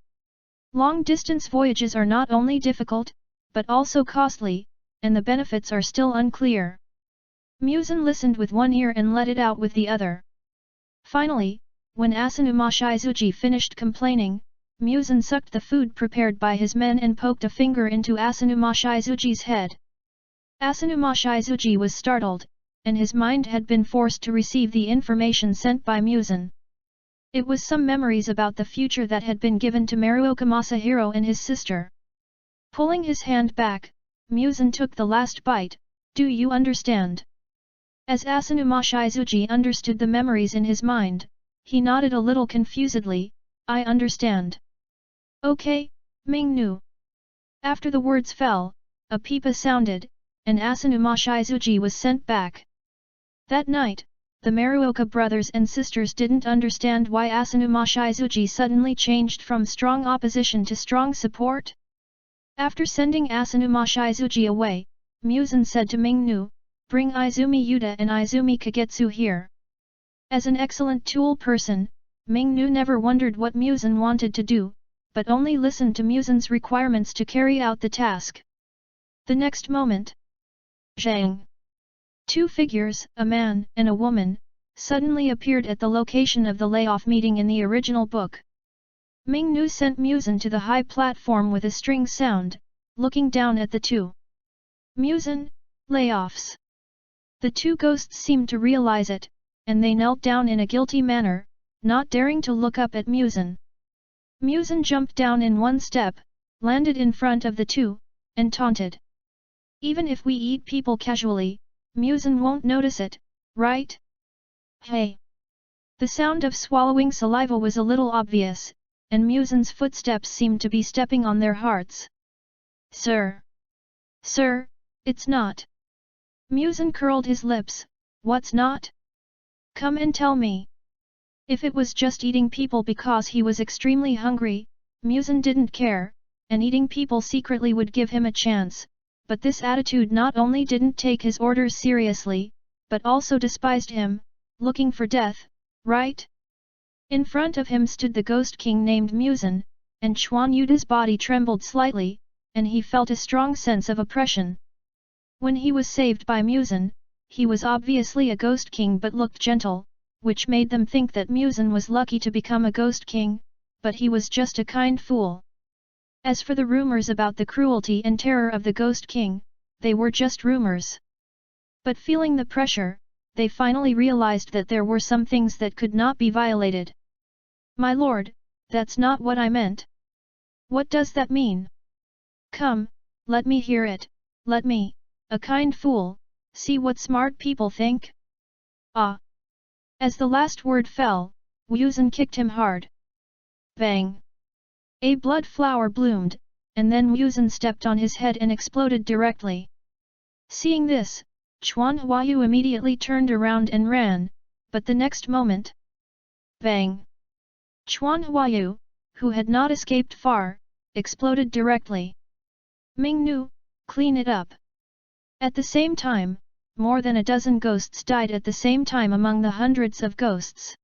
Long-distance voyages are not only difficult, but also costly, and the benefits are still unclear. MUZAN listened with one ear and let it out with the other. Finally, when Asanuma Shizuji finished complaining, MUZAN sucked the food prepared by his men and poked a finger into Asanuma Shizuji's head. Asanuma Shizuji was startled, and his mind had been forced to receive the information sent by MUZAN. It was some memories about the future that had been given to Maruoka Masahiro and his sister. Pulling his hand back, MUZAN took the last bite. Do you understand? As Asanuma Shizuji understood the memories in his mind, he nodded a little confusedly. I understand. Okay, Ming-nu. After the words fell, a pipa sounded, and Asanuma Shizuji was sent back. That night, the Maruoka brothers and sisters didn't understand why Asanuma Shizuji suddenly changed from strong opposition to strong support. After sending Asanuma Shizuji away, MUZAN said to Ming-nu, bring Izumi Yuta and Izumi Kagetsu here. As an excellent tool person, Ming-nu never wondered what MUZAN wanted to do, but only listened to MUZAN's requirements to carry out the task. The next moment, Zhang. Two figures, a man and a woman, suddenly appeared at the location of the layoff meeting in the original book. Ming-nu sent MUZAN to the high platform with a string sound, looking down at the two. MUZAN, layoffs. The two ghosts seemed to realize it, and they knelt down in a guilty manner, not daring to look up at MUZAN. MUZAN jumped down in one step, landed in front of the two, and taunted. Even if we eat people casually, MUZAN won't notice it, right? Hey! The sound of swallowing saliva was a little obvious, and MUZAN's footsteps seemed to be stepping on their hearts. Sir! Sir, it's not. MUZAN curled his lips. What's not? Come and tell me. If it was just eating people because he was extremely hungry, MUZAN didn't care, and eating people secretly would give him a chance, but this attitude not only didn't take his orders seriously, but also despised him, looking for death, right? In front of him stood the Ghost King named MUZAN, and Chuan Yuta's body trembled slightly, and he felt a strong sense of oppression. When he was saved by MUZAN, he was obviously a Ghost King but looked gentle, which made them think that MUZAN was lucky to become a Ghost King, but he was just a kind fool. As for the rumors about the cruelty and terror of the Ghost King, they were just rumors. But feeling the pressure, they finally realized that there were some things that could not be violated. My lord, that's not what I meant. What does that mean? Come, let me hear it, let me, a kind fool, see what smart people think? Ah! As the last word fell, MUZAN kicked him hard. Bang! A blood flower bloomed, and then MUZAN stepped on his head and exploded directly. Seeing this, Chuan Huayu immediately turned around and ran, but the next moment... Bang! Chuan Huayu, who had not escaped far, exploded directly. Ming-nu, clean it up. At the same time, more than a dozen ghosts died at the same time among the hundreds of ghosts.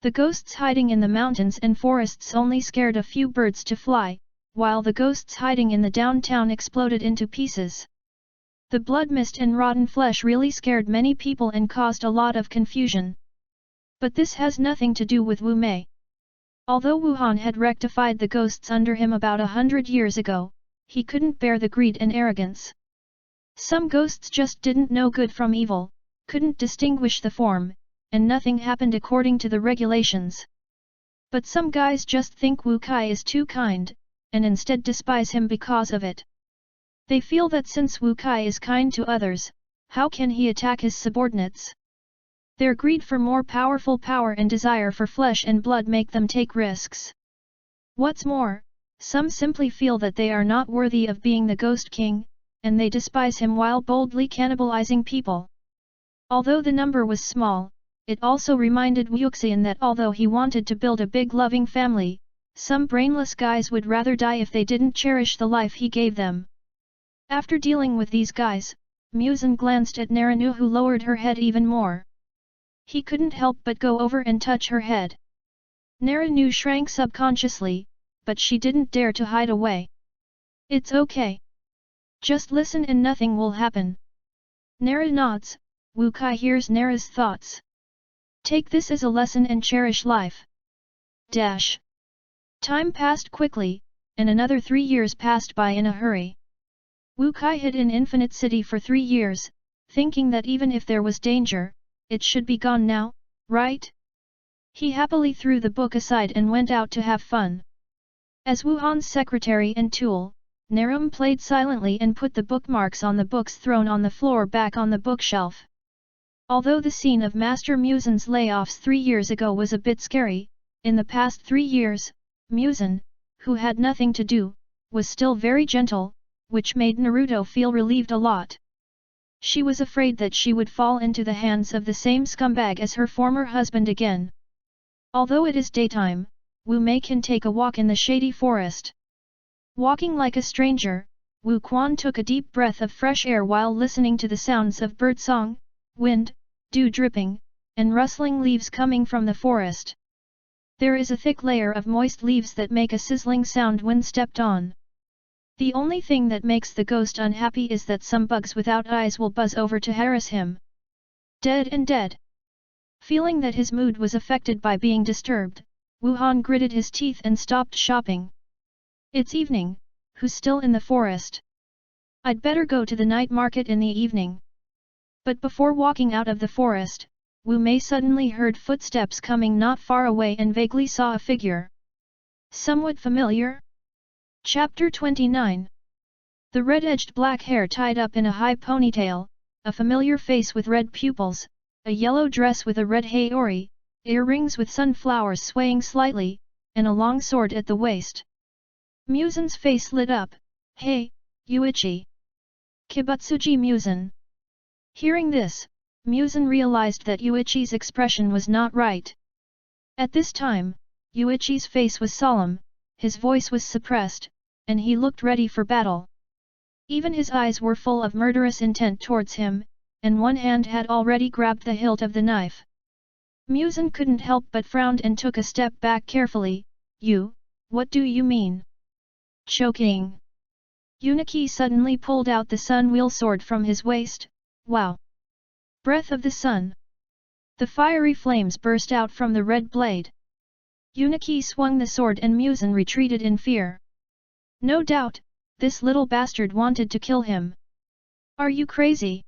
The ghosts hiding in the mountains and forests only scared a few birds to fly, while the ghosts hiding in the downtown exploded into pieces. The blood mist and rotten flesh really scared many people and caused a lot of confusion. But this has nothing to do with Wu Mei. Although Wu Han had rectified the ghosts under him about 100 years ago, he couldn't bear the greed and arrogance. Some ghosts just didn't know good from evil, couldn't distinguish the form, and nothing happened according to the regulations. But some guys just think Wu Kai is too kind, and instead despise him because of it. They feel that since Wu Kai is kind to others, how can he attack his subordinates? Their greed for more powerful power and desire for flesh and blood make them take risks. What's more, some simply feel that they are not worthy of being the Ghost King, and they despise him while boldly cannibalizing people. Although the number was small, it also reminded Wuxian that although he wanted to build a big loving family, some brainless guys would rather die if they didn't cherish the life he gave them. After dealing with these guys, MUZAN glanced at Narinu, who lowered her head even more. He couldn't help but go over and touch her head. Narinu shrank subconsciously, but she didn't dare to hide away. It's okay. Just listen and nothing will happen. Nara nods. Wu Kai hears Nara's thoughts. Take this as a lesson and cherish life. Dash. Time passed quickly, and another 3 years passed by in a hurry. Wu Kai hid in Infinite City for 3 years, thinking that even if there was danger, it should be gone now, right? He happily threw the book aside and went out to have fun. As Wuhan's secretary and tool, Narum played silently and put the bookmarks on the books thrown on the floor back on the bookshelf. Although the scene of Master MUZAN's layoffs 3 years ago was a bit scary, in the past 3 years, MUZAN, who had nothing to do, was still very gentle, which made Naruto feel relieved a lot. She was afraid that she would fall into the hands of the same scumbag as her former husband again. Although it is daytime, Wu Mei can take a walk in the shady forest. Walking like a stranger, Wu Quan took a deep breath of fresh air while listening to the sounds of birdsong, wind, dew dripping, and rustling leaves coming from the forest. There is a thick layer of moist leaves that make a sizzling sound when stepped on. The only thing that makes the ghost unhappy is that some bugs without eyes will buzz over to harass him. Dead and dead. Feeling that his mood was affected by being disturbed, Wuhan gritted his teeth and stopped shopping. It's evening, who's still in the forest? I'd better go to the night market in the evening. But before walking out of the forest, Wu Mei suddenly heard footsteps coming not far away and vaguely saw a figure. Somewhat familiar? Chapter 29. The red-edged black hair tied up in a high ponytail, a familiar face with red pupils, a yellow dress with a red haori, earrings with sunflowers swaying slightly, and a long sword at the waist. MUZAN's face lit up. Hey, Yuichi! Kibutsuji MUZAN! Hearing this, MUZAN realized that Yuichi's expression was not right. At this time, Yuichi's face was solemn, his voice was suppressed, and he looked ready for battle. Even his eyes were full of murderous intent towards him, and one hand had already grabbed the hilt of the knife. MUZAN couldn't help but frowned and took a step back carefully. What do you mean? Choking. Uniki suddenly pulled out the sun wheel sword from his waist. Wow! Breath of the sun! The fiery flames burst out from the red blade. Uniki swung the sword and MUZAN retreated in fear. No doubt, this little bastard wanted to kill him. Are you crazy?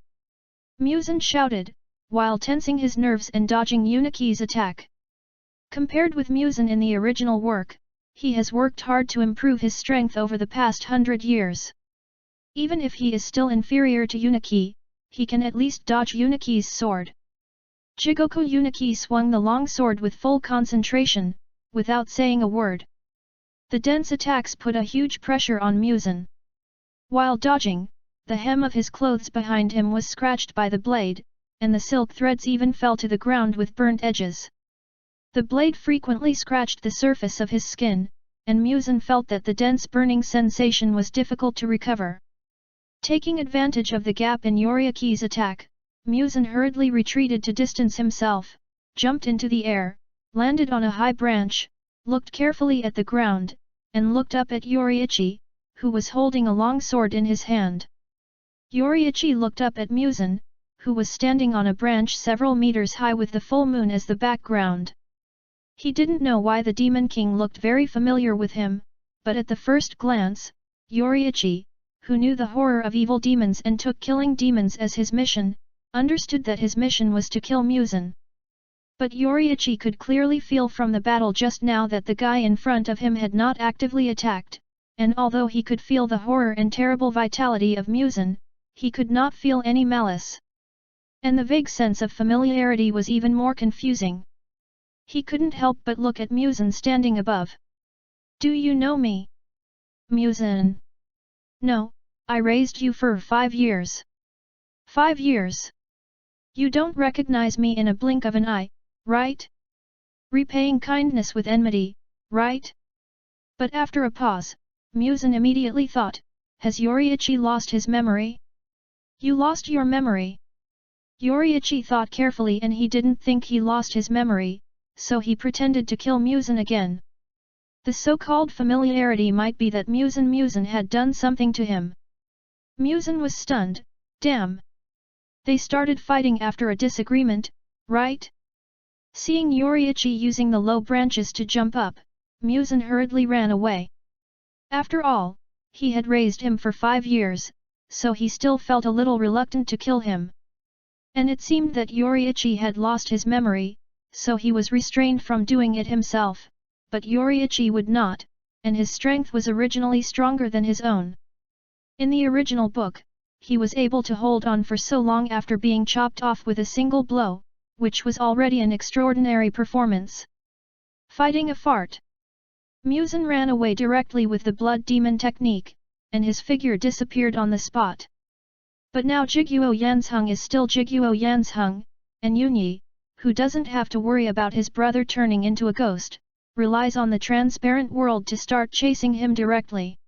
MUZAN shouted, while tensing his nerves and dodging Uniki's attack. Compared with MUZAN in the original work, he has worked hard to improve his strength over the past 100 years. Even if he is still inferior to Uniki, he can at least dodge Uniki's sword. Jigoku Uniki swung the long sword with full concentration, without saying a word. The dense attacks put a huge pressure on MUZAN. While dodging, the hem of his clothes behind him was scratched by the blade, and the silk threads even fell to the ground with burnt edges. The blade frequently scratched the surface of his skin, and MUZAN felt that the dense burning sensation was difficult to recover. Taking advantage of the gap in Yoriaki's attack, MUZAN hurriedly retreated to distance himself, jumped into the air, landed on a high branch, looked carefully at the ground, and looked up at Yoriichi, who was holding a long sword in his hand. Yoriichi looked up at MUZAN, who was standing on a branch several meters high with the full moon as the background. He didn't know why the Demon King looked very familiar with him, but at the first glance, Yoriichi, who knew the horror of evil demons and took killing demons as his mission, understood that his mission was to kill MUZAN. But Yoriichi could clearly feel from the battle just now that the guy in front of him had not actively attacked, and although he could feel the horror and terrible vitality of MUZAN, he could not feel any malice. And the vague sense of familiarity was even more confusing. He couldn't help but look at MUZAN standing above. Do you know me? MUZAN. No, I raised you for 5 years. 5 years. You don't recognize me in a blink of an eye, right? Repaying kindness with enmity, right? But after a pause, MUZAN immediately thought, has Yoriichi lost his memory? You lost your memory? Yoriichi thought carefully and he didn't think he lost his memory, so he pretended to kill MUZAN again. The so-called familiarity might be that MUZAN had done something to him. MUZAN was stunned. Damn! They started fighting after a disagreement, right? Seeing Yoriichi using the low branches to jump up, MUZAN hurriedly ran away. After all, he had raised him for 5 years, so he still felt a little reluctant to kill him. And it seemed that Yoriichi had lost his memory, so he was restrained from doing it himself, but Yoriichi would not, and his strength was originally stronger than his own. In the original book, he was able to hold on for so long after being chopped off with a single blow, which was already an extraordinary performance. Fighting a fart. MUZAN ran away directly with the blood demon technique, and his figure disappeared on the spot. But now Jiguo Yanzheng is still Jiguo Yanzheng, and Yunyi, who doesn't have to worry about his brother turning into a ghost, relies on the transparent world to start chasing him directly.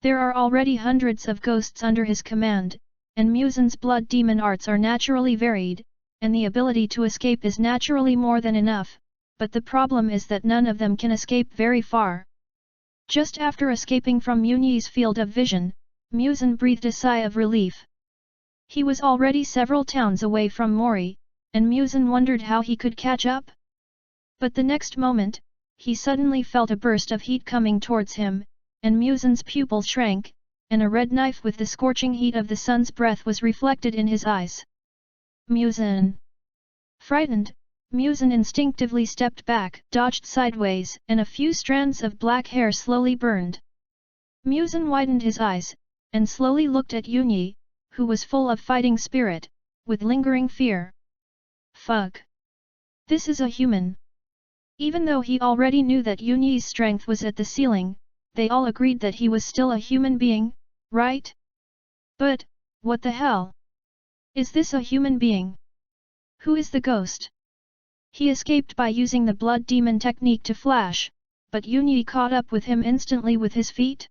There are already hundreds of ghosts under his command, and MUZAN's blood demon arts are naturally varied, and the ability to escape is naturally more than enough, but the problem is that none of them can escape very far. Just after escaping from Yunyi's field of vision, MUZAN breathed a sigh of relief. He was already several towns away from Mori, and MUZAN wondered how he could catch up. But the next moment, he suddenly felt a burst of heat coming towards him, and MUZAN's pupils shrank, and a red knife with the scorching heat of the sun's breath was reflected in his eyes. MUZAN! Frightened, MUZAN instinctively stepped back, dodged sideways, and a few strands of black hair slowly burned. MUZAN widened his eyes, and slowly looked at Yunyi, who was full of fighting spirit, with lingering fear. Fuck! This is a human! Even though he already knew that Yunyi's strength was at the ceiling, they all agreed that he was still a human being, right? But, what the hell? Is this a human being? Who is the ghost? He escaped by using the blood demon technique to flash, but Yunyi caught up with him instantly with his feet?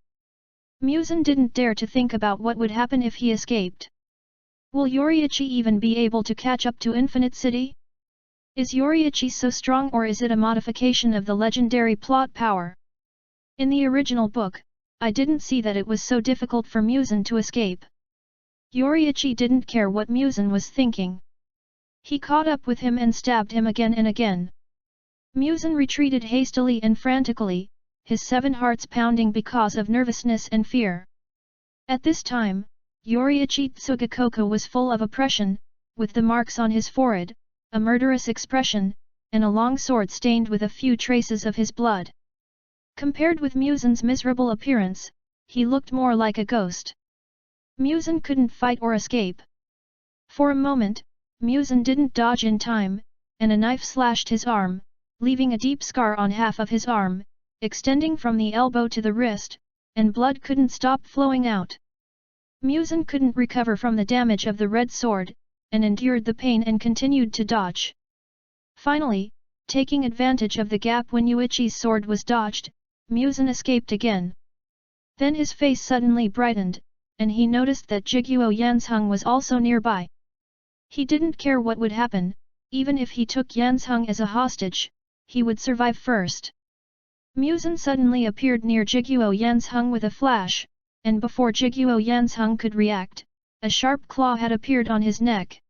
MUZAN didn't dare to think about what would happen if he escaped. Will Yoriichi even be able to catch up to Infinite City? Is Yoriichi so strong or is it a modification of the legendary plot power? In the original book, I didn't see that it was so difficult for MUZAN to escape. Yoriichi didn't care what MUZAN was thinking. He caught up with him and stabbed him again and again. MUZAN retreated hastily and frantically, his 7 hearts pounding because of nervousness and fear. At this time, Yoriichi Tsugakoko was full of oppression, with the marks on his forehead, a murderous expression, and a long sword stained with a few traces of his blood. Compared with MUZAN's miserable appearance, he looked more like a ghost. MUZAN couldn't fight or escape. For a moment, MUZAN didn't dodge in time, and a knife slashed his arm, leaving a deep scar on half of his arm, extending from the elbow to the wrist, and blood couldn't stop flowing out. MUZAN couldn't recover from the damage of the red sword, and endured the pain and continued to dodge. Finally, taking advantage of the gap when Yuichi's sword was dodged, MUZAN escaped again. Then his face suddenly brightened, and he noticed that Jiguo Yanzheng was also nearby. He didn't care what would happen, even if he took Yanzheng as a hostage, he would survive first. MUZAN suddenly appeared near Jiguo Yanzheng with a flash, and before Jiguo Yanzheng could react, a sharp claw had appeared on his neck.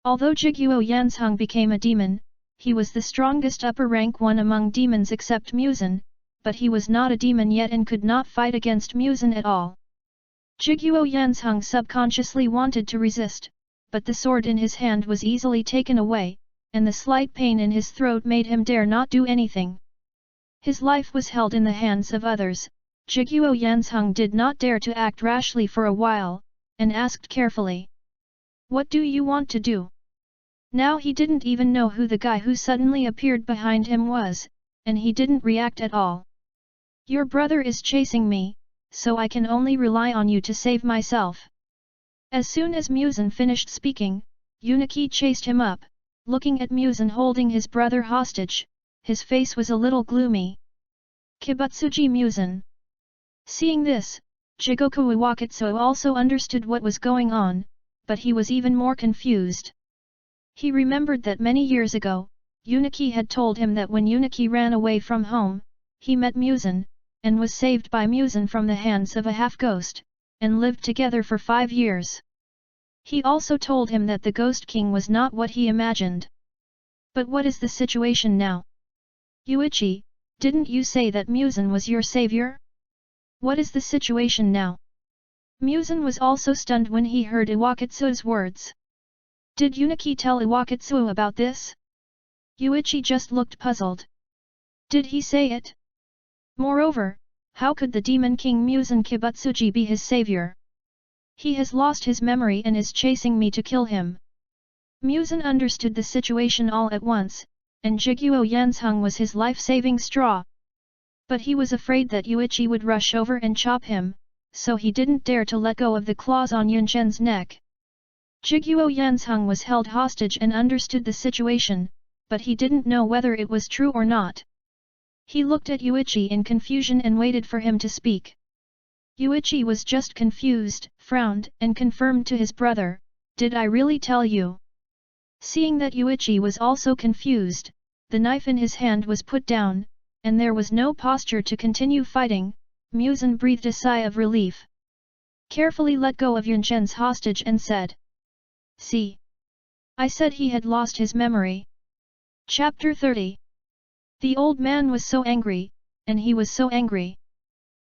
Although Jiguo Yanzheng became a demon, he was the strongest upper rank one among demons except MUZAN, but he was not a demon yet and could not fight against MUZAN at all. Jiguo Yanzheng subconsciously wanted to resist, but the sword in his hand was easily taken away, and the slight pain in his throat made him dare not do anything. His life was held in the hands of others. Jiguo Yanzheng did not dare to act rashly for a while, and asked carefully, "What do you want to do?" Now he didn't even know who the guy who suddenly appeared behind him was, and he didn't react at all. "Your brother is chasing me, so I can only rely on you to save myself." As soon as MUZAN finished speaking, Yuniki chased him up, looking at MUZAN holding his brother hostage. His face was a little gloomy. Kibutsuji MUZAN. Seeing this, Jigoku Iwakatsu also understood what was going on, but he was even more confused. He remembered that many years ago, Uniki had told him that when Uniki ran away from home, he met MUZAN, and was saved by MUZAN from the hands of a half-ghost, and lived together for 5 years. He also told him that the Ghost King was not what he imagined. But what is the situation now? Yuichi, didn't you say that MUZAN was your savior? What is the situation now? MUZAN was also stunned when he heard Iwakatsu's words. Did Uniki tell Iwakatsu about this? Yuichi just looked puzzled. Did he say it? Moreover, how could the Demon King MUZAN Kibutsuji be his savior? He has lost his memory and is chasing me to kill him. MUZAN understood the situation all at once, and Jiguo Yanzheng was his life-saving straw. But he was afraid that Yuichi would rush over and chop him, so he didn't dare to let go of the claws on Yunzhen's neck. Jiguo Yanzheng was held hostage and understood the situation, but he didn't know whether it was true or not. He looked at Yuichi in confusion and waited for him to speak. Yuichi was just confused, frowned, and confirmed to his brother, "Did I really tell you?" Seeing that Yuichi was also confused, the knife in his hand was put down, and there was no posture to continue fighting. MUZAN breathed a sigh of relief. Carefully let go of Yunzhen's hostage and said, "See? I said he had lost his memory." Chapter 30. The old man was so angry, and he was so angry.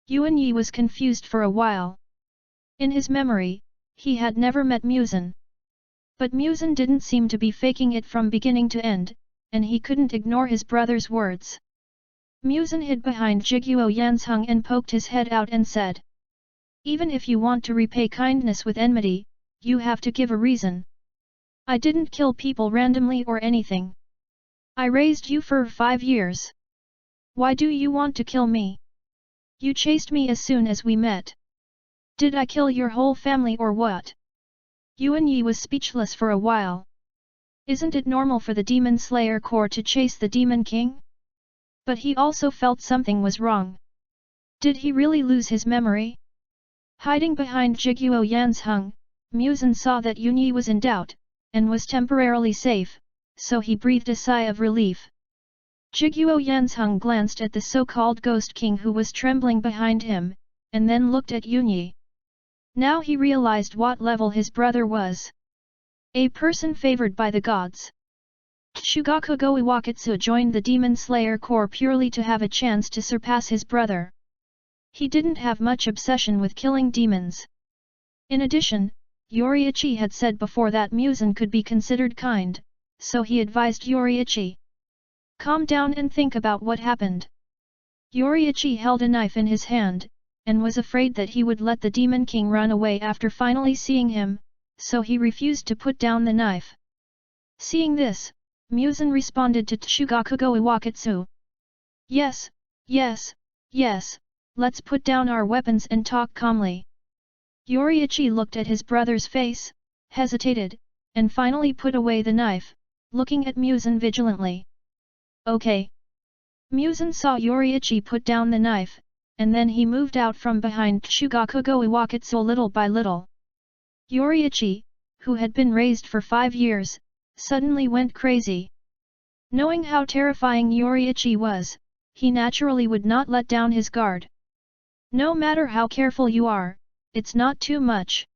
Yuan Yi was confused for a while. In his memory, he had never met MUZAN. But MUZAN didn't seem to be faking it from beginning to end, and he couldn't ignore his brother's words. MUZAN hid behind Jiguo Yanzheng and poked his head out and said, "Even if you want to repay kindness with enmity, you have to give a reason. I didn't kill people randomly or anything. I raised you for 5 years. Why do you want to kill me? You chased me as soon as we met. Did I kill your whole family or what?" Yuan Yi was speechless for a while. Isn't it normal for the Demon Slayer Corps to chase the Demon King? But he also felt something was wrong. Did he really lose his memory? Hiding behind Jiguo Yanzheng, MUZAN saw that Yuan Yi was in doubt, and was temporarily safe, so he breathed a sigh of relief. Jiguo Yanzheng glanced at the so-called Ghost King who was trembling behind him, and then looked at Yuan Yi. Now he realized what level his brother was. A person favored by the gods. Shugakugo Iwakatsu joined the Demon Slayer Corps purely to have a chance to surpass his brother. He didn't have much obsession with killing demons. In addition, Yoriichi had said before that MUZAN could be considered kind, so he advised Yoriichi, "Calm down and think about what happened." Yoriichi held a knife in his hand, and was afraid that he would let the Demon King run away after finally seeing him, so he refused to put down the knife. Seeing this, MUZAN responded to Shugakugo Iwakatsu. "Yes, yes, yes, let's put down our weapons and talk calmly." Yoriichi looked at his brother's face, hesitated, and finally put away the knife, looking at MUZAN vigilantly. "Okay." MUZAN saw Yoriichi put down the knife, and then he moved out from behind Shugakugo Iwakatsu little by little. Yoriichi, who had been raised for 5 years, suddenly went crazy. Knowing how terrifying Yoriichi was, he naturally would not let down his guard. "No matter how careful you are, it's not too much."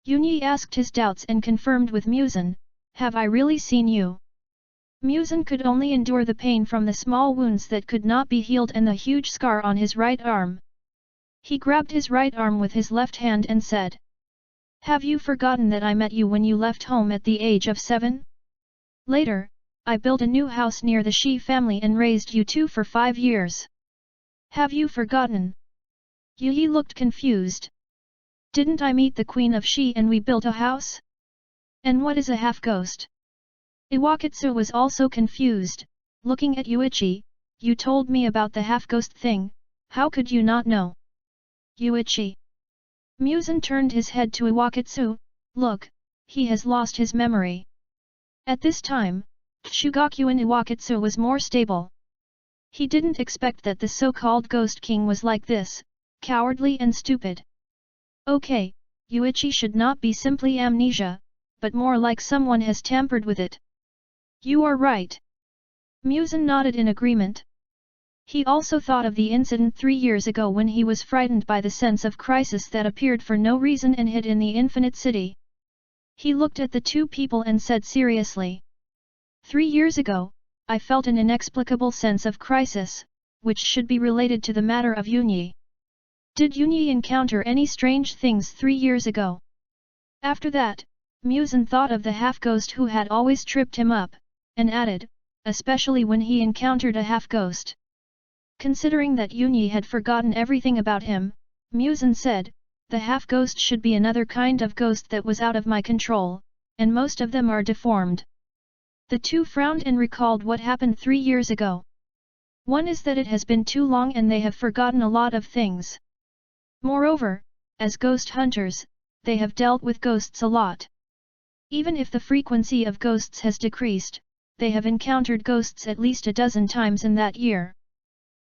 Yuan Yi asked his doubts and confirmed with MUZAN, "Have I really seen you?" MUZAN could only endure the pain from the small wounds that could not be healed and the huge scar on his right arm. He grabbed his right arm with his left hand and said, "Have you forgotten that I met you when you left home at the age of 7? Later, I built a new house near the Shi family and raised you two for 5 years. Have you forgotten?" Yu Yi looked confused. "Didn't I meet the Queen of Shi and we built a house? And what is a half-ghost?" Iwakatsu was also confused, looking at Yuichi. "You told me about the half-ghost thing, how could you not know?" Yuichi. MUZAN turned his head to Iwakatsu. "Look, he has lost his memory." At this time, Shugakuin Iwakatsu was more stable. He didn't expect that the so-called Ghost King was like this, cowardly and stupid. Okay, Yuichi should not be simply amnesia, but more like someone has tampered with it. You are right. MUZAN nodded in agreement. He also thought of the incident 3 years ago when he was frightened by the sense of crisis that appeared for no reason and hid in the Infinite City. He looked at the two people and said seriously. 3 years ago, I felt an inexplicable sense of crisis, which should be related to the matter of Yunyi. Did Yunyi encounter any strange things 3 years ago? After that, MUZAN thought of the half-ghost who had always tripped him up, and added, especially when he encountered a half-ghost. Considering that Yunyi had forgotten everything about him, MUZAN said, the half-ghost should be another kind of ghost that was out of my control, and most of them are deformed. The two frowned and recalled what happened 3 years ago. One is that it has been too long and they have forgotten a lot of things. Moreover, as ghost hunters, they have dealt with ghosts a lot. Even if the frequency of ghosts has decreased, they have encountered ghosts at least a dozen times in that year.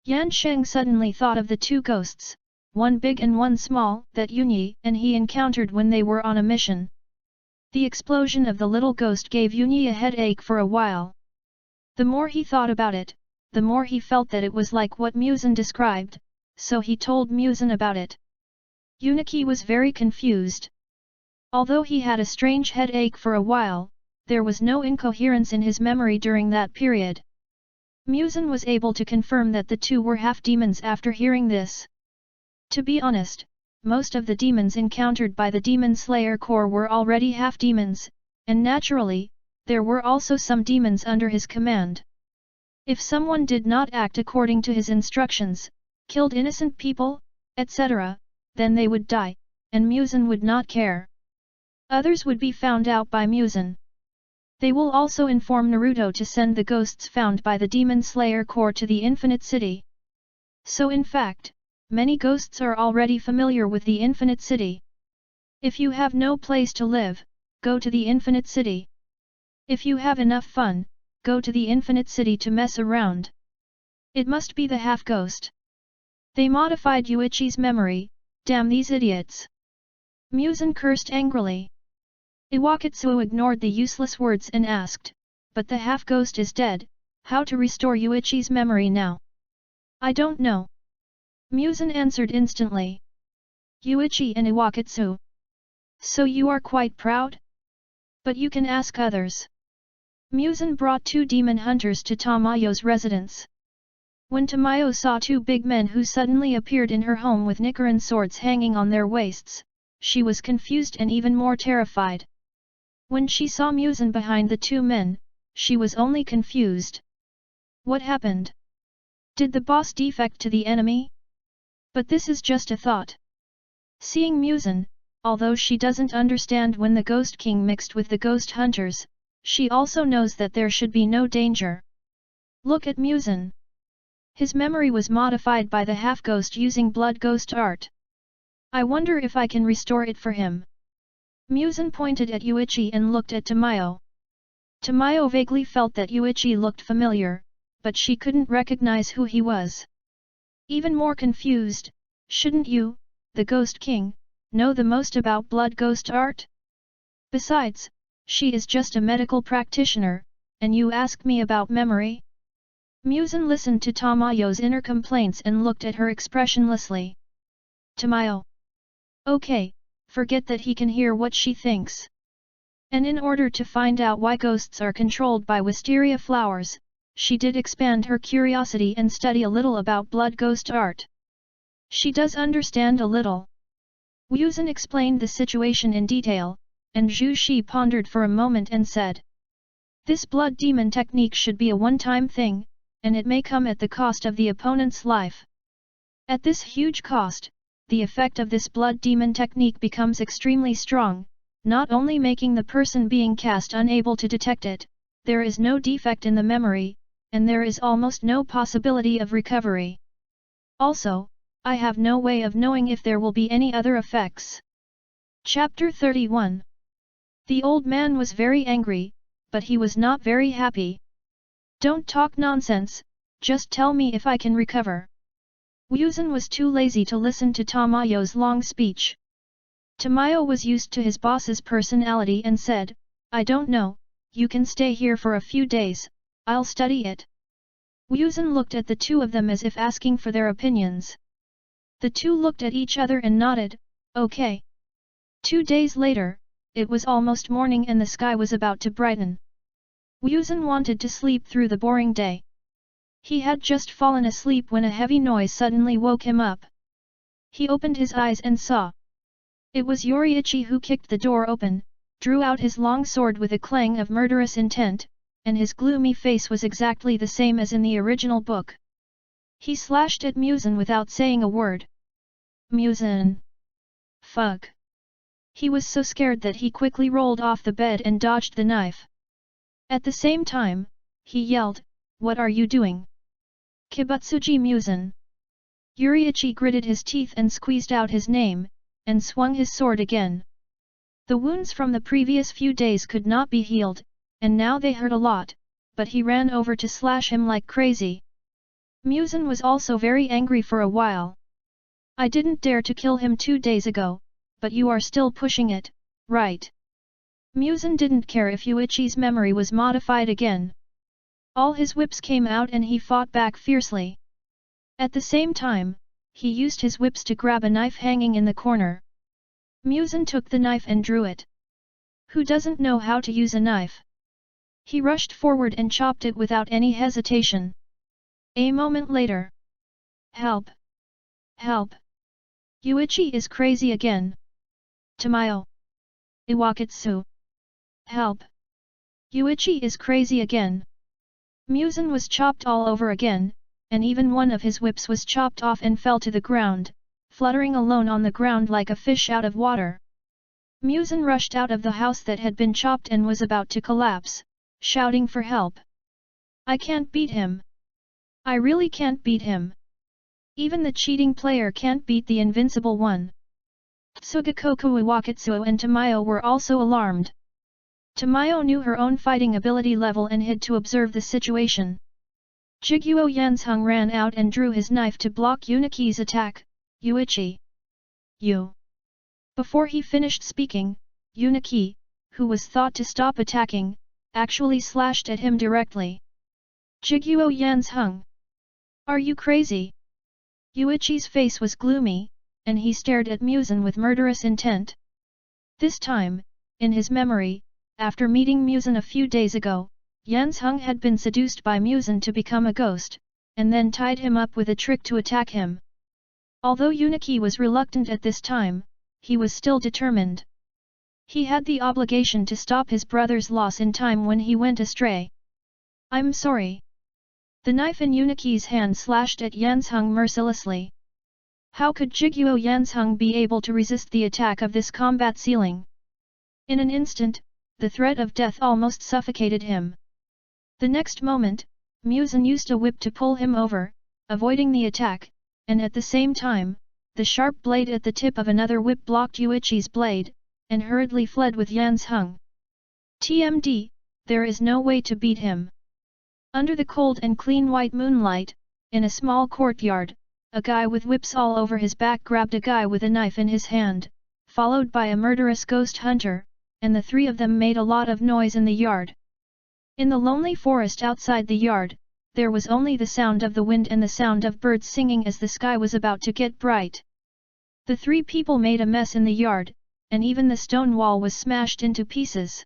Yan Sheng suddenly thought of the two ghosts, one big and one small, that Yunyi and he encountered when they were on a mission. The explosion of the little ghost gave Yunyi a headache for a while. The more he thought about it, the more he felt that it was like what MUZAN described, so he told MUZAN about it. Yuniki was very confused. Although he had a strange headache for a while, there was no incoherence in his memory during that period. MUZAN was able to confirm that the two were half-demons after hearing this. To be honest, most of the demons encountered by the Demon Slayer Corps were already half-demons, and naturally, there were also some demons under his command. If someone did not act according to his instructions, killed innocent people, etc., then they would die, and MUZAN would not care. Others would be found out by MUZAN. They will also inform Naruto to send the ghosts found by the Demon Slayer Corps to the Infinite City. So in fact, many ghosts are already familiar with the Infinite City. If you have no place to live, go to the Infinite City. If you have enough fun, go to the Infinite City to mess around. It must be the half-ghost. They modified Yuichi's memory, damn these idiots. MUZAN cursed angrily. Iwakatsuo ignored the useless words and asked, but the half-ghost is dead, how to restore Yuichi's memory now? I don't know. MUZAN answered instantly. Yuichi and Iwakatsu. So you are quite proud? But you can ask others. MUZAN brought 2 demon hunters to Tamayo's residence. When Tamayo saw 2 big men who suddenly appeared in her home with Nichiren swords hanging on their waists, she was confused and even more terrified. When she saw MUZAN behind the 2 men, she was only confused. What happened? Did the boss defect to the enemy? But this is just a thought. Seeing MUZAN, although she doesn't understand when the Ghost King mixed with the Ghost Hunters, she also knows that there should be no danger. Look at MUZAN. His memory was modified by the half-ghost using blood ghost art. I wonder if I can restore it for him. MUZAN pointed at Yuichi and looked at Tamayo. Tamayo vaguely felt that Yuichi looked familiar, but she couldn't recognize who he was. Even more confused, shouldn't you, the Ghost King, know the most about blood ghost art? Besides, she is just a medical practitioner, and you ask me about memory? MUZAN listened to Tamayo's inner complaints and looked at her expressionlessly. Tamayo. Okay, forget that he can hear what she thinks. And in order to find out why ghosts are controlled by wisteria flowers, she did expand her curiosity and study a little about blood ghost art. She does understand a little. MUZAN explained the situation in detail, and Zhu Shi pondered for a moment and said, this blood demon technique should be a one-time thing, and it may come at the cost of the opponent's life. At this huge cost, the effect of this blood demon technique becomes extremely strong, not only making the person being cast unable to detect it, there is no defect in the memory, and there is almost no possibility of recovery. Also, I have no way of knowing if there will be any other effects. Chapter 31. The old man was very angry, but he was not very happy. Don't talk nonsense, Just tell me if I can recover. MUZAN was too lazy to listen to Tamayo's long speech. Tamayo was used to his boss's personality and said, I don't know, you can stay here for a few days, I'll study it. MUZAN looked at the two of them as if asking for their opinions. The two looked at each other and nodded, okay. 2 days later, it was almost morning and the sky was about to brighten. MUZAN wanted to sleep through the boring day. He had just fallen asleep when a heavy noise suddenly woke him up. He opened his eyes and saw. It was Yoriichi who kicked the door open, drew out his long sword with a clang of murderous intent, and his gloomy face was exactly the same as in the original book. He slashed at MUZAN without saying a word. MUZAN. Fuck. He was so scared that he quickly rolled off the bed and dodged the knife. At the same time, he yelled, What are you doing? Kibutsuji MUZAN. Yoriichi gritted his teeth and squeezed out his name, and swung his sword again. The wounds from the previous few days could not be healed, and now they hurt a lot, but he ran over to slash him like crazy. MUZAN was also very angry for a while. I didn't dare to kill him 2 days ago, but you are still pushing it, right? MUZAN didn't care if Yuichi's memory was modified again. All his whips came out and he fought back fiercely. At the same time, he used his whips to grab a knife hanging in the corner. MUZAN took the knife and drew it. Who doesn't know how to use a knife? He rushed forward and chopped it without any hesitation. A moment later. Help! Help! Yuichi is crazy again. Tamayo. Iwakatsu. Help! Yuichi is crazy again. MUZAN was chopped all over again, and even one of his whips was chopped off and fell to the ground, fluttering alone on the ground like a fish out of water. MUZAN rushed out of the house that had been chopped and was about to collapse, shouting for help. I can't beat him. I really can't beat him. Even the cheating player can't beat the invincible one. Tsugakoku Iwakatsuo and Tamayo were also alarmed. Tamayo knew her own fighting ability level and hid to observe the situation. Jiguo Yanzheng ran out and drew his knife to block Uniki's attack. Yuichi. You. Before he finished speaking, Uniki, who was thought to stop attacking, actually slashed at him directly. Jiguo Yanzheng. Are you crazy? Yuichi's face was gloomy, and he stared at MUZAN with murderous intent. This time, in his memory, after meeting MUZAN a few days ago, Yanzheng had been seduced by MUZAN to become a ghost, and then tied him up with a trick to attack him. Although Uniki was reluctant at this time, he was still determined. He had the obligation to stop his brother's loss in time when he went astray. I'm sorry. The knife in Uniki's hand slashed at Yanzheng mercilessly. How could Jiguo Yanzheng be able to resist the attack of this combat ceiling? In an instant, the threat of death almost suffocated him. The next moment, MUZAN used a whip to pull him over, avoiding the attack, and at the same time, the sharp blade at the tip of another whip blocked Yuichi's blade, and hurriedly fled with Yanzheng. TMD, there is no way to beat him. Under the cold and clean white moonlight, in a small courtyard, a guy with whips all over his back grabbed a guy with a knife in his hand, followed by a murderous ghost hunter, and the three of them made a lot of noise in the yard. In the lonely forest outside the yard, there was only the sound of the wind and the sound of birds singing as the sky was about to get bright. The three people made a mess in the yard, and even the stone wall was smashed into pieces.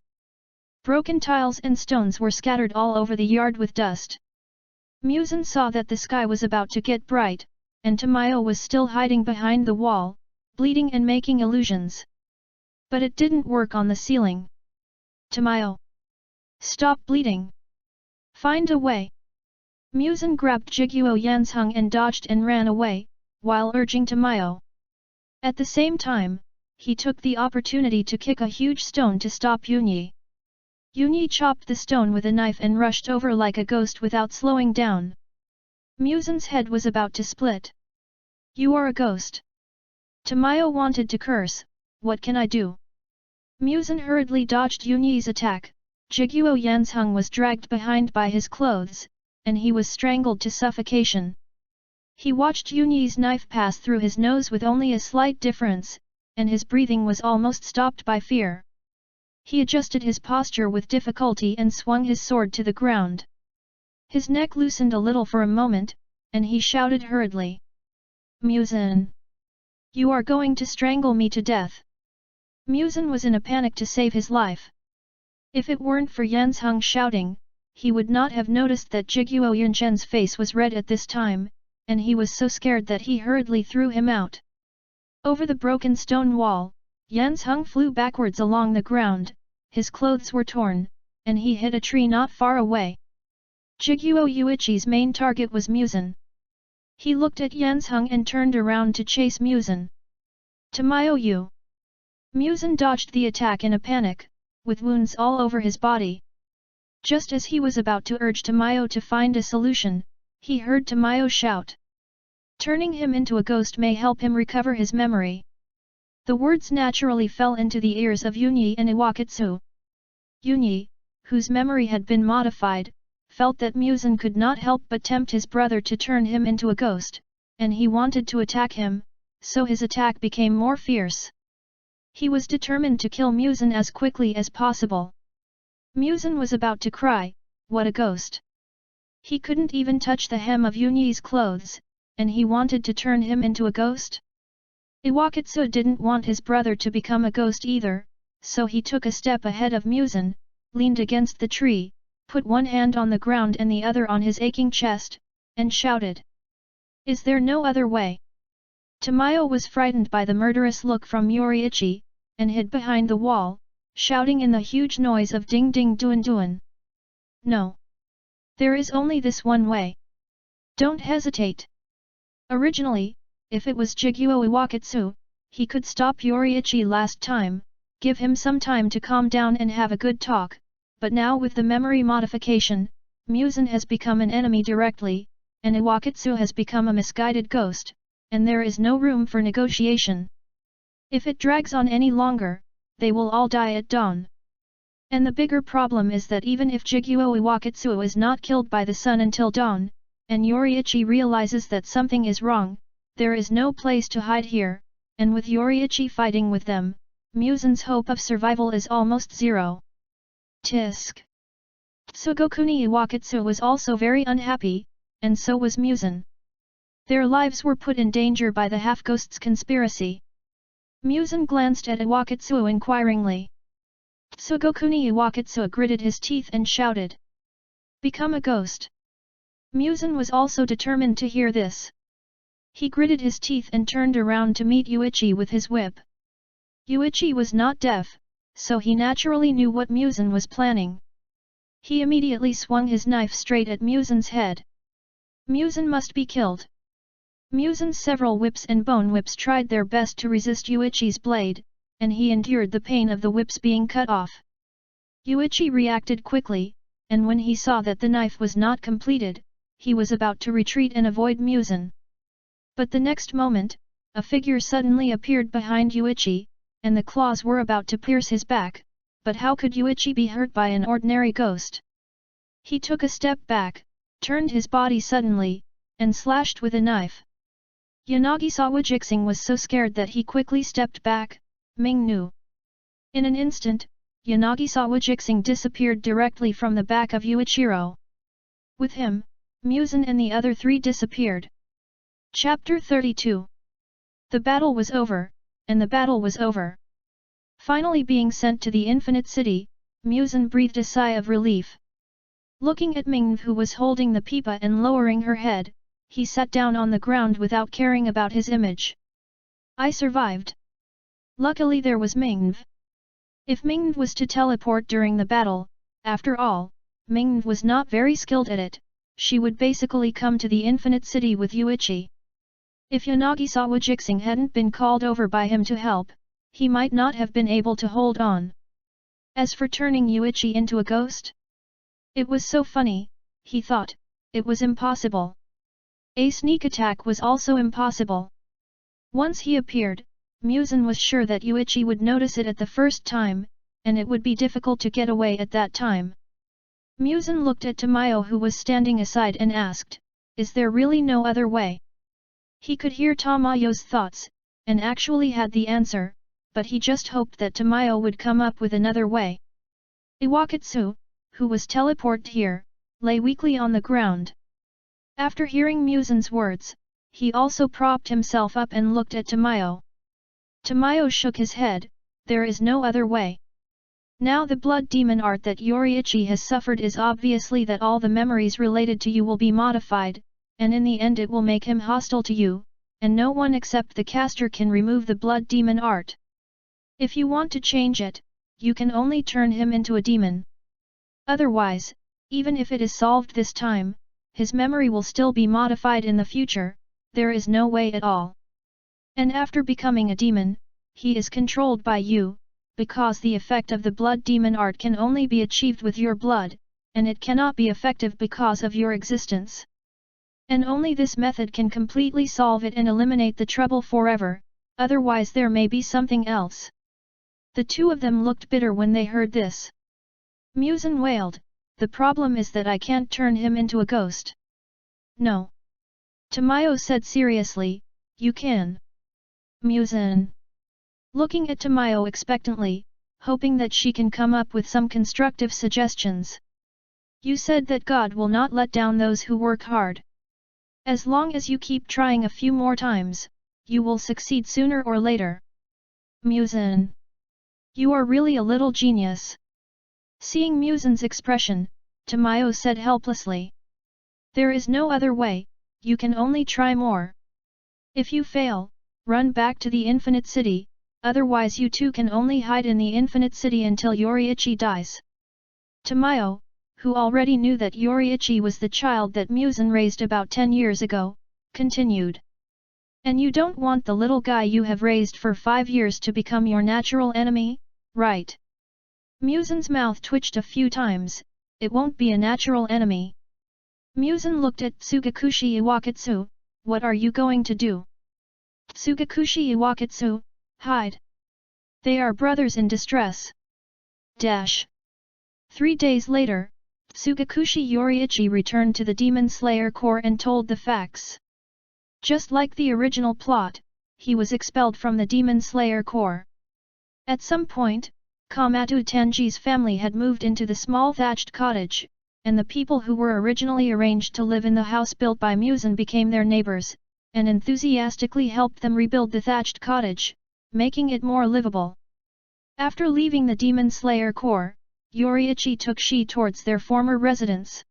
Broken tiles and stones were scattered all over the yard with dust. MUZAN saw that the sky was about to get bright, and Tamayo was still hiding behind the wall, bleeding and making illusions. But it didn't work on the ceiling. Tamayo. Stop bleeding. Find a way. MUZAN grabbed Jiguo Yanzheng and dodged and ran away, while urging Tamayo. At the same time, he took the opportunity to kick a huge stone to stop Yunyi. Yunyi chopped the stone with a knife and rushed over like a ghost without slowing down. MUZAN's head was about to split. You are a ghost. Tamayo wanted to curse, what can I do? MUZAN hurriedly dodged Yunyi's attack. Jiguo Yanzheng was dragged behind by his clothes, and he was strangled to suffocation. He watched Yunyi's knife pass through his nose with only a slight difference, and his breathing was almost stopped by fear. He adjusted his posture with difficulty and swung his sword to the ground. His neck loosened a little for a moment, and he shouted hurriedly. MUZAN! You are going to strangle me to death! MUZAN was in a panic to save his life. If it weren't for Yanzheng shouting, he would not have noticed that Jiguo Yunzhen's face was red at this time, and he was so scared that he hurriedly threw him out. Over the broken stone wall, Yanzheng flew backwards along the ground, his clothes were torn, and he hit a tree not far away. Jiguo Yuichi's main target was MUZAN. He looked at Yanzheng and turned around to chase MUZAN. Tamayo Yu! MUZAN dodged the attack in a panic, with wounds all over his body. Just as he was about to urge Tamayo to find a solution, he heard Tamayo shout. Turning him into a ghost may help him recover his memory. The words naturally fell into the ears of Yunyi and Iwakatsu. Yunyi, whose memory had been modified, felt that MUZAN could not help but tempt his brother to turn him into a ghost, and he wanted to attack him, so his attack became more fierce. He was determined to kill MUZAN as quickly as possible. MUZAN was about to cry, what a ghost! He couldn't even touch the hem of Yunyi's clothes, and he wanted to turn him into a ghost? Iwakatsu didn't want his brother to become a ghost either, so he took a step ahead of MUZAN, leaned against the tree, put one hand on the ground and the other on his aching chest, and shouted. Is there no other way? Tamayo was frightened by the murderous look from Yoriichi, and hid behind the wall, shouting in the huge noise of ding ding duan duan. No. There is only this one way. Don't hesitate. Originally, if it was Jiguo Iwakatsu, he could stop Yoriichi last time, give him some time to calm down and have a good talk, but now with the memory modification, MUZAN has become an enemy directly, and Iwakatsu has become a misguided ghost, and there is no room for negotiation. If it drags on any longer, they will all die at dawn. And the bigger problem is that even if Jiguo Iwakatsu is not killed by the sun until dawn, and Yoriichi realizes that something is wrong, there is no place to hide here, and with Yoriichi fighting with them, MUZAN's hope of survival is almost zero. Tisk. Tsugokuni Iwakatsu was also very unhappy, and so was MUZAN. Their lives were put in danger by the half-ghost's conspiracy. MUZAN glanced at Iwakatsu inquiringly. Tsugokuni Iwakatsu gritted his teeth and shouted. Become a ghost. MUZAN was also determined to hear this. He gritted his teeth and turned around to meet Yuichi with his whip. Yuichi was not deaf, so he naturally knew what MUZAN was planning. He immediately swung his knife straight at MUZAN's head. MUZAN must be killed. MUZAN's several whips and bone whips tried their best to resist Yuichi's blade, and he endured the pain of the whips being cut off. Yuichi reacted quickly, and when he saw that the knife was not completed, he was about to retreat and avoid MUZAN. But the next moment, a figure suddenly appeared behind Yuichi, and the claws were about to pierce his back, but how could Yuichi be hurt by an ordinary ghost? He took a step back, turned his body suddenly, and slashed with a knife. Yanagisawa Jixing was so scared that he quickly stepped back, Ming knew. In an instant, Yanagisawa Jixing disappeared directly from the back of Yuichiro. With him, MUZAN and the other three disappeared. Chapter 32. The battle was over, and the battle was over. Finally being sent to the Infinite City, MUZAN breathed a sigh of relief. Looking at Ming who was holding the pipa and lowering her head, he sat down on the ground without caring about his image. I survived. Luckily there was Ming. If Ming was to teleport during the battle, after all, Ming was not very skilled at it, she would basically come to the Infinite City with Yuichi. If Yanagisawa Jixing hadn't been called over by him to help, he might not have been able to hold on. As for turning Yuichi into a ghost? It was so funny, he thought, it was impossible. A sneak attack was also impossible. Once he appeared, MUZAN was sure that Yuichi would notice it at the first time, and it would be difficult to get away at that time. MUZAN looked at Tamayo, who was standing aside, and asked, "Is there really no other way?" He could hear Tamayo's thoughts, and actually had the answer, but he just hoped that Tamayo would come up with another way. Iwakatsu, who was teleported here, lay weakly on the ground. After hearing MUZAN's words, he also propped himself up and looked at Tamayo. Tamayo shook his head. "There is no other way. Now the blood demon art that Yoriichi has suffered is obviously that all the memories related to you will be modified, and in the end it will make him hostile to you, and no one except the caster can remove the blood demon art. If you want to change it, you can only turn him into a demon. Otherwise, even if it is solved this time, his memory will still be modified in the future, there is no way at all. And after becoming a demon, he is controlled by you, because the effect of the blood demon art can only be achieved with your blood, and it cannot be effective because of your existence. And only this method can completely solve it and eliminate the trouble forever, otherwise there may be something else." The two of them looked bitter when they heard this. MUZAN wailed, "The problem is that I can't turn him into a ghost." "No." Tamayo said seriously, "You can." MUZAN, looking at Tamayo expectantly, hoping that she can come up with some constructive suggestions. "You said that God will not let down those who work hard. As long as you keep trying a few more times, you will succeed sooner or later." MUZAN, you are really a little genius. Seeing MUZAN's expression, Tamayo said helplessly. "There is no other way, you can only try more. If you fail, run back to the Infinite City, otherwise you two can only hide in the Infinite City until Yoriichi dies." Tamayo, who already knew that Yoriichi was the child that MUZAN raised about 10 years ago, continued. "And you don't want the little guy you have raised for 5 years to become your natural enemy, right?" MUZAN's mouth twitched a few times. "It won't be a natural enemy." MUZAN looked at Tsugakushi Iwakatsu. "What are you going to do?" Tsugakushi Iwakatsu, hide. They are brothers in distress. 3 days later, Tsugakushi Yoriichi returned to the Demon Slayer Corps and told the facts. Just like the original plot, he was expelled from the Demon Slayer Corps. At some point, Komatsu Tenji's family had moved into the small thatched cottage, and the people who were originally arranged to live in the house built by MUZAN became their neighbors, and enthusiastically helped them rebuild the thatched cottage, making it more livable. After leaving the Demon Slayer Corps, Yoriichi took Shi towards their former residence.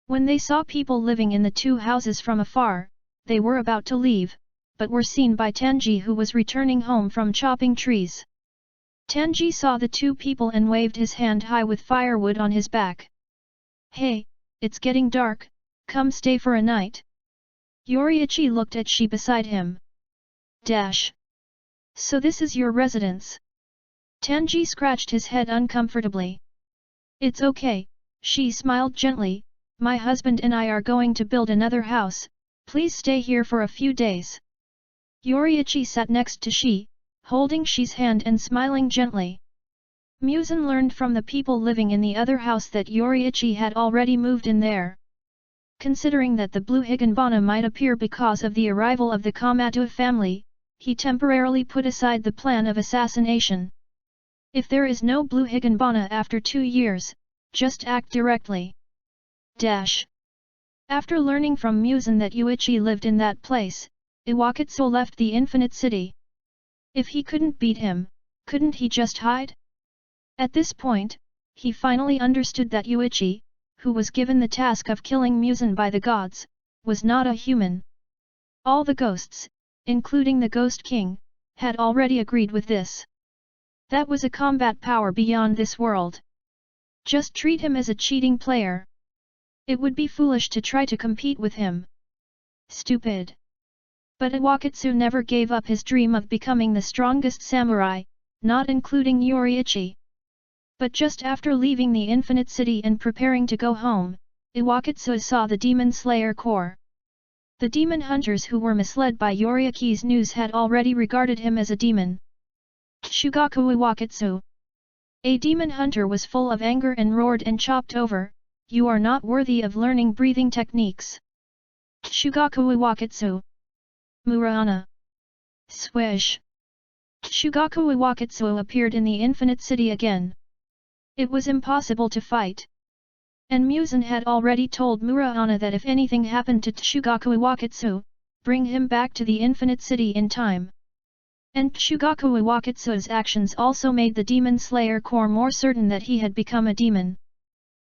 When they saw people living in the two houses from afar, they were about to leave, but were seen by Tenji, who was returning home from chopping trees. Tenji saw the two people and waved his hand high with firewood on his back. "Hey, it's getting dark, come stay for a night." Yoriichi looked at Shi beside him. So this is your residence? Tenji scratched his head uncomfortably. "It's okay," Shi smiled gently, "my husband and I are going to build another house, please stay here for a few days." Yoriichi sat next to Shi, holding Shi's hand and smiling gently. MUZAN learned from the people living in the other house that Yoriichi had already moved in there. Considering that the blue higanbana might appear because of the arrival of the Komatsu family, he temporarily put aside the plan of assassination. If there is no blue higanbana after 2 years, just act directly. After learning from MUZAN that Yuichi lived in that place, Iwakatsu left the Infinite City. If he couldn't beat him, couldn't he just hide? At this point, he finally understood that Yuichi, who was given the task of killing MUZAN by the gods, was not a human. All the ghosts, including the Ghost King, had already agreed with this. That was a combat power beyond this world. Just treat him as a cheating player. It would be foolish to try to compete with him. Stupid. But Iwakatsu never gave up his dream of becoming the strongest samurai, not including Yoriichi. But just after leaving the Infinite City and preparing to go home, Iwakatsu saw the Demon Slayer Corps. The demon hunters who were misled by Yoriichi's news had already regarded him as a demon. Shugaku Iwakatsu. A demon hunter was full of anger and roared and chopped over, you are not worthy of learning breathing techniques. Shugaku Iwakatsu. Murana. Swish. Shugaku Iwakatsu appeared in the Infinite City again. It was impossible to fight. And MUZAN had already told Murana that if anything happened to Shugaku Iwakatsu, bring him back to the Infinite City in time. And Shugaku Iwakatsu's actions also made the Demon Slayer Corps more certain that he had become a demon.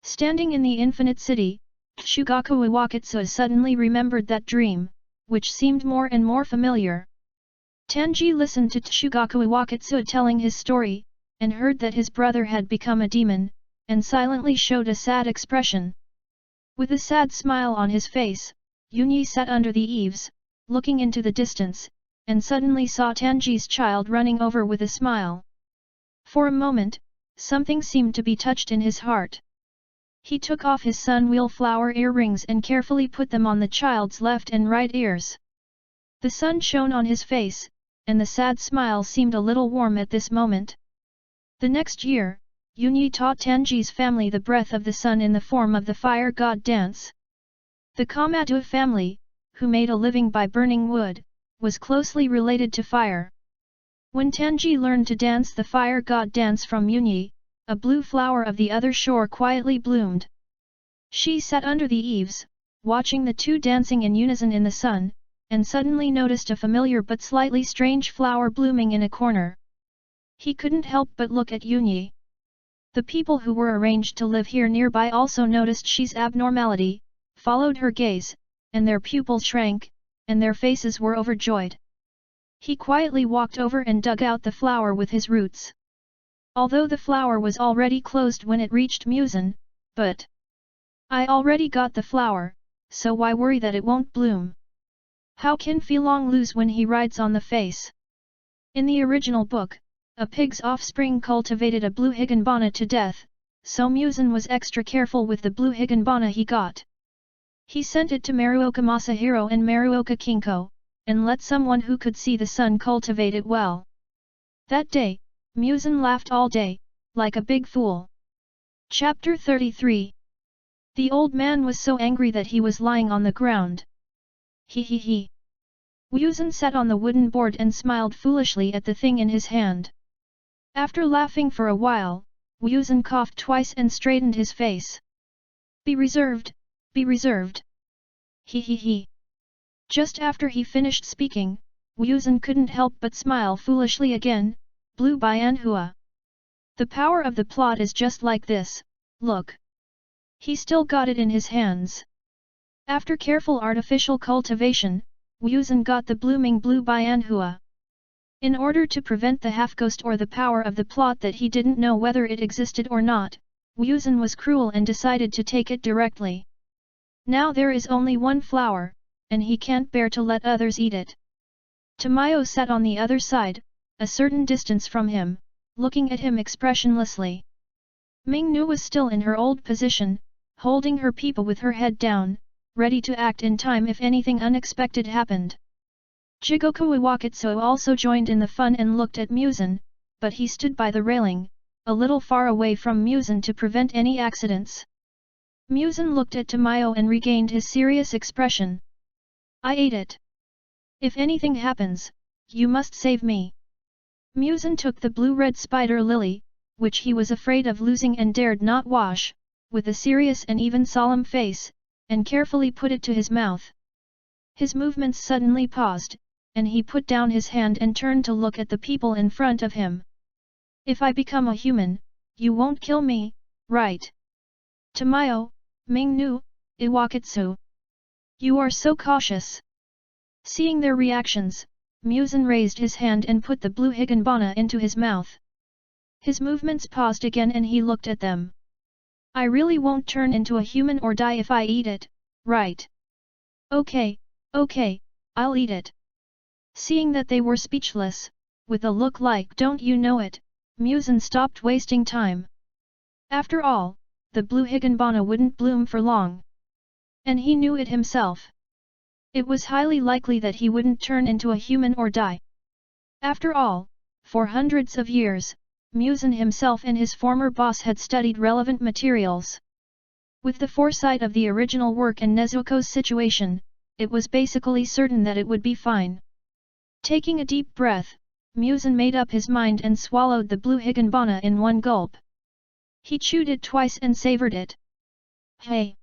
Standing in the Infinite City, Shugaku Iwakatsu suddenly remembered that dream, which seemed more and more familiar. Tanji listened to Shugaku Iwakatsu telling his story, and heard that his brother had become a demon, and silently showed a sad expression. With a sad smile on his face, Yunyi sat under the eaves, looking into the distance, and suddenly saw Tanji's child running over with a smile. For a moment, something seemed to be touched in his heart. He took off his sunwheel flower earrings and carefully put them on the child's left and right ears. The sun shone on his face, and the sad smile seemed a little warm at this moment. The next year, Yunyi taught Tanji's family the breath of the sun in the form of the fire god dance. The Kamadu family, who made a living by burning wood, was closely related to fire. When Tanji learned to dance the fire god dance from Yunyi, a blue flower of the other shore quietly bloomed. She sat under the eaves, watching the two dancing in unison in the sun, and suddenly noticed a familiar but slightly strange flower blooming in a corner. He couldn't help but look at Yunyi. The people who were arranged to live here nearby also noticed she's abnormality, followed her gaze, and their pupils shrank, and their faces were overjoyed. He quietly walked over and dug out the flower with his roots. Although the flower was already closed when it reached MUZAN, but I already got the flower, so why worry that it won't bloom? How can Filong lose when he rides on the face? In the original book, a pig's offspring cultivated a blue higanbana to death, so MUZAN was extra careful with the blue higanbana he got. He sent it to Maruoka Masahiro and Maruoka Kinko, and let someone who could see the sun cultivate it well. That day, MUZAN laughed all day, like a big fool. Chapter 33. The old man was so angry that he was lying on the ground. He. MUZAN sat on the wooden board and smiled foolishly at the thing in his hand. After laughing for a while, MUZAN coughed twice and straightened his face. Be reserved, be reserved. He. Just after he finished speaking, MUZAN couldn't help but smile foolishly again. Blue Bianhua. The power of the plot is just like this, look. He still got it in his hands. After careful artificial cultivation, MUZAN got the blooming Blue Bianhua. In order to prevent the half-ghost or the power of the plot that he didn't know whether it existed or not, MUZAN was cruel and decided to take it directly. Now there is only one flower, and he can't bear to let others eat it. Tamayo sat on the other side, a certain distance from him, looking at him expressionlessly. Mingnu was still in her old position, holding her peepa with her head down, ready to act in time if anything unexpected happened. Jigoku Iwakatsu also joined in the fun and looked at MUZAN, but he stood by the railing, a little far away from MUZAN to prevent any accidents. MUZAN looked at Tamayo and regained his serious expression. I ate it. If anything happens, you must save me. MUZAN took the blue-red spider lily, which he was afraid of losing and dared not wash, with a serious and even solemn face, and carefully put it to his mouth. His movements suddenly paused, and he put down his hand and turned to look at the people in front of him. If I become a human, you won't kill me, right? Tamayo, Mingnu, Iwakatsu. You are so cautious. Seeing their reactions, MUZAN raised his hand and put the blue higanbana into his mouth. His movements paused again and he looked at them. I really won't turn into a human or die if I eat it, right? Okay, I'll eat it. Seeing that they were speechless, with a look like don't you know it, MUZAN stopped wasting time. After all, the blue higanbana wouldn't bloom for long. And he knew it himself. It was highly likely that he wouldn't turn into a human or die. After all, for hundreds of years, MUZAN himself and his former boss had studied relevant materials. With the foresight of the original work and Nezuko's situation, it was basically certain that it would be fine. Taking a deep breath, MUZAN made up his mind and swallowed the blue higanbana in one gulp. He chewed it twice and savored it. Hey!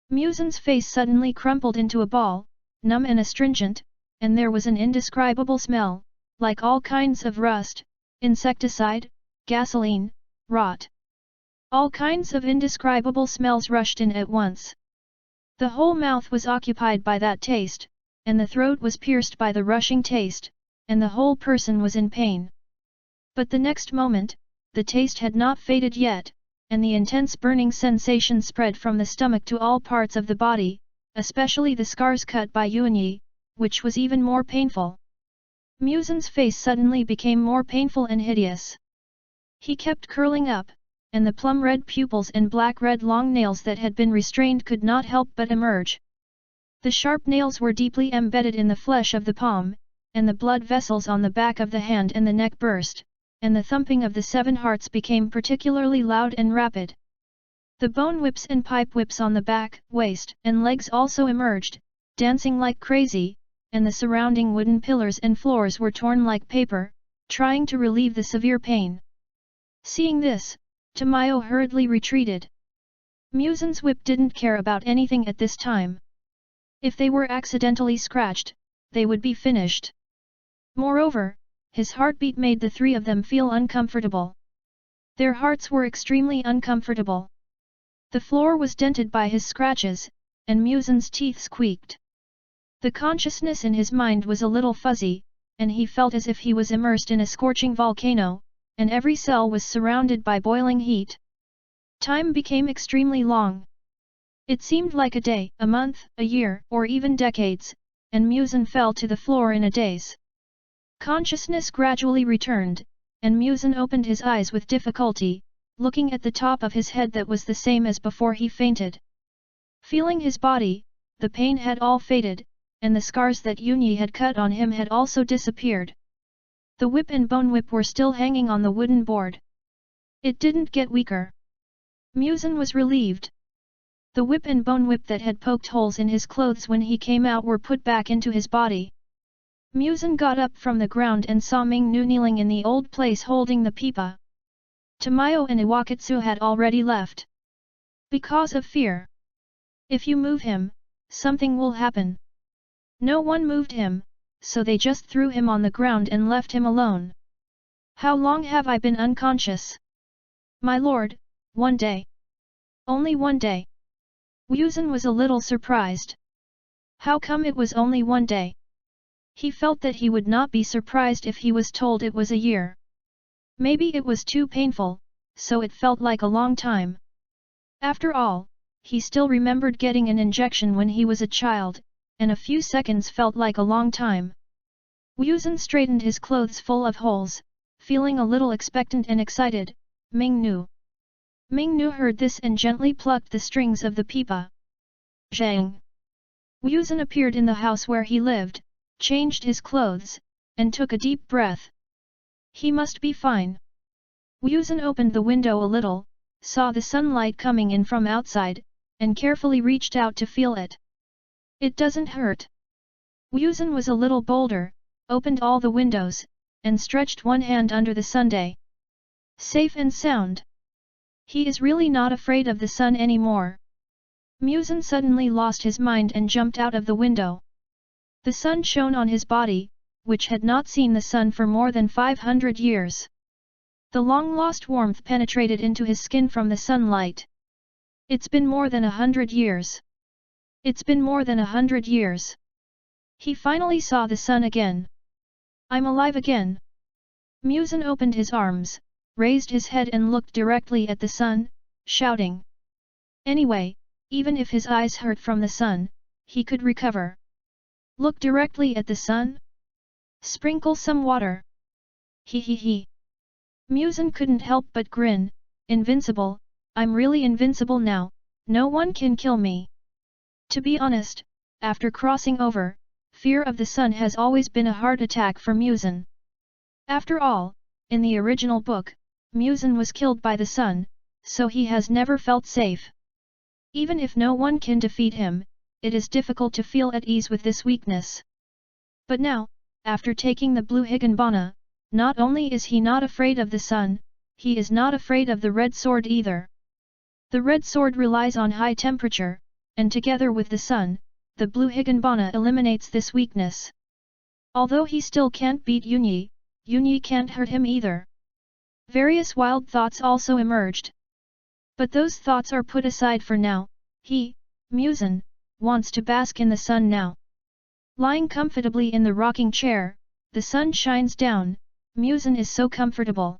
MUZAN's face suddenly crumpled into a ball, numb and astringent, and there was an indescribable smell, like all kinds of rust, insecticide, gasoline, rot. All kinds of indescribable smells rushed in at once. The whole mouth was occupied by that taste, and the throat was pierced by the rushing taste, and the whole person was in pain. But the next moment, the taste had not faded yet, and the intense burning sensation spread from the stomach to all parts of the body, especially the scars cut by Yuanyi, which was even more painful. MUZAN's face suddenly became more painful and hideous. He kept curling up, and the plum-red pupils and black-red long nails that had been restrained could not help but emerge. The sharp nails were deeply embedded in the flesh of the palm, and the blood vessels on the back of the hand and the neck burst, and the thumping of the 7 hearts became particularly loud and rapid. The bone whips and pipe whips on the back, waist, and legs also emerged, dancing like crazy, and the surrounding wooden pillars and floors were torn like paper, trying to relieve the severe pain. Seeing this, Tamayo hurriedly retreated. MUZAN's whip didn't care about anything at this time. If they were accidentally scratched, they would be finished. Moreover, his heartbeat made the 3 of them feel uncomfortable. Their hearts were extremely uncomfortable. The floor was dented by his scratches, and MUZAN's teeth squeaked. The consciousness in his mind was a little fuzzy, and he felt as if he was immersed in a scorching volcano, and every cell was surrounded by boiling heat. Time became extremely long. It seemed like a day, a month, a year, or even decades, and MUZAN fell to the floor in a daze. Consciousness gradually returned, and MUZAN opened his eyes with difficulty, looking at the top of his head that was the same as before he fainted. Feeling his body, the pain had all faded, and the scars that Yuanyi had cut on him had also disappeared. The whip and bone whip were still hanging on the wooden board. It didn't get weaker. MUZAN was relieved. The whip and bone whip that had poked holes in his clothes when he came out were put back into his body. MUZAN got up from the ground and saw Ming-Nu kneeling in the old place holding the pipa. Tamayo and Iwakatsu had already left. Because of fear. If you move him, something will happen. No one moved him, so they just threw him on the ground and left him alone. How long have I been unconscious? My lord, 1 day. Only 1 day. MUZAN was a little surprised. How come it was only 1 day? He felt that he would not be surprised if he was told it was a year. Maybe it was too painful, so it felt like a long time. After all, he still remembered getting an injection when he was a child, and a few seconds felt like a long time. MUZAN straightened his clothes full of holes, feeling a little expectant and excited. Ming-Nu. Ming-Nu heard this and gently plucked the strings of the pipa. Zhang. MUZAN appeared in the house where he lived, changed his clothes, and took a deep breath. He must be fine. MUZAN opened the window a little, saw the sunlight coming in from outside, and carefully reached out to feel it. It doesn't hurt. MUZAN was a little bolder, opened all the windows, and stretched one hand under the sundae. Safe and sound. He is really not afraid of the sun anymore. MUZAN suddenly lost his mind and jumped out of the window. The sun shone on his body, which had not seen the sun for more than 500 years. The long-lost warmth penetrated into his skin from the sunlight. It's been more than 100 years. It's been more than 100 years. He finally saw the sun again. I'm alive again. MUZAN opened his arms, raised his head and looked directly at the sun, shouting. Anyway, even if his eyes hurt from the sun, he could recover. Look directly at the sun? Sprinkle some water. He. MUZAN couldn't help but grin. Invincible, I'm really invincible now, no one can kill me. To be honest, after crossing over, fear of the sun has always been a heart attack for MUZAN. After all, in the original book, MUZAN was killed by the sun, so he has never felt safe. Even if no one can defeat him, it is difficult to feel at ease with this weakness. But now, after taking the blue higanbana, not only is he not afraid of the sun, he is not afraid of the red sword either. The red sword relies on high temperature, and together with the sun, the blue higanbana eliminates this weakness. Although he still can't beat Yunyi can't hurt him either. Various wild thoughts also emerged. But those thoughts are put aside for now. He, MUZAN, wants to bask in the sun now. Lying comfortably in the rocking chair, the sun shines down, MUZAN is so comfortable.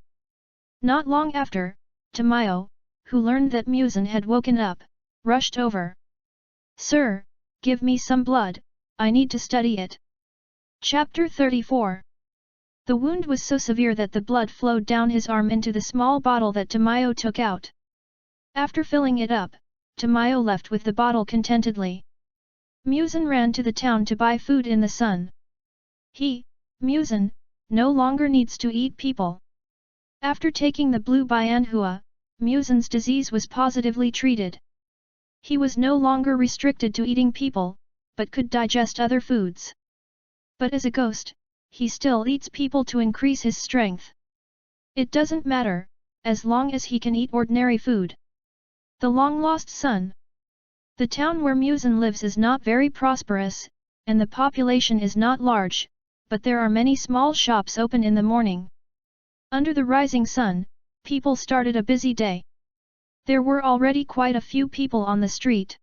Not long after, Tamayo, who learned that MUZAN had woken up, rushed over. "Sir, give me some blood, I need to study it." Chapter 34. The wound was so severe that the blood flowed down his arm into the small bottle that Tamayo took out. After filling it up, Tamayo left with the bottle contentedly. MUZAN ran to the town to buy food in the sun. He, MUZAN, no longer needs to eat people. After taking the blue Bianhua, MUZAN's disease was positively treated. He was no longer restricted to eating people, but could digest other foods. But as a ghost, he still eats people to increase his strength. It doesn't matter, as long as he can eat ordinary food. The long-lost son. The town where MUZAN lives is not very prosperous, and the population is not large, but there are many small shops open in the morning. Under the rising sun, people started a busy day. There were already quite a few people on the street.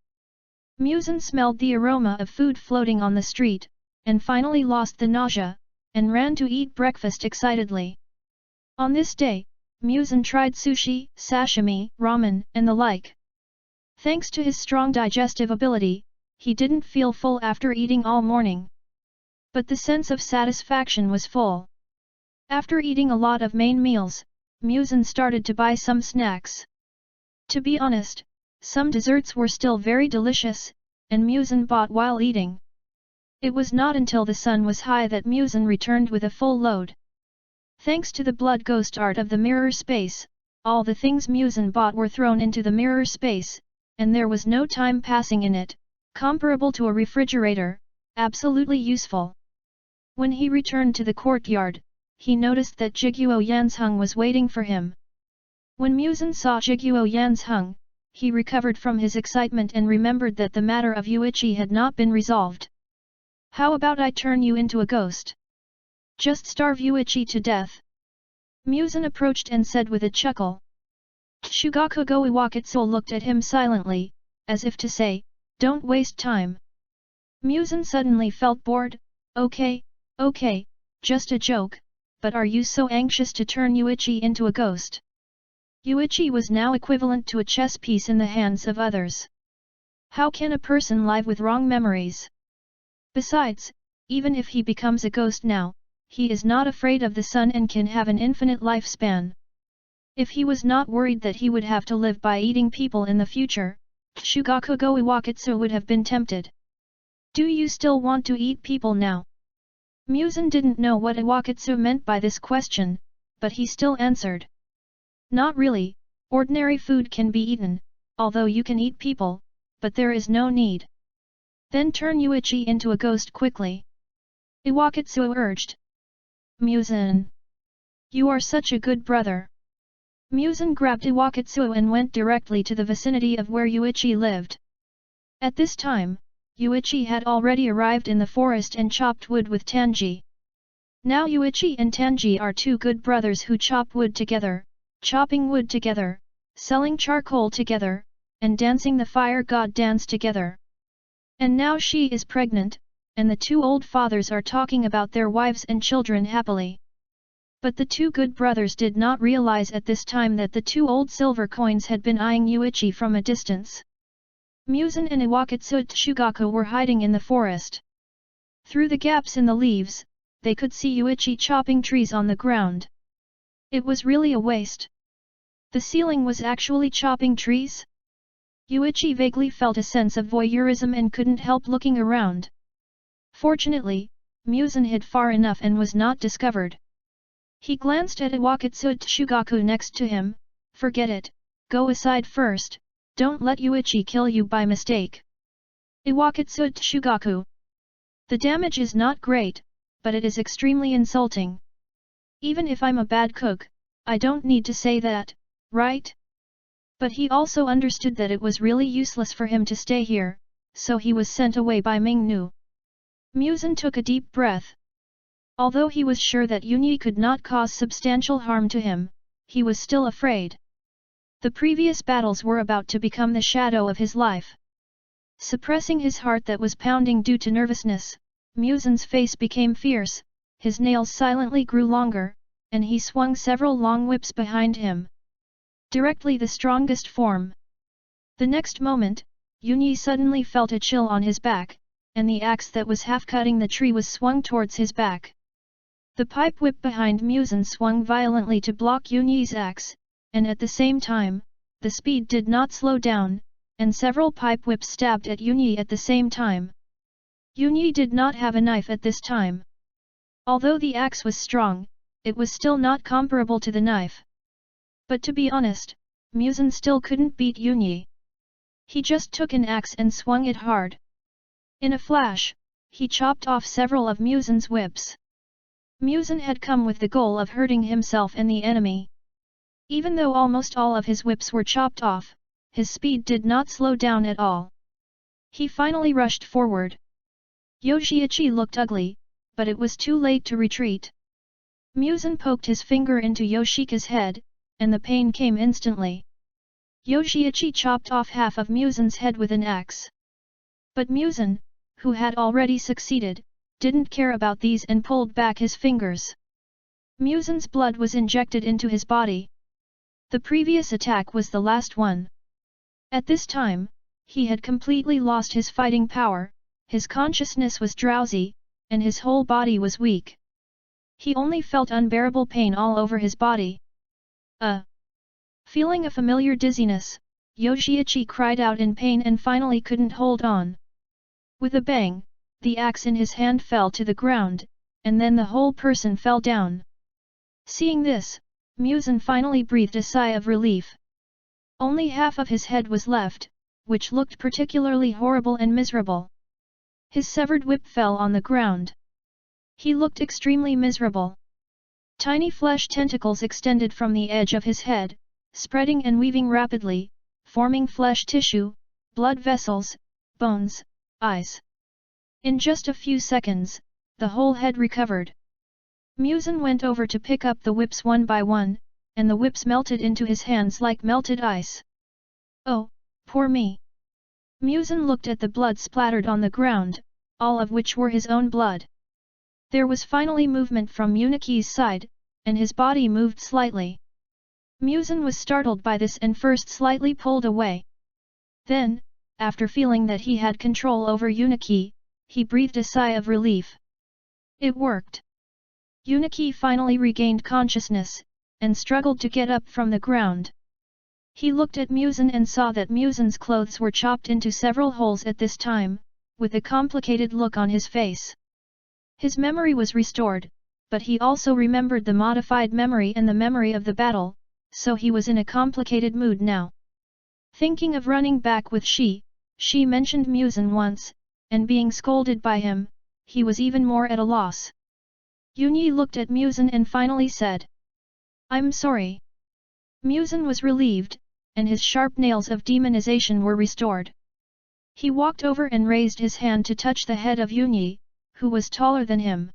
MUZAN smelled the aroma of food floating on the street, and finally lost the nausea, and ran to eat breakfast excitedly. On this day, MUZAN tried sushi, sashimi, ramen, and the like. Thanks to his strong digestive ability, he didn't feel full after eating all morning. But the sense of satisfaction was full. After eating a lot of main meals, MUZAN started to buy some snacks. To be honest, some desserts were still very delicious, and MUZAN bought while eating. It was not until the sun was high that MUZAN returned with a full load. Thanks to the blood ghost art of the mirror space, all the things MUZAN bought were thrown into the mirror space, and there was no time passing in it, comparable to a refrigerator, absolutely useful. When he returned to the courtyard, he noticed that Jiguo Yanzheng was waiting for him. When MUZAN saw Jiguo Yanzheng, he recovered from his excitement and remembered that the matter of Yuichi had not been resolved. "How about I turn you into a ghost? Just starve Yuichi to death." MUZAN approached and said with a chuckle. Shugakugo Iwakatsuo looked at him silently, as if to say, "Don't waste time." MUZAN suddenly felt bored. Okay, just a joke, but are you so anxious to turn Yuichi into a ghost?" Yuichi was now equivalent to a chess piece in the hands of others. How can a person live with wrong memories? Besides, even if he becomes a ghost now, he is not afraid of the sun and can have an infinite lifespan. If he was not worried that he would have to live by eating people in the future, Shugakugo Iwakatsu would have been tempted. "Do you still want to eat people now?" MUZAN didn't know what Iwakatsu meant by this question, but he still answered. "Not really, ordinary food can be eaten, although you can eat people, but there is no need." "Then turn Yuichi into a ghost quickly," Iwakatsu urged. "MUZAN, you are such a good brother." MUZAN grabbed Iwakatsu and went directly to the vicinity of where Yuichi lived. At this time, Yuichi had already arrived in the forest and chopped wood with Tanji. Now Yuichi and Tanji are two good brothers who chop wood together, chopping wood together, selling charcoal together, and dancing the fire god dance together. And now she is pregnant, and the two old fathers are talking about their wives and children happily. But the two good brothers did not realize at this time that the two old silver coins had been eyeing Yuichi from a distance. MUZAN and Iwakatsu Shugaku were hiding in the forest. Through the gaps in the leaves, they could see Yuichi chopping trees on the ground. It was really a waste. The ceiling was actually chopping trees? Yuichi vaguely felt a sense of voyeurism and couldn't help looking around. Fortunately, MUZAN hid far enough and was not discovered. He glanced at Iwakatsu Shugaku next to him. "Forget it, go aside first, Don't let Yuichi kill you by mistake. Iwakatsu Shugaku. The damage is not great, but it is extremely insulting. Even if I'm a bad cook, I don't need to say that, right? But he also understood that it was really useless for him to stay here, so he was sent away by Mingnu. MUZAN took a deep breath. Although he was sure that Yunyi could not cause substantial harm to him, he was still afraid. The previous battles were about to become the shadow of his life. Suppressing his heart that was pounding due to nervousness, MUZAN's face became fierce, his nails silently grew longer, and he swung several long whips behind him. Directly the strongest form. The next moment, Yunyi suddenly felt a chill on his back, and the axe that was half cutting the tree was swung towards his back. The pipe whip behind MUZAN swung violently to block Yunyi's axe, and at the same time, the speed did not slow down, and several pipe whips stabbed at Yunyi at the same time. Yunyi did not have a knife at this time. Although the axe was strong, it was still not comparable to the knife. But to be honest, MUZAN still couldn't beat Yunyi. He just took an axe and swung it hard. In a flash, he chopped off several of MUZAN's whips. MUZAN had come with the goal of hurting himself and the enemy. Even though almost all of his whips were chopped off, his speed did not slow down at all. He finally rushed forward. Yoshiichi looked ugly, but it was too late to retreat. MUZAN poked his finger into Yoshika's head, and the pain came instantly. Yoshiichi chopped off half of MUZAN's head with an axe. But MUZAN, who had already succeeded, didn't care about these and pulled back his fingers. MUZAN's blood was injected into his body. The previous attack was the last one. At this time, he had completely lost his fighting power, his consciousness was drowsy, and his whole body was weak. He only felt unbearable pain all over his body. Feeling a familiar dizziness, Yoshiichi cried out in pain and finally couldn't hold on. With a bang, the axe in his hand fell to the ground, and then the whole person fell down. Seeing this, MUZAN finally breathed a sigh of relief. Only half of his head was left, which looked particularly horrible and miserable. His severed whip fell on the ground. He looked extremely miserable. Tiny flesh tentacles extended from the edge of his head, spreading and weaving rapidly, forming flesh tissue, blood vessels, bones, eyes. In just a few seconds, the whole head recovered. MUZAN went over to pick up the whips one by one, and the whips melted into his hands like melted ice. Oh, poor me! MUZAN looked at the blood splattered on the ground, all of which were his own blood. There was finally movement from Uniki's side, and his body moved slightly. MUZAN was startled by this and first slightly pulled away. Then, after feeling that he had control over Uniki, he breathed a sigh of relief. It worked. Uniki finally regained consciousness, and struggled to get up from the ground. He looked at MUZAN and saw that MUZAN's clothes were chopped into several holes at this time, with a complicated look on his face. His memory was restored, but he also remembered the modified memory and the memory of the battle, so he was in a complicated mood now. Thinking of running back with she mentioned MUZAN once, and being scolded by him, he was even more at a loss. Yunyi looked at MUZAN and finally said, "I'm sorry." MUZAN was relieved, and his sharp nails of demonization were restored. He walked over and raised his hand to touch the head of Yunyi, who was taller than him.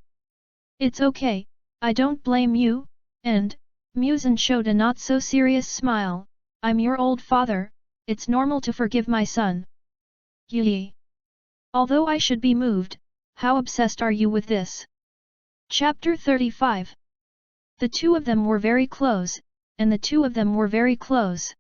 "It's okay, I don't blame you," and, MUZAN showed a not-so-serious smile, "I'm your old father, it's normal to forgive my son." Yi. Although I should be moved, how obsessed are you with this? Chapter 35. The two of them were very close, and the two of them were very close.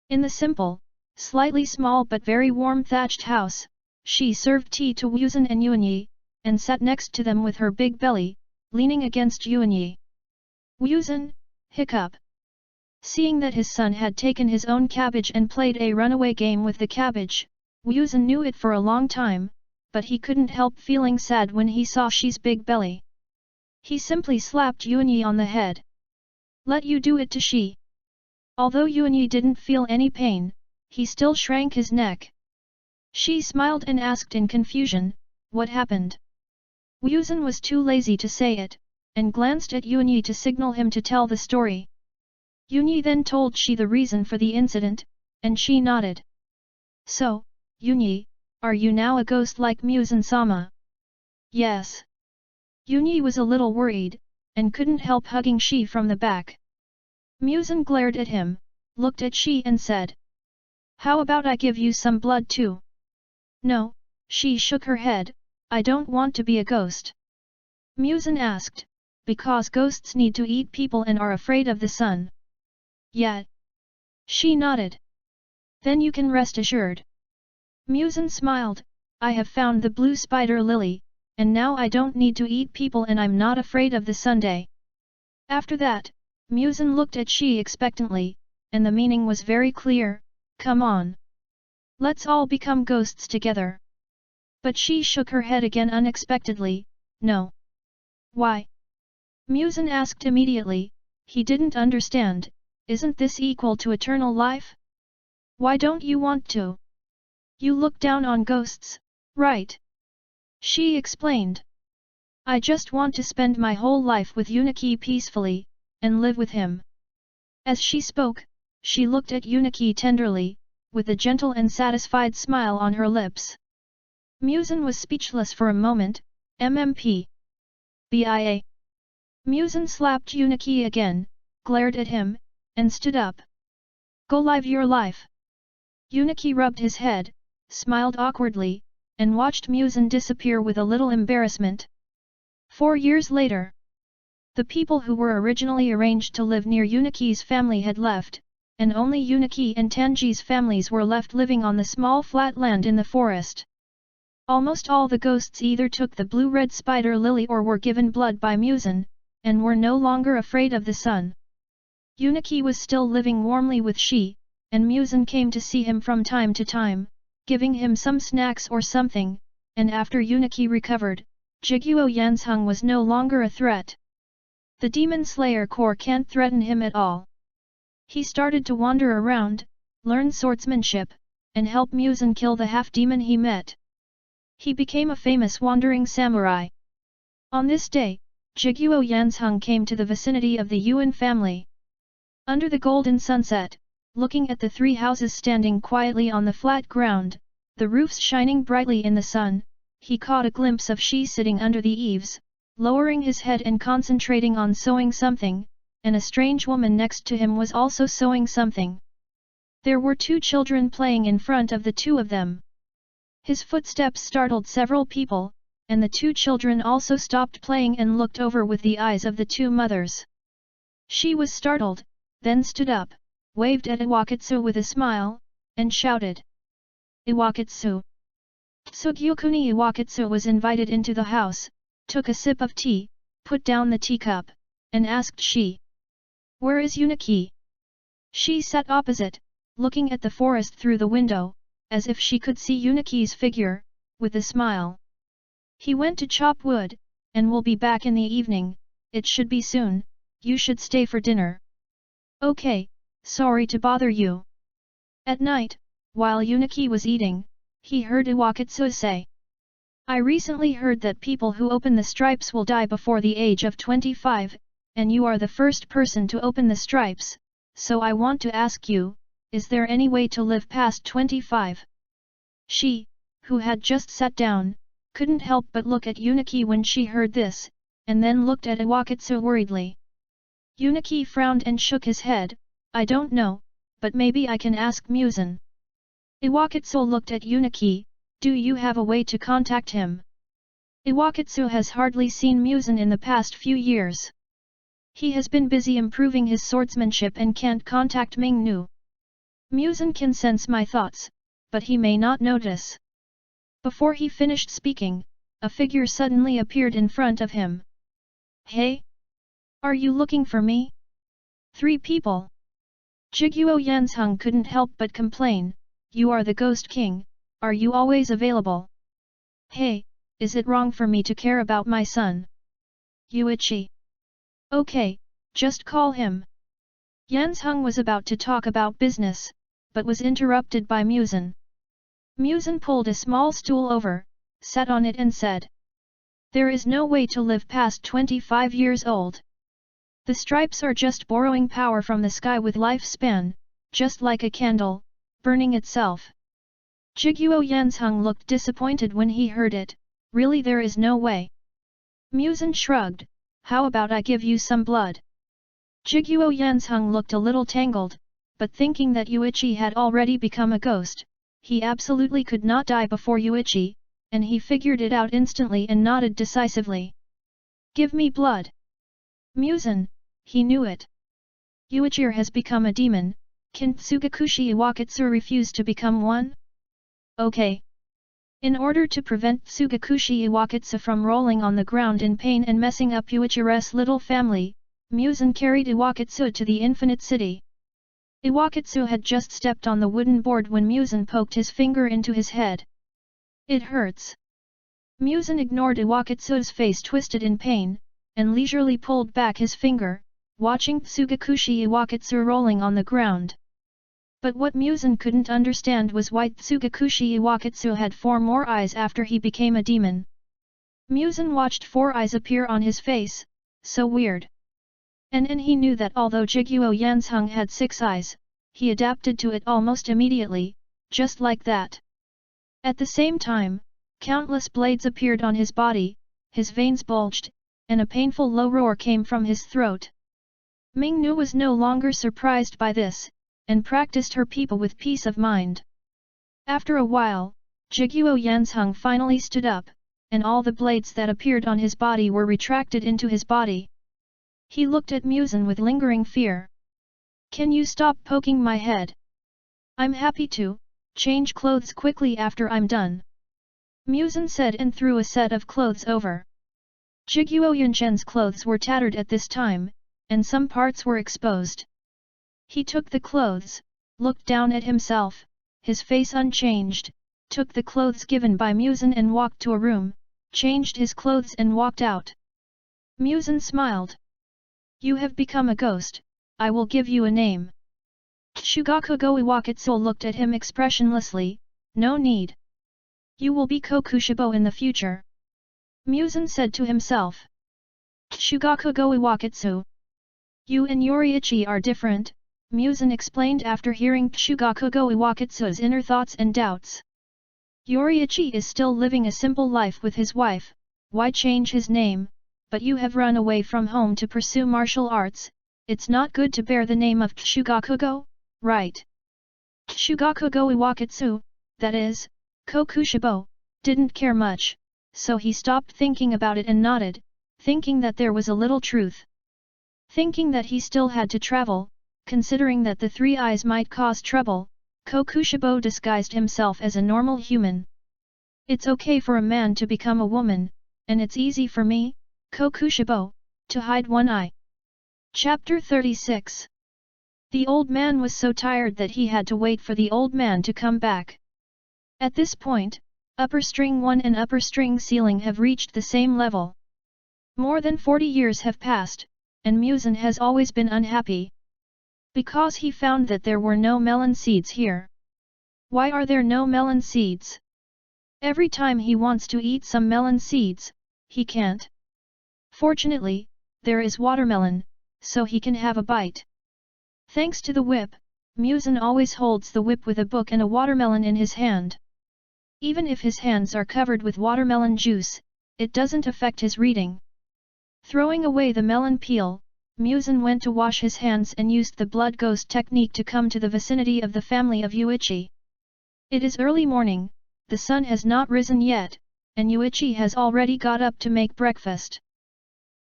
In the simple, slightly small but very warm thatched house, she served tea to MUZAN and Yunyi, and sat next to them with her big belly, leaning against Yunyi. MUZAN, hiccup. Seeing that his son had taken his own cabbage and played a runaway game with the cabbage, MUZAN knew it for a long time, but he couldn't help feeling sad when he saw she's big belly. He simply slapped Yunyi on the head. "Let you do it to she." Although Yunyi didn't feel any pain, he still shrank his neck. She smiled and asked in confusion, what happened? MUZAN was too lazy to say it, and glanced at Yunyi to signal him to tell the story. Yunyi then told she the reason for the incident, and she nodded. So, Yunyi, are you now a ghost like MUZAN-sama? Yes. Yunyi was a little worried, and couldn't help hugging she from the back. MUZAN glared at him, looked at she and said, how about I give you some blood too? No, she shook her head, I don't want to be a ghost. MUZAN asked, because ghosts need to eat people and are afraid of the sun. Yeah. She nodded. Then you can rest assured. MUZAN smiled, I have found the blue spider lily, and now I don't need to eat people and I'm not afraid of the Sunday. After that, MUZAN looked at she expectantly, and the meaning was very clear, come on. Let's all become ghosts together. But she shook her head again unexpectedly, no. Why? MUZAN asked immediately, he didn't understand, isn't this equal to eternal life? Why don't you want to? You look down on ghosts, right? She explained. I just want to spend my whole life with Yuniki peacefully, and live with him. As she spoke, she looked at Yuniki tenderly, with a gentle and satisfied smile on her lips. MUZAN was speechless for a moment, MMP. BIA. MUZAN slapped Yuniki again, glared at him, and stood up. Go live your life. Yuniki rubbed his head, smiled awkwardly, and watched MUZAN disappear with a little embarrassment. 4 years later. The people who were originally arranged to live near Yuniki's family had left, and only Yuniki and Tanji's families were left living on the small flat land in the forest. Almost all the ghosts either took the blue-red spider lily or were given blood by MUZAN, and were no longer afraid of the sun. Yuniki was still living warmly with she, and MUZAN came to see him from time to time, giving him some snacks or something, and after Yuniki recovered, Jiguo Yanzheng was no longer a threat. The Demon Slayer Corps can't threaten him at all. He started to wander around, learn swordsmanship, and help MUZAN kill the half-demon he met. He became a famous wandering samurai. On this day, Jiguo Yanzheng came to the vicinity of the Yuan family. Under the golden sunset, looking at the 3 houses standing quietly on the flat ground, the roofs shining brightly in the sun, he caught a glimpse of she sitting under the eaves, lowering his head and concentrating on sewing something, and a strange woman next to him was also sewing something. There were 2 children playing in front of the 2 of them. His footsteps startled several people, and the 2 children also stopped playing and looked over with the eyes of the 2 mothers. She was startled, then stood up, waved at Iwakatsu with a smile, and shouted. Iwakatsu! Tsugyukuni Iwakatsu was invited into the house, took a sip of tea, put down the teacup, and asked she. Where is Yuniki? She sat opposite, looking at the forest through the window, as if she could see Yuniki's figure, with a smile. He went to chop wood, and will be back in the evening, it should be soon, you should stay for dinner. Okay, sorry to bother you. At night, while Yuniki was eating, he heard Iwakatsu say. I recently heard that people who open the stripes will die before the age of 25, and you are the first person to open the stripes, so I want to ask you, is there any way to live past 25? She, who had just sat down, couldn't help but look at Yuniki when she heard this, and then looked at Iwakatsu worriedly. Yuniki frowned and shook his head, I don't know, but maybe I can ask MUZAN. Iwakatsu looked at Yuniki, do you have a way to contact him? Iwakatsu has hardly seen MUZAN in the past few years. He has been busy improving his swordsmanship and can't contact Mingnu. MUZAN can sense my thoughts, but he may not notice. Before he finished speaking, a figure suddenly appeared in front of him. Hey? Are you looking for me? 3 people. Jiguo Yanzheng couldn't help but complain, you are the Ghost King, are you always available? Hey, is it wrong for me to care about my son? Yuichi. Okay, just call him. Yanzheng was about to talk about business, but was interrupted by MUZAN. MUZAN pulled a small stool over, sat on it and said, "There is no way to live past 25 years old. The stripes are just borrowing power from the sky with lifespan, just like a candle, burning itself." Jiguo Yanzheng looked disappointed when he heard it. "Really, there is no way?" MUZAN shrugged. "How about I give you some blood?" Jiguo Yanzheng looked a little tangled, but thinking that Yuichi had already become a ghost, he absolutely could not die before Yuichi, and he figured it out instantly and nodded decisively. "Give me blood." MUZAN, he knew it. Yuichi has become a demon. Can Tsugakushi Iwakatsu refuse to become one? Okay. In order to prevent Tsugakushi Iwakatsu from rolling on the ground in pain and messing up Yuichi's little family, MUZAN carried Iwakatsu to the Infinite City. Iwakatsu had just stepped on the wooden board when MUZAN poked his finger into his head. "It hurts." MUZAN ignored Iwakatsu's face twisted in pain, and leisurely pulled back his finger, watching Tsugakushi Iwakatsu rolling on the ground. But what MUZAN couldn't understand was why Tsugakushi Iwakatsu had 4 more eyes after he became a demon. MUZAN watched 4 eyes appear on his face, so weird. And he knew that although Jiguo Yanzheng had 6 eyes, he adapted to it almost immediately, just like that. At the same time, countless blades appeared on his body, his veins bulged, and a painful low roar came from his throat. Mingnu was no longer surprised by this, and practiced her people with peace of mind. After a while, Jiguo Yanzheng finally stood up, and all the blades that appeared on his body were retracted into his body. He looked at MUZAN with lingering fear. "Can you stop poking my head? I'm happy to change clothes quickly after I'm done," MUZAN said and threw a set of clothes over. Jiguo Yanzheng's clothes were tattered at this time, and some parts were exposed. He took the clothes, looked down at himself, his face unchanged, took the clothes given by MUZAN and walked to a room, changed his clothes and walked out. MUZAN smiled. "You have become a ghost, I will give you a name." Shugakugo Iwakatsu looked at him expressionlessly. "No need. You will be Kokushibo in the future," MUZAN said to himself. "Shugakugo Iwakatsu. You and Yoriichi are different," MUZAN explained after hearing Shugakugo Iwakatsu's inner thoughts and doubts. "Yoriichi is still living a simple life with his wife, why change his name? But you have run away from home to pursue martial arts, it's not good to bear the name of Shugakugo, right?" Shugakugo Iwakatsu, that is, Kokushibo, didn't care much, so he stopped thinking about it and nodded, thinking that there was a little truth. Thinking that he still had to travel, considering that the 3 eyes might cause trouble, Kokushibo disguised himself as a normal human. "It's okay for a man to become a woman, and it's easy for me, Kokushibo, to hide 1 eye." Chapter 36. The old man was so tired that he had to wait for the old man to come back. At this point, upper string 1 and upper string ceiling have reached the same level. More than 40 years have passed, and MUZAN has always been unhappy. Because he found that there were no melon seeds here. Why are there no melon seeds? Every time he wants to eat some melon seeds, he can't. Fortunately, there is watermelon, so he can have a bite. Thanks to the whip, MUZAN always holds the whip with a book and a watermelon in his hand. Even if his hands are covered with watermelon juice, it doesn't affect his reading. Throwing away the melon peel, MUZAN went to wash his hands and used the blood ghost technique to come to the vicinity of the family of Yuichi. It is early morning, the sun has not risen yet, and Yuichi has already got up to make breakfast.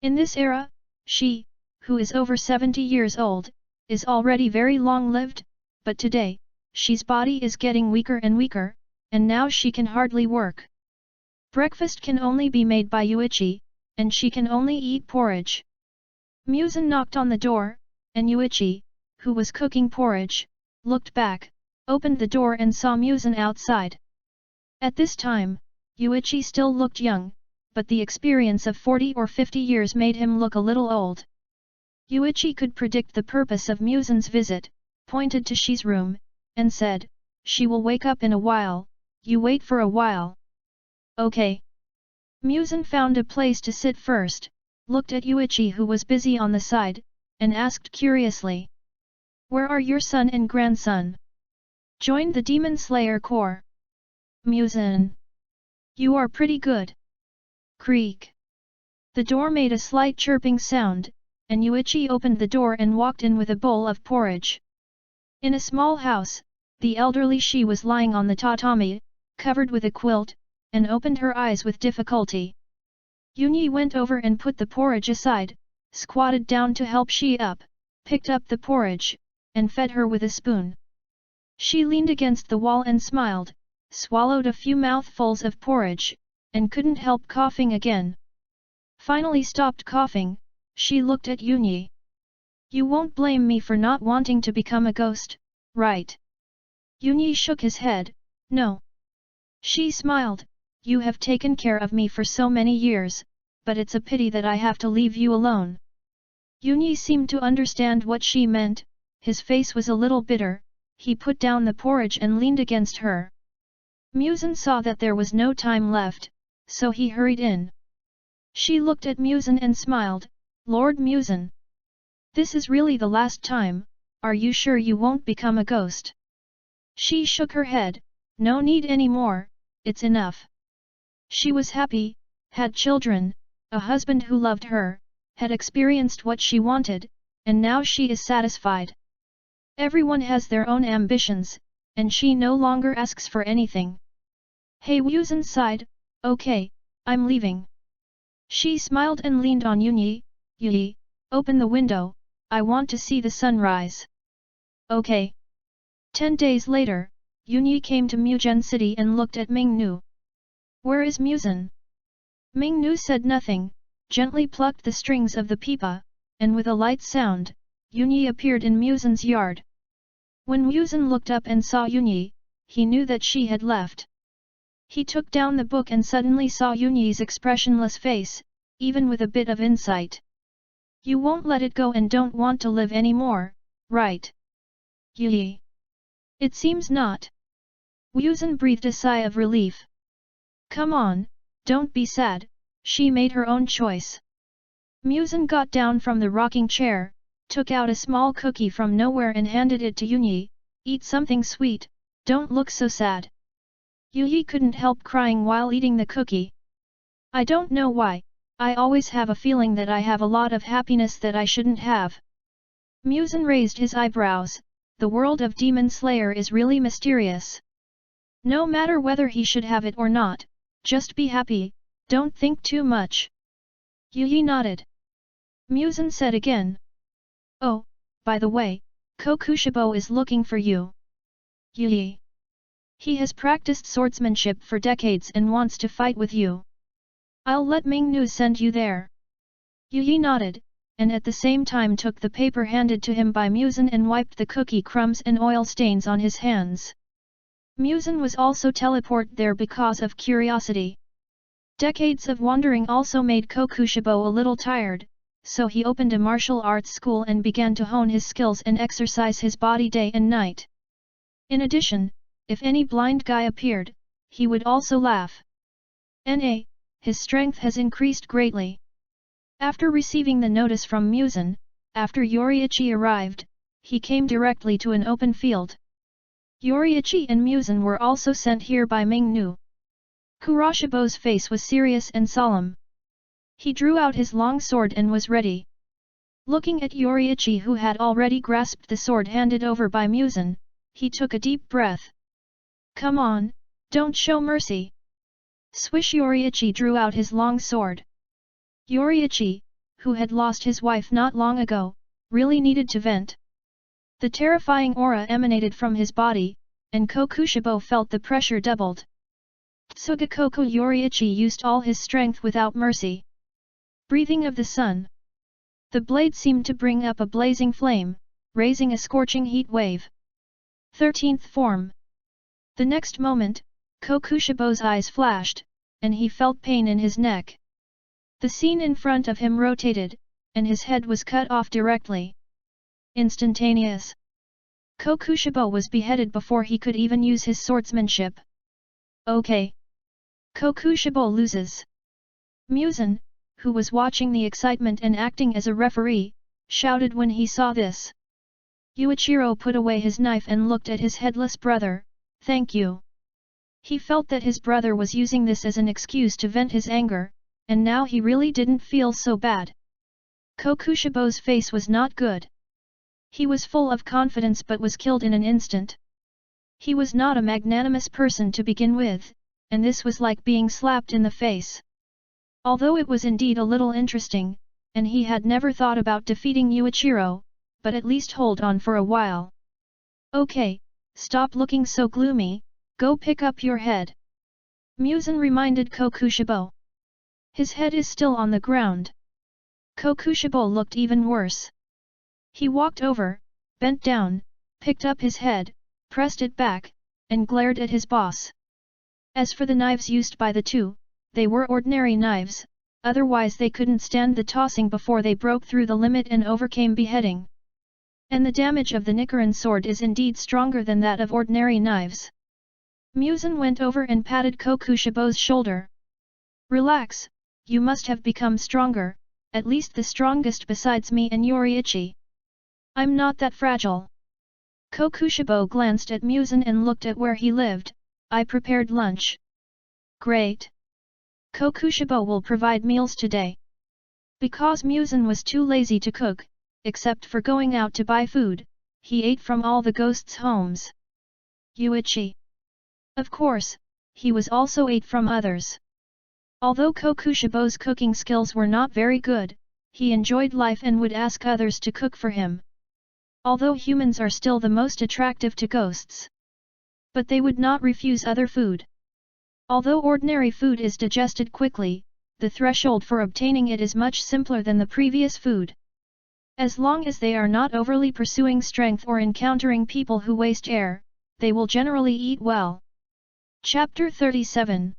In this era, she, who is over 70 years old, is already very long-lived, but today, she's body is getting weaker and weaker, and now she can hardly work. Breakfast can only be made by Yuichi, and she can only eat porridge. MUZAN knocked on the door, and Yuichi, who was cooking porridge, looked back, opened the door and saw MUZAN outside. At this time, Yuichi still looked young, but the experience of 40 or 50 years made him look a little old. Yuichi could predict the purpose of MUZAN's visit, pointed to Shi's room, and said, "She will wake up in a while, you wait for a while." "Okay." MUZAN found a place to sit first, looked at Yuichi who was busy on the side, and asked curiously, "Where are your son and grandson? Joined the Demon Slayer Corps." "MUZAN. You are pretty good." Creak. The door made a slight chirping sound, and Yuichi opened the door and walked in with a bowl of porridge. In a small house, the elderly she was lying on the tatami, covered with a quilt, and opened her eyes with difficulty. Yunyi went over and put the porridge aside, squatted down to help she up, picked up the porridge, and fed her with a spoon. She leaned against the wall and smiled, swallowed a few mouthfuls of porridge, and couldn't help coughing again. Finally stopped coughing, she looked at Yunyi. "You won't blame me for not wanting to become a ghost, right?" Yunyi shook his head, "No." She smiled, "You have taken care of me for so many years, but it's a pity that I have to leave you alone." Yunyi seemed to understand what she meant, his face was a little bitter, he put down the porridge and leaned against her. MUZAN saw that there was no time left, so he hurried in. She looked at MUZAN and smiled, "Lord MUZAN. This is really the last time, are you sure you won't become a ghost?" She shook her head, "No need any more, it's enough." She was happy, had children, a husband who loved her, had experienced what she wanted, and now she is satisfied. Everyone has their own ambitions, and she no longer asks for anything. Hey, MUZAN sighed, "Okay, I'm leaving." She smiled and leaned on Yunyi, "Yi, open the window, I want to see the sunrise." "Okay." 10 days later, Yunyi came to MUZAN city and looked at Mingnu. "Where is MUZAN?" Mingnu said nothing, gently plucked the strings of the pipa, and with a light sound, Yunyi appeared in MUZAN's yard. When MUZAN looked up and saw Yunyi, he knew that she had left. He took down the book and suddenly saw Yunyi's expressionless face, even with a bit of insight. "You won't let it go and don't want to live anymore, right?" "Yi. It seems not." MUZAN breathed a sigh of relief. "Come on, don't be sad, she made her own choice." MUZAN got down from the rocking chair, took out a small cookie from nowhere and handed it to Yunyi, "Eat something sweet, don't look so sad." Yunyi couldn't help crying while eating the cookie. "I don't know why, I always have a feeling that I have a lot of happiness that I shouldn't have." MUZAN raised his eyebrows, the world of Demon Slayer is really mysterious. No matter whether he should have it or not, just be happy, don't think too much. Yunyi nodded. MUZAN said again. "Oh, by the way, Kokushibo is looking for you." "Yi. He has practiced swordsmanship for decades and wants to fight with you. I'll let Mingnu send you there." Yunyi nodded, and at the same time took the paper handed to him by MUZAN and wiped the cookie crumbs and oil stains on his hands. MUZAN was also teleported there because of curiosity. Decades of wandering also made Kokushibo a little tired, so he opened a martial arts school and began to hone his skills and exercise his body day and night. In addition, if any blind guy appeared, he would also laugh. His strength has increased greatly. After receiving the notice from MUZAN, after Yoriichi arrived, he came directly to an open field. Yoriichi and MUZAN were also sent here by Mingnu. Kuroshibo's face was serious and solemn. He drew out his long sword and was ready. Looking at Yoriichi who had already grasped the sword handed over by MUZAN, he took a deep breath. "Come on, don't show mercy." Swish! Yoriichi drew out his long sword. Yoriichi, who had lost his wife not long ago, really needed to vent. The terrifying aura emanated from his body, and Kokushibo felt the pressure doubled. Tsugakoku Yoriichi used all his strength without mercy. Breathing of the sun. The blade seemed to bring up a blazing flame, raising a scorching heat wave. 13th form. The next moment, Kokushibo's eyes flashed, and he felt pain in his neck. The scene in front of him rotated, and his head was cut off directly. Instantaneous. Kokushibo was beheaded before he could even use his swordsmanship. Okay. Kokushibo loses. MUZAN, who was watching the excitement and acting as a referee, shouted when he saw this. Yuichiro put away his knife and looked at his headless brother. Thank you. He felt that his brother was using this as an excuse to vent his anger, and now he really didn't feel so bad. Kokushibo's face was not good. He was full of confidence but was killed in an instant. He was not a magnanimous person to begin with, and this was like being slapped in the face. Although it was indeed a little interesting, and he had never thought about defeating Yuichiro, but at least hold on for a while. Okay, stop looking so gloomy, go pick up your head. MUZAN reminded Kokushibo. His head is still on the ground. Kokushibo looked even worse. He walked over, bent down, picked up his head, pressed it back, and glared at his boss. As for the knives used by the two, they were ordinary knives, otherwise they couldn't stand the tossing before they broke through the limit and overcame beheading. And the damage of the Nichiren sword is indeed stronger than that of ordinary knives. MUZAN went over and patted Kokushibo's shoulder. Relax, you must have become stronger, at least the strongest besides me and Yoriichi. I'm not that fragile. Kokushibo glanced at MUZAN and looked at where he lived. I prepared lunch. Great. Kokushibo will provide meals today. Because MUZAN was too lazy to cook, except for going out to buy food, he ate from all the ghosts' homes. Yuichi. Of course, he was also ate from others. Although Kokushibo's cooking skills were not very good, he enjoyed life and would ask others to cook for him. Although humans are still the most attractive to ghosts. But they would not refuse other food. Although ordinary food is digested quickly, the threshold for obtaining it is much simpler than the previous food. As long as they are not overly pursuing strength or encountering people who waste air, they will generally eat well. Chapter 37.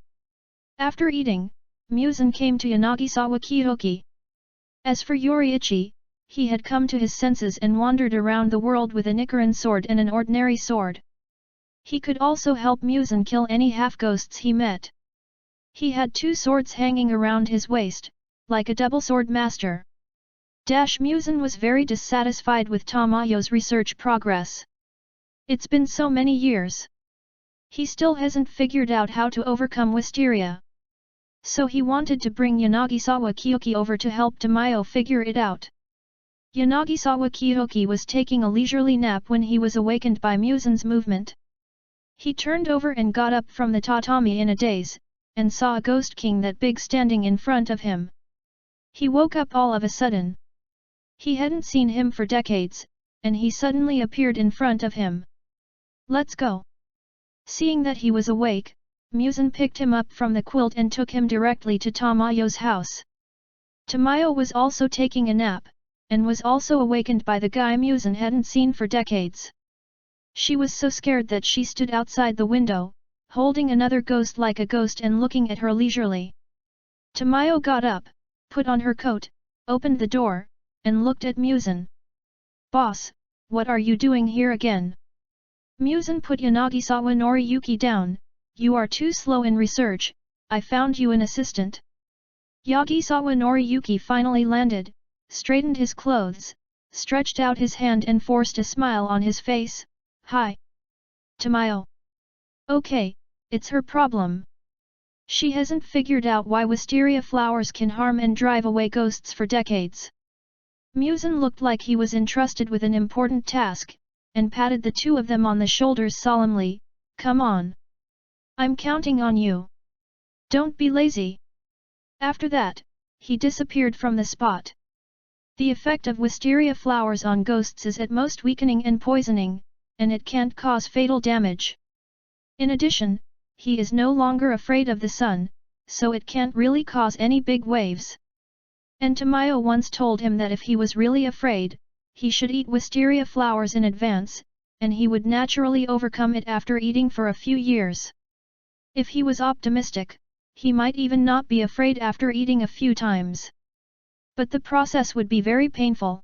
After eating, MUZAN came to Yanagisawa Kiyoki. As for Yoriichi, he had come to his senses and wandered around the world with a Nichiren sword and an ordinary sword. He could also help MUZAN kill any half-ghosts he met. He had 2 swords hanging around his waist, like a double sword master. MUZAN was very dissatisfied with Tamayo's research progress. It's been so many years. He still hasn't figured out how to overcome wisteria. So he wanted to bring Yanagisawa Kiyoki over to help Tamayo figure it out. Yanagisawa Kiyoki was taking a leisurely nap when he was awakened by MUZAN's movement. He turned over and got up from the tatami in a daze, and saw a ghost king that big standing in front of him. He woke up all of a sudden. He hadn't seen him for decades, and he suddenly appeared in front of him. Let's go. Seeing that he was awake, MUZAN picked him up from the quilt and took him directly to Tamayo's house. Tamayo was also taking a nap, and was also awakened by the guy MUZAN hadn't seen for decades. She was so scared that she stood outside the window, holding another ghost like a ghost and looking at her leisurely. Tamayo got up, put on her coat, opened the door, and looked at MUZAN. Boss, what are you doing here again? MUZAN put Yanagisawa Noriyuki down. You are too slow in research, I found you an assistant. Yanagisawa Noriyuki finally landed, straightened his clothes, stretched out his hand and forced a smile on his face. Hi. Tamayo. Okay, it's her problem. She hasn't figured out why wisteria flowers can harm and drive away ghosts for decades. MUZAN looked like he was entrusted with an important task, and patted the 2 of them on the shoulders solemnly. Come on. I'm counting on you. Don't be lazy. After that, he disappeared from the spot. The effect of wisteria flowers on ghosts is at most weakening and poisoning, and it can't cause fatal damage. In addition, he is no longer afraid of the sun, so it can't really cause any big waves. And Tamayo once told him that if he was really afraid, he should eat wisteria flowers in advance, and he would naturally overcome it after eating for a few years. If he was optimistic, he might even not be afraid after eating a few times. But the process would be very painful.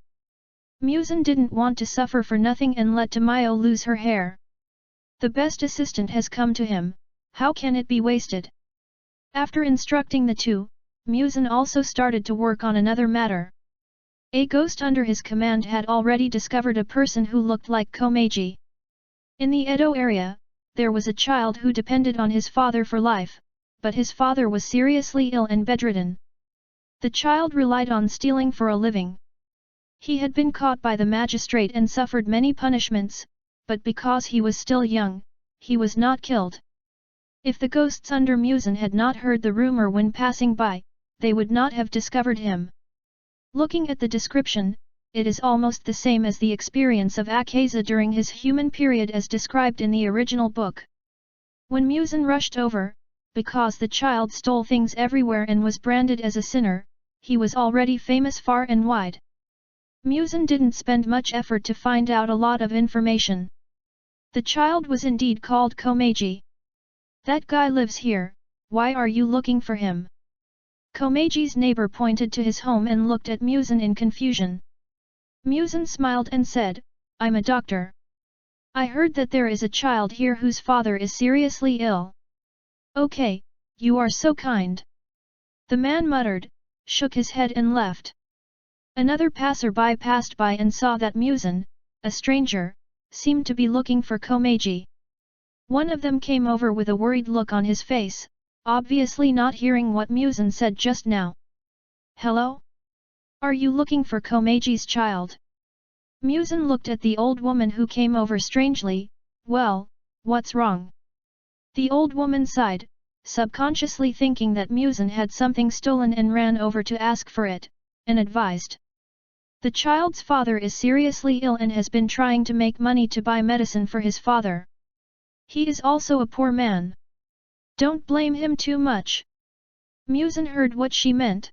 MUZAN didn't want to suffer for nothing and let Tamayo lose her hair. The best assistant has come to him, how can it be wasted? After instructing the two, MUZAN also started to work on another matter. A ghost under his command had already discovered a person who looked like Komeiji. In the Edo area, there was a child who depended on his father for life, but his father was seriously ill and bedridden. The child relied on stealing for a living. He had been caught by the magistrate and suffered many punishments, but because he was still young, he was not killed. If the ghosts under MUZAN had not heard the rumor when passing by, they would not have discovered him. Looking at the description, it is almost the same as the experience of Akaza during his human period as described in the original book. When MUZAN rushed over, because the child stole things everywhere and was branded as a sinner, he was already famous far and wide. MUZAN didn't spend much effort to find out a lot of information. The child was indeed called Komeiji. That guy lives here, why are you looking for him? Komeiji's neighbor pointed to his home and looked at MUZAN in confusion. MUZAN smiled and said, I'm a doctor. I heard that there is a child here whose father is seriously ill. Okay, you are so kind. The man muttered, shook his head and left. Another passerby passed by and saw that MUZAN, a stranger, seemed to be looking for Komeiji. One of them came over with a worried look on his face, obviously not hearing what MUZAN said just now. Hello? Are you looking for Komeiji's child? MUZAN looked at the old woman who came over strangely. Well, what's wrong? The old woman sighed, subconsciously thinking that MUZAN had something stolen and ran over to ask for it, and advised. The child's father is seriously ill and has been trying to make money to buy medicine for his father. He is also a poor man. Don't blame him too much. MUZAN heard what she meant.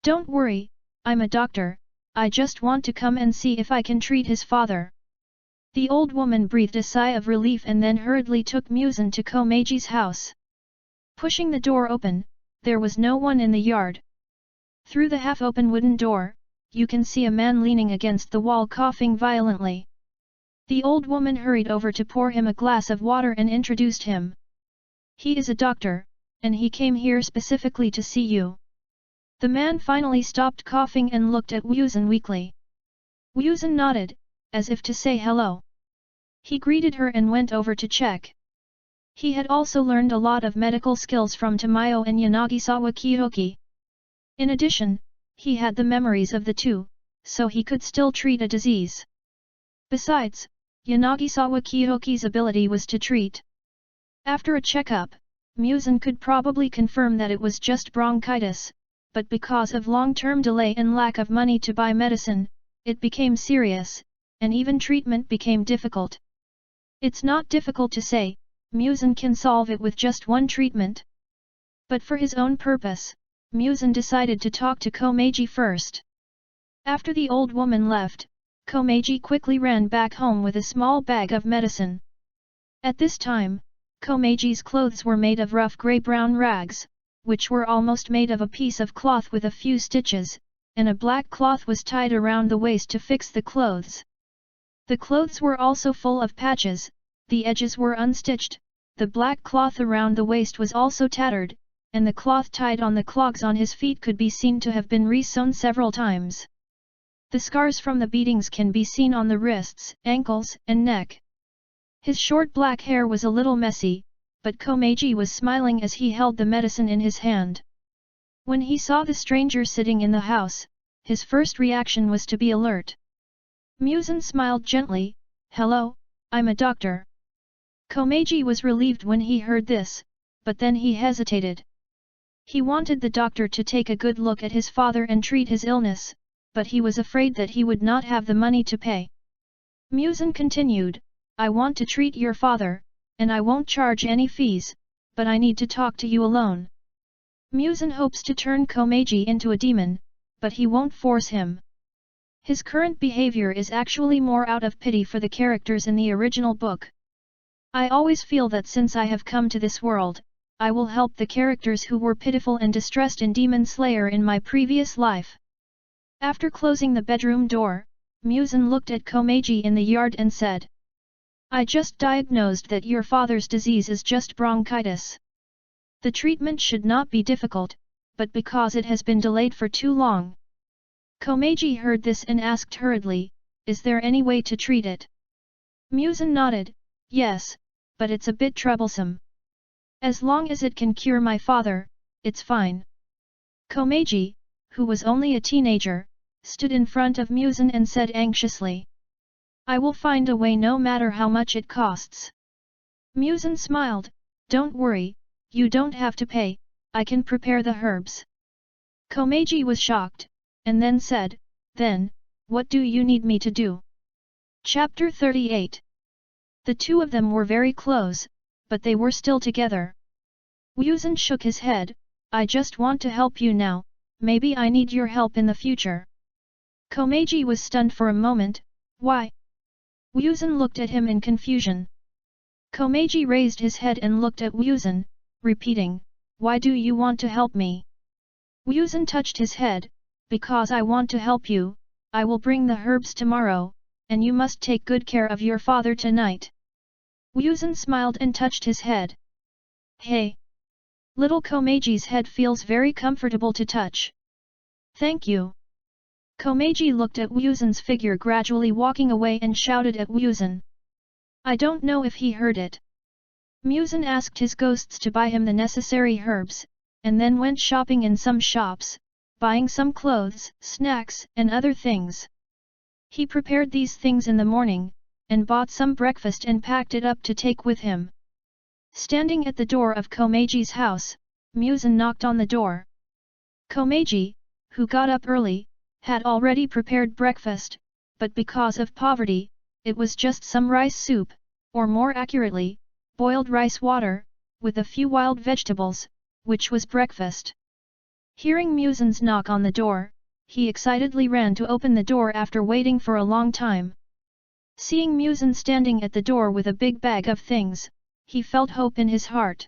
Don't worry, I'm a doctor, I just want to come and see if I can treat his father. The old woman breathed a sigh of relief and then hurriedly took MUZAN to Komeiji's house. Pushing the door open, there was no one in the yard. Through the half-open wooden door, you can see a man leaning against the wall coughing violently. The old woman hurried over to pour him a glass of water and introduced him. He is a doctor, and he came here specifically to see you. The man finally stopped coughing and looked at MUZAN weakly. MUZAN nodded, as if to say hello. He greeted her and went over to check. He had also learned a lot of medical skills from Tamayo and Yanagisawa Kiyoki. In addition, he had the memories of the two, so he could still treat a disease. Besides, Yanagisawa Kiyoki's ability was to treat. After a checkup, MUZAN could probably confirm that it was just bronchitis, but because of long-term delay and lack of money to buy medicine, it became serious, and even treatment became difficult. It's not difficult to say, MUZAN can solve it with just one treatment. But for his own purpose, MUZAN decided to talk to Komeiji first. After the old woman left, Komeiji quickly ran back home with a small bag of medicine. At this time, Komeiji's clothes were made of rough grey-brown rags, which were almost made of a piece of cloth with a few stitches, and a black cloth was tied around the waist to fix the clothes. The clothes were also full of patches, the edges were unstitched, the black cloth around the waist was also tattered, and the cloth tied on the clogs on his feet could be seen to have been re-sewn several times. The scars from the beatings can be seen on the wrists, ankles, and neck. His short black hair was a little messy, but Komeiji was smiling as he held the medicine in his hand. When he saw the stranger sitting in the house, his first reaction was to be alert. MUZAN smiled gently, hello, I'm a doctor. Komeiji was relieved when he heard this, but then he hesitated. He wanted the doctor to take a good look at his father and treat his illness, but he was afraid that he would not have the money to pay. MUZAN continued, I want to treat your father, and I won't charge any fees, but I need to talk to you alone. MUZAN hopes to turn Komeiji into a demon, but he won't force him. His current behavior is actually more out of pity for the characters in the original book. I always feel that since I have come to this world, I will help the characters who were pitiful and distressed in Demon Slayer in my previous life. After closing the bedroom door, MUZAN looked at Komeiji in the yard and said. I just diagnosed that your father's disease is just bronchitis. The treatment should not be difficult, but because it has been delayed for too long. Komeiji heard this and asked hurriedly, is there any way to treat it? MUZAN nodded, yes, but it's a bit troublesome. As long as it can cure my father, it's fine. Komeiji, who was only a teenager, stood in front of MUZAN and said anxiously. I will find a way no matter how much it costs. MUZAN smiled, don't worry, you don't have to pay, I can prepare the herbs. Komeiji was shocked, and then said, then, what do you need me to do? Chapter 38. The two of them were very close, but they were still together. MUZAN shook his head, I just want to help you now, maybe I need your help in the future. Komeiji was stunned for a moment, why? MUZAN looked at him in confusion. Komeiji raised his head and looked at MUZAN, repeating, why do you want to help me? MUZAN touched his head, because I want to help you, I will bring the herbs tomorrow, and you must take good care of your father tonight. MUZAN smiled and touched his head. Hey! Little Komeiji's head feels very comfortable to touch. Thank you. Komeiji looked at MUZAN's figure gradually walking away and shouted at MUZAN. I don't know if he heard it. MUZAN asked his ghosts to buy him the necessary herbs, and then went shopping in some shops, buying some clothes, snacks, and other things. He prepared these things in the morning, and bought some breakfast and packed it up to take with him. Standing at the door of Komeiji's house, MUZAN knocked on the door. Komeiji, who got up early, had already prepared breakfast, but because of poverty, it was just some rice soup, or more accurately, boiled rice water, with a few wild vegetables, which was breakfast. Hearing MUZAN's knock on the door, he excitedly ran to open the door after waiting for a long time. Seeing MUZAN standing at the door with a big bag of things, he felt hope in his heart.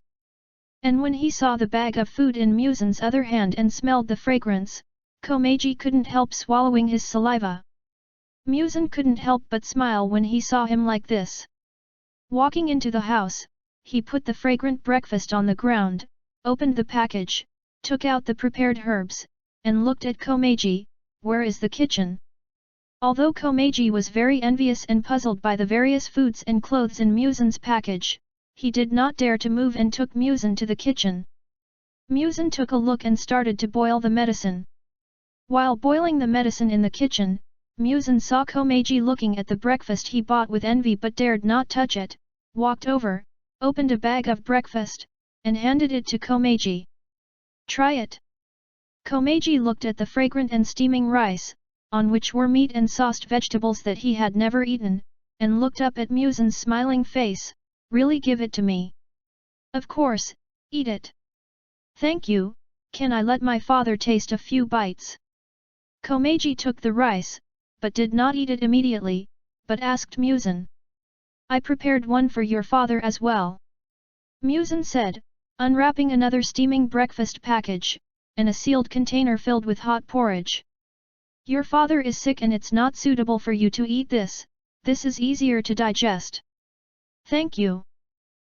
And when he saw the bag of food in MUZAN's other hand and smelled the fragrance, Komeiji couldn't help swallowing his saliva. MUZAN couldn't help but smile when he saw him like this. Walking into the house, he put the fragrant breakfast on the ground, opened the package, took out the prepared herbs, and looked at Komeiji, where is the kitchen? Although Komeiji was very envious and puzzled by the various foods and clothes in MUZAN's package, he did not dare to move and took MUZAN to the kitchen. MUZAN took a look and started to boil the medicine. While boiling the medicine in the kitchen, MUZAN saw Komeiji looking at the breakfast he bought with envy but dared not touch it, walked over, opened a bag of breakfast, and handed it to Komeiji. Try it. Komeiji looked at the fragrant and steaming rice, on which were meat and sauced vegetables that he had never eaten, and looked up at MUZAN's smiling face, really give it to me. Of course, eat it. Thank you, can I let my father taste a few bites? Komeiji took the rice, but did not eat it immediately, but asked MUZAN. I prepared one for your father as well. MUZAN said, unwrapping another steaming breakfast package, and a sealed container filled with hot porridge. Your father is sick and it's not suitable for you to eat this is easier to digest. Thank you.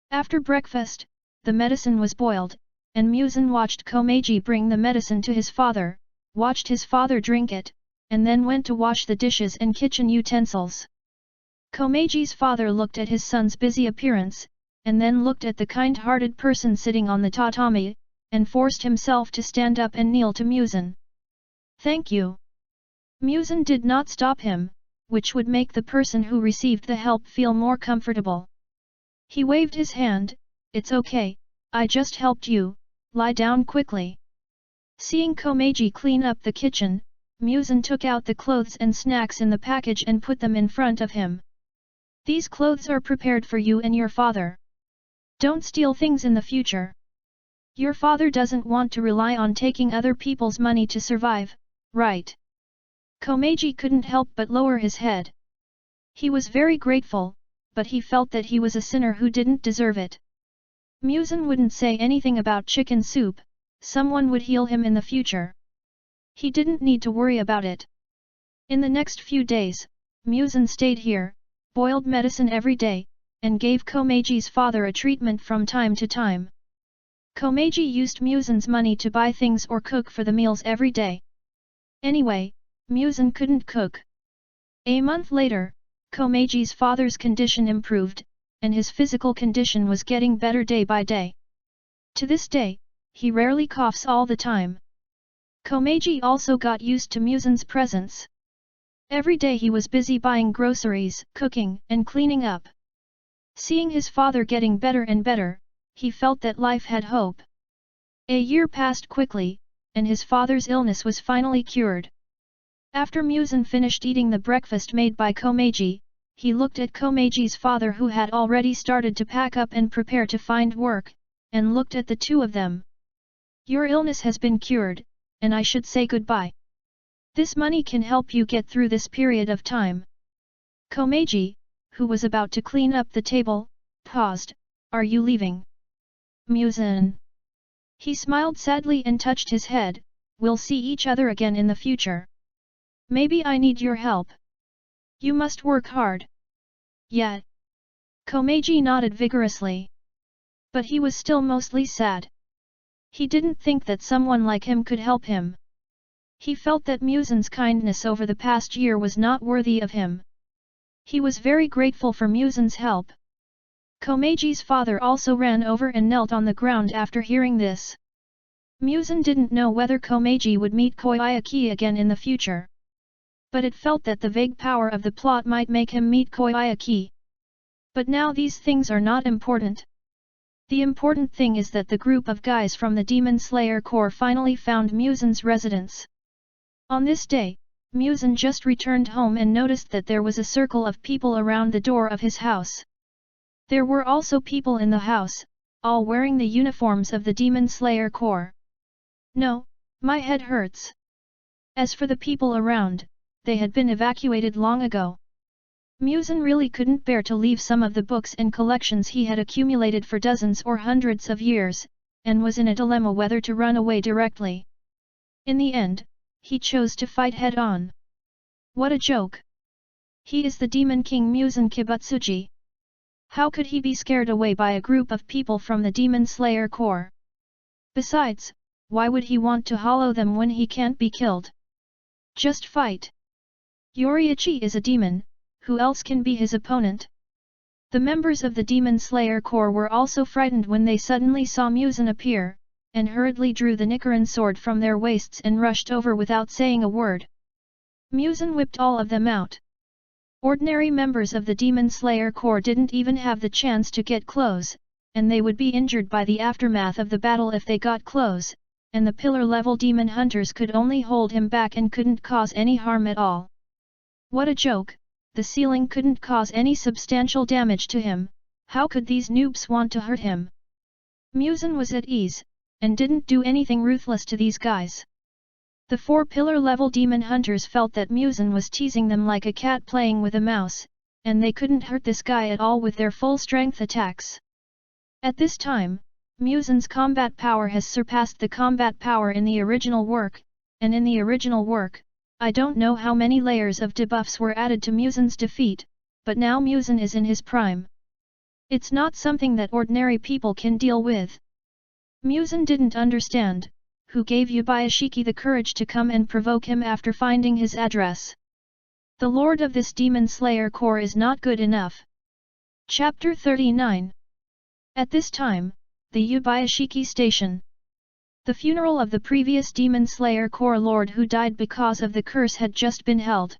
After breakfast, the medicine was boiled, and MUZAN watched Komeiji bring the medicine to his father, watched his father drink it, and then went to wash the dishes and kitchen utensils. Komeiji's father looked at his son's busy appearance, and then looked at the kind-hearted person sitting on the tatami, and forced himself to stand up and kneel to MUZAN. Thank you. MUZAN did not stop him, which would make the person who received the help feel more comfortable. He waved his hand, it's okay, I just helped you, lie down quickly. Seeing Komeiji clean up the kitchen, MUZAN took out the clothes and snacks in the package and put them in front of him. These clothes are prepared for you and your father. Don't steal things in the future. Your father doesn't want to rely on taking other people's money to survive, right? Komeiji couldn't help but lower his head. He was very grateful, but he felt that he was a sinner who didn't deserve it. MUZAN wouldn't say anything about chicken soup, someone would heal him in the future. He didn't need to worry about it. In the next few days, MUZAN stayed here, boiled medicine every day, and gave Komeji's father a treatment from time to time. Komeji used MUZAN's money to buy things or cook for the meals every day. Anyway, MUZAN couldn't cook. A month later, Komeji's father's condition improved, and his physical condition was getting better day by day. To this day, he rarely coughs all the time. Komeji also got used to MUZAN's presence. Every day he was busy buying groceries, cooking, and cleaning up. Seeing his father getting better and better, he felt that life had hope. A year passed quickly, and his father's illness was finally cured. After MUZAN finished eating the breakfast made by Komeji, he looked at Komeji's father who had already started to pack up and prepare to find work, and looked at the two of them. "Your illness has been cured, and I should say goodbye. This money can help you get through this period of time." Komeji, who was about to clean up the table, paused. "Are you leaving?" MUZAN. He smiled sadly and touched his head. "We'll see each other again in the future. Maybe I need your help. You must work hard." "Yeah." Komeji nodded vigorously. But he was still mostly sad. He didn't think that someone like him could help him. He felt that MUZAN's kindness over the past year was not worthy of him. He was very grateful for MUZAN's help. Komeji's father also ran over and knelt on the ground after hearing this. MUZAN didn't know whether Komeji would meet Koyayaki again in the future. But it felt that the vague power of the plot might make him meet Koyayaki. But now these things are not important. The important thing is that the group of guys from the Demon Slayer Corps finally found MUZAN's residence. On this day, MUZAN just returned home and noticed that there was a circle of people around the door of his house. There were also people in the house, all wearing the uniforms of the Demon Slayer Corps. "No, my head hurts." As for the people around, they had been evacuated long ago. MUZAN really couldn't bear to leave some of the books and collections he had accumulated for dozens or hundreds of years, and was in a dilemma whether to run away directly. In the end, he chose to fight head-on. What a joke! He is the Demon King MUZAN Kibutsuji. How could he be scared away by a group of people from the Demon Slayer Corps? Besides, why would he want to hollow them when he can't be killed? Just fight! Yoriichi is a demon, who else can be his opponent? The members of the Demon Slayer Corps were also frightened when they suddenly saw MUZAN appear, and hurriedly drew the Nichiren sword from their waists and rushed over without saying a word. MUZAN whipped all of them out. Ordinary members of the Demon Slayer Corps didn't even have the chance to get close, and they would be injured by the aftermath of the battle if they got close, and the pillar-level demon hunters could only hold him back and couldn't cause any harm at all. What a joke! The ceiling couldn't cause any substantial damage to him. How could these noobs want to hurt him? MUZAN was at ease, and didn't do anything ruthless to these guys. The 4 pillar-level demon hunters felt that MUZAN was teasing them like a cat playing with a mouse, and they couldn't hurt this guy at all with their full-strength attacks. At this time, MUZAN's combat power has surpassed the combat power in the original work, and in the original work, I don't know how many layers of debuffs were added to MUZAN's defeat, but now MUZAN is in his prime. It's not something that ordinary people can deal with. MUZAN didn't understand, who gave Yubayashiki the courage to come and provoke him after finding his address. The lord of this Demon Slayer Corps is not good enough. Chapter 39. At this time, the Yubayashiki Station. The funeral of the previous Demon Slayer Corps lord who died because of the curse had just been held.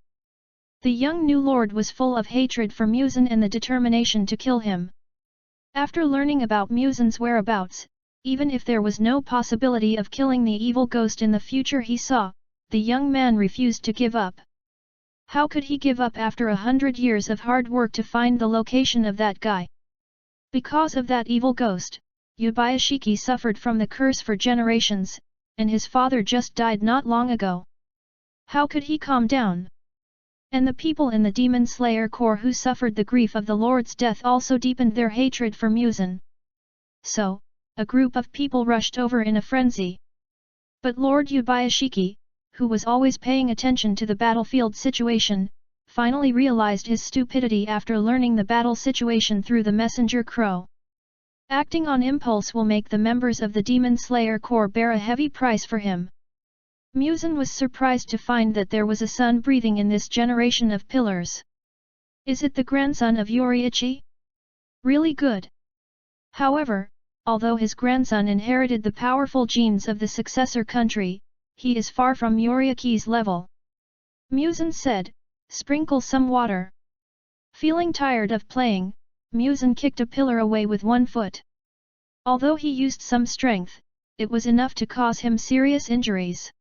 The young new lord was full of hatred for MUZAN and the determination to kill him. After learning about MUZAN's whereabouts, even if there was no possibility of killing the evil ghost in the future he saw, the young man refused to give up. How could he give up after 100 years of hard work to find the location of that guy? Because of that evil ghost, Yubayashiki suffered from the curse for generations, and his father just died not long ago. How could he calm down? And the people in the Demon Slayer Corps who suffered the grief of the Lord's death also deepened their hatred for MUZAN. So, a group of people rushed over in a frenzy. But Lord Yubayashiki, who was always paying attention to the battlefield situation, finally realized his stupidity after learning the battle situation through the messenger crow. Acting on impulse will make the members of the Demon Slayer Corps bear a heavy price for him. MUZAN was surprised to find that there was a son breathing in this generation of pillars. Is it the grandson of Yoriichi? Really good. However, although his grandson inherited the powerful genes of the successor country, he is far from Yoriichi's level. MUZAN said, sprinkle some water. Feeling tired of playing, MUZAN kicked a pillar away with one foot. Although he used some strength, it was enough to cause him serious injuries.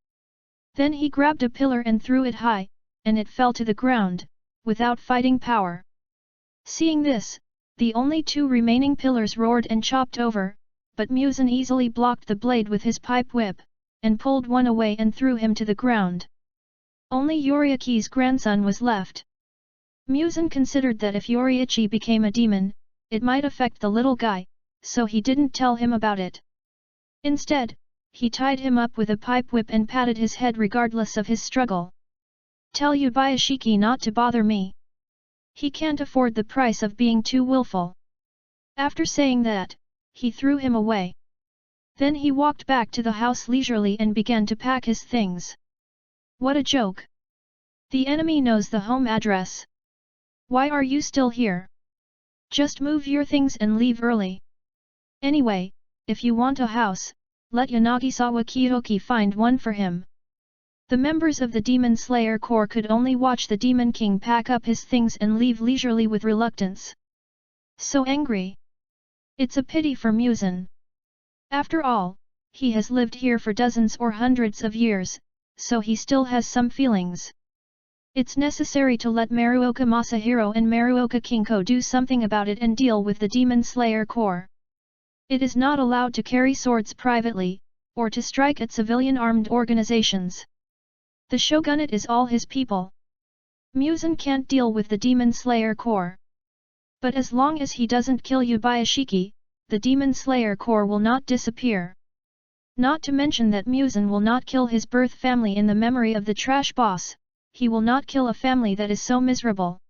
Then he grabbed a pillar and threw it high, and it fell to the ground, without fighting power. Seeing this, the only two remaining pillars roared and chopped over, but MUZAN easily blocked the blade with his pipe whip, and pulled one away and threw him to the ground. Only Yoriichi's grandson was left. MUZAN considered that if Yoriichi became a demon, it might affect the little guy, so he didn't tell him about it. Instead, he tied him up with a pipe whip and patted his head regardless of his struggle. Tell Yubayashiki not to bother me. He can't afford the price of being too willful. After saying that, he threw him away. Then he walked back to the house leisurely and began to pack his things. What a joke! The enemy knows the home address. Why are you still here? Just move your things and leave early. Anyway, if you want a house, let Yanagisawa Kiyoki find one for him. The members of the Demon Slayer Corps could only watch the Demon King pack up his things and leave leisurely with reluctance. So angry. It's a pity for MUZAN. After all, he has lived here for dozens or hundreds of years, so he still has some feelings. It's necessary to let Maruoka Masahiro and Maruoka Kinko do something about it and deal with the Demon Slayer Corps. It is not allowed to carry swords privately, or to strike at civilian armed organizations. The shogunate is all his people. MUZAN can't deal with the Demon Slayer Corps. But as long as he doesn't kill Yubayashiki, the Demon Slayer Corps will not disappear. Not to mention that MUZAN will not kill his birth family in the memory of the trash boss, he will not kill a family that is so miserable.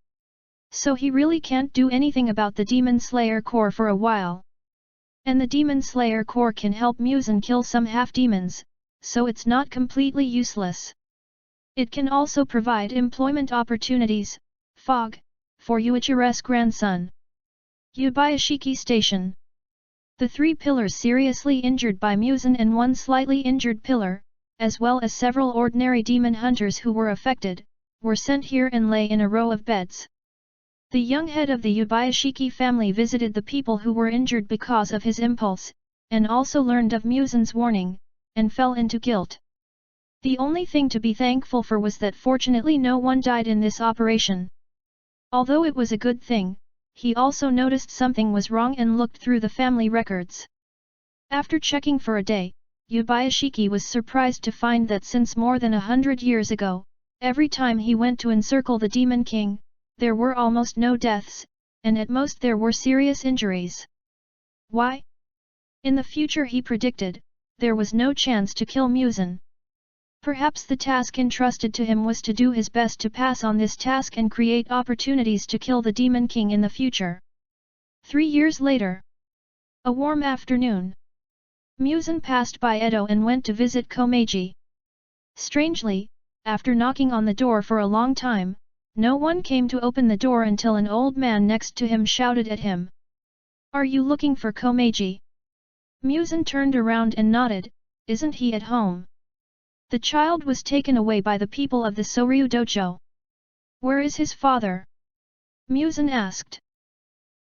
So he really can't do anything about the Demon Slayer Corps for a while. And the Demon Slayer Corps can help MUZAN kill some half-demons, so it's not completely useless. It can also provide employment opportunities, FOG, for Yuichire's grandson. Yubayashiki Station. The three pillars seriously injured by MUZAN and one slightly injured pillar, as well as several ordinary demon hunters who were affected, were sent here and lay in a row of beds. The young head of the Yubayashiki family visited the people who were injured because of his impulse, and also learned of MUZAN's warning, and fell into guilt. The only thing to be thankful for was that fortunately no one died in this operation. Although it was a good thing, he also noticed something was wrong and looked through the family records. After checking for a day, Yubayashiki was surprised to find that since more than 100 years ago, every time he went to encircle the Demon King, there were almost no deaths, and at most there were serious injuries. Why? In the future he predicted, there was no chance to kill MUZAN. Perhaps the task entrusted to him was to do his best to pass on this task and create opportunities to kill the Demon King in the future. 3 years later. A warm afternoon. MUZAN passed by Edo and went to visit Komeiji. Strangely, after knocking on the door for a long time, no one came to open the door until an old man next to him shouted at him. Are you looking for Komeiji? MUZAN turned around and nodded, isn't he at home? The child was taken away by the people of the Soryu dojo. Where is his father? MUZAN asked.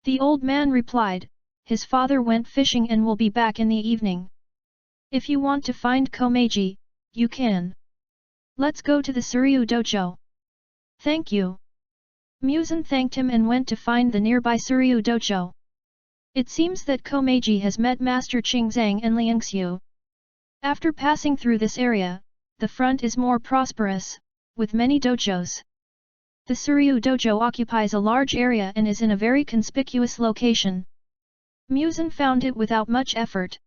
The old man replied, his father went fishing and will be back in the evening. If you want to find Komeiji, you can. Let's go to the Soryu dojo. Thank you. MUZAN thanked him and went to find the nearby Soryu dojo. It seems that Komeiji has met Master Qingzang and Liangxiu. After passing through this area, the front is more prosperous, with many dojos. The Soryu dojo occupies a large area and is in a very conspicuous location. MUZAN found it without much effort.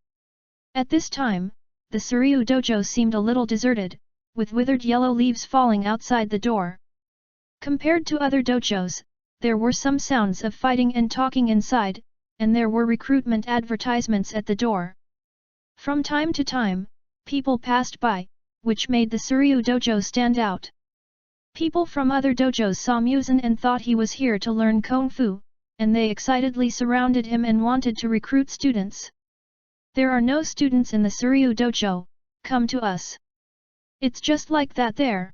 At this time, the Soryu dojo seemed a little deserted, with withered yellow leaves falling outside the door. Compared to other dojos, there were some sounds of fighting and talking inside, and there were recruitment advertisements at the door. From time to time, people passed by, which made the Suryu dojo stand out. People from other dojos saw MUZAN and thought he was here to learn Kung Fu, and they excitedly surrounded him and wanted to recruit students. There are no students in the Suryu dojo, come to us. It's just like that there.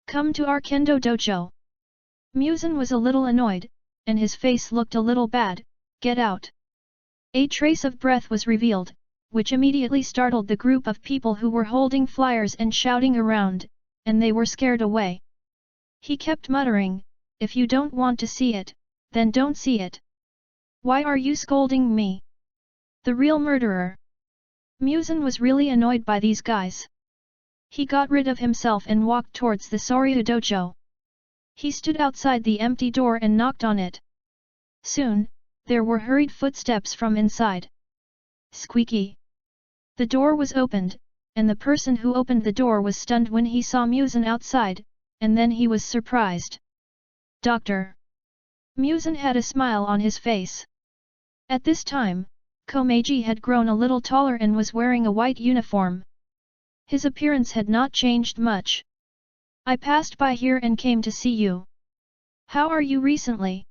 Come to our Kendo dojo. MUZAN was a little annoyed, and his face looked a little bad. Get out. A trace of breath was revealed, which immediately startled the group of people who were holding flyers and shouting around, and they were scared away. He kept muttering, if you don't want to see it, then don't see it. Why are you scolding me? The real murderer. MUZAN was really annoyed by these guys. He got rid of himself and walked towards the Suryu dojo. He stood outside the empty door and knocked on it. Soon, there were hurried footsteps from inside. Squeaky. The door was opened, and the person who opened the door was stunned when he saw MUZAN outside, and then he was surprised. Doctor. MUZAN had a smile on his face. At this time, Komeiji had grown a little taller and was wearing a white uniform. His appearance had not changed much. I passed by here and came to see you. How are you recently?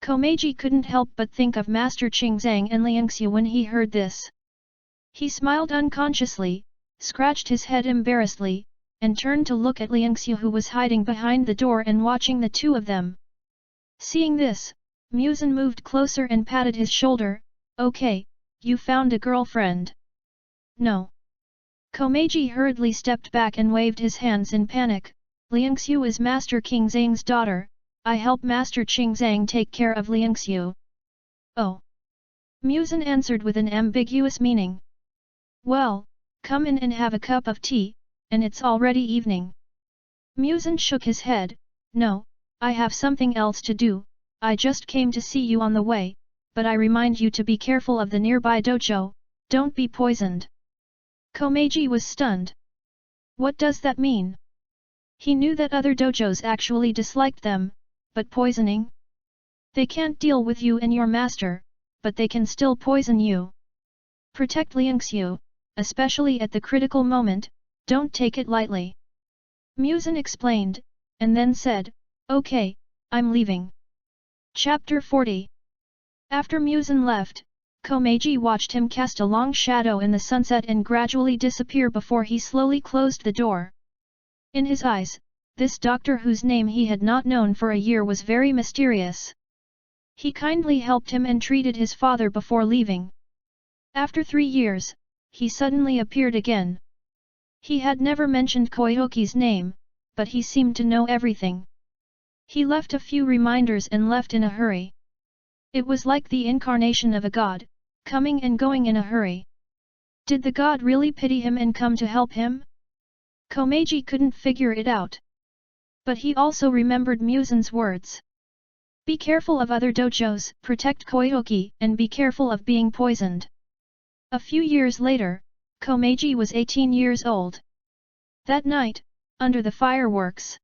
Komeiji couldn't help but think of Master Qingzang and Liangxiu when he heard this. He smiled unconsciously, scratched his head embarrassedly, and turned to look at Liangxiu who was hiding behind the door and watching the two of them. Seeing this, MUZAN moved closer and patted his shoulder. Okay, you found a girlfriend. No. Komeiji hurriedly stepped back and waved his hands in panic. Liangxiu is Master Qingzang's daughter, I help Master Qingzang take care of Liangxiu. Oh. MUZAN answered with an ambiguous meaning. Well, come in and have a cup of tea, and it's already evening. MUZAN shook his head. No, I have something else to do, I just came to see you on the way, but I remind you to be careful of the nearby dojo, don't be poisoned. Komeiji was stunned. What does that mean? He knew that other dojos actually disliked them, but poisoning? They can't deal with you and your master, but they can still poison you. Protect Liangxiu, especially at the critical moment, don't take it lightly. MUZAN explained, and then said, okay, I'm leaving. Chapter 40. After MUZAN left, Komeiji watched him cast a long shadow in the sunset and gradually disappear before he slowly closed the door. In his eyes, this doctor whose name he had not known for a year was very mysterious. He kindly helped him and treated his father before leaving. After 3 years, he suddenly appeared again. He had never mentioned Koihoki's name, but he seemed to know everything. He left a few reminders and left in a hurry. It was like the incarnation of a god, coming and going in a hurry. Did the god really pity him and come to help him? Komeiji couldn't figure it out. But he also remembered MUZAN's words. Be careful of other dojos, protect Koihoki, and be careful of being poisoned. A few years later, Komeiji was 18 years old. That night, under the fireworks,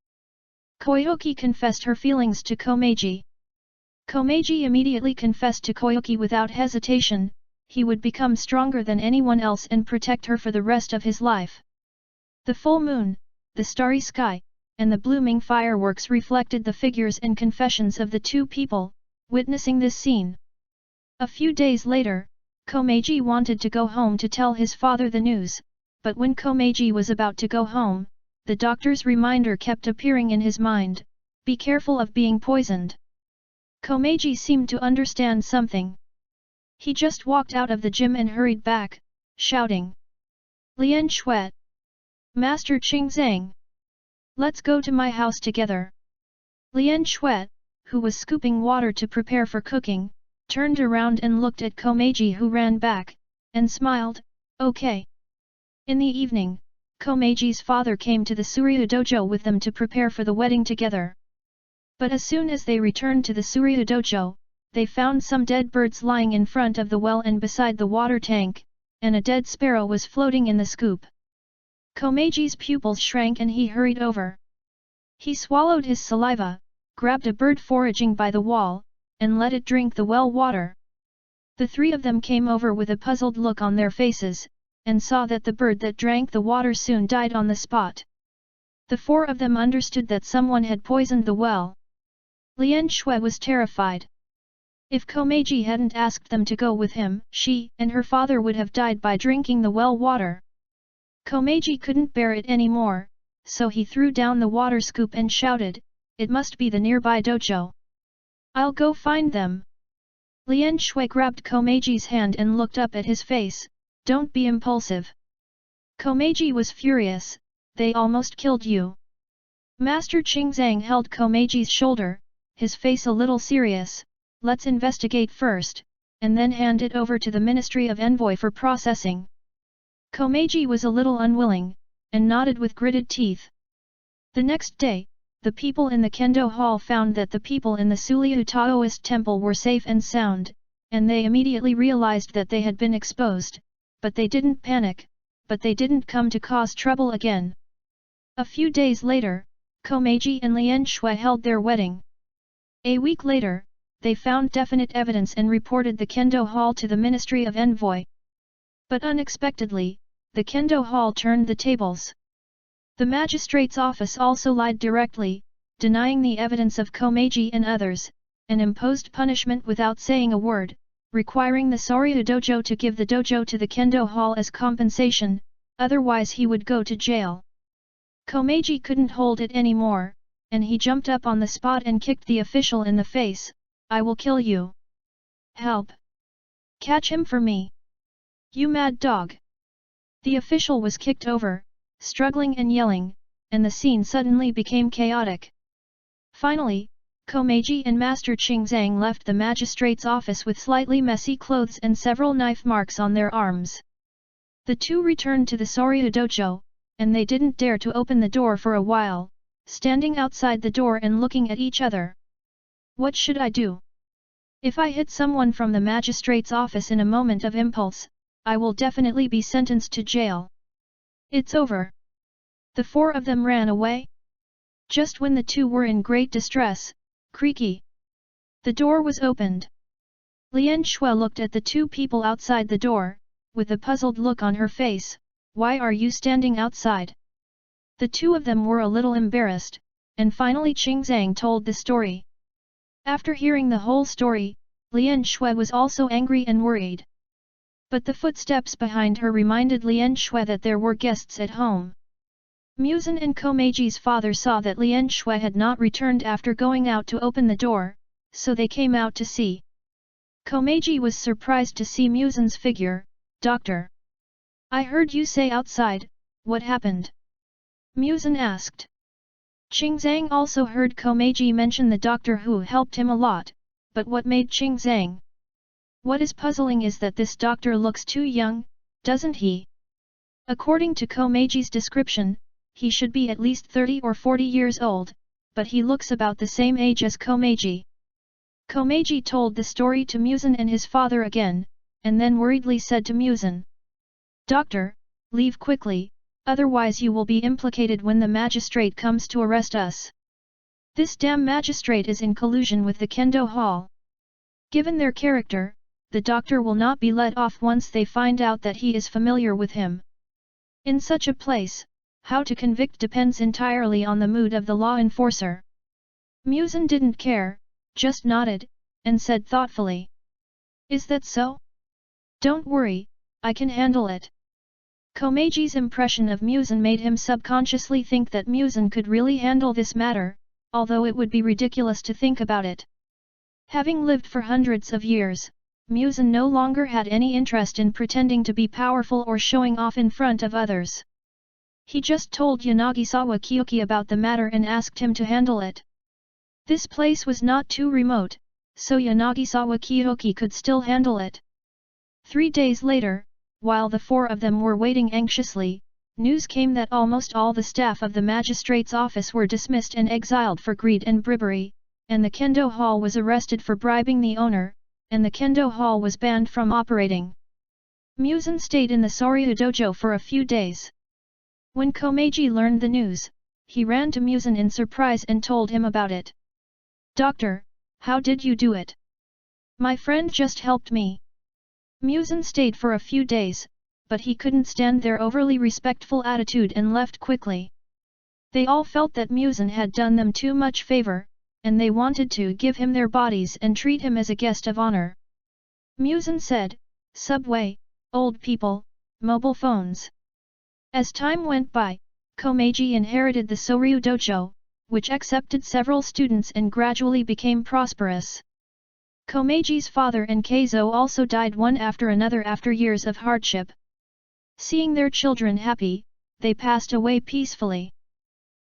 Koihoki confessed her feelings to Komeiji. Komeiji immediately confessed to Koihoki without hesitation, he would become stronger than anyone else and protect her for the rest of his life. The full moon, the starry sky, and the blooming fireworks reflected the figures and confessions of the two people, witnessing this scene. A few days later, Komeiji wanted to go home to tell his father the news, but when Komeiji was about to go home, the doctor's reminder kept appearing in his mind, be careful of being poisoned. Komeiji seemed to understand something. He just walked out of the gym and hurried back, shouting. Lian Shuet! Master Qingzang! Let's go to my house together. Lian Shuet, who was scooping water to prepare for cooking, turned around and looked at Komeiji who ran back, and smiled, okay. In the evening, Komeiji's father came to the Suryu dojo with them to prepare for the wedding together. But as soon as they returned to the Suryu dojo, they found some dead birds lying in front of the well and beside the water tank, and a dead sparrow was floating in the scoop. Komeji's pupils shrank and he hurried over. He swallowed his saliva, grabbed a bird foraging by the wall, and let it drink the well water. The three of them came over with a puzzled look on their faces, and saw that the bird that drank the water soon died on the spot. The four of them understood that someone had poisoned the well. Lian Shui was terrified. If Komeji hadn't asked them to go with him, she and her father would have died by drinking the well water. Komeji couldn't bear it anymore, so he threw down the water scoop and shouted, "It must be the nearby dojo. I'll go find them." Lian Shui grabbed Komeji's hand and looked up at his face, "Don't be impulsive." Komeji was furious, "They almost killed you." Master Qingzang held Komeji's shoulder, his face a little serious, "Let's investigate first, and then hand it over to the Ministry of Envoy for processing." Komeji was a little unwilling, and nodded with gritted teeth. The next day, the people in the Kendo Hall found that the people in the Suliu Taoist temple were safe and sound, and they immediately realized that they had been exposed, but they didn't panic, but they didn't come to cause trouble again. A few days later, Komeji and Lian Shui held their wedding. A week later, they found definite evidence and reported the Kendo Hall to the Ministry of Envoy. But unexpectedly, the Kendo Hall turned the tables. The magistrate's office also lied directly, denying the evidence of Komeji and others, and imposed punishment without saying a word, requiring the Soryu dojo to give the dojo to the Kendo Hall as compensation, otherwise he would go to jail. Komeji couldn't hold it anymore, and he jumped up on the spot and kicked the official in the face, "I will kill you! Help! Catch him for me! You mad dog!" The official was kicked over, struggling and yelling, and the scene suddenly became chaotic. Finally, Komeji and Master Qingzang left the magistrate's office with slightly messy clothes and several knife marks on their arms. The two returned to the Soryu dojo, and they didn't dare to open the door for a while, standing outside the door and looking at each other. What should I do? If I hit someone from the magistrate's office in a moment of impulse, I will definitely be sentenced to jail. It's over. The four of them ran away. Just when the two were in great distress, creaky, the door was opened. Lian Shui looked at the two people outside the door, with a puzzled look on her face. "Why are you standing outside?" The two of them were a little embarrassed, and finally Qingzang told the story. After hearing the whole story, Lian Shui was also angry and worried. But the footsteps behind her reminded Lian Shui that there were guests at home. MUZAN and Komeji's father saw that Lian Shui had not returned after going out to open the door, so they came out to see. Komeji was surprised to see MUZAN's figure. "Doctor, I heard you say outside, what happened?" MUZAN asked. Qingzang also heard Komeji mention the doctor who helped him a lot, but what made Qingzang? What is puzzling is that this doctor looks too young, doesn't he? According to Komeji's description, he should be at least 30 or 40 years old, but he looks about the same age as Komeji. Komeji told the story to MUZAN and his father again, and then worriedly said to MUZAN, "Doctor, leave quickly, otherwise you will be implicated when the magistrate comes to arrest us. This damn magistrate is in collusion with the Kendo Hall. Given their character, the doctor will not be let off once they find out that he is familiar with him. In such a place, how to convict depends entirely on the mood of the law enforcer." MUZAN didn't care, just nodded, and said thoughtfully, "Is that so? Don't worry, I can handle it." Komeji's impression of MUZAN made him subconsciously think that MUZAN could really handle this matter, although it would be ridiculous to think about it. Having lived for hundreds of years, MUZAN no longer had any interest in pretending to be powerful or showing off in front of others. He just told Yanagisawa Kyoki about the matter and asked him to handle it. This place was not too remote, so Yanagisawa Kyoki could still handle it. 3 days later, while the four of them were waiting anxiously, news came that almost all the staff of the magistrate's office were dismissed and exiled for greed and bribery, and the Kendo Hall was arrested for bribing the owner, and the Kendo Hall was banned from operating. MUZAN stayed in the Soryu dojo for a few days. When Komeiji learned the news, he ran to MUZAN in surprise and told him about it. "Doctor, how did you do it? My friend just helped me." MUZAN stayed for a few days, but he couldn't stand their overly respectful attitude and left quickly. They all felt that MUZAN had done them too much favor, and they wanted to give him their bodies and treat him as a guest of honor. MUZAN said, "Subway, old people, mobile phones." As time went by, Komeiji inherited the Soryu Dojo, which accepted several students and gradually became prosperous. Komeiji's father and Keizo also died one after another after years of hardship. Seeing their children happy, they passed away peacefully.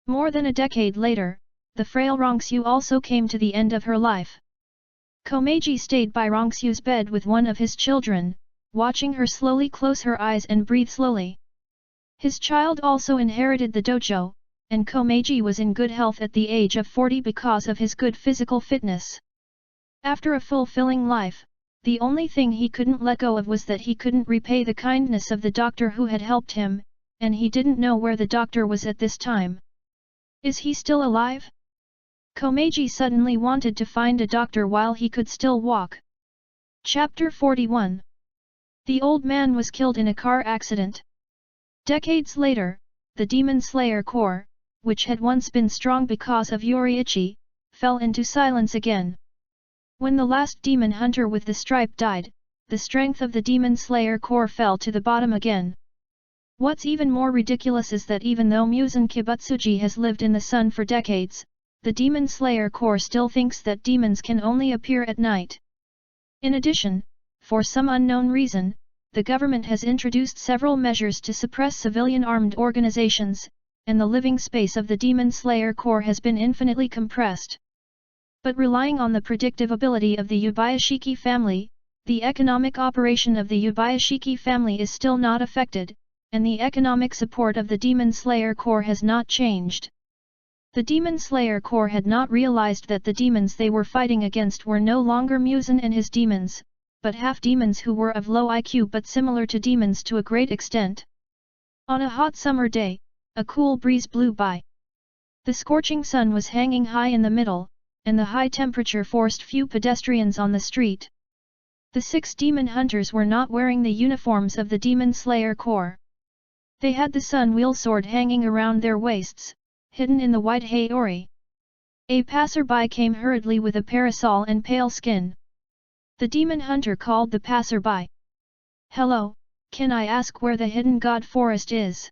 More than a decade later, the frail Rongxiu also came to the end of her life. Komeiji stayed by Rongxiu's bed with one of his children, watching her slowly close her eyes and breathe slowly. His child also inherited the dojo, and Komeiji was in good health at the age of 40 because of his good physical fitness. After a fulfilling life, the only thing he couldn't let go of was that he couldn't repay the kindness of the doctor who had helped him, and he didn't know where the doctor was at this time. Is he still alive? Komeiji suddenly wanted to find a doctor while he could still walk. Chapter 41. The old man was killed in a car accident. Decades later, the Demon Slayer Corps, which had once been strong because of Yoriichi, fell into silence again. When the last demon hunter with the stripe died, the strength of the Demon Slayer Corps fell to the bottom again. What's even more ridiculous is that even though MUZAN Kibutsuji has lived in the sun for decades, the Demon Slayer Corps still thinks that demons can only appear at night. In addition, for some unknown reason, the government has introduced several measures to suppress civilian armed organizations, and the living space of the Demon Slayer Corps has been infinitely compressed. But relying on the predictive ability of the Yubayashiki family, the economic operation of the Yubayashiki family is still not affected, and the economic support of the Demon Slayer Corps has not changed. The Demon Slayer Corps had not realized that the demons they were fighting against were no longer MUZAN and his demons, but half-demons who were of low IQ but similar to demons to a great extent. On a hot summer day, a cool breeze blew by. The scorching sun was hanging high in the middle, and the high temperature forced few pedestrians on the street. The 6 demon hunters were not wearing the uniforms of the Demon Slayer Corps. They had the sun wheel sword hanging around their waists, hidden in the white haori. A passerby came hurriedly with a parasol and pale skin. The demon hunter called the passerby. "Hello, can I ask where the hidden god forest is?"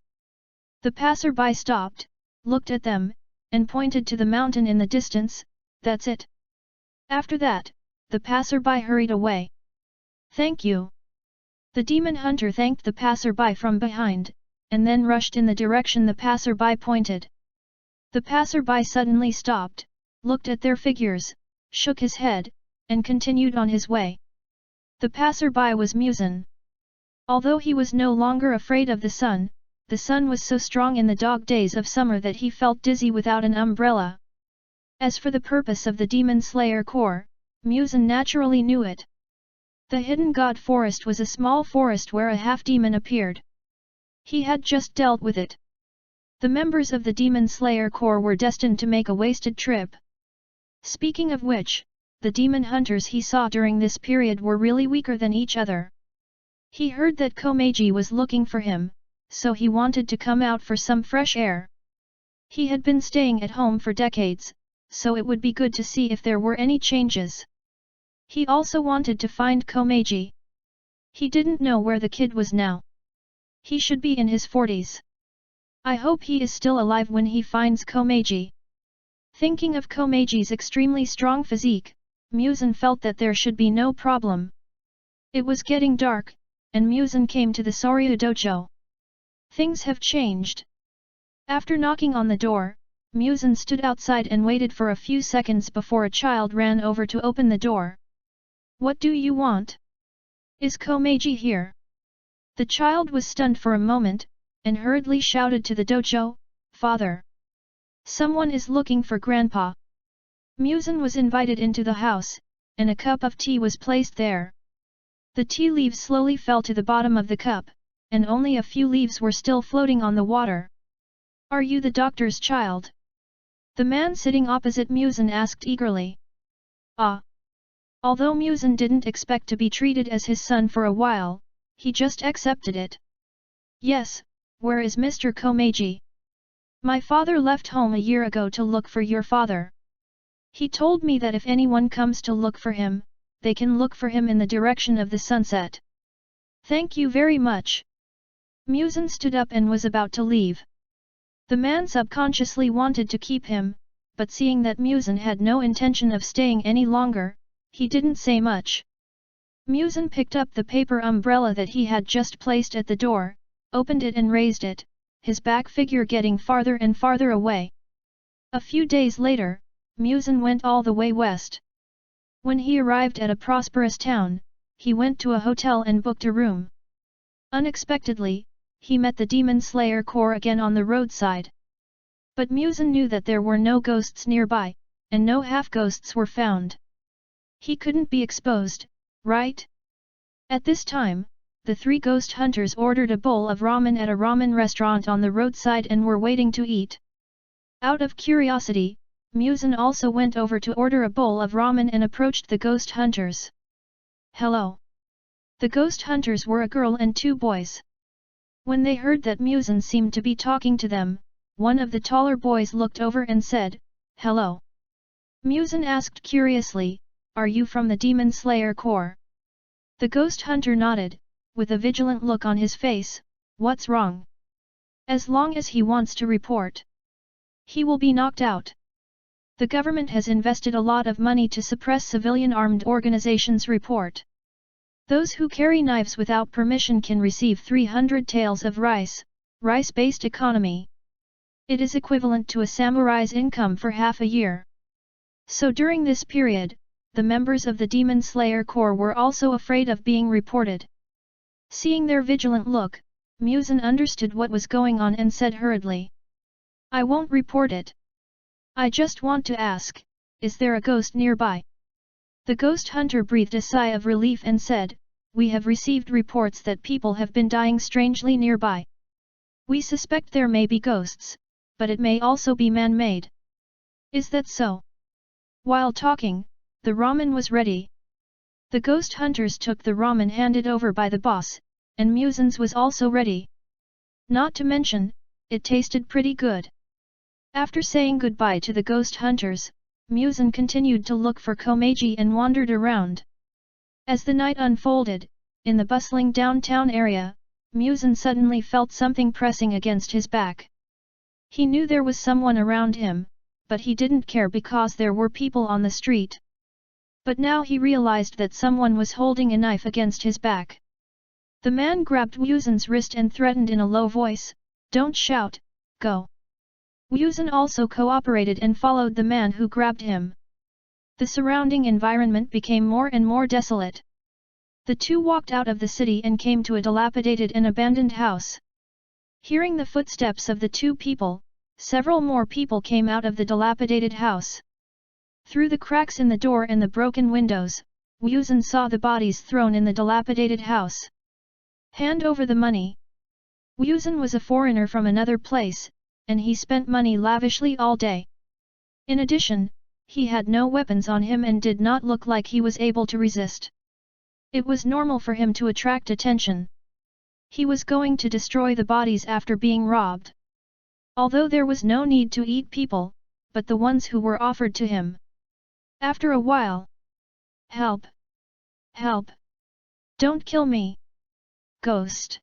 The passerby stopped, looked at them, and pointed to the mountain in the distance. "That's it." After that, the passerby hurried away. "Thank you." The demon hunter thanked the passerby from behind, and then rushed in the direction the passerby pointed. The passerby suddenly stopped, looked at their figures, shook his head, and continued on his way. The passerby was MUZAN. Although he was no longer afraid of the sun was so strong in the dog days of summer that he felt dizzy without an umbrella. As for the purpose of the Demon Slayer Corps, MUZAN naturally knew it. The hidden god forest was a small forest where a half-demon appeared. He had just dealt with it. The members of the Demon Slayer Corps were destined to make a wasted trip. Speaking of which, the demon hunters he saw during this period were really weaker than each other. He heard that Komeiji was looking for him, so he wanted to come out for some fresh air. He had been staying at home for decades, so it would be good to see if there were any changes. He also wanted to find Komeiji. He didn't know where the kid was now. He should be in his 40s. I hope he is still alive when he finds Komeiji. Thinking of Komeiji's extremely strong physique, MUZAN felt that there should be no problem. It was getting dark, and MUZAN came to the Soryu dojo. Things have changed. After knocking on the door, MUZAN stood outside and waited for a few seconds before a child ran over to open the door. "What do you want? Is Komeiji here?" The child was stunned for a moment, and hurriedly shouted to the dojo, "Father! Someone is looking for Grandpa." MUZAN was invited into the house, and a cup of tea was placed there. The tea leaves slowly fell to the bottom of the cup, and only a few leaves were still floating on the water. Are you the doctor's child? The man sitting opposite MUZAN asked eagerly. Ah. Although MUZAN didn't expect to be treated as his son for a while, he just accepted it. Yes, where is Mr. Komeiji? My father left home a year ago to look for your father. He told me that if anyone comes to look for him, they can look for him in the direction of the sunset. Thank you very much. MUZAN stood up and was about to leave. The man subconsciously wanted to keep him, but seeing that MUZAN had no intention of staying any longer, he didn't say much. MUZAN picked up the paper umbrella that he had just placed at the door, opened it and raised it, his back figure getting farther and farther away. A few days later, MUZAN went all the way west. When he arrived at a prosperous town, he went to a hotel and booked a room. Unexpectedly, he met the Demon Slayer Corps again on the roadside. But MUZAN knew that there were no ghosts nearby, and no half-ghosts were found. He couldn't be exposed, right? At this time, the three ghost hunters ordered a bowl of ramen at a ramen restaurant on the roadside and were waiting to eat. Out of curiosity, MUZAN also went over to order a bowl of ramen and approached the ghost hunters. Hello. The ghost hunters were a girl and two boys. When they heard that MUZAN seemed to be talking to them, one of the taller boys looked over and said, Hello. MUZAN asked curiously, Are you from the Demon Slayer Corps? The ghost hunter nodded, with a vigilant look on his face. What's wrong? As long as he wants to report, he will be knocked out. The government has invested a lot of money to suppress civilian armed organizations' report. Those who carry knives without permission can receive 300 taels of rice, rice-based economy. It is equivalent to a samurai's income for half a year. So during this period, the members of the Demon Slayer Corps were also afraid of being reported. Seeing their vigilant look, MUZAN understood what was going on and said hurriedly. I won't report it. I just want to ask, is there a ghost nearby? The ghost hunter breathed a sigh of relief and said, We have received reports that people have been dying strangely nearby. We suspect there may be ghosts, but it may also be man-made. Is that so? While talking, the ramen was ready. The ghost hunters took the ramen handed over by the boss, and MUZAN's was also ready. Not to mention, it tasted pretty good. After saying goodbye to the ghost hunters, MUZAN continued to look for Komeiji and wandered around. As the night unfolded, in the bustling downtown area, MUZAN suddenly felt something pressing against his back. He knew there was someone around him, but he didn't care because there were people on the street. But now he realized that someone was holding a knife against his back. The man grabbed MUZAN's wrist and threatened in a low voice, Don't shout, go. MUZAN also cooperated and followed the man who grabbed him. The surrounding environment became more and more desolate. The two walked out of the city and came to a dilapidated and abandoned house. Hearing the footsteps of the two people, several more people came out of the dilapidated house. Through the cracks in the door and the broken windows, MUZAN saw the bodies thrown in the dilapidated house. Hand over the money. MUZAN was a foreigner from another place, and he spent money lavishly all day. In addition, he had no weapons on him and did not look like he was able to resist. It was normal for him to attract attention. He was going to destroy the bodies after being robbed. Although there was no need to eat people, but the ones who were offered to him. After a while. Help! Help! Don't kill me! Ghost!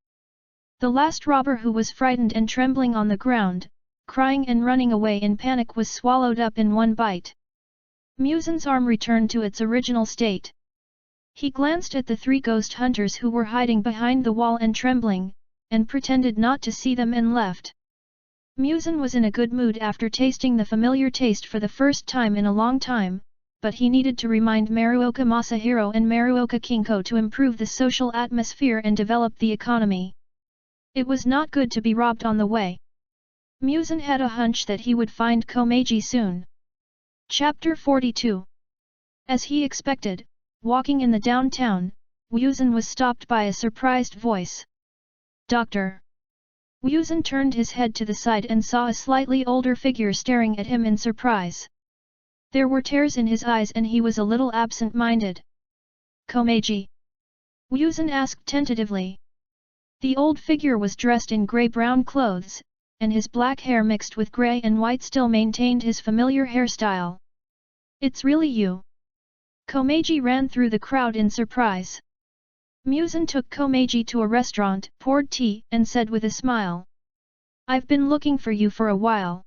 The last robber who was frightened and trembling on the ground, crying and running away in panic was swallowed up in one bite. MUZAN's arm returned to its original state. He glanced at the three ghost hunters who were hiding behind the wall and trembling, and pretended not to see them and left. MUZAN was in a good mood after tasting the familiar taste for the first time in a long time, but he needed to remind Maruoka Masahiro and Maruoka Kinko to improve the social atmosphere and develop the economy. It was not good to be robbed on the way. MUZAN had a hunch that he would find Komeiji soon. Chapter 42. As he expected, walking in the downtown, MUZAN was stopped by a surprised voice. Doctor! MUZAN turned his head to the side and saw a slightly older figure staring at him in surprise. There were tears in his eyes and he was a little absent-minded. Komeiji? MUZAN asked tentatively. The old figure was dressed in grey-brown clothes, and his black hair mixed with grey and white still maintained his familiar hairstyle. It's really you? Komeiji ran through the crowd in surprise. MUZAN took Komeiji to a restaurant, poured tea, and said with a smile. I've been looking for you for a while.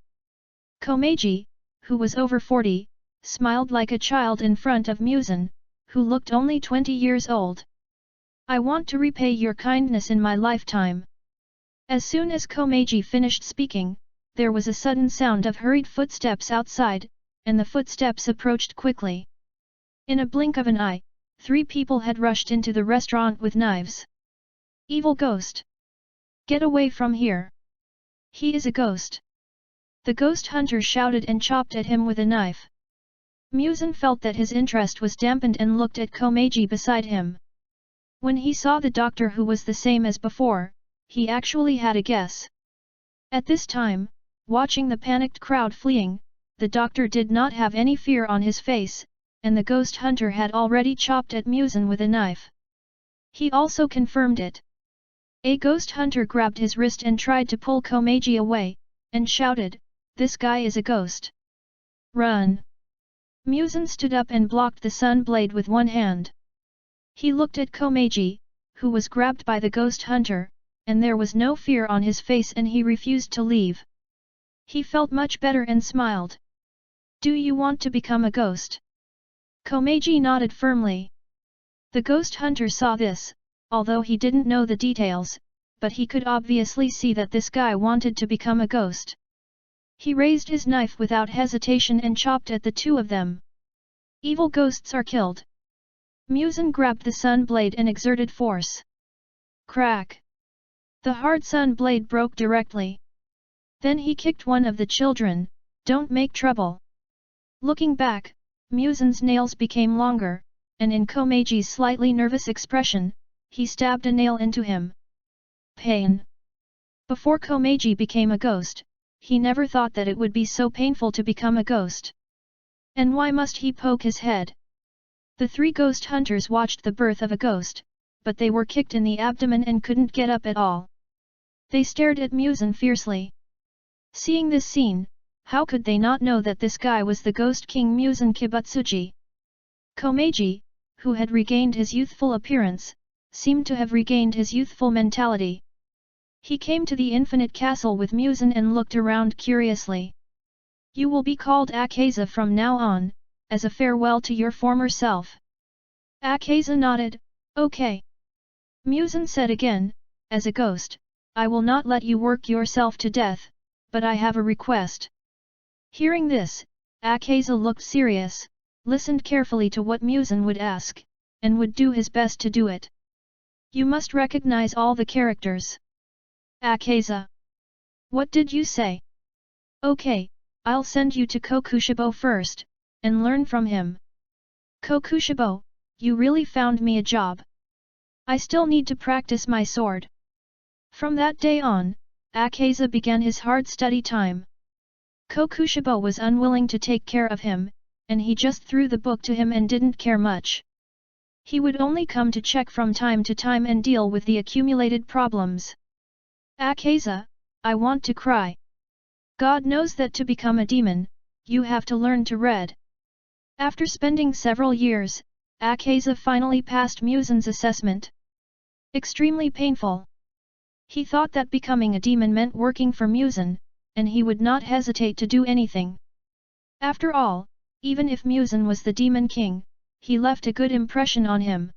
Komeiji, who was over 40, smiled like a child in front of MUZAN, who looked only 20 years old. I want to repay your kindness in my lifetime. As soon as Komeiji finished speaking, there was a sudden sound of hurried footsteps outside, and the footsteps approached quickly. In a blink of an eye, 3 people had rushed into the restaurant with knives. Evil ghost! Get away from here! He is a ghost! The ghost hunter shouted and chopped at him with a knife. MUZAN felt that his interest was dampened and looked at Komeiji beside him. When he saw the doctor who was the same as before, he actually had a guess. At this time, watching the panicked crowd fleeing, the doctor did not have any fear on his face, and the ghost hunter had already chopped at MUZAN with a knife. He also confirmed it. A ghost hunter grabbed his wrist and tried to pull Komeiji away, and shouted, "This guy is a ghost! Run!" MUZAN stood up and blocked the sun blade with one hand. He looked at Komeiji, who was grabbed by the ghost hunter, and there was no fear on his face and he refused to leave. He felt much better and smiled. Do you want to become a ghost? Komeiji nodded firmly. The ghost hunter saw this, although he didn't know the details, but he could obviously see that this guy wanted to become a ghost. He raised his knife without hesitation and chopped at the 2 of them. Evil ghosts are killed. MUZAN grabbed the sun blade and exerted force. Crack! The hard sun blade broke directly. Then he kicked one of the children. Don't make trouble. Looking back, MUZAN's nails became longer, and in Komeiji's slightly nervous expression, he stabbed a nail into him. Pain. Before Komeiji became a ghost, he never thought that it would be so painful to become a ghost. And why must he poke his head? The 3 ghost hunters watched the birth of a ghost, but they were kicked in the abdomen and couldn't get up at all. They stared at MUZAN fiercely. Seeing this scene, how could they not know that this guy was the Ghost King MUZAN Kibutsuji? Komeiji, who had regained his youthful appearance, seemed to have regained his youthful mentality. He came to the Infinite Castle with MUZAN and looked around curiously. You will be called Akaza from now on, as a farewell to your former self. Akaza nodded, okay. MUZAN said again, as a ghost, I will not let you work yourself to death, but I have a request. Hearing this, Akaza looked serious, listened carefully to what MUZAN would ask, and would do his best to do it. You must recognize all the characters. Akaza. What did you say? Okay, I'll send you to Kokushibo first, and learn from him. Kokushibo, you really found me a job. I still need to practice my sword. From that day on, Akaza began his hard study time. Kokushibo was unwilling to take care of him, and he just threw the book to him and didn't care much. He would only come to check from time to time and deal with the accumulated problems. Akaza, I want to cry. God knows that to become a demon, you have to learn to read. After spending several years, Akaza finally passed MUZAN's assessment. Extremely painful. He thought that becoming a demon meant working for MUZAN, and he would not hesitate to do anything. After all, even if MUZAN was the Demon King, he left a good impression on him.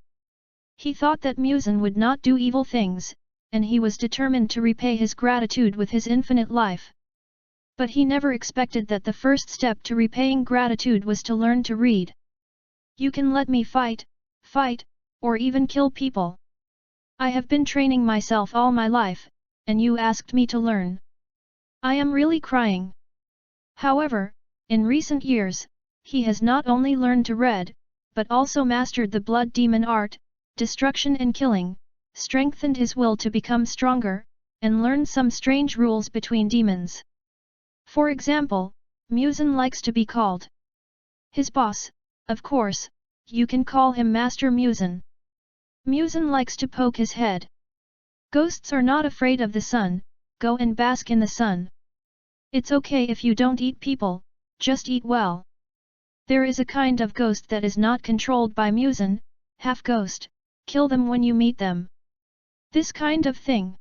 He thought that MUZAN would not do evil things, and he was determined to repay his gratitude with his infinite life. But he never expected that the first step to repaying gratitude was to learn to read. You can let me fight, or even kill people. I have been training myself all my life, and you asked me to learn. I am really crying. However, in recent years, he has not only learned to read, but also mastered the blood demon art, destruction and killing, strengthened his will to become stronger, and learn some strange rules between demons. For example, MUZAN likes to be called his boss. Of course, you can call him Master MUZAN. MUZAN likes to poke his head. Ghosts are not afraid of the sun, go and bask in the sun. It's okay if you don't eat people, just eat well. There is a kind of ghost that is not controlled by MUZAN, half ghost, kill them when you meet them. This kind of thing.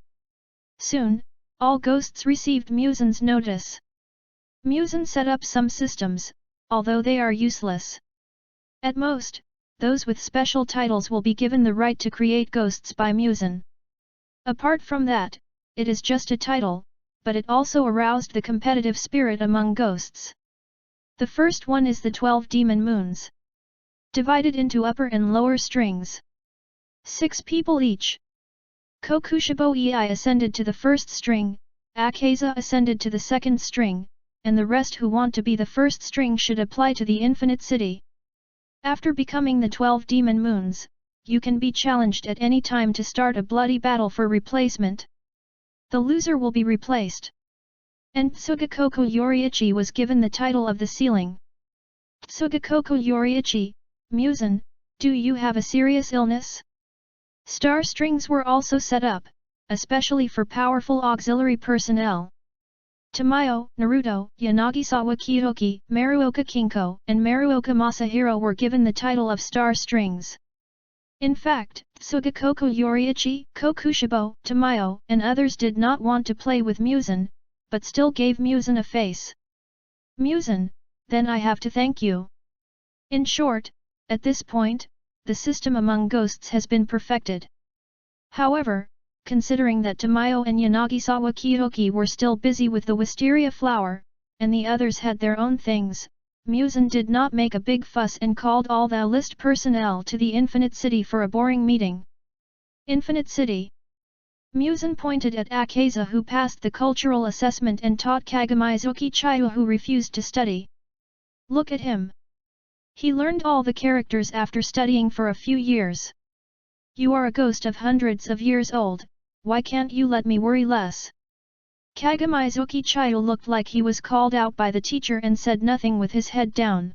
Soon, all ghosts received MUZAN's notice. MUZAN set up some systems, although they are useless. At most, those with special titles will be given the right to create ghosts by MUZAN. Apart from that, it is just a title, but it also aroused the competitive spirit among ghosts. The first one is the 12 demon moons, divided into upper and lower strings. 6 people each. Kokushibo Ei ascended to the first string, Akaza ascended to the second string, and the rest who want to be the first string should apply to the infinite city. After becoming the 12 demon moons, you can be challenged at any time to start a bloody battle for replacement. The loser will be replaced. And Tsugakoko Yoriichi was given the title of the ceiling. Tsugakoko Yoriichi, MUZAN, do you have a serious illness? Star strings were also set up, especially for powerful auxiliary personnel. Tamayo, Naruto, Yanagisawa Kiyoki, Maruoka Kinko, and Maruoka Masahiro were given the title of star strings. In fact, Tsugakoko Yoriichi, Kokushibo, Tamayo, and others did not want to play with MUZAN, but still gave MUZAN a face. MUZAN, then I have to thank you. In short, at this point, the system among ghosts has been perfected. However, considering that Tamayo and Yanagisawa Kiyoki were still busy with the wisteria flower, and the others had their own things, MUZAN did not make a big fuss and called all the list personnel to the Infinite City for a boring meeting. Infinite City. MUZAN pointed at Akaza who passed the cultural assessment and taught Kagamizuki Chiyu who refused to study. Look at him. He learned all the characters after studying for a few years. You are a ghost of hundreds of years old, why can't you let me worry less? Kagamizuki Chiyu looked like he was called out by the teacher and said nothing with his head down.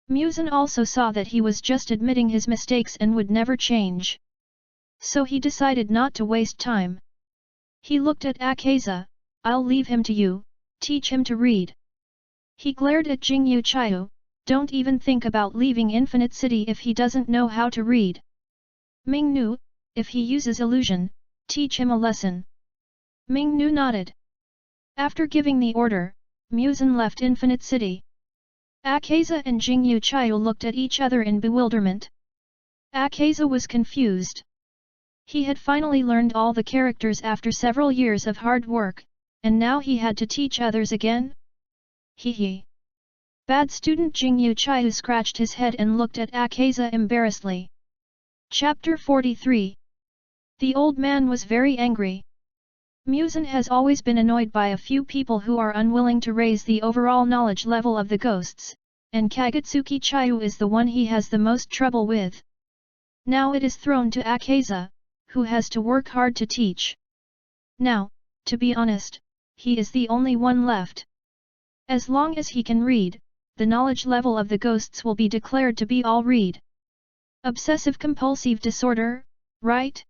MUZAN also saw that he was just admitting his mistakes and would never change. So he decided not to waste time. He looked at Akaza, I'll leave him to you, teach him to read. He glared at Jingyu Chiyu, don't even think about leaving Infinite City if he doesn't know how to read. Mingnu, if he uses illusion, teach him a lesson. Mingnu nodded. After giving the order, MUZAN left Infinite City. Akaza and Jingyu Chiyu looked at each other in bewilderment. Akaza was confused. He had finally learned all the characters after several years of hard work, and now he had to teach others again? Hee. Bad student Jingyu Chiyu scratched his head and looked at Akaza embarrassedly. Chapter 43. The old man was very angry. MUZAN has always been annoyed by a few people who are unwilling to raise the overall knowledge level of the ghosts, and Kagutsuki Chiyu is the one he has the most trouble with. Now it is thrown to Akaza, who has to work hard to teach. Now, to be honest, he is the only one left. As long as he can read, the knowledge level of the ghosts will be declared to be all read. Obsessive-compulsive disorder, right?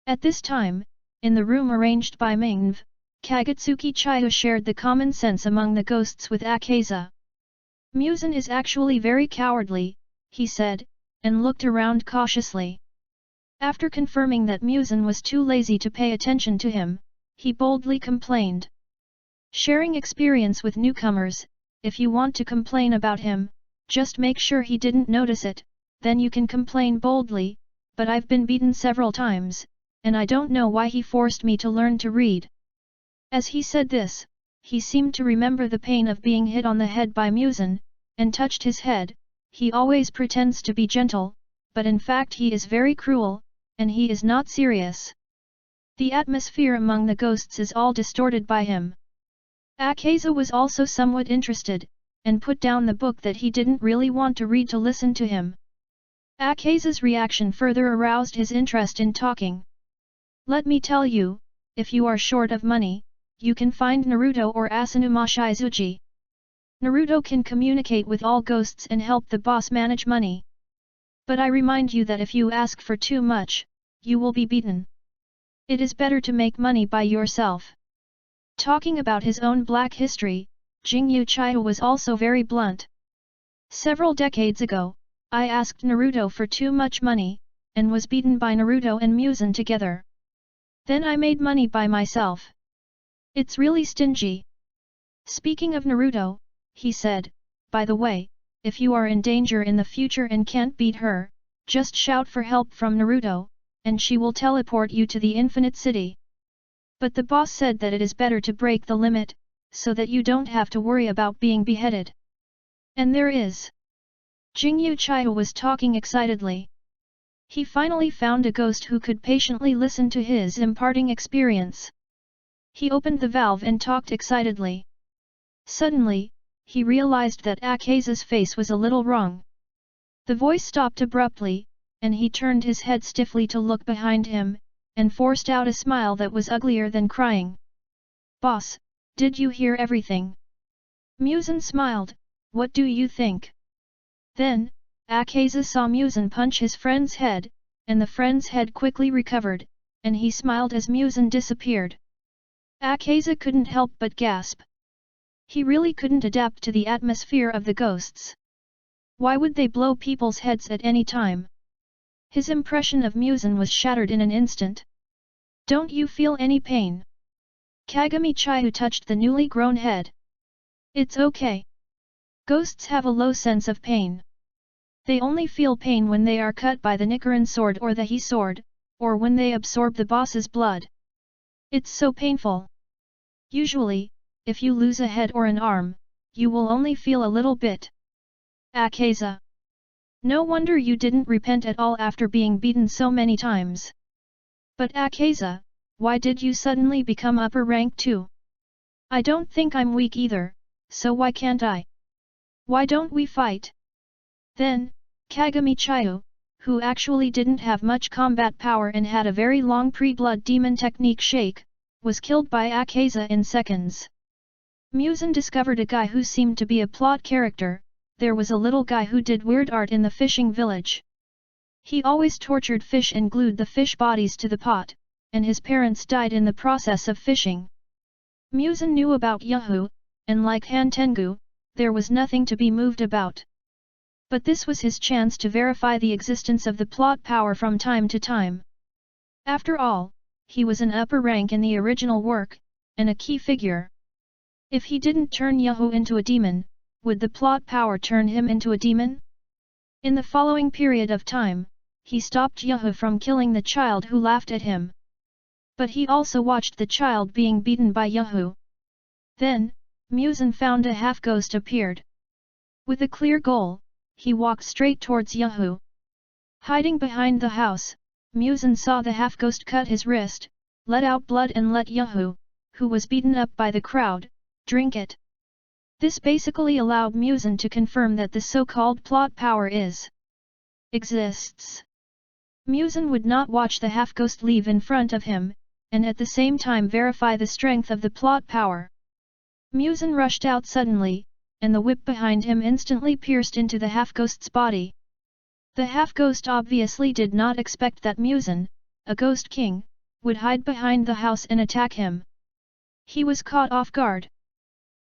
At this time, in the room arranged by Mingv, Kagutsuki Chiyu shared the common sense among the ghosts with Akaza. MUZAN is actually very cowardly, he said, and looked around cautiously. After confirming that MUZAN was too lazy to pay attention to him, he boldly complained. Sharing experience with newcomers, if you want to complain about him, just make sure he didn't notice it, then you can complain boldly, but I've been beaten several times, and I don't know why he forced me to learn to read. As he said this, he seemed to remember the pain of being hit on the head by MUZAN, and touched his head. He always pretends to be gentle, but in fact he is very cruel, and he is not serious. The atmosphere among the ghosts is all distorted by him. Akaza was also somewhat interested, and put down the book that he didn't really want to read to listen to him. Akaza's reaction further aroused his interest in talking. Let me tell you, if you are short of money, you can find Naruto or Asunu Mashizuji. Naruto can communicate with all ghosts and help the boss manage money. But I remind you that if you ask for too much, you will be beaten. It is better to make money by yourself. Talking about his own black history, Jingyu Chiho was also very blunt. Several decades ago, I asked Naruto for too much money, and was beaten by Naruto and MUZAN together. Then I made money by myself. It's really stingy. Speaking of Naruto, he said, by the way, if you are in danger in the future and can't beat her, just shout for help from Naruto, and she will teleport you to the Infinite City. But the boss said that it is better to break the limit, so that you don't have to worry about being beheaded. And there is. Jingyu Chiho was talking excitedly. He finally found a ghost who could patiently listen to his imparting experience. He opened the valve and talked excitedly. Suddenly, he realized that Akaza's face was a little wrong. The voice stopped abruptly, and he turned his head stiffly to look behind him, and forced out a smile that was uglier than crying. Boss, did you hear everything? MUZAN smiled, what do you think? Then, Akaza saw MUZAN punch his friend's head, and the friend's head quickly recovered, and he smiled as MUZAN disappeared. Akaza couldn't help but gasp. He really couldn't adapt to the atmosphere of the ghosts. Why would they blow people's heads at any time? His impression of MUZAN was shattered in an instant. Don't you feel any pain? Kagami Chiho touched the newly grown head. It's okay. Ghosts have a low sense of pain. They only feel pain when they are cut by the Nichiren sword or the He sword, or when they absorb the boss's blood. It's so painful. Usually, if you lose a head or an arm, you will only feel a little bit. Akaza. No wonder you didn't repent at all after being beaten so many times. But Akaza, why did you suddenly become upper rank too? I don't think I'm weak either, so why can't I? Why don't we fight? Then, Kagami Chiho, who actually didn't have much combat power and had a very long pre-blood demon technique shake, was killed by Akaza in seconds. MUZAN discovered a guy who seemed to be a plot character. There was a little guy who did weird art in the fishing village. He always tortured fish and glued the fish bodies to the pot, and his parents died in the process of fishing. MUZAN knew about Yahoo, and like Han Tengu, there was nothing to be moved about. But this was his chance to verify the existence of the plot power from time to time. After all, he was an upper rank in the original work, and a key figure. If he didn't turn Yahoo into a demon, would the plot power turn him into a demon? In the following period of time, he stopped Yahoo from killing the child who laughed at him. But he also watched the child being beaten by Yahoo. Then, MUZAN found a half-ghost appeared. With a clear goal, he walked straight towards Yahoo. Hiding behind the house, MUZAN saw the half-ghost cut his wrist, let out blood and let Yahoo, who was beaten up by the crowd, drink it. This basically allowed MUZAN to confirm that the so-called plot power exists. MUZAN would not watch the half-ghost leave in front of him, and at the same time verify the strength of the plot power. MUZAN rushed out suddenly, and the whip behind him instantly pierced into the half-ghost's body. The half-ghost obviously did not expect that MUZAN, a ghost king, would hide behind the house and attack him. He was caught off guard.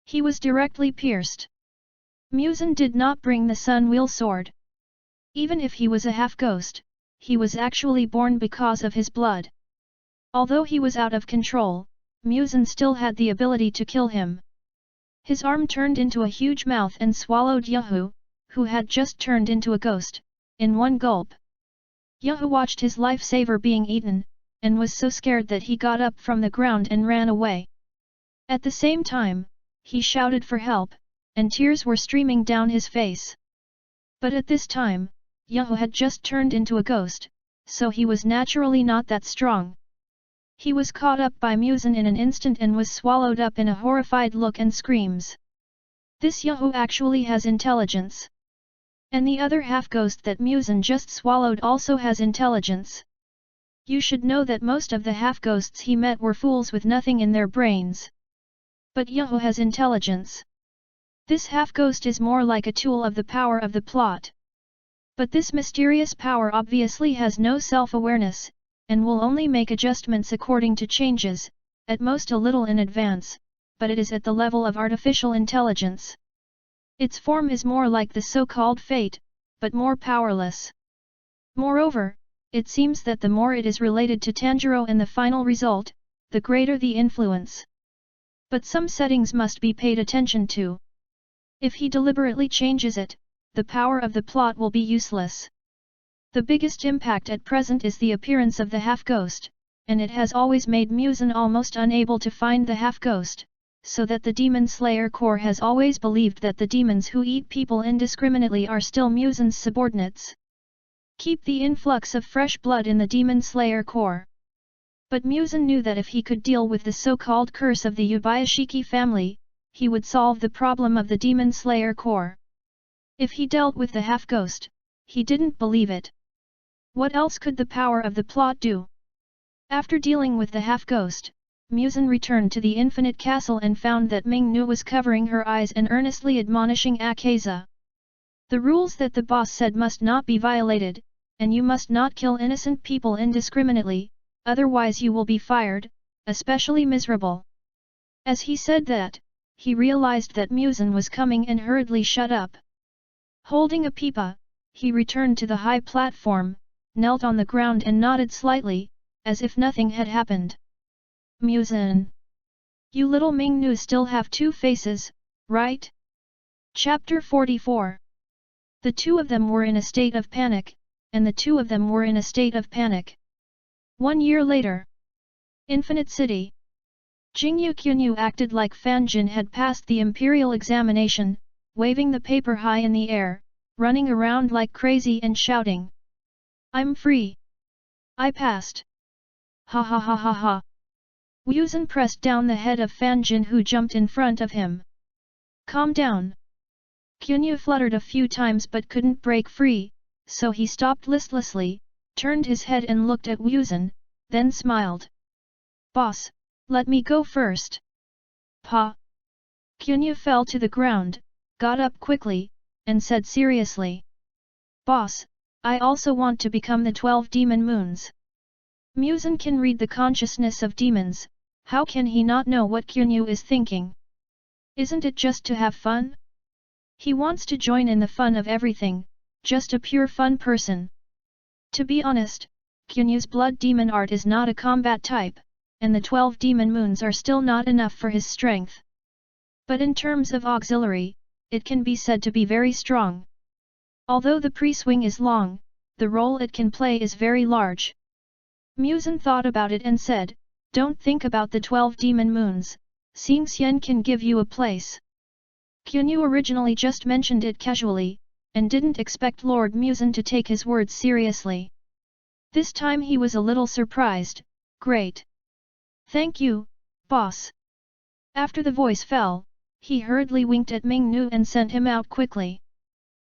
He was directly pierced. MUZAN did not bring the Sun Wheel sword. Even if he was a half-ghost, he was actually born because of his blood. Although he was out of control, MUZAN still had the ability to kill him. His arm turned into a huge mouth and swallowed Yahoo, who had just turned into a ghost, in one gulp. Yahoo watched his lifesaver being eaten, and was so scared that he got up from the ground and ran away. At the same time, he shouted for help, and tears were streaming down his face. But at this time, Yahoo had just turned into a ghost, so he was naturally not that strong. He was caught up by MUZAN in an instant and was swallowed up in a horrified look and screams. This Yahoo actually has intelligence. And the other half-ghost that MUZAN just swallowed also has intelligence. You should know that most of the half-ghosts he met were fools with nothing in their brains. But Yahoo has intelligence. This half-ghost is more like a tool of the power of the plot. But this mysterious power obviously has no self-awareness, and will only make adjustments according to changes, at most a little in advance, but it is at the level of artificial intelligence. Its form is more like the so-called fate, but more powerless. Moreover, it seems that the more it is related to Tanjiro and the final result, the greater the influence. But some settings must be paid attention to. If he deliberately changes it, the power of the plot will be useless. The biggest impact at present is the appearance of the half-ghost, and it has always made MUZAN almost unable to find the half-ghost, so that the Demon Slayer Corps has always believed that the demons who eat people indiscriminately are still MUZAN's subordinates. Keep the influx of fresh blood in the Demon Slayer Corps. But MUZAN knew that if he could deal with the so-called curse of the Yubayashiki family, he would solve the problem of the Demon Slayer Corps. If he dealt with the half-ghost, he didn't believe it. What else could the power of the plot do? After dealing with the half-ghost, MUZAN returned to the Infinite Castle and found that Ming-Nu was covering her eyes and earnestly admonishing Akaza. The rules that the boss said must not be violated, and you must not kill innocent people indiscriminately, otherwise you will be fired, especially miserable. As he said that, he realized that MUZAN was coming and hurriedly shut up. Holding a pipa, he returned to the high platform, knelt on the ground and nodded slightly, as if nothing had happened. MUZAN. You little Ming-Nu still have two faces, right? Chapter 44. The two of them were in a state of panic, and the two of them were in a state of panic. 1 year later. Infinite City. Jingyu Qunyu acted like Fan Jin had passed the imperial examination, waving the paper high in the air, running around like crazy and shouting. I'm free. I passed. Ha ha ha ha ha. MUZAN pressed down the head of Fan Jin who jumped in front of him. Calm down. Qunyu fluttered a few times but couldn't break free, so he stopped listlessly, turned his head and looked at MUZAN, then smiled. Boss, let me go first. Pa. Qunyu fell to the ground, got up quickly, and said seriously. Boss, I also want to become the 12 demon moons. MUZAN can read the consciousness of demons, how can he not know what Qunyu is thinking? Isn't it just to have fun? He wants to join in the fun of everything, just a pure fun person. To be honest, Qunyu's blood demon art is not a combat type, and the 12 demon moons are still not enough for his strength. But in terms of auxiliary, it can be said to be very strong. Although the pre-swing is long, the role it can play is very large. MUZAN thought about it and said, don't think about the 12 demon moons, Xing Xian can give you a place. Qunyu originally just mentioned it casually, and didn't expect Lord MUZAN to take his words seriously. This time he was a little surprised. Great. Thank you, boss. After the voice fell, he hurriedly winked at Ming-Nu and sent him out quickly.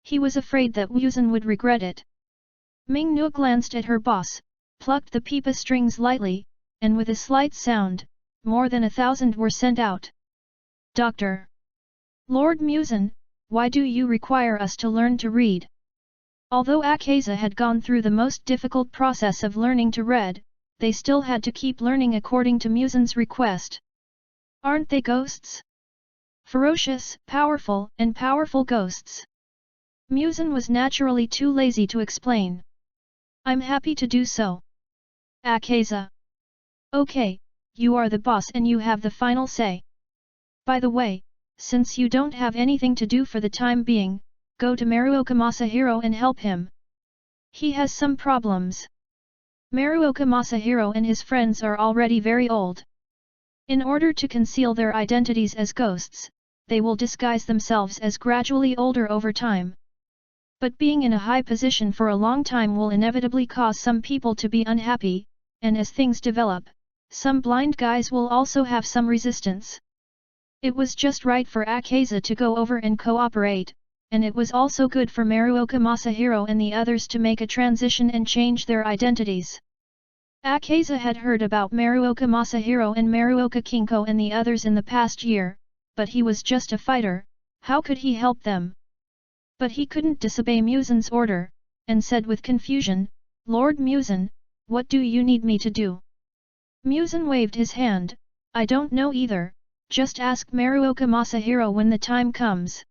He was afraid that MUZAN would regret it. Ming-Nu glanced at her boss, plucked the pipa strings lightly, and with a slight sound, more than 1,000 were sent out. Doctor. Lord MUZAN, why do you require us to learn to read? Although Akaza had gone through the most difficult process of learning to read, they still had to keep learning according to MUZAN's request. Aren't they ghosts? Ferocious, powerful ghosts. MUZAN was naturally too lazy to explain. I'm happy to do so. Akaza. Okay, you are the boss and you have the final say. By the way, since you don't have anything to do for the time being, go to Maruoka Masahiro and help him. He has some problems. Maruoka Masahiro and his friends are already very old. In order to conceal their identities as ghosts, they will disguise themselves as gradually older over time. But being in a high position for a long time will inevitably cause some people to be unhappy, and as things develop, some blind guys will also have some resistance. It was just right for Akaza to go over and cooperate, and it was also good for Maruoka Masahiro and the others to make a transition and change their identities. Akaza had heard about Maruoka Masahiro and Maruoka Kinko and the others in the past year, but he was just a fighter, how could he help them? But he couldn't disobey MUZAN's order, and said with confusion, "Lord MUZAN, what do you need me to do?" MUZAN waved his hand, "I don't know either, just ask Maruoka Masahiro when the time comes."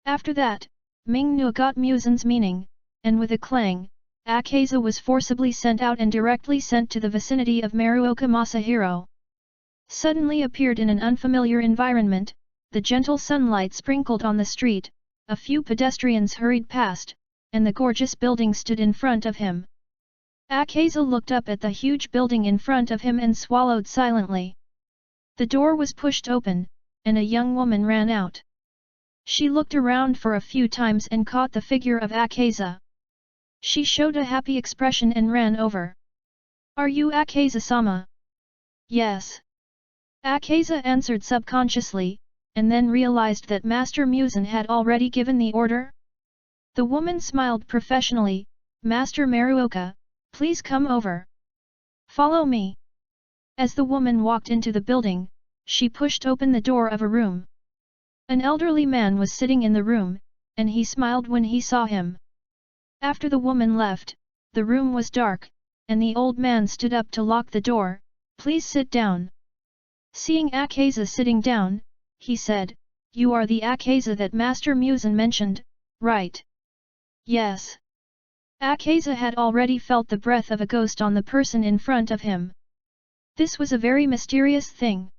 After that, Ming-Nu got MUZAN's meaning, and with a clang, Akaza was forcibly sent out and directly sent to the vicinity of Maruoka Masahiro. Suddenly appeared in an unfamiliar environment, the gentle sunlight sprinkled on the street, a few pedestrians hurried past, and the gorgeous building stood in front of him. Akaza looked up at the huge building in front of him and swallowed silently. The door was pushed open, and a young woman ran out. She looked around for a few times and caught the figure of Akaza. She showed a happy expression and ran over. "Are you Akaza-sama?" "Yes." Akaza answered subconsciously, and then realized that Master MUZAN had already given the order. The woman smiled professionally, "Master Maruoka, please come over. Follow me." As the woman walked into the building, she pushed open the door of a room. An elderly man was sitting in the room, and he smiled when he saw him. After the woman left, the room was dark, and the old man stood up to lock the door. "Please sit down." Seeing Akaza sitting down, he said, "You are the Akaza that Master MUZAN mentioned, right?" "Yes." Akaza had already felt the breath of a ghost on the person in front of him. This was a very mysterious thing.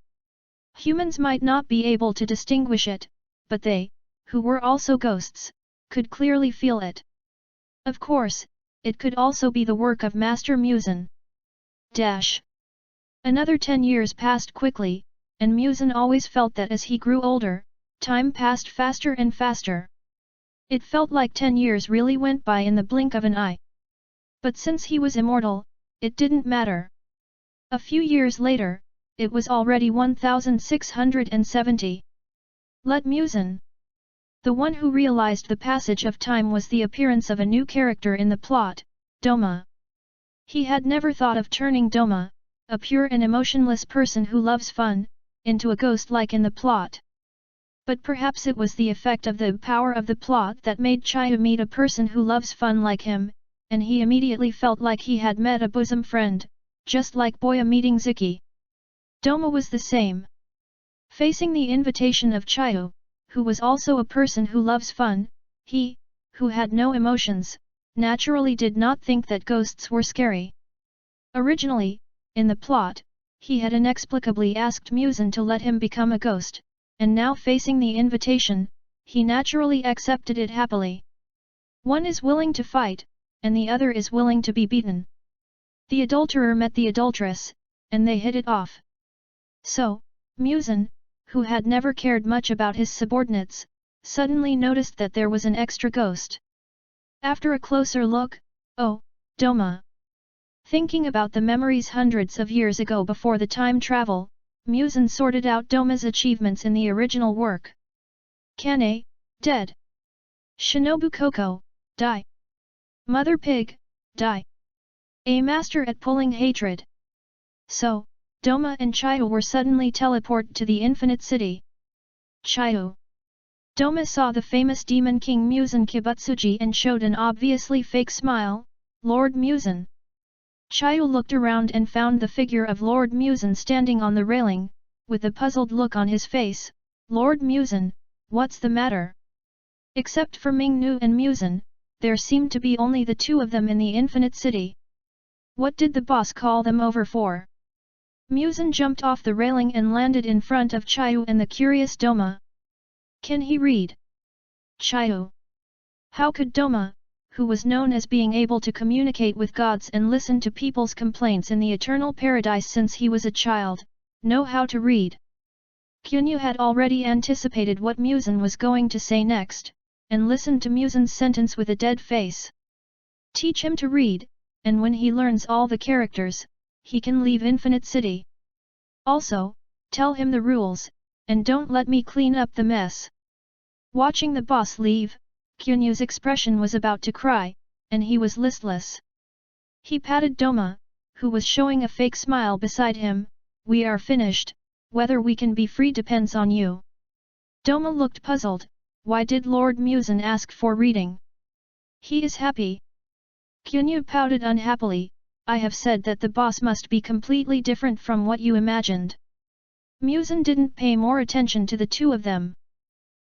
Humans might not be able to distinguish it, but they, who were also ghosts, could clearly feel it. Of course, it could also be the work of Master MUZAN. Another 10 years passed quickly, and MUZAN always felt that as he grew older, time passed faster and faster. It felt like 10 years really went by in the blink of an eye. But since he was immortal, it didn't matter. A few years later, it was already 1670. Let MUZAN. The one who realized the passage of time was the appearance of a new character in the plot, Doma. He had never thought of turning Doma, a pure and emotionless person who loves fun, into a ghost like in the plot. But perhaps it was the effect of the power of the plot that made Chaya meet a person who loves fun like him, and he immediately felt like he had met a bosom friend, just like Boya meeting Ziki. Doma was the same. Facing the invitation of Chaya, who was also a person who loves fun, he, who had no emotions, naturally did not think that ghosts were scary. Originally, in the plot, he had inexplicably asked MUZAN to let him become a ghost, and now facing the invitation, he naturally accepted it happily. One is willing to fight, and the other is willing to be beaten. The adulterer met the adulteress, and they hit it off. So, MUZAN, who had never cared much about his subordinates, suddenly noticed that there was an extra ghost. After a closer look, oh, Doma. Thinking about the memories hundreds of years ago before the time travel, MUZAN sorted out Doma's achievements in the original work. Kane, dead. Shinobu Koko, die. Mother Pig, die. A master at pulling hatred. So, Doma and Chaya were suddenly teleported to the Infinite City. Chaya. Doma saw the famous Demon King MUZAN Kibutsuji and showed an obviously fake smile. "Lord MUZAN." Chaya looked around and found the figure of Lord MUZAN standing on the railing, with a puzzled look on his face. "Lord MUZAN, what's the matter?" Except for Ming-Nu and MUZAN, there seemed to be only the two of them in the Infinite City. What did the boss call them over for? MUZAN jumped off the railing and landed in front of Chaya and the curious Doma. Can he read? Chaya. How could Doma, who was known as being able to communicate with gods and listen to people's complaints in the eternal paradise since he was a child, know how to read? Kunyu had already anticipated what MUZAN was going to say next, and listened to MUZAN's sentence with a dead face. Teach him to read, and when he learns all the characters, he can leave Infinite City. Also, tell him the rules, and don't let me clean up the mess. Watching the boss leave, Kunyu's expression was about to cry, and he was listless. He patted Doma, who was showing a fake smile beside him, "We are finished, whether we can be free depends on you." Doma looked puzzled. Why did Lord MUZAN ask for reading? He is happy. Kunyu pouted unhappily. "I have said that the boss must be completely different from what you imagined." MUZAN didn't pay more attention to the two of them.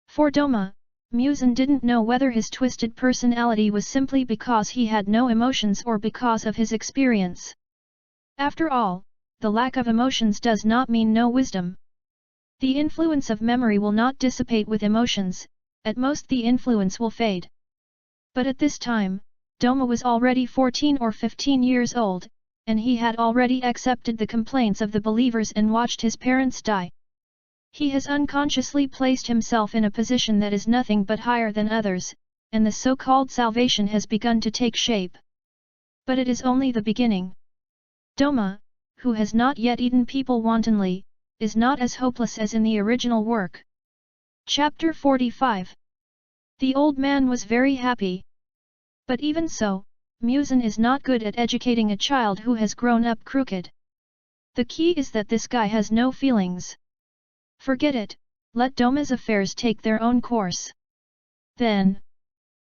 For Doma, MUZAN didn't know whether his twisted personality was simply because he had no emotions or because of his experience. After all, the lack of emotions does not mean no wisdom. The influence of memory will not dissipate with emotions, at most the influence will fade. But at this time, Doma was already 14 or 15 years old, and he had already accepted the complaints of the believers and watched his parents die. He has unconsciously placed himself in a position that is nothing but higher than others, and the so-called salvation has begun to take shape. But it is only the beginning. Doma, who has not yet eaten people wantonly, is not as hopeless as in the original work. Chapter 45. The old man was very happy. But even so, MUZAN is not good at educating a child who has grown up crooked. The key is that this guy has no feelings. Forget it, let Doma's affairs take their own course. Then,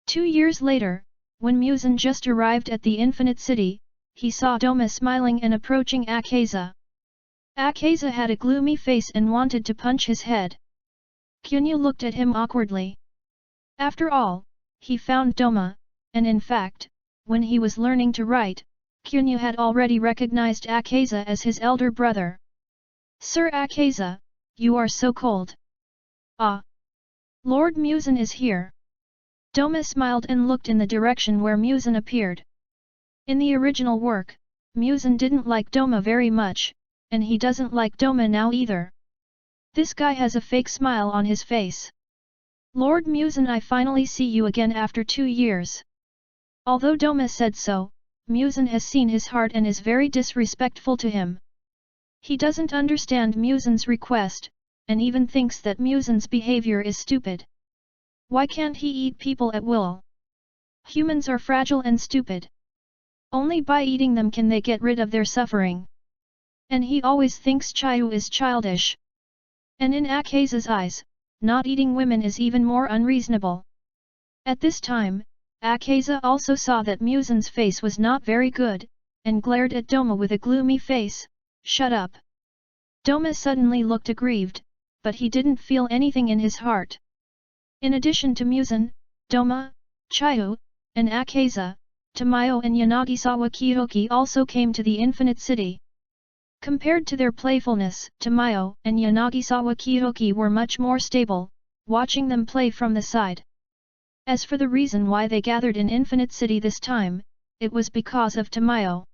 2 years later, when MUZAN just arrived at the Infinite City, he saw Doma smiling and approaching Akaza. Akaza had a gloomy face and wanted to punch his head. Kunyu looked at him awkwardly. After all, he found Doma, and in fact, when he was learning to write, Kunyu had already recognized Akaza as his elder brother. "Sir Akaza, you are so cold." "Ah! Lord MUZAN is here." Doma smiled and looked in the direction where MUZAN appeared. In the original work, MUZAN didn't like Doma very much, and he doesn't like Doma now either. This guy has a fake smile on his face. "Lord MUZAN, I finally see you again after 2 years. Although Doma said so, MUZAN has seen his heart and is very disrespectful to him. He doesn't understand MUZAN's request, and even thinks that MUZAN's behavior is stupid. Why can't he eat people at will? Humans are fragile and stupid. Only by eating them can they get rid of their suffering. And he always thinks Chayu is childish. And in Akaza's eyes, not eating women is even more unreasonable." At this time, Akaza also saw that MUZAN's face was not very good, and glared at Doma with a gloomy face. "Shut up." Doma suddenly looked aggrieved, but he didn't feel anything in his heart. In addition to MUZAN, Doma, Chayu, and Akaza, Tamayo and Yanagisawa Kiyoki also came to the Infinite City. Compared to their playfulness, Tamayo and Yanagisawa Kiyoki were much more stable, watching them play from the side. As for the reason why they gathered in Infinite City this time, it was because of Tamayo.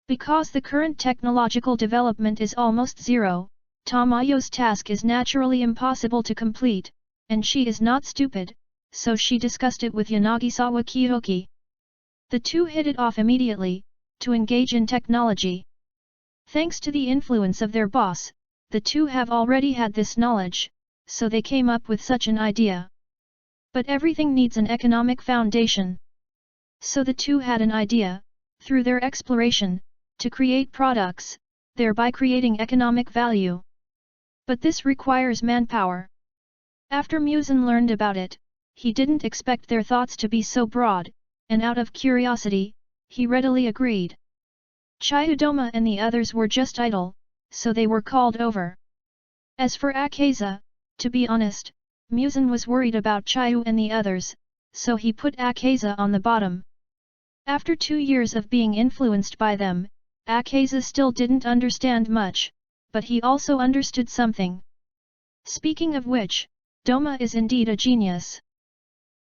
Because the current technological development is almost zero, Tamayo's task is naturally impossible to complete, and she is not stupid, so she discussed it with Yanagisawa Kiyoki. The two hit it off immediately, to engage in technology. Thanks to the influence of their boss, the two have already had this knowledge, so they came up with such an idea. But everything needs an economic foundation. So the two had an idea, through their exploration, to create products, thereby creating economic value. But this requires manpower. After MUZAN learned about it, he didn't expect their thoughts to be so broad, and out of curiosity, he readily agreed. Chayudoma and the others were just idle, so they were called over. As for Akaza, to be honest, MUZAN was worried about Chayu and the others, so he put Akaza on the bottom. After 2 years of being influenced by them, Akaza still didn't understand much, but he also understood something. Speaking of which, Doma is indeed a genius.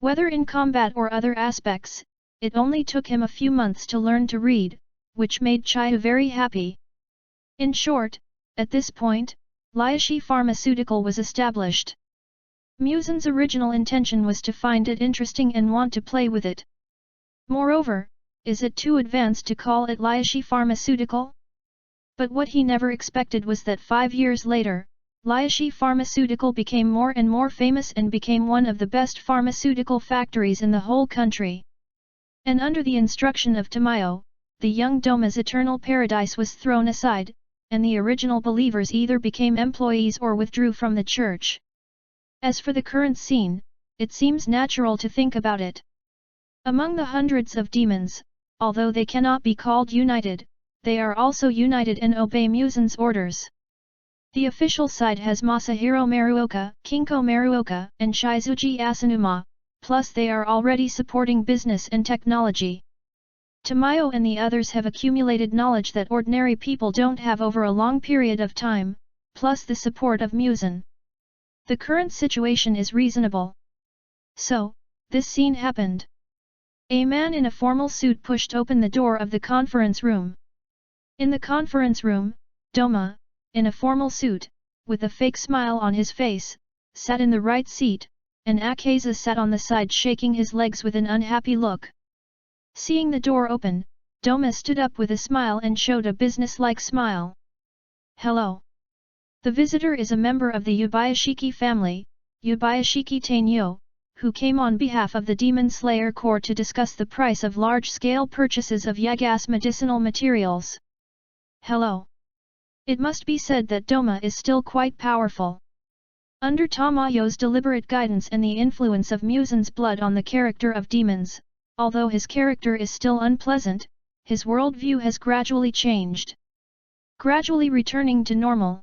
Whether in combat or other aspects, it only took him a few months to learn to read, which made Chayu very happy. In short, at this point, Lyashi Pharmaceutical was established. MUZAN's original intention was to find it interesting and want to play with it. Moreover, is it too advanced to call it Lyashi Pharmaceutical? But what he never expected was that 5 years later, Lyashi Pharmaceutical became more and more famous and became one of the best pharmaceutical factories in the whole country. And under the instruction of Tamayo, the young Doma's eternal paradise was thrown aside, and the original believers either became employees or withdrew from the church. As for the current scene, it seems natural to think about it. Among the hundreds of demons, although they cannot be called united, they are also united and obey MUZAN's orders. The official side has Masahiro Maruoka, Kinko Maruoka, and Shizuji Asanuma, plus they are already supporting business and technology. Tamayo and the others have accumulated knowledge that ordinary people don't have over a long period of time, plus the support of MUZAN. The current situation is reasonable. So, this scene happened. A man in a formal suit pushed open the door of the conference room. In the conference room, Doma, in a formal suit, with a fake smile on his face, sat in the right seat, and Akaza sat on the side shaking his legs with an unhappy look. Seeing the door open, Doma stood up with a smile and showed a business-like smile. Hello. The visitor is a member of the Yubayashiki family, Yubayashiki Tainyo, who came on behalf of the Demon Slayer Corps to discuss the price of large-scale purchases of Yagas medicinal materials. Hello. It must be said that Doma is still quite powerful. Under Tamayo's deliberate guidance and the influence of MUZAN's blood on the character of demons, although his character is still unpleasant, his worldview has gradually changed. Gradually returning to normal.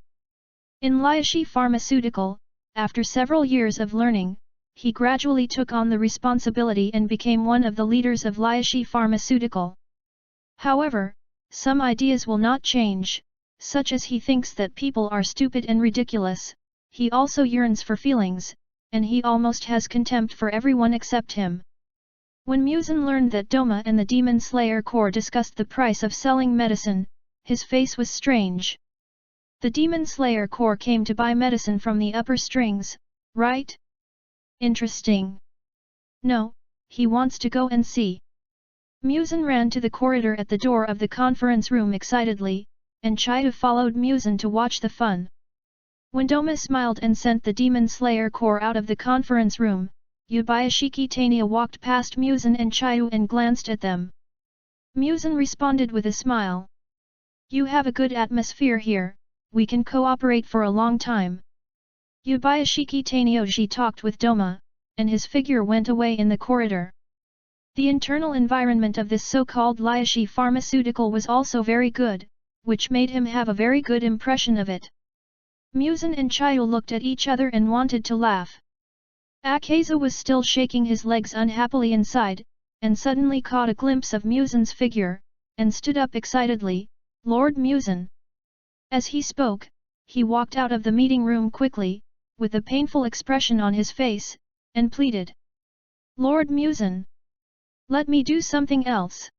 In Lyashi Pharmaceutical, after several years of learning, he gradually took on the responsibility and became one of the leaders of Lyashi Pharmaceutical. However, some ideas will not change, such as he thinks that people are stupid and ridiculous, he also yearns for feelings, and he almost has contempt for everyone except him. When MUZAN learned that Doma and the Demon Slayer Corps discussed the price of selling medicine, his face was strange. The Demon Slayer Corps came to buy medicine from the upper strings, right? Interesting. No, he wants to go and see. MUZAN ran to the corridor at the door of the conference room excitedly, and Chidu followed MUZAN to watch the fun. When Doma smiled and sent the Demon Slayer Corps out of the conference room, Yubayashiki Tania walked past MUZAN and Chidu and glanced at them. MUZAN responded with a smile. You have a good atmosphere here, we can cooperate for a long time. Yubayashiki Tanioji talked with Doma, and his figure went away in the corridor. The internal environment of this so-called Lyashi Pharmaceutical was also very good, which made him have a very good impression of it. MUZAN and Chidu looked at each other and wanted to laugh. Akaza was still shaking his legs unhappily inside, and suddenly caught a glimpse of MUZAN's figure, and stood up excitedly, Lord MUZAN. As he spoke, he walked out of the meeting room quickly, with a painful expression on his face, and pleaded. Lord MUZAN. Let me do something else.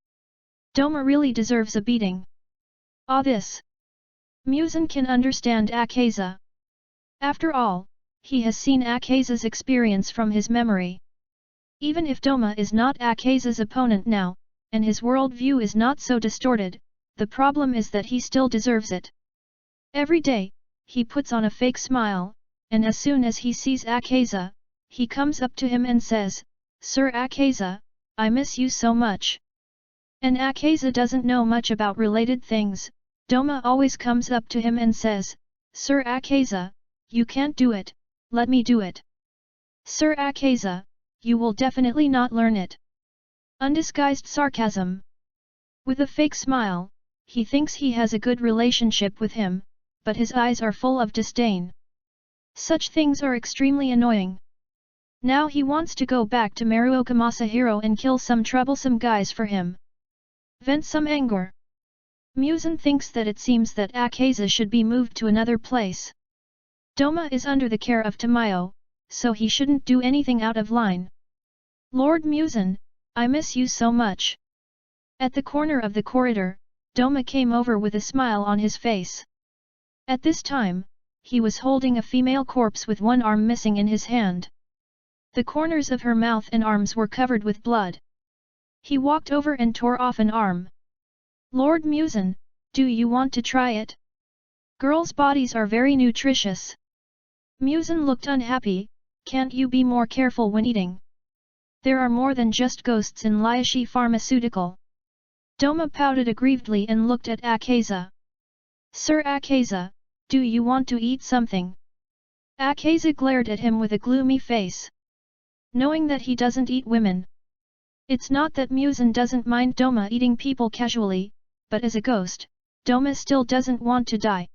Doma really deserves a beating. Ah, this. MUZAN can understand Akaza. After all, he has seen Akaza's experience from his memory. Even if Doma is not Akaza's opponent now, and his worldview is not so distorted, the problem is that he still deserves it. Every day, he puts on a fake smile, and as soon as he sees Akaza, he comes up to him and says, Sir Akaza, I miss you so much. And Akaza doesn't know much about related things, Doma always comes up to him and says, Sir Akaza, you can't do it, let me do it. Sir Akaza, you will definitely not learn it. Undisguised sarcasm. With a fake smile, he thinks he has a good relationship with him, but his eyes are full of disdain. Such things are extremely annoying. Now he wants to go back to Maruoka Masahiro and kill some troublesome guys for him. Vent some anger. MUZAN thinks that it seems that Akaza should be moved to another place. Doma is under the care of Tamayo, so he shouldn't do anything out of line. Lord MUZAN, I miss you so much. At the corner of the corridor, Doma came over with a smile on his face. At this time, he was holding a female corpse with one arm missing in his hand. The corners of her mouth and arms were covered with blood. He walked over and tore off an arm. Lord MUZAN, do you want to try it? Girls' bodies are very nutritious. MUZAN looked unhappy, can't you be more careful when eating? There are more than just ghosts in Lyashi Pharmaceutical. Doma pouted aggrievedly and looked at Akaza. Sir Akaza, do you want to eat something? Akaza glared at him with a gloomy face. Knowing that he doesn't eat women. It's not that MUZAN doesn't mind Doma eating people casually, but as a ghost, Doma still doesn't want to die.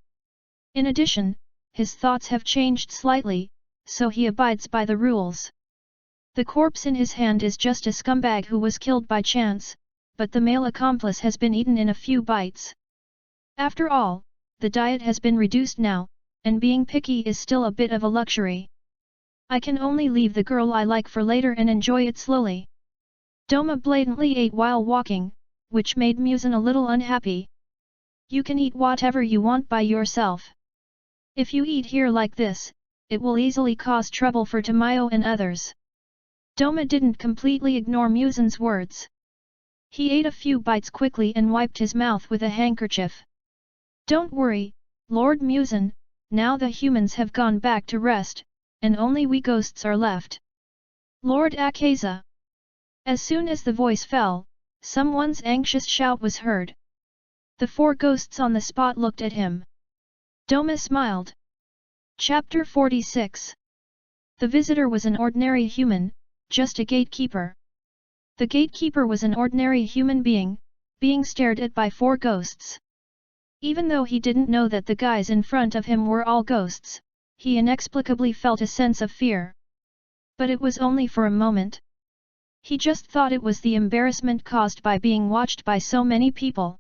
In addition, his thoughts have changed slightly, so he abides by the rules. The corpse in his hand is just a scumbag who was killed by chance, but the male accomplice has been eaten in a few bites. After all, the diet has been reduced now, and being picky is still a bit of a luxury. I can only leave the girl I like for later and enjoy it slowly. Doma blatantly ate while walking, which made MUZAN a little unhappy. You can eat whatever you want by yourself. If you eat here like this, it will easily cause trouble for Tamayo and others. Doma didn't completely ignore MUZAN's words. He ate a few bites quickly and wiped his mouth with a handkerchief. Don't worry, Lord MUZAN, now the humans have gone back to rest, and only we ghosts are left. Lord Akaza. As soon as the voice fell, someone's anxious shout was heard. The 4 ghosts on the spot looked at him. Doma smiled. Chapter 46. The visitor was an ordinary human, just a gatekeeper. The gatekeeper was an ordinary human being, being stared at by 4 ghosts. Even though he didn't know that the guys in front of him were all ghosts, he inexplicably felt a sense of fear. But it was only for a moment. He just thought it was the embarrassment caused by being watched by so many people.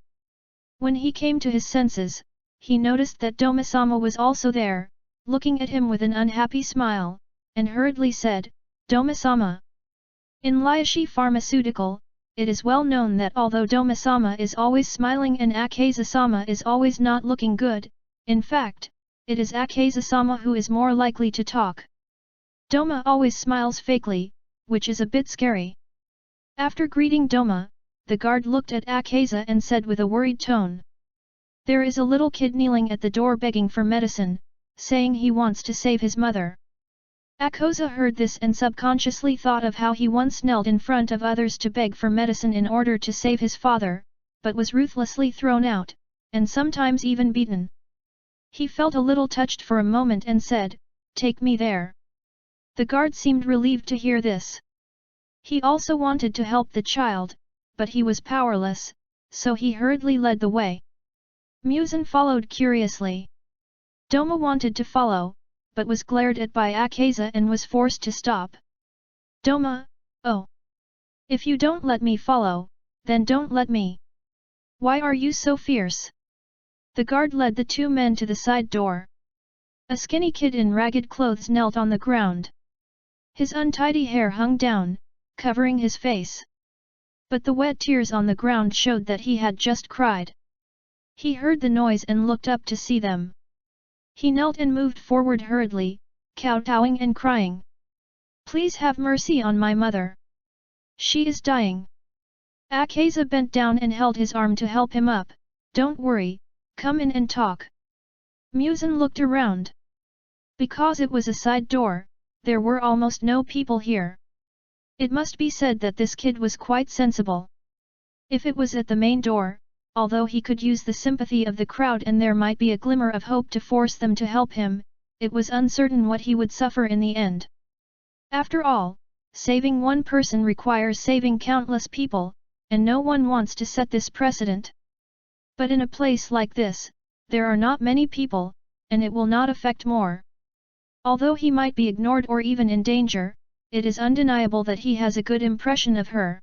When he came to his senses, he noticed that Doma-sama was also there, looking at him with an unhappy smile, and hurriedly said, Doma-sama. In Lyashi Pharmaceutical, it is well known that although Doma-sama is always smiling and Akaza-sama is always not looking good, in fact, it is Akaza-sama who is more likely to talk. Doma always smiles fakely, which is a bit scary. After greeting Doma, the guard looked at Akaza and said with a worried tone. There is a little kid kneeling at the door begging for medicine, saying he wants to save his mother. Akaza heard this and subconsciously thought of how he once knelt in front of others to beg for medicine in order to save his father, but was ruthlessly thrown out, and sometimes even beaten. He felt a little touched for a moment and said, Take me there. The guard seemed relieved to hear this. He also wanted to help the child, but he was powerless, so he hurriedly led the way. MUZAN followed curiously. Doma wanted to follow, but was glared at by Akaza and was forced to stop. Doma, oh. If you don't let me follow, then don't let me. Why are you so fierce? The guard led the 2 men to the side door. A skinny kid in ragged clothes knelt on the ground. His untidy hair hung down, covering his face. But the wet tears on the ground showed that he had just cried. He heard the noise and looked up to see them. He knelt and moved forward hurriedly, kowtowing and crying. Please have mercy on my mother. She is dying. Akaza bent down and held his arm to help him up. Don't worry, come in and talk. MUZAN looked around. Because it was a side door, there were almost no people here. It must be said that this kid was quite sensible. If it was at the main door, although he could use the sympathy of the crowd and there might be a glimmer of hope to force them to help him, it was uncertain what he would suffer in the end. After all, saving one person requires saving countless people, and no one wants to set this precedent. But in a place like this, there are not many people, and it will not affect more. Although he might be ignored or even in danger, it is undeniable that he has a good impression of her.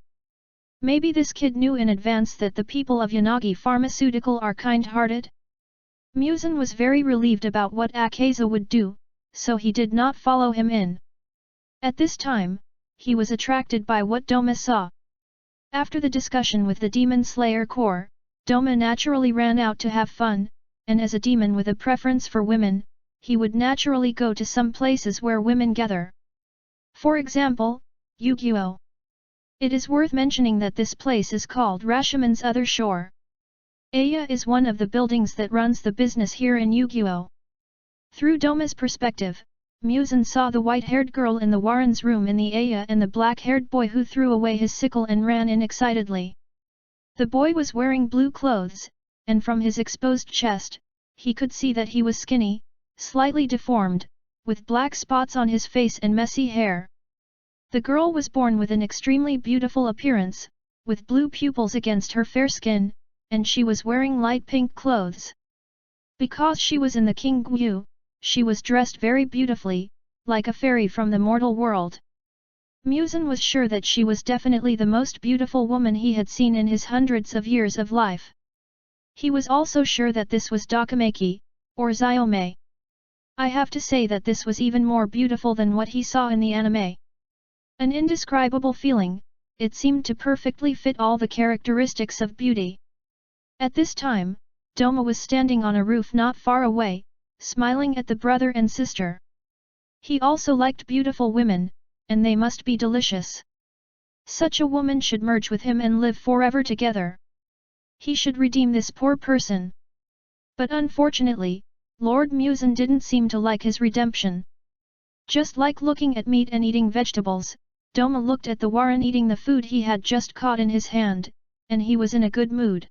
Maybe this kid knew in advance that the people of Yanagi Pharmaceutical are kind-hearted? MUZAN was very relieved about what Akaza would do, so he did not follow him in. At this time, he was attracted by what Doma saw. After the discussion with the Demon Slayer Corps, Doma naturally ran out to have fun, and as a demon with a preference for women, he would naturally go to some places where women gather. For example, Yu-Gi-Oh! It is worth mentioning that this place is called Rashomon's Other Shore. Aya is one of the buildings that runs the business here in Yu-Gi-Oh! Through Doma's perspective, MUZAN saw the white-haired girl in the Warren's room in the Aya and the black-haired boy who threw away his sickle and ran in excitedly. The boy was wearing blue clothes, and from his exposed chest, he could see that he was skinny, slightly deformed, with black spots on his face and messy hair. The girl was born with an extremely beautiful appearance, with blue pupils against her fair skin, and she was wearing light pink clothes. Because she was in the King Gu, she was dressed very beautifully, like a fairy from the mortal world. MUZAN was sure that she was definitely the most beautiful woman he had seen in his hundreds of years of life. He was also sure that this was Dokameki, or Xiaomei. I have to say that this was even more beautiful than what he saw in the anime. An indescribable feeling, it seemed to perfectly fit all the characteristics of beauty. At this time, Doma was standing on a roof not far away, smiling at the brother and sister. He also liked beautiful women, and they must be delicious. Such a woman should merge with him and live forever together. He should redeem this poor person. But unfortunately, Lord MUZAN didn't seem to like his redemption. Just like looking at meat and eating vegetables, Doma looked at the Warren eating the food he had just caught in his hand, and he was in a good mood.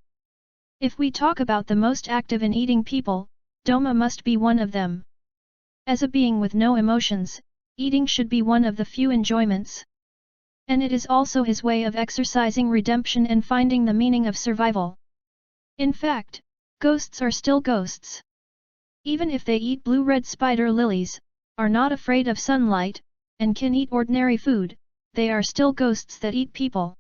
If we talk about the most active in eating people, Doma must be one of them. As a being with no emotions, eating should be one of the few enjoyments. And it is also his way of exercising redemption and finding the meaning of survival. In fact, ghosts are still ghosts. Even if they eat blue-red spider lilies, are not afraid of sunlight, and can eat ordinary food, they are still ghosts that eat people.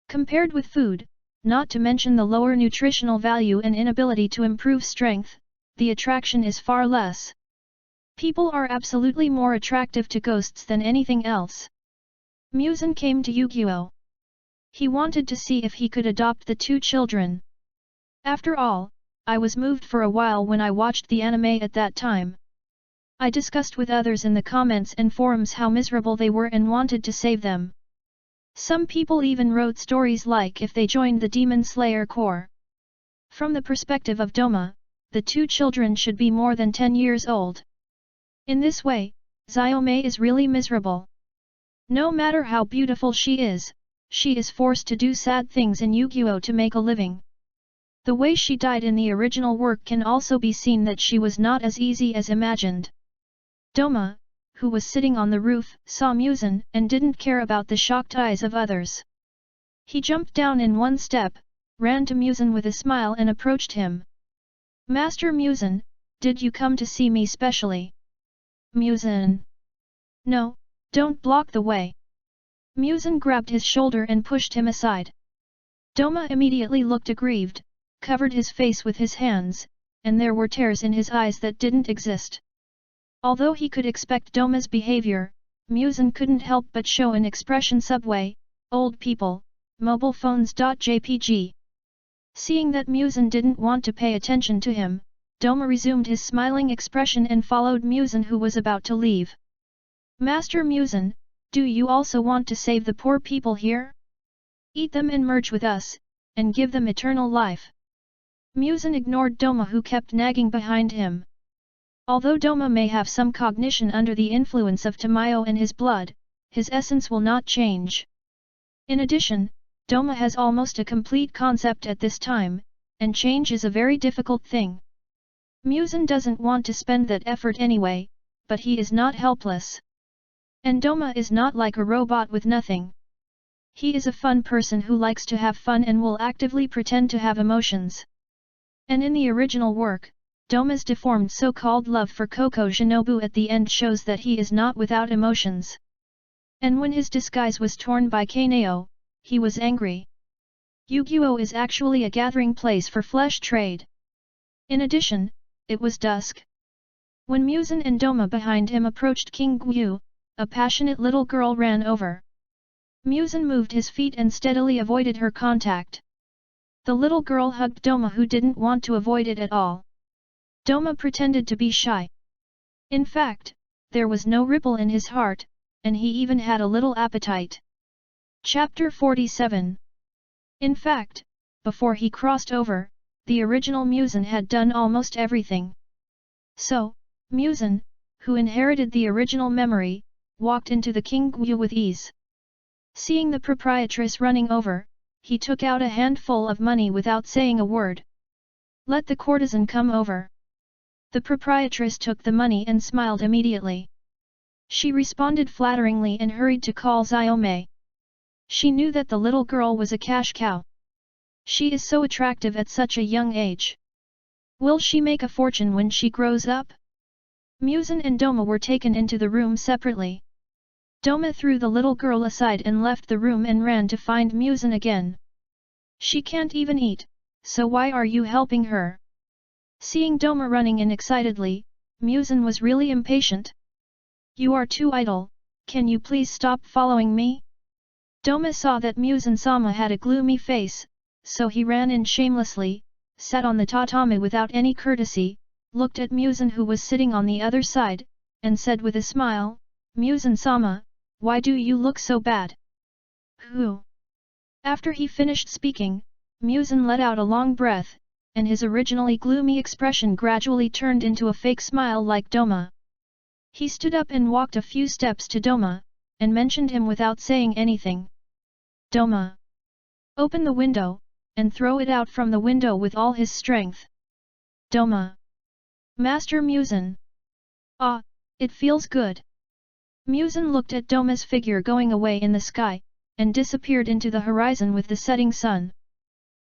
Compared with food, not to mention the lower nutritional value and inability to improve strength, the attraction is far less. People are absolutely more attractive to ghosts than anything else. MUZAN came to Yu-Gi-Oh! He wanted to see if he could adopt the two children. After all, I was moved for a while when I watched the anime at that time. I discussed with others in the comments and forums how miserable they were and wanted to save them. Some people even wrote stories like if they joined the Demon Slayer Corps. From the perspective of Doma, the two children should be more than 10 years old. In this way, Xiaomei is really miserable. No matter how beautiful she is forced to do sad things in Yu-Gi-Oh! To make a living. The way she died in the original work can also be seen that she was not as easy as imagined. Doma, who was sitting on the roof, saw MUZAN and didn't care about the shocked eyes of others. He jumped down in one step, ran to MUZAN with a smile and approached him. Master MUZAN, did you come to see me specially? MUZAN. No, don't block the way. MUZAN grabbed his shoulder and pushed him aside. Doma immediately looked aggrieved, covered his face with his hands, and there were tears in his eyes that didn't exist. Although he could expect Doma's behavior, MUZAN couldn't help but show an expression subway, old people, mobile phones.jpg. Seeing that MUZAN didn't want to pay attention to him, Doma resumed his smiling expression and followed MUZAN who was about to leave. Master MUZAN, do you also want to save the poor people here? Eat them and merge with us, and give them eternal life. MUZAN ignored Doma who kept nagging behind him. Although Doma may have some cognition under the influence of Tamayo and his blood, his essence will not change. In addition, Doma has almost a complete concept at this time, and change is a very difficult thing. MUZAN doesn't want to spend that effort anyway, but he is not helpless. And Doma is not like a robot with nothing. He is a fun person who likes to have fun and will actively pretend to have emotions. And in the original work, Doma's deformed so-called love for Koko Shinobu at the end shows that he is not without emotions. And when his disguise was torn by Kaneo, he was angry. Yu-Gi-Oh! Is actually a gathering place for flesh trade. In addition, it was dusk. When MUZAN and Doma behind him approached King Gu, a passionate little girl ran over. MUZAN moved his feet and steadily avoided her contact. The little girl hugged Doma who didn't want to avoid it at all. Doma pretended to be shy. In fact, there was no ripple in his heart, and he even had a little appetite. Chapter 47. In fact, before he crossed over, the original MUZAN had done almost everything. So, MUZAN, who inherited the original memory, walked into the King Gu with ease. Seeing the proprietress running over, he took out a handful of money without saying a word. Let the courtesan come over. The proprietress took the money and smiled immediately. She responded flatteringly and hurried to call Xiaomei. She knew that the little girl was a cash cow. She is so attractive at such a young age. Will she make a fortune when she grows up? MUZAN and Doma were taken into the room separately. Doma threw the little girl aside and left the room and ran to find MUZAN again. She can't even eat, so why are you helping her? Seeing Doma running in excitedly, MUZAN was really impatient. You are too idle, can you please stop following me? Doma saw that MUZAN-sama had a gloomy face, so he ran in shamelessly, sat on the tatami without any courtesy, looked at MUZAN who was sitting on the other side, and said with a smile, MUZAN-sama, why do you look so bad? Who? After he finished speaking, MUZAN let out a long breath, and his originally gloomy expression gradually turned into a fake smile like Doma. He stood up and walked a few steps to Doma, and mentioned him without saying anything. Doma! Open the window, and throw it out from the window with all his strength. Doma! Master MUZAN! Ah, it feels good. MUZAN looked at Doma's figure going away in the sky, and disappeared into the horizon with the setting sun.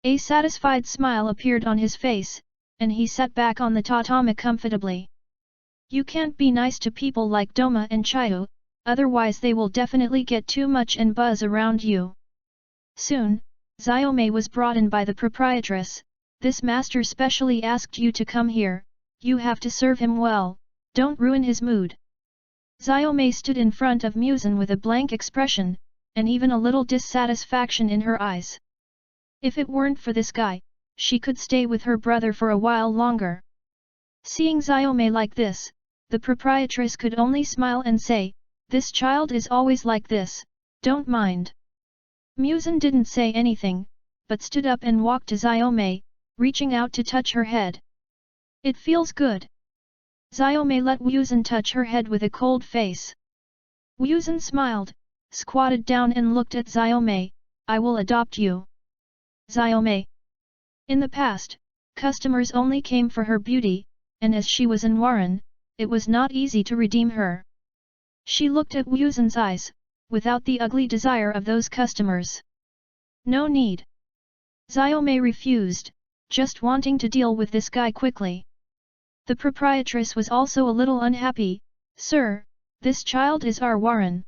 A satisfied smile appeared on his face, and he sat back on the tatami comfortably. You can't be nice to people like Doma and Chiyu, otherwise they will definitely get too much and buzz around you. Soon, Xiaomei was brought in by the proprietress. This master specially asked you to come here, you have to serve him well, don't ruin his mood. Xiaomei stood in front of MUZAN with a blank expression, and even a little dissatisfaction in her eyes. If it weren't for this guy, she could stay with her brother for a while longer. Seeing Xiaomei like this, the proprietress could only smile and say, this child is always like this, don't mind. MUZAN didn't say anything, but stood up and walked to Xiaomei, reaching out to touch her head. It feels good. Xiaomei let MUZAN touch her head with a cold face. MUZAN smiled, squatted down and looked at Xiaomei, I will adopt you. Xiaomei. In the past, customers only came for her beauty, and as she was in Warren, it was not easy to redeem her. She looked at MUZAN's eyes, without the ugly desire of those customers. No need. Xiaomei refused, just wanting to deal with this guy quickly. The proprietress was also a little unhappy, Sir, this child is our Warren.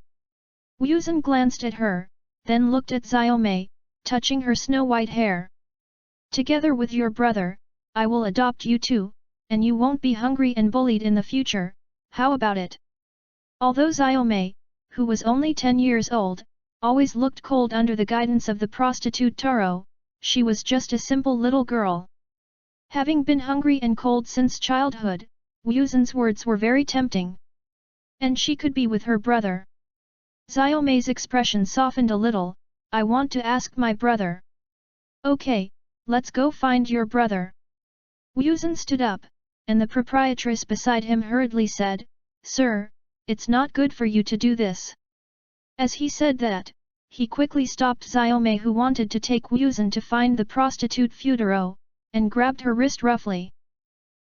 MUZAN glanced at her, then looked at Xiaomei, touching her snow-white hair. Together with your brother, I will adopt you too, and you won't be hungry and bullied in the future, how about it? Although Xiaomei, who was only 10 years old, always looked cold under the guidance of the prostitute Taro, she was just a simple little girl. Having been hungry and cold since childhood, MUZAN's words were very tempting. And she could be with her brother. Xiaomei's expression softened a little, I want to ask my brother. Okay, let's go find your brother. MUZAN stood up, and the proprietress beside him hurriedly said, Sir, it's not good for you to do this. As he said that, he quickly stopped Xiaomei who wanted to take MUZAN to find the prostitute Futaro, and grabbed her wrist roughly.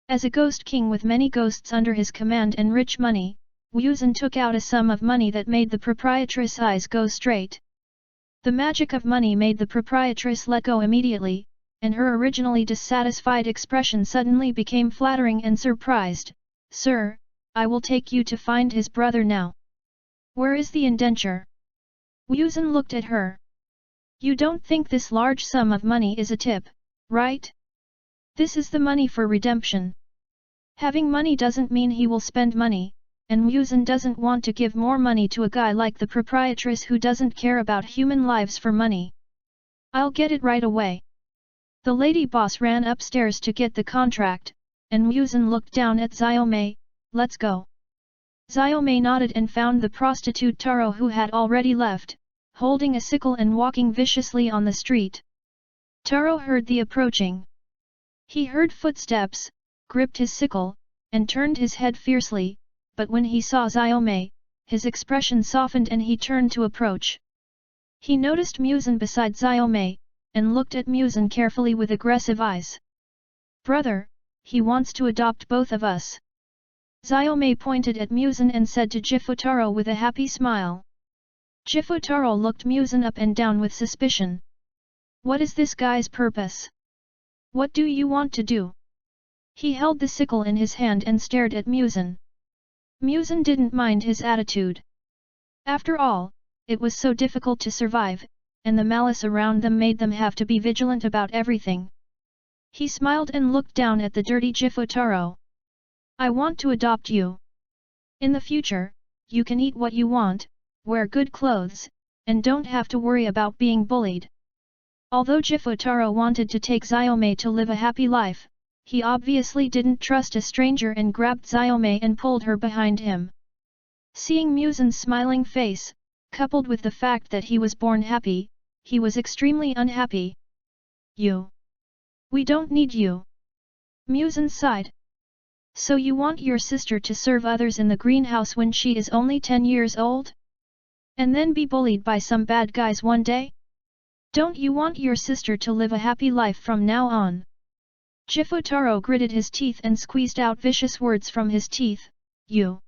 As a ghost king with many ghosts under his command and rich money, MUZAN took out a sum of money that made the proprietress' eyes go straight. The magic of money made the proprietress let go immediately, and her originally dissatisfied expression suddenly became flattering and surprised. Sir, I will take you to find his brother now. Where is the indenture? MUZAN looked at her. You don't think this large sum of money is a tip, right? This is the money for redemption. Having money doesn't mean he will spend money, and MUZAN doesn't want to give more money to a guy like the proprietress who doesn't care about human lives for money. I'll get it right away. The lady boss ran upstairs to get the contract, and MUZAN looked down at Xiaomei, let's go. Xiaomei nodded and found the prostitute Taro who had already left, holding a sickle and walking viciously on the street. Taro heard the approaching. He heard footsteps, gripped his sickle, and turned his head fiercely, but when he saw Xiaomei, his expression softened and he turned to approach. He noticed MUZAN beside Xiaomei, and looked at MUZAN carefully with aggressive eyes. Brother, he wants to adopt both of us. Xiaomei pointed at MUZAN and said to Jifutaro with a happy smile. Jifutaro looked MUZAN up and down with suspicion. What is this guy's purpose? What do you want to do? He held the sickle in his hand and stared at MUZAN. MUZAN didn't mind his attitude. After all, it was so difficult to survive, and the malice around them made them have to be vigilant about everything. He smiled and looked down at the dirty Jifutaro. I want to adopt you. In the future, you can eat what you want, wear good clothes, and don't have to worry about being bullied. Although Jifutaro wanted to take Xiaomei to live a happy life, he obviously didn't trust a stranger and grabbed Xiaomei and pulled her behind him. Seeing MUZAN's smiling face, coupled with the fact that he was born happy, he was extremely unhappy. You. We don't need you. MUZAN sighed. So you want your sister to serve others in the greenhouse when she is only 10 years old? And then be bullied by some bad guys one day? Don't you want your sister to live a happy life from now on? Jifutaro gritted his teeth and squeezed out vicious words from his teeth. You.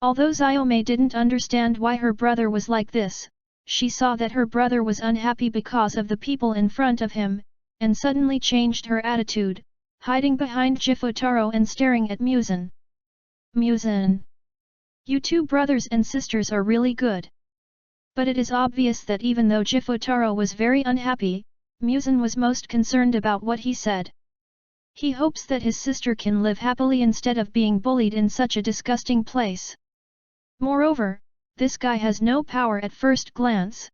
Although Xiaomei didn't understand why her brother was like this, she saw that her brother was unhappy because of the people in front of him, and suddenly changed her attitude, hiding behind Jifutaro and staring at MUZAN. MUZAN. You two brothers and sisters are really good. But it is obvious that even though Jifutaro was very unhappy, MUZAN was most concerned about what he said. He hopes that his sister can live happily instead of being bullied in such a disgusting place. Moreover, this guy has no power at first glance.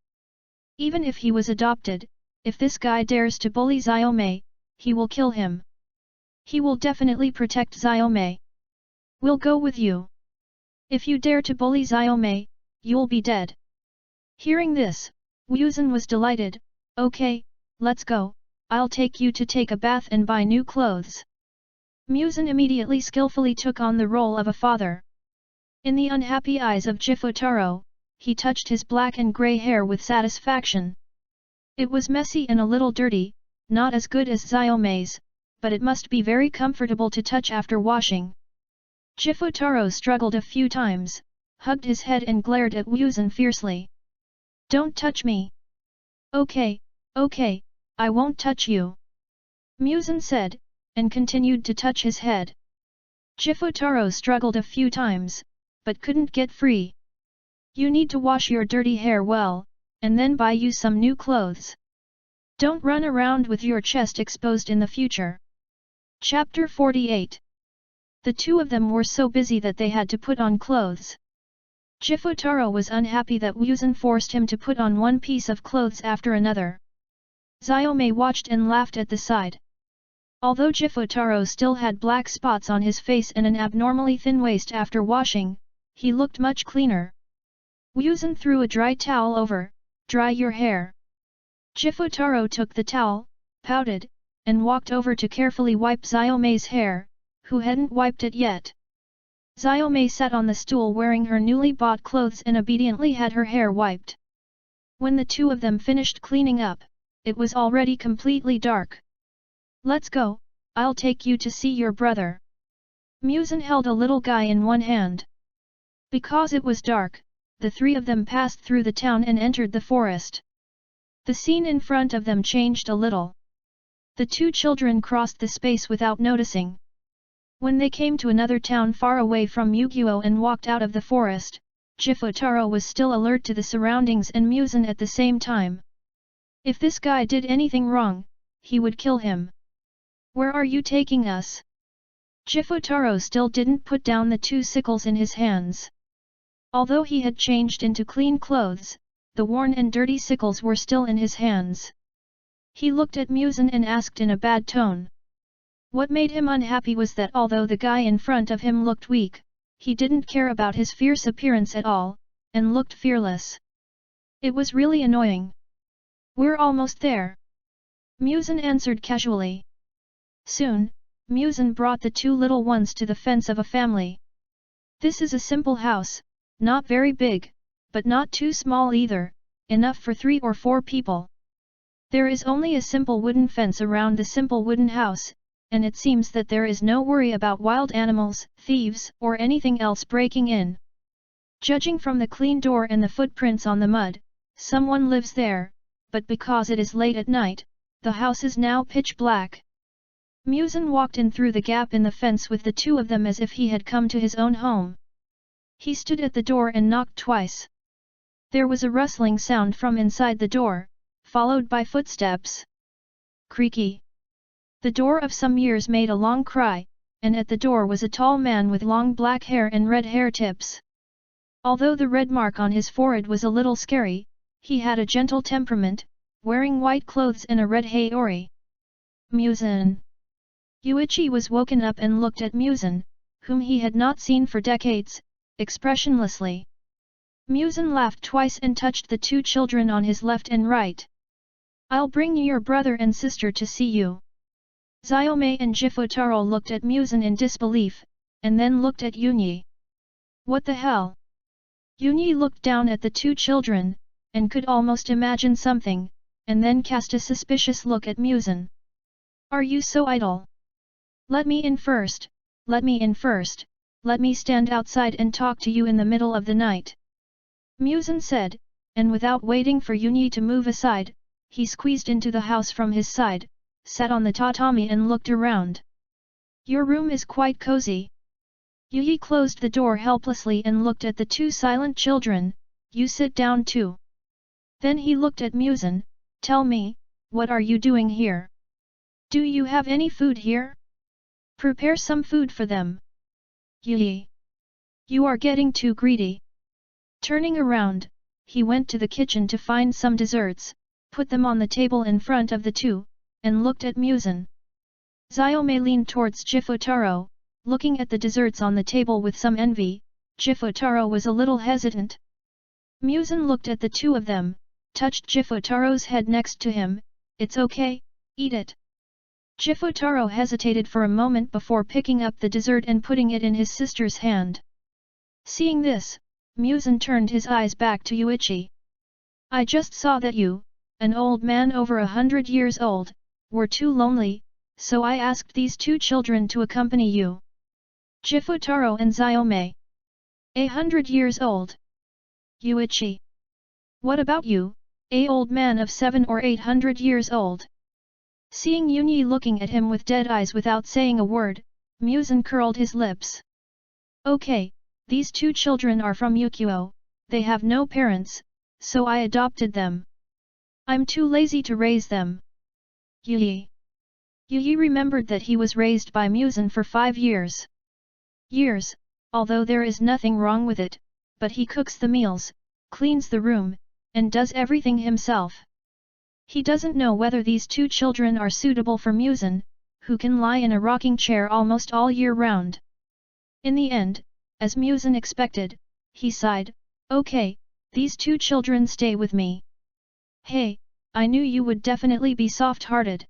Even if he was adopted, if this guy dares to bully Xiaomei, he will kill him. He will definitely protect Xiaomei. We'll go with you. If you dare to bully Xiaomei, you'll be dead. Hearing this, MUZAN was delighted. Okay, let's go, I'll take you to take a bath and buy new clothes. MUZAN immediately skillfully took on the role of a father. In the unhappy eyes of Jifutaro, he touched his black and grey hair with satisfaction. It was messy and a little dirty, not as good as Xiaomei's, but it must be very comfortable to touch after washing. Jifutaro struggled a few times, hugged his head and glared at MUZAN fiercely. Don't touch me. Okay, okay, I won't touch you. MUZAN said, and continued to touch his head. Jifutaro struggled a few times, but couldn't get free. You need to wash your dirty hair well, and then buy you some new clothes. Don't run around with your chest exposed in the future. Chapter 48. The two of them were so busy that they had to put on clothes. Jifutaro was unhappy that MUZAN forced him to put on one piece of clothes after another. Xiaomei watched and laughed at the side. Although Jifutaro still had black spots on his face and an abnormally thin waist after washing, he looked much cleaner. MUZAN threw a dry towel over. Dry your hair. Jifutaro took the towel, pouted, and walked over to carefully wipe Xiaomei's hair, who hadn't wiped it yet. Xiaomei sat on the stool wearing her newly bought clothes and obediently had her hair wiped. When the two of them finished cleaning up, it was already completely dark. Let's go, I'll take you to see your brother. MUZAN held a little guy in one hand. Because it was dark, the three of them passed through the town and entered the forest. The scene in front of them changed a little. The two children crossed the space without noticing. When they came to another town far away from Muguo and walked out of the forest, Jifutaro was still alert to the surroundings and MUZAN at the same time. If this guy did anything wrong, he would kill him. Where are you taking us? Jifutaro still didn't put down the two sickles in his hands. Although he had changed into clean clothes, the worn and dirty sickles were still in his hands. He looked at MUZAN and asked in a bad tone. What made him unhappy was that although the guy in front of him looked weak, he didn't care about his fierce appearance at all, and looked fearless. It was really annoying. We're almost there. MUZAN answered casually. Soon, MUZAN brought the two little ones to the fence of a family. This is a simple house, not very big, but not too small either, enough for 3 or 4 people. There is only a simple wooden fence around the simple wooden house, and it seems that there is no worry about wild animals, thieves, or anything else breaking in. Judging from the clean door and the footprints on the mud, someone lives there, but because it is late at night, the house is now pitch black. MUZAN walked in through the gap in the fence with the two of them as if he had come to his own home. He stood at the door and knocked twice. There was a rustling sound from inside the door, followed by footsteps. Creaky. The door of some years made a long cry, and at the door was a tall man with long black hair and red hair tips. Although the red mark on his forehead was a little scary, he had a gentle temperament, wearing white clothes and a red haori. MUZAN. Yuichi was woken up and looked at MUZAN, whom he had not seen for decades, expressionlessly. MUZAN laughed twice and touched the two children on his left and right. I'll bring your brother and sister to see you. Xiaomei and Jifutaro looked at MUZAN in disbelief, and then looked at Yunyi. What the hell? Yunyi looked down at the two children, and could almost imagine something, and then cast a suspicious look at MUZAN. Are you so idle? Let me in first, let me in first, let me stand outside and talk to you in the middle of the night. MUZAN said, and without waiting for Yunyi to move aside, he squeezed into the house from his side, sat on the tatami and looked around. Your room is quite cozy. Yunyi closed the door helplessly and looked at the two silent children. You sit down too. Then he looked at MUZAN. Tell me, what are you doing here? Do you have any food here? Prepare some food for them. Yunyi. You are getting too greedy. Turning around, he went to the kitchen to find some desserts, put them on the table in front of the two, and looked at MUZAN. Xiaomei leaned towards Jifutaro, looking at the desserts on the table with some envy. Jifutaro was a little hesitant. MUZAN looked at the two of them, touched Jifutaro's head next to him. It's okay, eat it. Jifutaro hesitated for a moment before picking up the dessert and putting it in his sister's hand. Seeing this, MUZAN turned his eyes back to Yuichi. I just saw that you, an old man over 100 years old, were too lonely, so I asked these two children to accompany you. Jifutaro and Xiaomei. 100 years old. Yuichi. What about you, a old man of 700 or 800 years old? Seeing Yunyi looking at him with dead eyes without saying a word, MUZAN curled his lips. Okay, these two children are from Yukio, they have no parents, so I adopted them. I'm too lazy to raise them. Yunyi. Yunyi remembered that he was raised by MUZAN for 5 years. Although there is nothing wrong with it, but he cooks the meals, cleans the room, and does everything himself. He doesn't know whether these two children are suitable for MUZAN, who can lie in a rocking chair almost all year round. In the end, as MUZAN expected, he sighed, okay, these two children stay with me. Hey, I knew you would definitely be soft-hearted.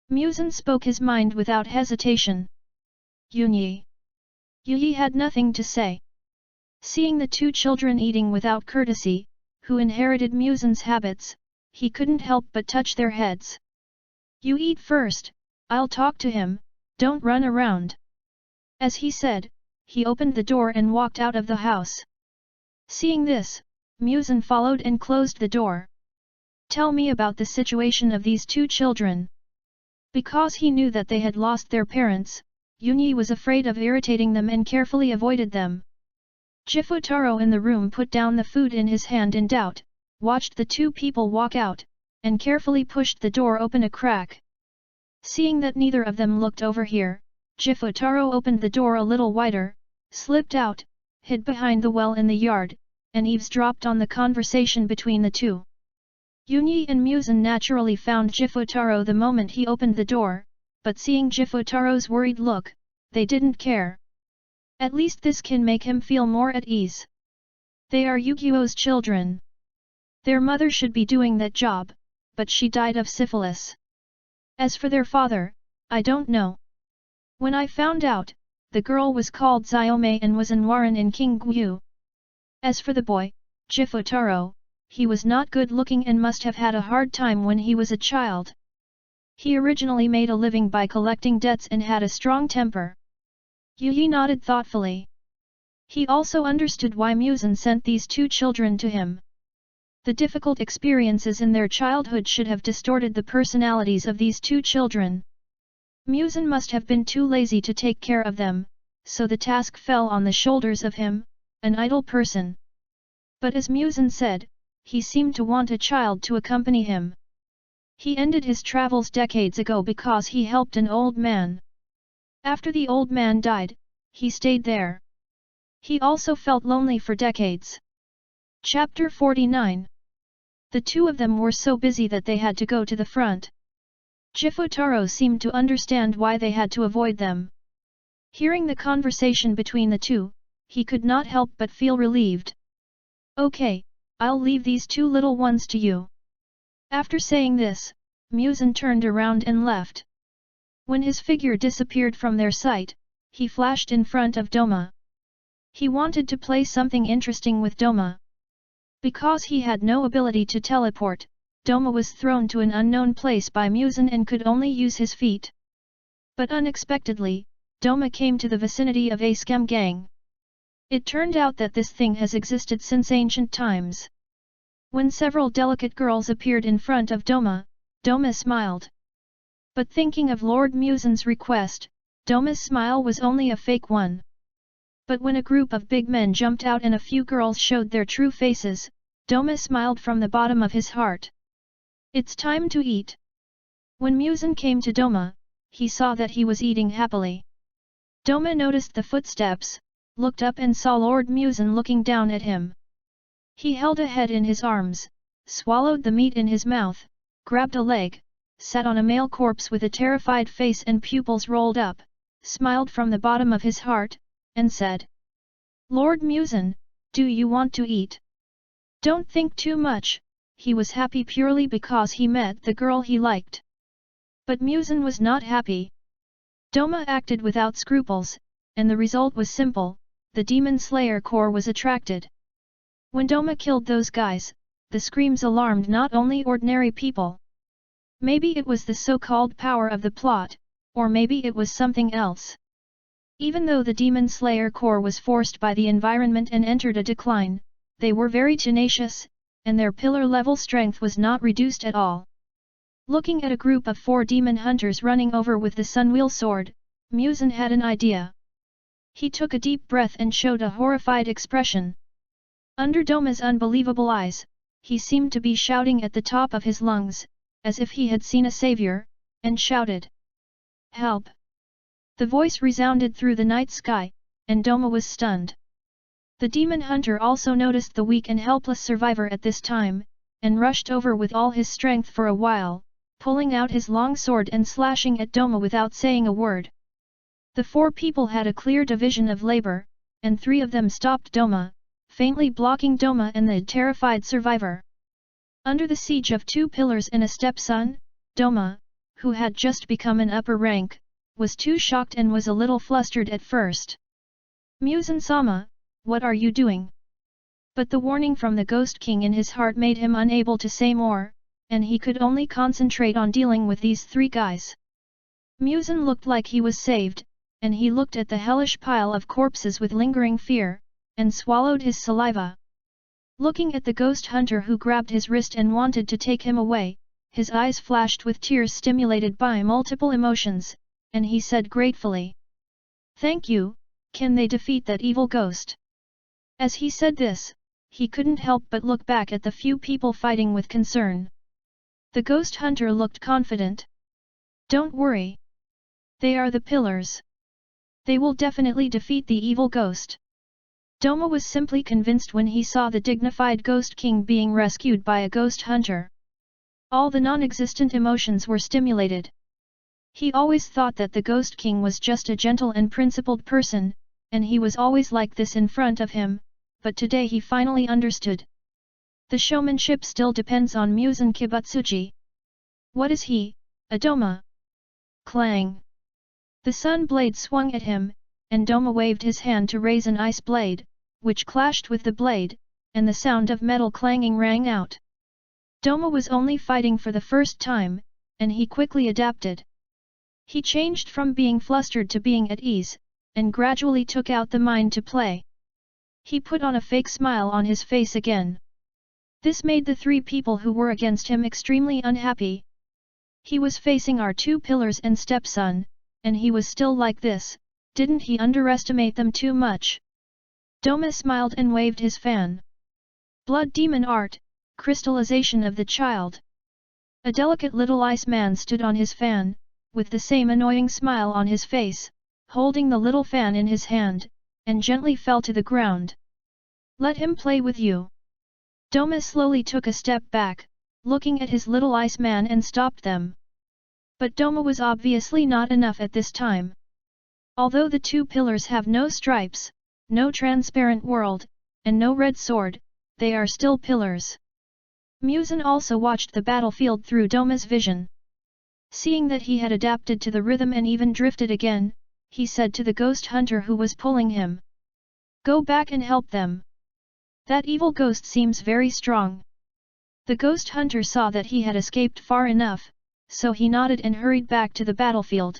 MUZAN spoke his mind without hesitation. Yunyi. Yunyi had nothing to say. Seeing the two children eating without courtesy, who inherited MUZAN's habits, he couldn't help but touch their heads. You eat first, I'll talk to him, don't run around. As he said, he opened the door and walked out of the house. Seeing this, MUZAN followed and closed the door. Tell me about the situation of these two children. Because he knew that they had lost their parents, Yunyi was afraid of irritating them and carefully avoided them. Jifutaro in the room put down the food in his hand in doubt, watched the two people walk out, and carefully pushed the door open a crack. Seeing that neither of them looked over here, Jifutaro opened the door a little wider, slipped out, hid behind the well in the yard, and eavesdropped on the conversation between the two. Yunyi and MUZAN naturally found Jifutaro the moment he opened the door, but seeing Jifutaro's worried look, they didn't care. At least this can make him feel more at ease. They are Yukio's children. Their mother should be doing that job, but she died of syphilis. As for their father, I don't know. When I found out, the girl was called Xiaomei and was an Waran in King Guyu. As for the boy, Jifutaro, he was not good looking and must have had a hard time when he was a child. He originally made a living by collecting debts and had a strong temper. Yi nodded thoughtfully. He also understood why MUZAN sent these two children to him. The difficult experiences in their childhood should have distorted the personalities of these two children. MUZAN must have been too lazy to take care of them, so the task fell on the shoulders of him, an idle person. But as MUZAN said, he seemed to want a child to accompany him. He ended his travels decades ago because he helped an old man. After the old man died, he stayed there. He also felt lonely for decades. Chapter 49. The two of them were so busy that they had to go to the front. Jifutaro seemed to understand why they had to avoid them. Hearing the conversation between the two, he could not help but feel relieved. Okay, I'll leave these two little ones to you. After saying this, MUZAN turned around and left. When his figure disappeared from their sight, he flashed in front of Doma. He wanted to play something interesting with Doma. Because he had no ability to teleport, Doma was thrown to an unknown place by MUZAN and could only use his feet. But unexpectedly, Doma came to the vicinity of a scam gang. It turned out that this thing has existed since ancient times. When several delicate girls appeared in front of Doma, Doma smiled. But thinking of Lord MUZAN's request, Doma's smile was only a fake one. But when a group of big men jumped out and a few girls showed their true faces, Doma smiled from the bottom of his heart. It's time to eat. When MUZAN came to Doma, he saw that he was eating happily. Doma noticed the footsteps, looked up and saw Lord MUZAN looking down at him. He held a head in his arms, swallowed the meat in his mouth, grabbed a leg, sat on a male corpse with a terrified face and pupils rolled up, smiled from the bottom of his heart, and said, "Lord MUZAN, do you want to eat?" Don't think too much, he was happy purely because he met the girl he liked. But MUZAN was not happy. Doma acted without scruples, and the result was simple, the Demon Slayer Corps was attracted. When Doma killed those guys, the screams alarmed not only ordinary people. Maybe it was the so-called power of the plot, or maybe it was something else. Even though the Demon Slayer Corps was forced by the environment and entered a decline, they were very tenacious, and their pillar-level strength was not reduced at all. Looking at a group of 4 demon hunters running over with the Sunwheel sword, MUZAN had an idea. He took a deep breath and showed a horrified expression. Under Doma's unbelievable eyes, he seemed to be shouting at the top of his lungs, as if he had seen a savior, and shouted, "Help!" The voice resounded through the night sky, and Doma was stunned. The demon hunter also noticed the weak and helpless survivor at this time, and rushed over with all his strength for a while, pulling out his long sword and slashing at Doma without saying a word. The 4 people had a clear division of labor, and 3 of them stopped Doma, faintly blocking Doma and the terrified survivor. Under the siege of 2 pillars and a stepson, Doma, who had just become an upper rank, was too shocked and was a little flustered at first. "MUZAN-sama, what are you doing?" But the warning from the Ghost King in his heart made him unable to say more, and he could only concentrate on dealing with these 3 guys. MUZAN looked like he was saved, and he looked at the hellish pile of corpses with lingering fear, and swallowed his saliva. Looking at the ghost hunter who grabbed his wrist and wanted to take him away, his eyes flashed with tears stimulated by multiple emotions, and he said gratefully, "Thank you, can they defeat that evil ghost?" As he said this, he couldn't help but look back at the few people fighting with concern. The ghost hunter looked confident. "Don't worry. They are the pillars. They will definitely defeat the evil ghost." Doma was simply convinced when he saw the dignified Ghost King being rescued by a ghost hunter. All the non-existent emotions were stimulated. He always thought that the Ghost King was just a gentle and principled person, and he was always like this in front of him, but today he finally understood. The showmanship still depends on MUZAN Kibutsuji. What is he, a Doma? Clang! The sun blade swung at him, and Doma waved his hand to raise an ice blade, which clashed with the blade, and the sound of metal clanging rang out. Doma was only fighting for the first time, and he quickly adapted. He changed from being flustered to being at ease, and gradually took out the mind to play. He put on a fake smile on his face again. This made the three people who were against him extremely unhappy. He was facing our two pillars and stepson, and he was still like this. Didn't he underestimate them too much? Doma smiled and waved his fan. Blood demon art, crystallization of the child. A delicate little ice man stood on his fan, with the same annoying smile on his face, holding the little fan in his hand, and gently fell to the ground. Let him play with you. Doma slowly took a step back, looking at his little ice man and stopped them. But Doma was obviously not enough at this time. Although the two pillars have no stripes, no transparent world, and no red sword, they are still pillars. MUZAN also watched the battlefield through Doma's vision. Seeing that he had adapted to the rhythm and even drifted again, he said to the ghost hunter who was pulling him. Go back and help them. That evil ghost seems very strong. The ghost hunter saw that he had escaped far enough, so he nodded and hurried back to the battlefield.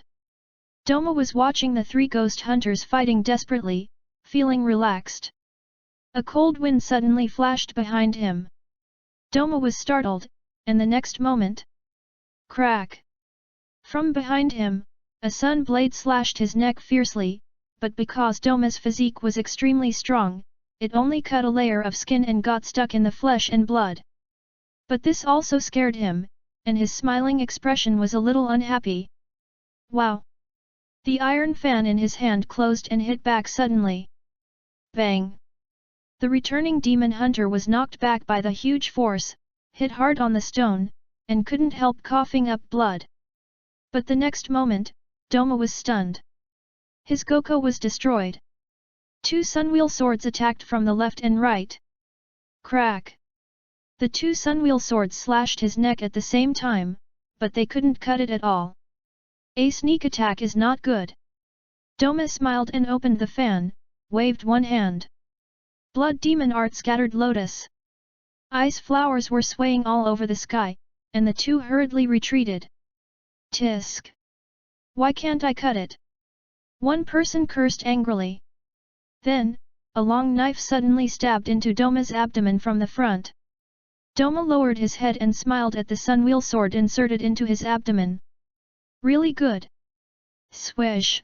Doma was watching the three ghost hunters fighting desperately, feeling relaxed. A cold wind suddenly flashed behind him. Doma was startled, and the next moment... Crack! From behind him, a sun blade slashed his neck fiercely, but because Doma's physique was extremely strong, it only cut a layer of skin and got stuck in the flesh and blood. But this also scared him, and his smiling expression was a little unhappy. Wow! The iron fan in his hand closed and hit back suddenly. Bang! The returning demon hunter was knocked back by the huge force, hit hard on the stone, and couldn't help coughing up blood. But the next moment, Doma was stunned. His Goko was destroyed. Two sunwheel swords attacked from the left and right. Crack! The two sunwheel swords slashed his neck at the same time, but they couldn't cut it at all. A sneak attack is not good. Doma smiled and opened the fan, waved one hand. Blood demon art scattered lotus. Ice flowers were swaying all over the sky, and the two hurriedly retreated. Tisk! Why can't I cut it? One person cursed angrily. Then, a long knife suddenly stabbed into Doma's abdomen from the front. Doma lowered his head and smiled at the sunwheel sword inserted into his abdomen. Really good. Swish!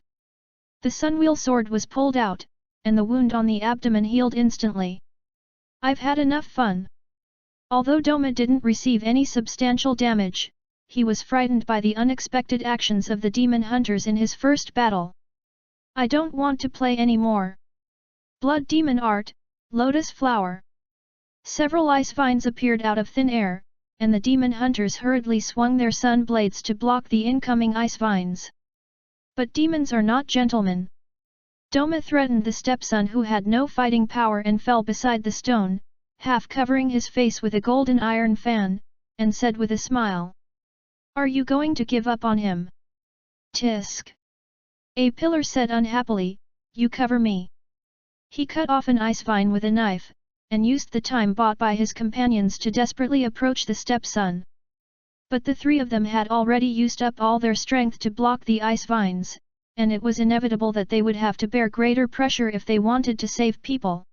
The sunwheel sword was pulled out, and the wound on the abdomen healed instantly. I've had enough fun. Although Doma didn't receive any substantial damage, he was frightened by the unexpected actions of the demon hunters in his first battle. I don't want to play anymore. Blood demon art, lotus flower. Several ice vines appeared out of thin air, and the demon hunters hurriedly swung their sun blades to block the incoming ice vines. But demons are not gentlemen. Doma threatened the stepson who had no fighting power and fell beside the stone, half covering his face with a golden iron fan, and said with a smile. Are you going to give up on him? Tisk! A pillar said unhappily, you cover me. He cut off an ice vine with a knife, and used the time bought by his companions to desperately approach the stepson. But the three of them had already used up all their strength to block the ice vines, and it was inevitable that they would have to bear greater pressure if they wanted to save people.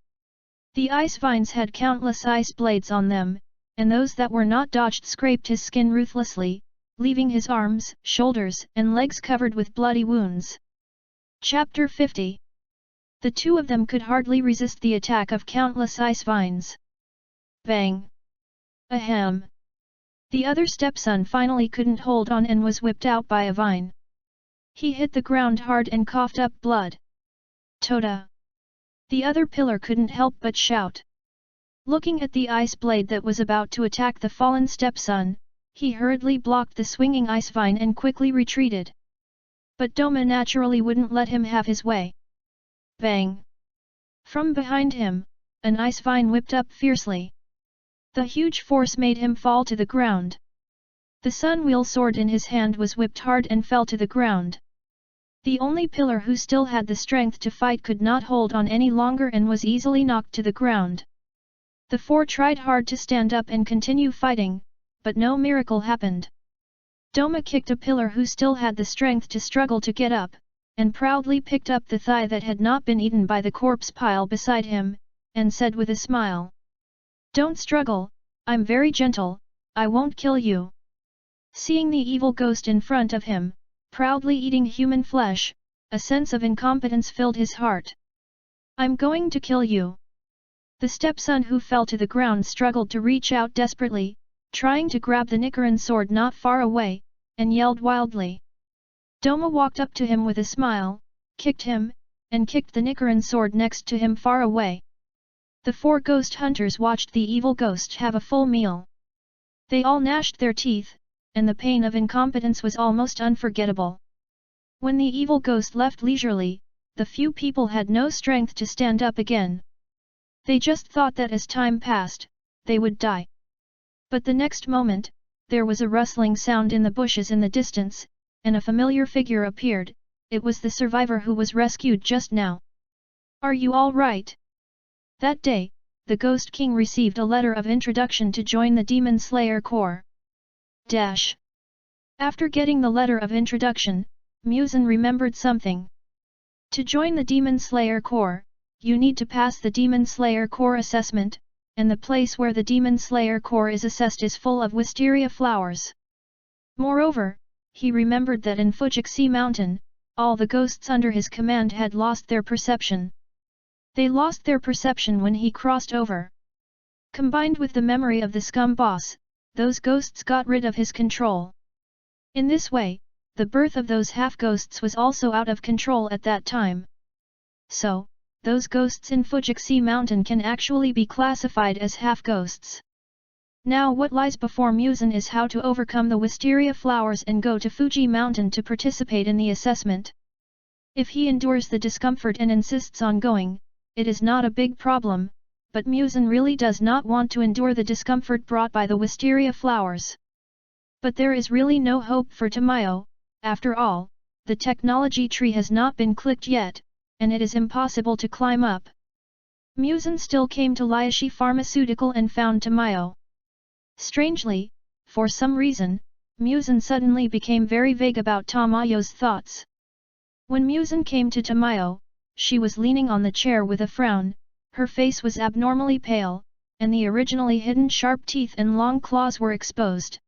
The ice vines had countless ice blades on them, and those that were not dodged scraped his skin ruthlessly, leaving his arms, shoulders, and legs covered with bloody wounds. Chapter 50. The two of them could hardly resist the attack of countless ice vines. Bang! Ahem! The other stepson finally couldn't hold on and was whipped out by a vine. He hit the ground hard and coughed up blood. Toda! The other pillar couldn't help but shout. Looking at the ice blade that was about to attack the fallen stepson, he hurriedly blocked the swinging ice vine and quickly retreated. But Doma naturally wouldn't let him have his way. Bang! From behind him, an ice vine whipped up fiercely. The huge force made him fall to the ground. The sunwheel sword in his hand was whipped hard and fell to the ground. The only pillar who still had the strength to fight could not hold on any longer and was easily knocked to the ground. The four tried hard to stand up and continue fighting, but no miracle happened. Doma kicked a pillar who still had the strength to struggle to get up, and proudly picked up the thigh that had not been eaten by the corpse pile beside him, and said with a smile. "Don't struggle, I'm very gentle, I won't kill you." Seeing the evil ghost in front of him, proudly eating human flesh, a sense of incompetence filled his heart. "I'm going to kill you." The stepson who fell to the ground struggled to reach out desperately, trying to grab the Nichiren sword not far away, and yelled wildly. Doma walked up to him with a smile, kicked him, and kicked the Nichiren sword next to him far away. The four ghost hunters watched the evil ghost have a full meal. They all gnashed their teeth, and the pain of incompetence was almost unforgettable. When the evil ghost left leisurely, the few people had no strength to stand up again. They just thought that as time passed, they would die. But the next moment, there was a rustling sound in the bushes in the distance, and a familiar figure appeared. It was the survivor who was rescued just now. "Are you all right?" That day, the Ghost King received a letter of introduction to join the Demon Slayer Corps. After getting the letter of introduction, MUZAN remembered something. To join the Demon Slayer Corps, you need to pass the Demon Slayer Corps assessment, and the place where the Demon Slayer Corps is assessed is full of wisteria flowers. Moreover, he remembered that in Fujixe Mountain, all the ghosts under his command had lost their perception. They lost their perception when he crossed over. Combined with the memory of the scum boss, those ghosts got rid of his control. In this way, the birth of those half-ghosts was also out of control at that time. So, those ghosts in Fujixe Mountain can actually be classified as half-ghosts. Now what lies before MUZAN is how to overcome the wisteria flowers and go to Fuji Mountain to participate in the assessment. If he endures the discomfort and insists on going, it is not a big problem, but MUZAN really does not want to endure the discomfort brought by the wisteria flowers. But there is really no hope for Tamayo. After all, the technology tree has not been clicked yet, and it is impossible to climb up. MUZAN still came to Liashi Pharmaceutical and found Tamayo. Strangely, for some reason, MUZAN suddenly became very vague about Tamayo's thoughts. When MUZAN came to Tamayo, she was leaning on the chair with a frown, her face was abnormally pale, and the originally hidden sharp teeth and long claws were exposed.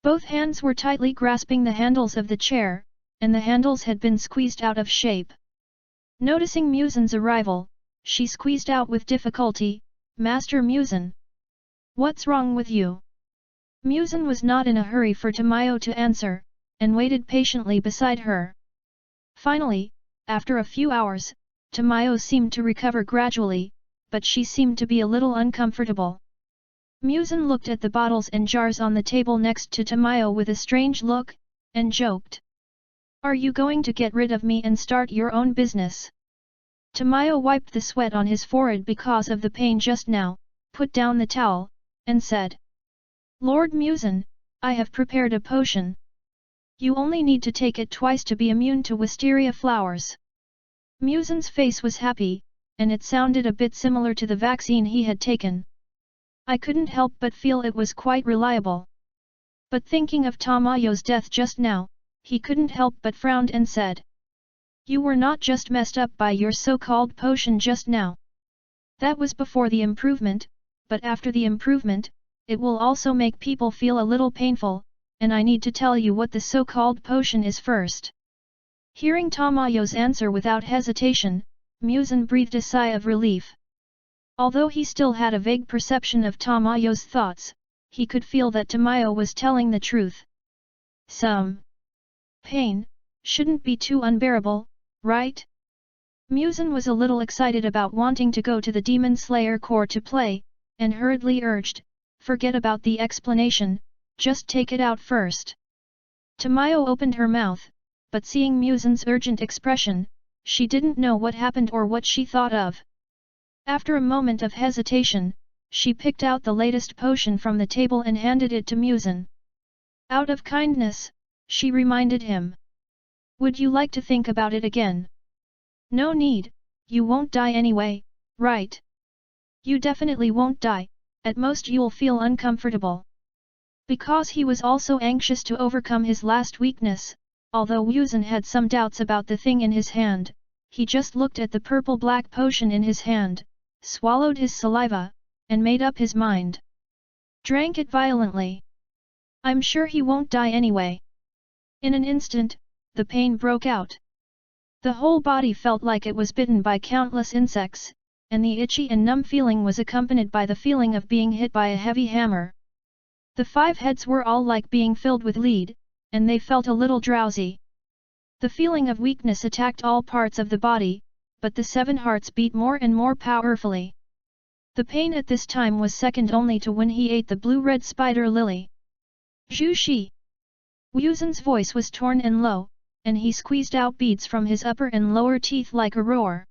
Both hands were tightly grasping the handles of the chair, and the handles had been squeezed out of shape. Noticing MUZAN's arrival, she squeezed out with difficulty, "Master MUZAN. What's wrong with you?" MUZAN was not in a hurry for Tamayo to answer, and waited patiently beside her. Finally, after a few hours, Tamayo seemed to recover gradually, but she seemed to be a little uncomfortable. MUZAN looked at the bottles and jars on the table next to Tamayo with a strange look, and joked. "Are you going to get rid of me and start your own business?" Tamayo wiped the sweat on his forehead because of the pain just now, put down the towel, and said. "Lord MUZAN, I have prepared a potion. You only need to take it twice to be immune to wisteria flowers." MUZAN's face was happy, and it sounded a bit similar to the vaccine he had taken. I couldn't help but feel it was quite reliable. But thinking of Tamayo's death just now, he couldn't help but frowned and said. "You were not just messed up by your so-called potion just now. That was before the improvement, but after the improvement, it will also make people feel a little painful, and I need to tell you what the so-called potion is first." Hearing Tamayo's answer without hesitation, MUZAN breathed a sigh of relief. Although he still had a vague perception of Tamayo's thoughts, he could feel that Tamayo was telling the truth. Some pain shouldn't be too unbearable, right? MUZAN was a little excited about wanting to go to the Demon Slayer Corps to play, and hurriedly urged, "Forget about the explanation, just take it out first." Tamayo opened her mouth, but seeing MUZAN's urgent expression, she didn't know what happened or what she thought of. After a moment of hesitation, she picked out the latest potion from the table and handed it to MUZAN. Out of kindness, she reminded him. "Would you like to think about it again?" "No need, you won't die anyway, right? You definitely won't die, at most you'll feel uncomfortable. Because he was also anxious to overcome his last weakness, although MUZAN had some doubts about the thing in his hand, he just looked at the purple-black potion in his hand, swallowed his saliva, and made up his mind. Drank it violently. I'm sure he won't die anyway. In an instant, the pain broke out. The whole body felt like it was bitten by countless insects, and the itchy and numb feeling was accompanied by the feeling of being hit by a heavy hammer. The 5 heads were all like being filled with lead, and they felt a little drowsy. The feeling of weakness attacked all parts of the body, but the 7 hearts beat more and more powerfully. The pain at this time was second only to when he ate the blue-red spider lily. Zhu Shi! MUZAN's voice was torn and low, and he squeezed out beads from his upper and lower teeth like a roar.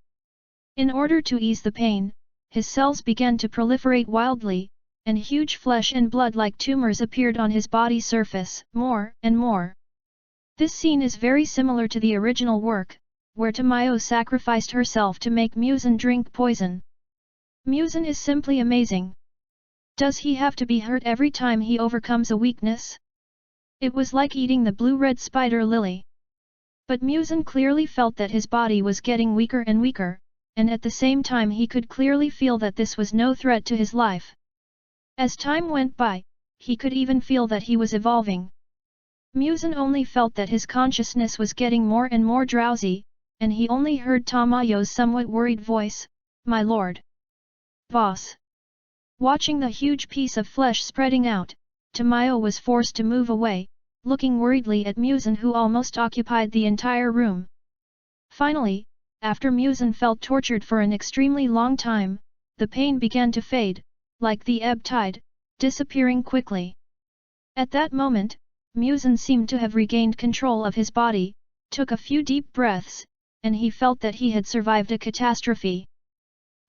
In order to ease the pain, his cells began to proliferate wildly, and huge flesh and blood like tumors appeared on his body surface, more and more. This scene is very similar to the original work, where Tamayo sacrificed herself to make MUZAN drink poison. MUZAN is simply amazing. Does he have to be hurt every time he overcomes a weakness? It was like eating the blue-red spider lily. But MUZAN clearly felt that his body was getting weaker and weaker, and at the same time he could clearly feel that this was no threat to his life. As time went by, he could even feel that he was evolving. MUZAN only felt that his consciousness was getting more and more drowsy, and he only heard Tamayo's somewhat worried voice, "My lord. Boss." Watching the huge piece of flesh spreading out, Tamayo was forced to move away, looking worriedly at MUZAN who almost occupied the entire room. Finally, after MUZAN felt tortured for an extremely long time, the pain began to fade, like the ebb tide, disappearing quickly. At that moment, MUZAN seemed to have regained control of his body, took a few deep breaths, and he felt that he had survived a catastrophe.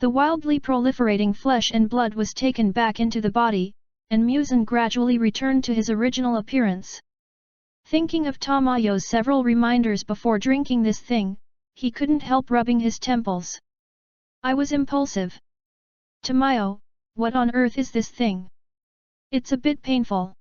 The wildly proliferating flesh and blood was taken back into the body, and MUZAN gradually returned to his original appearance. Thinking of Tamayo's several reminders before drinking this thing, he couldn't help rubbing his temples. I was impulsive. Tamayo, what on earth is this thing? It's a bit painful.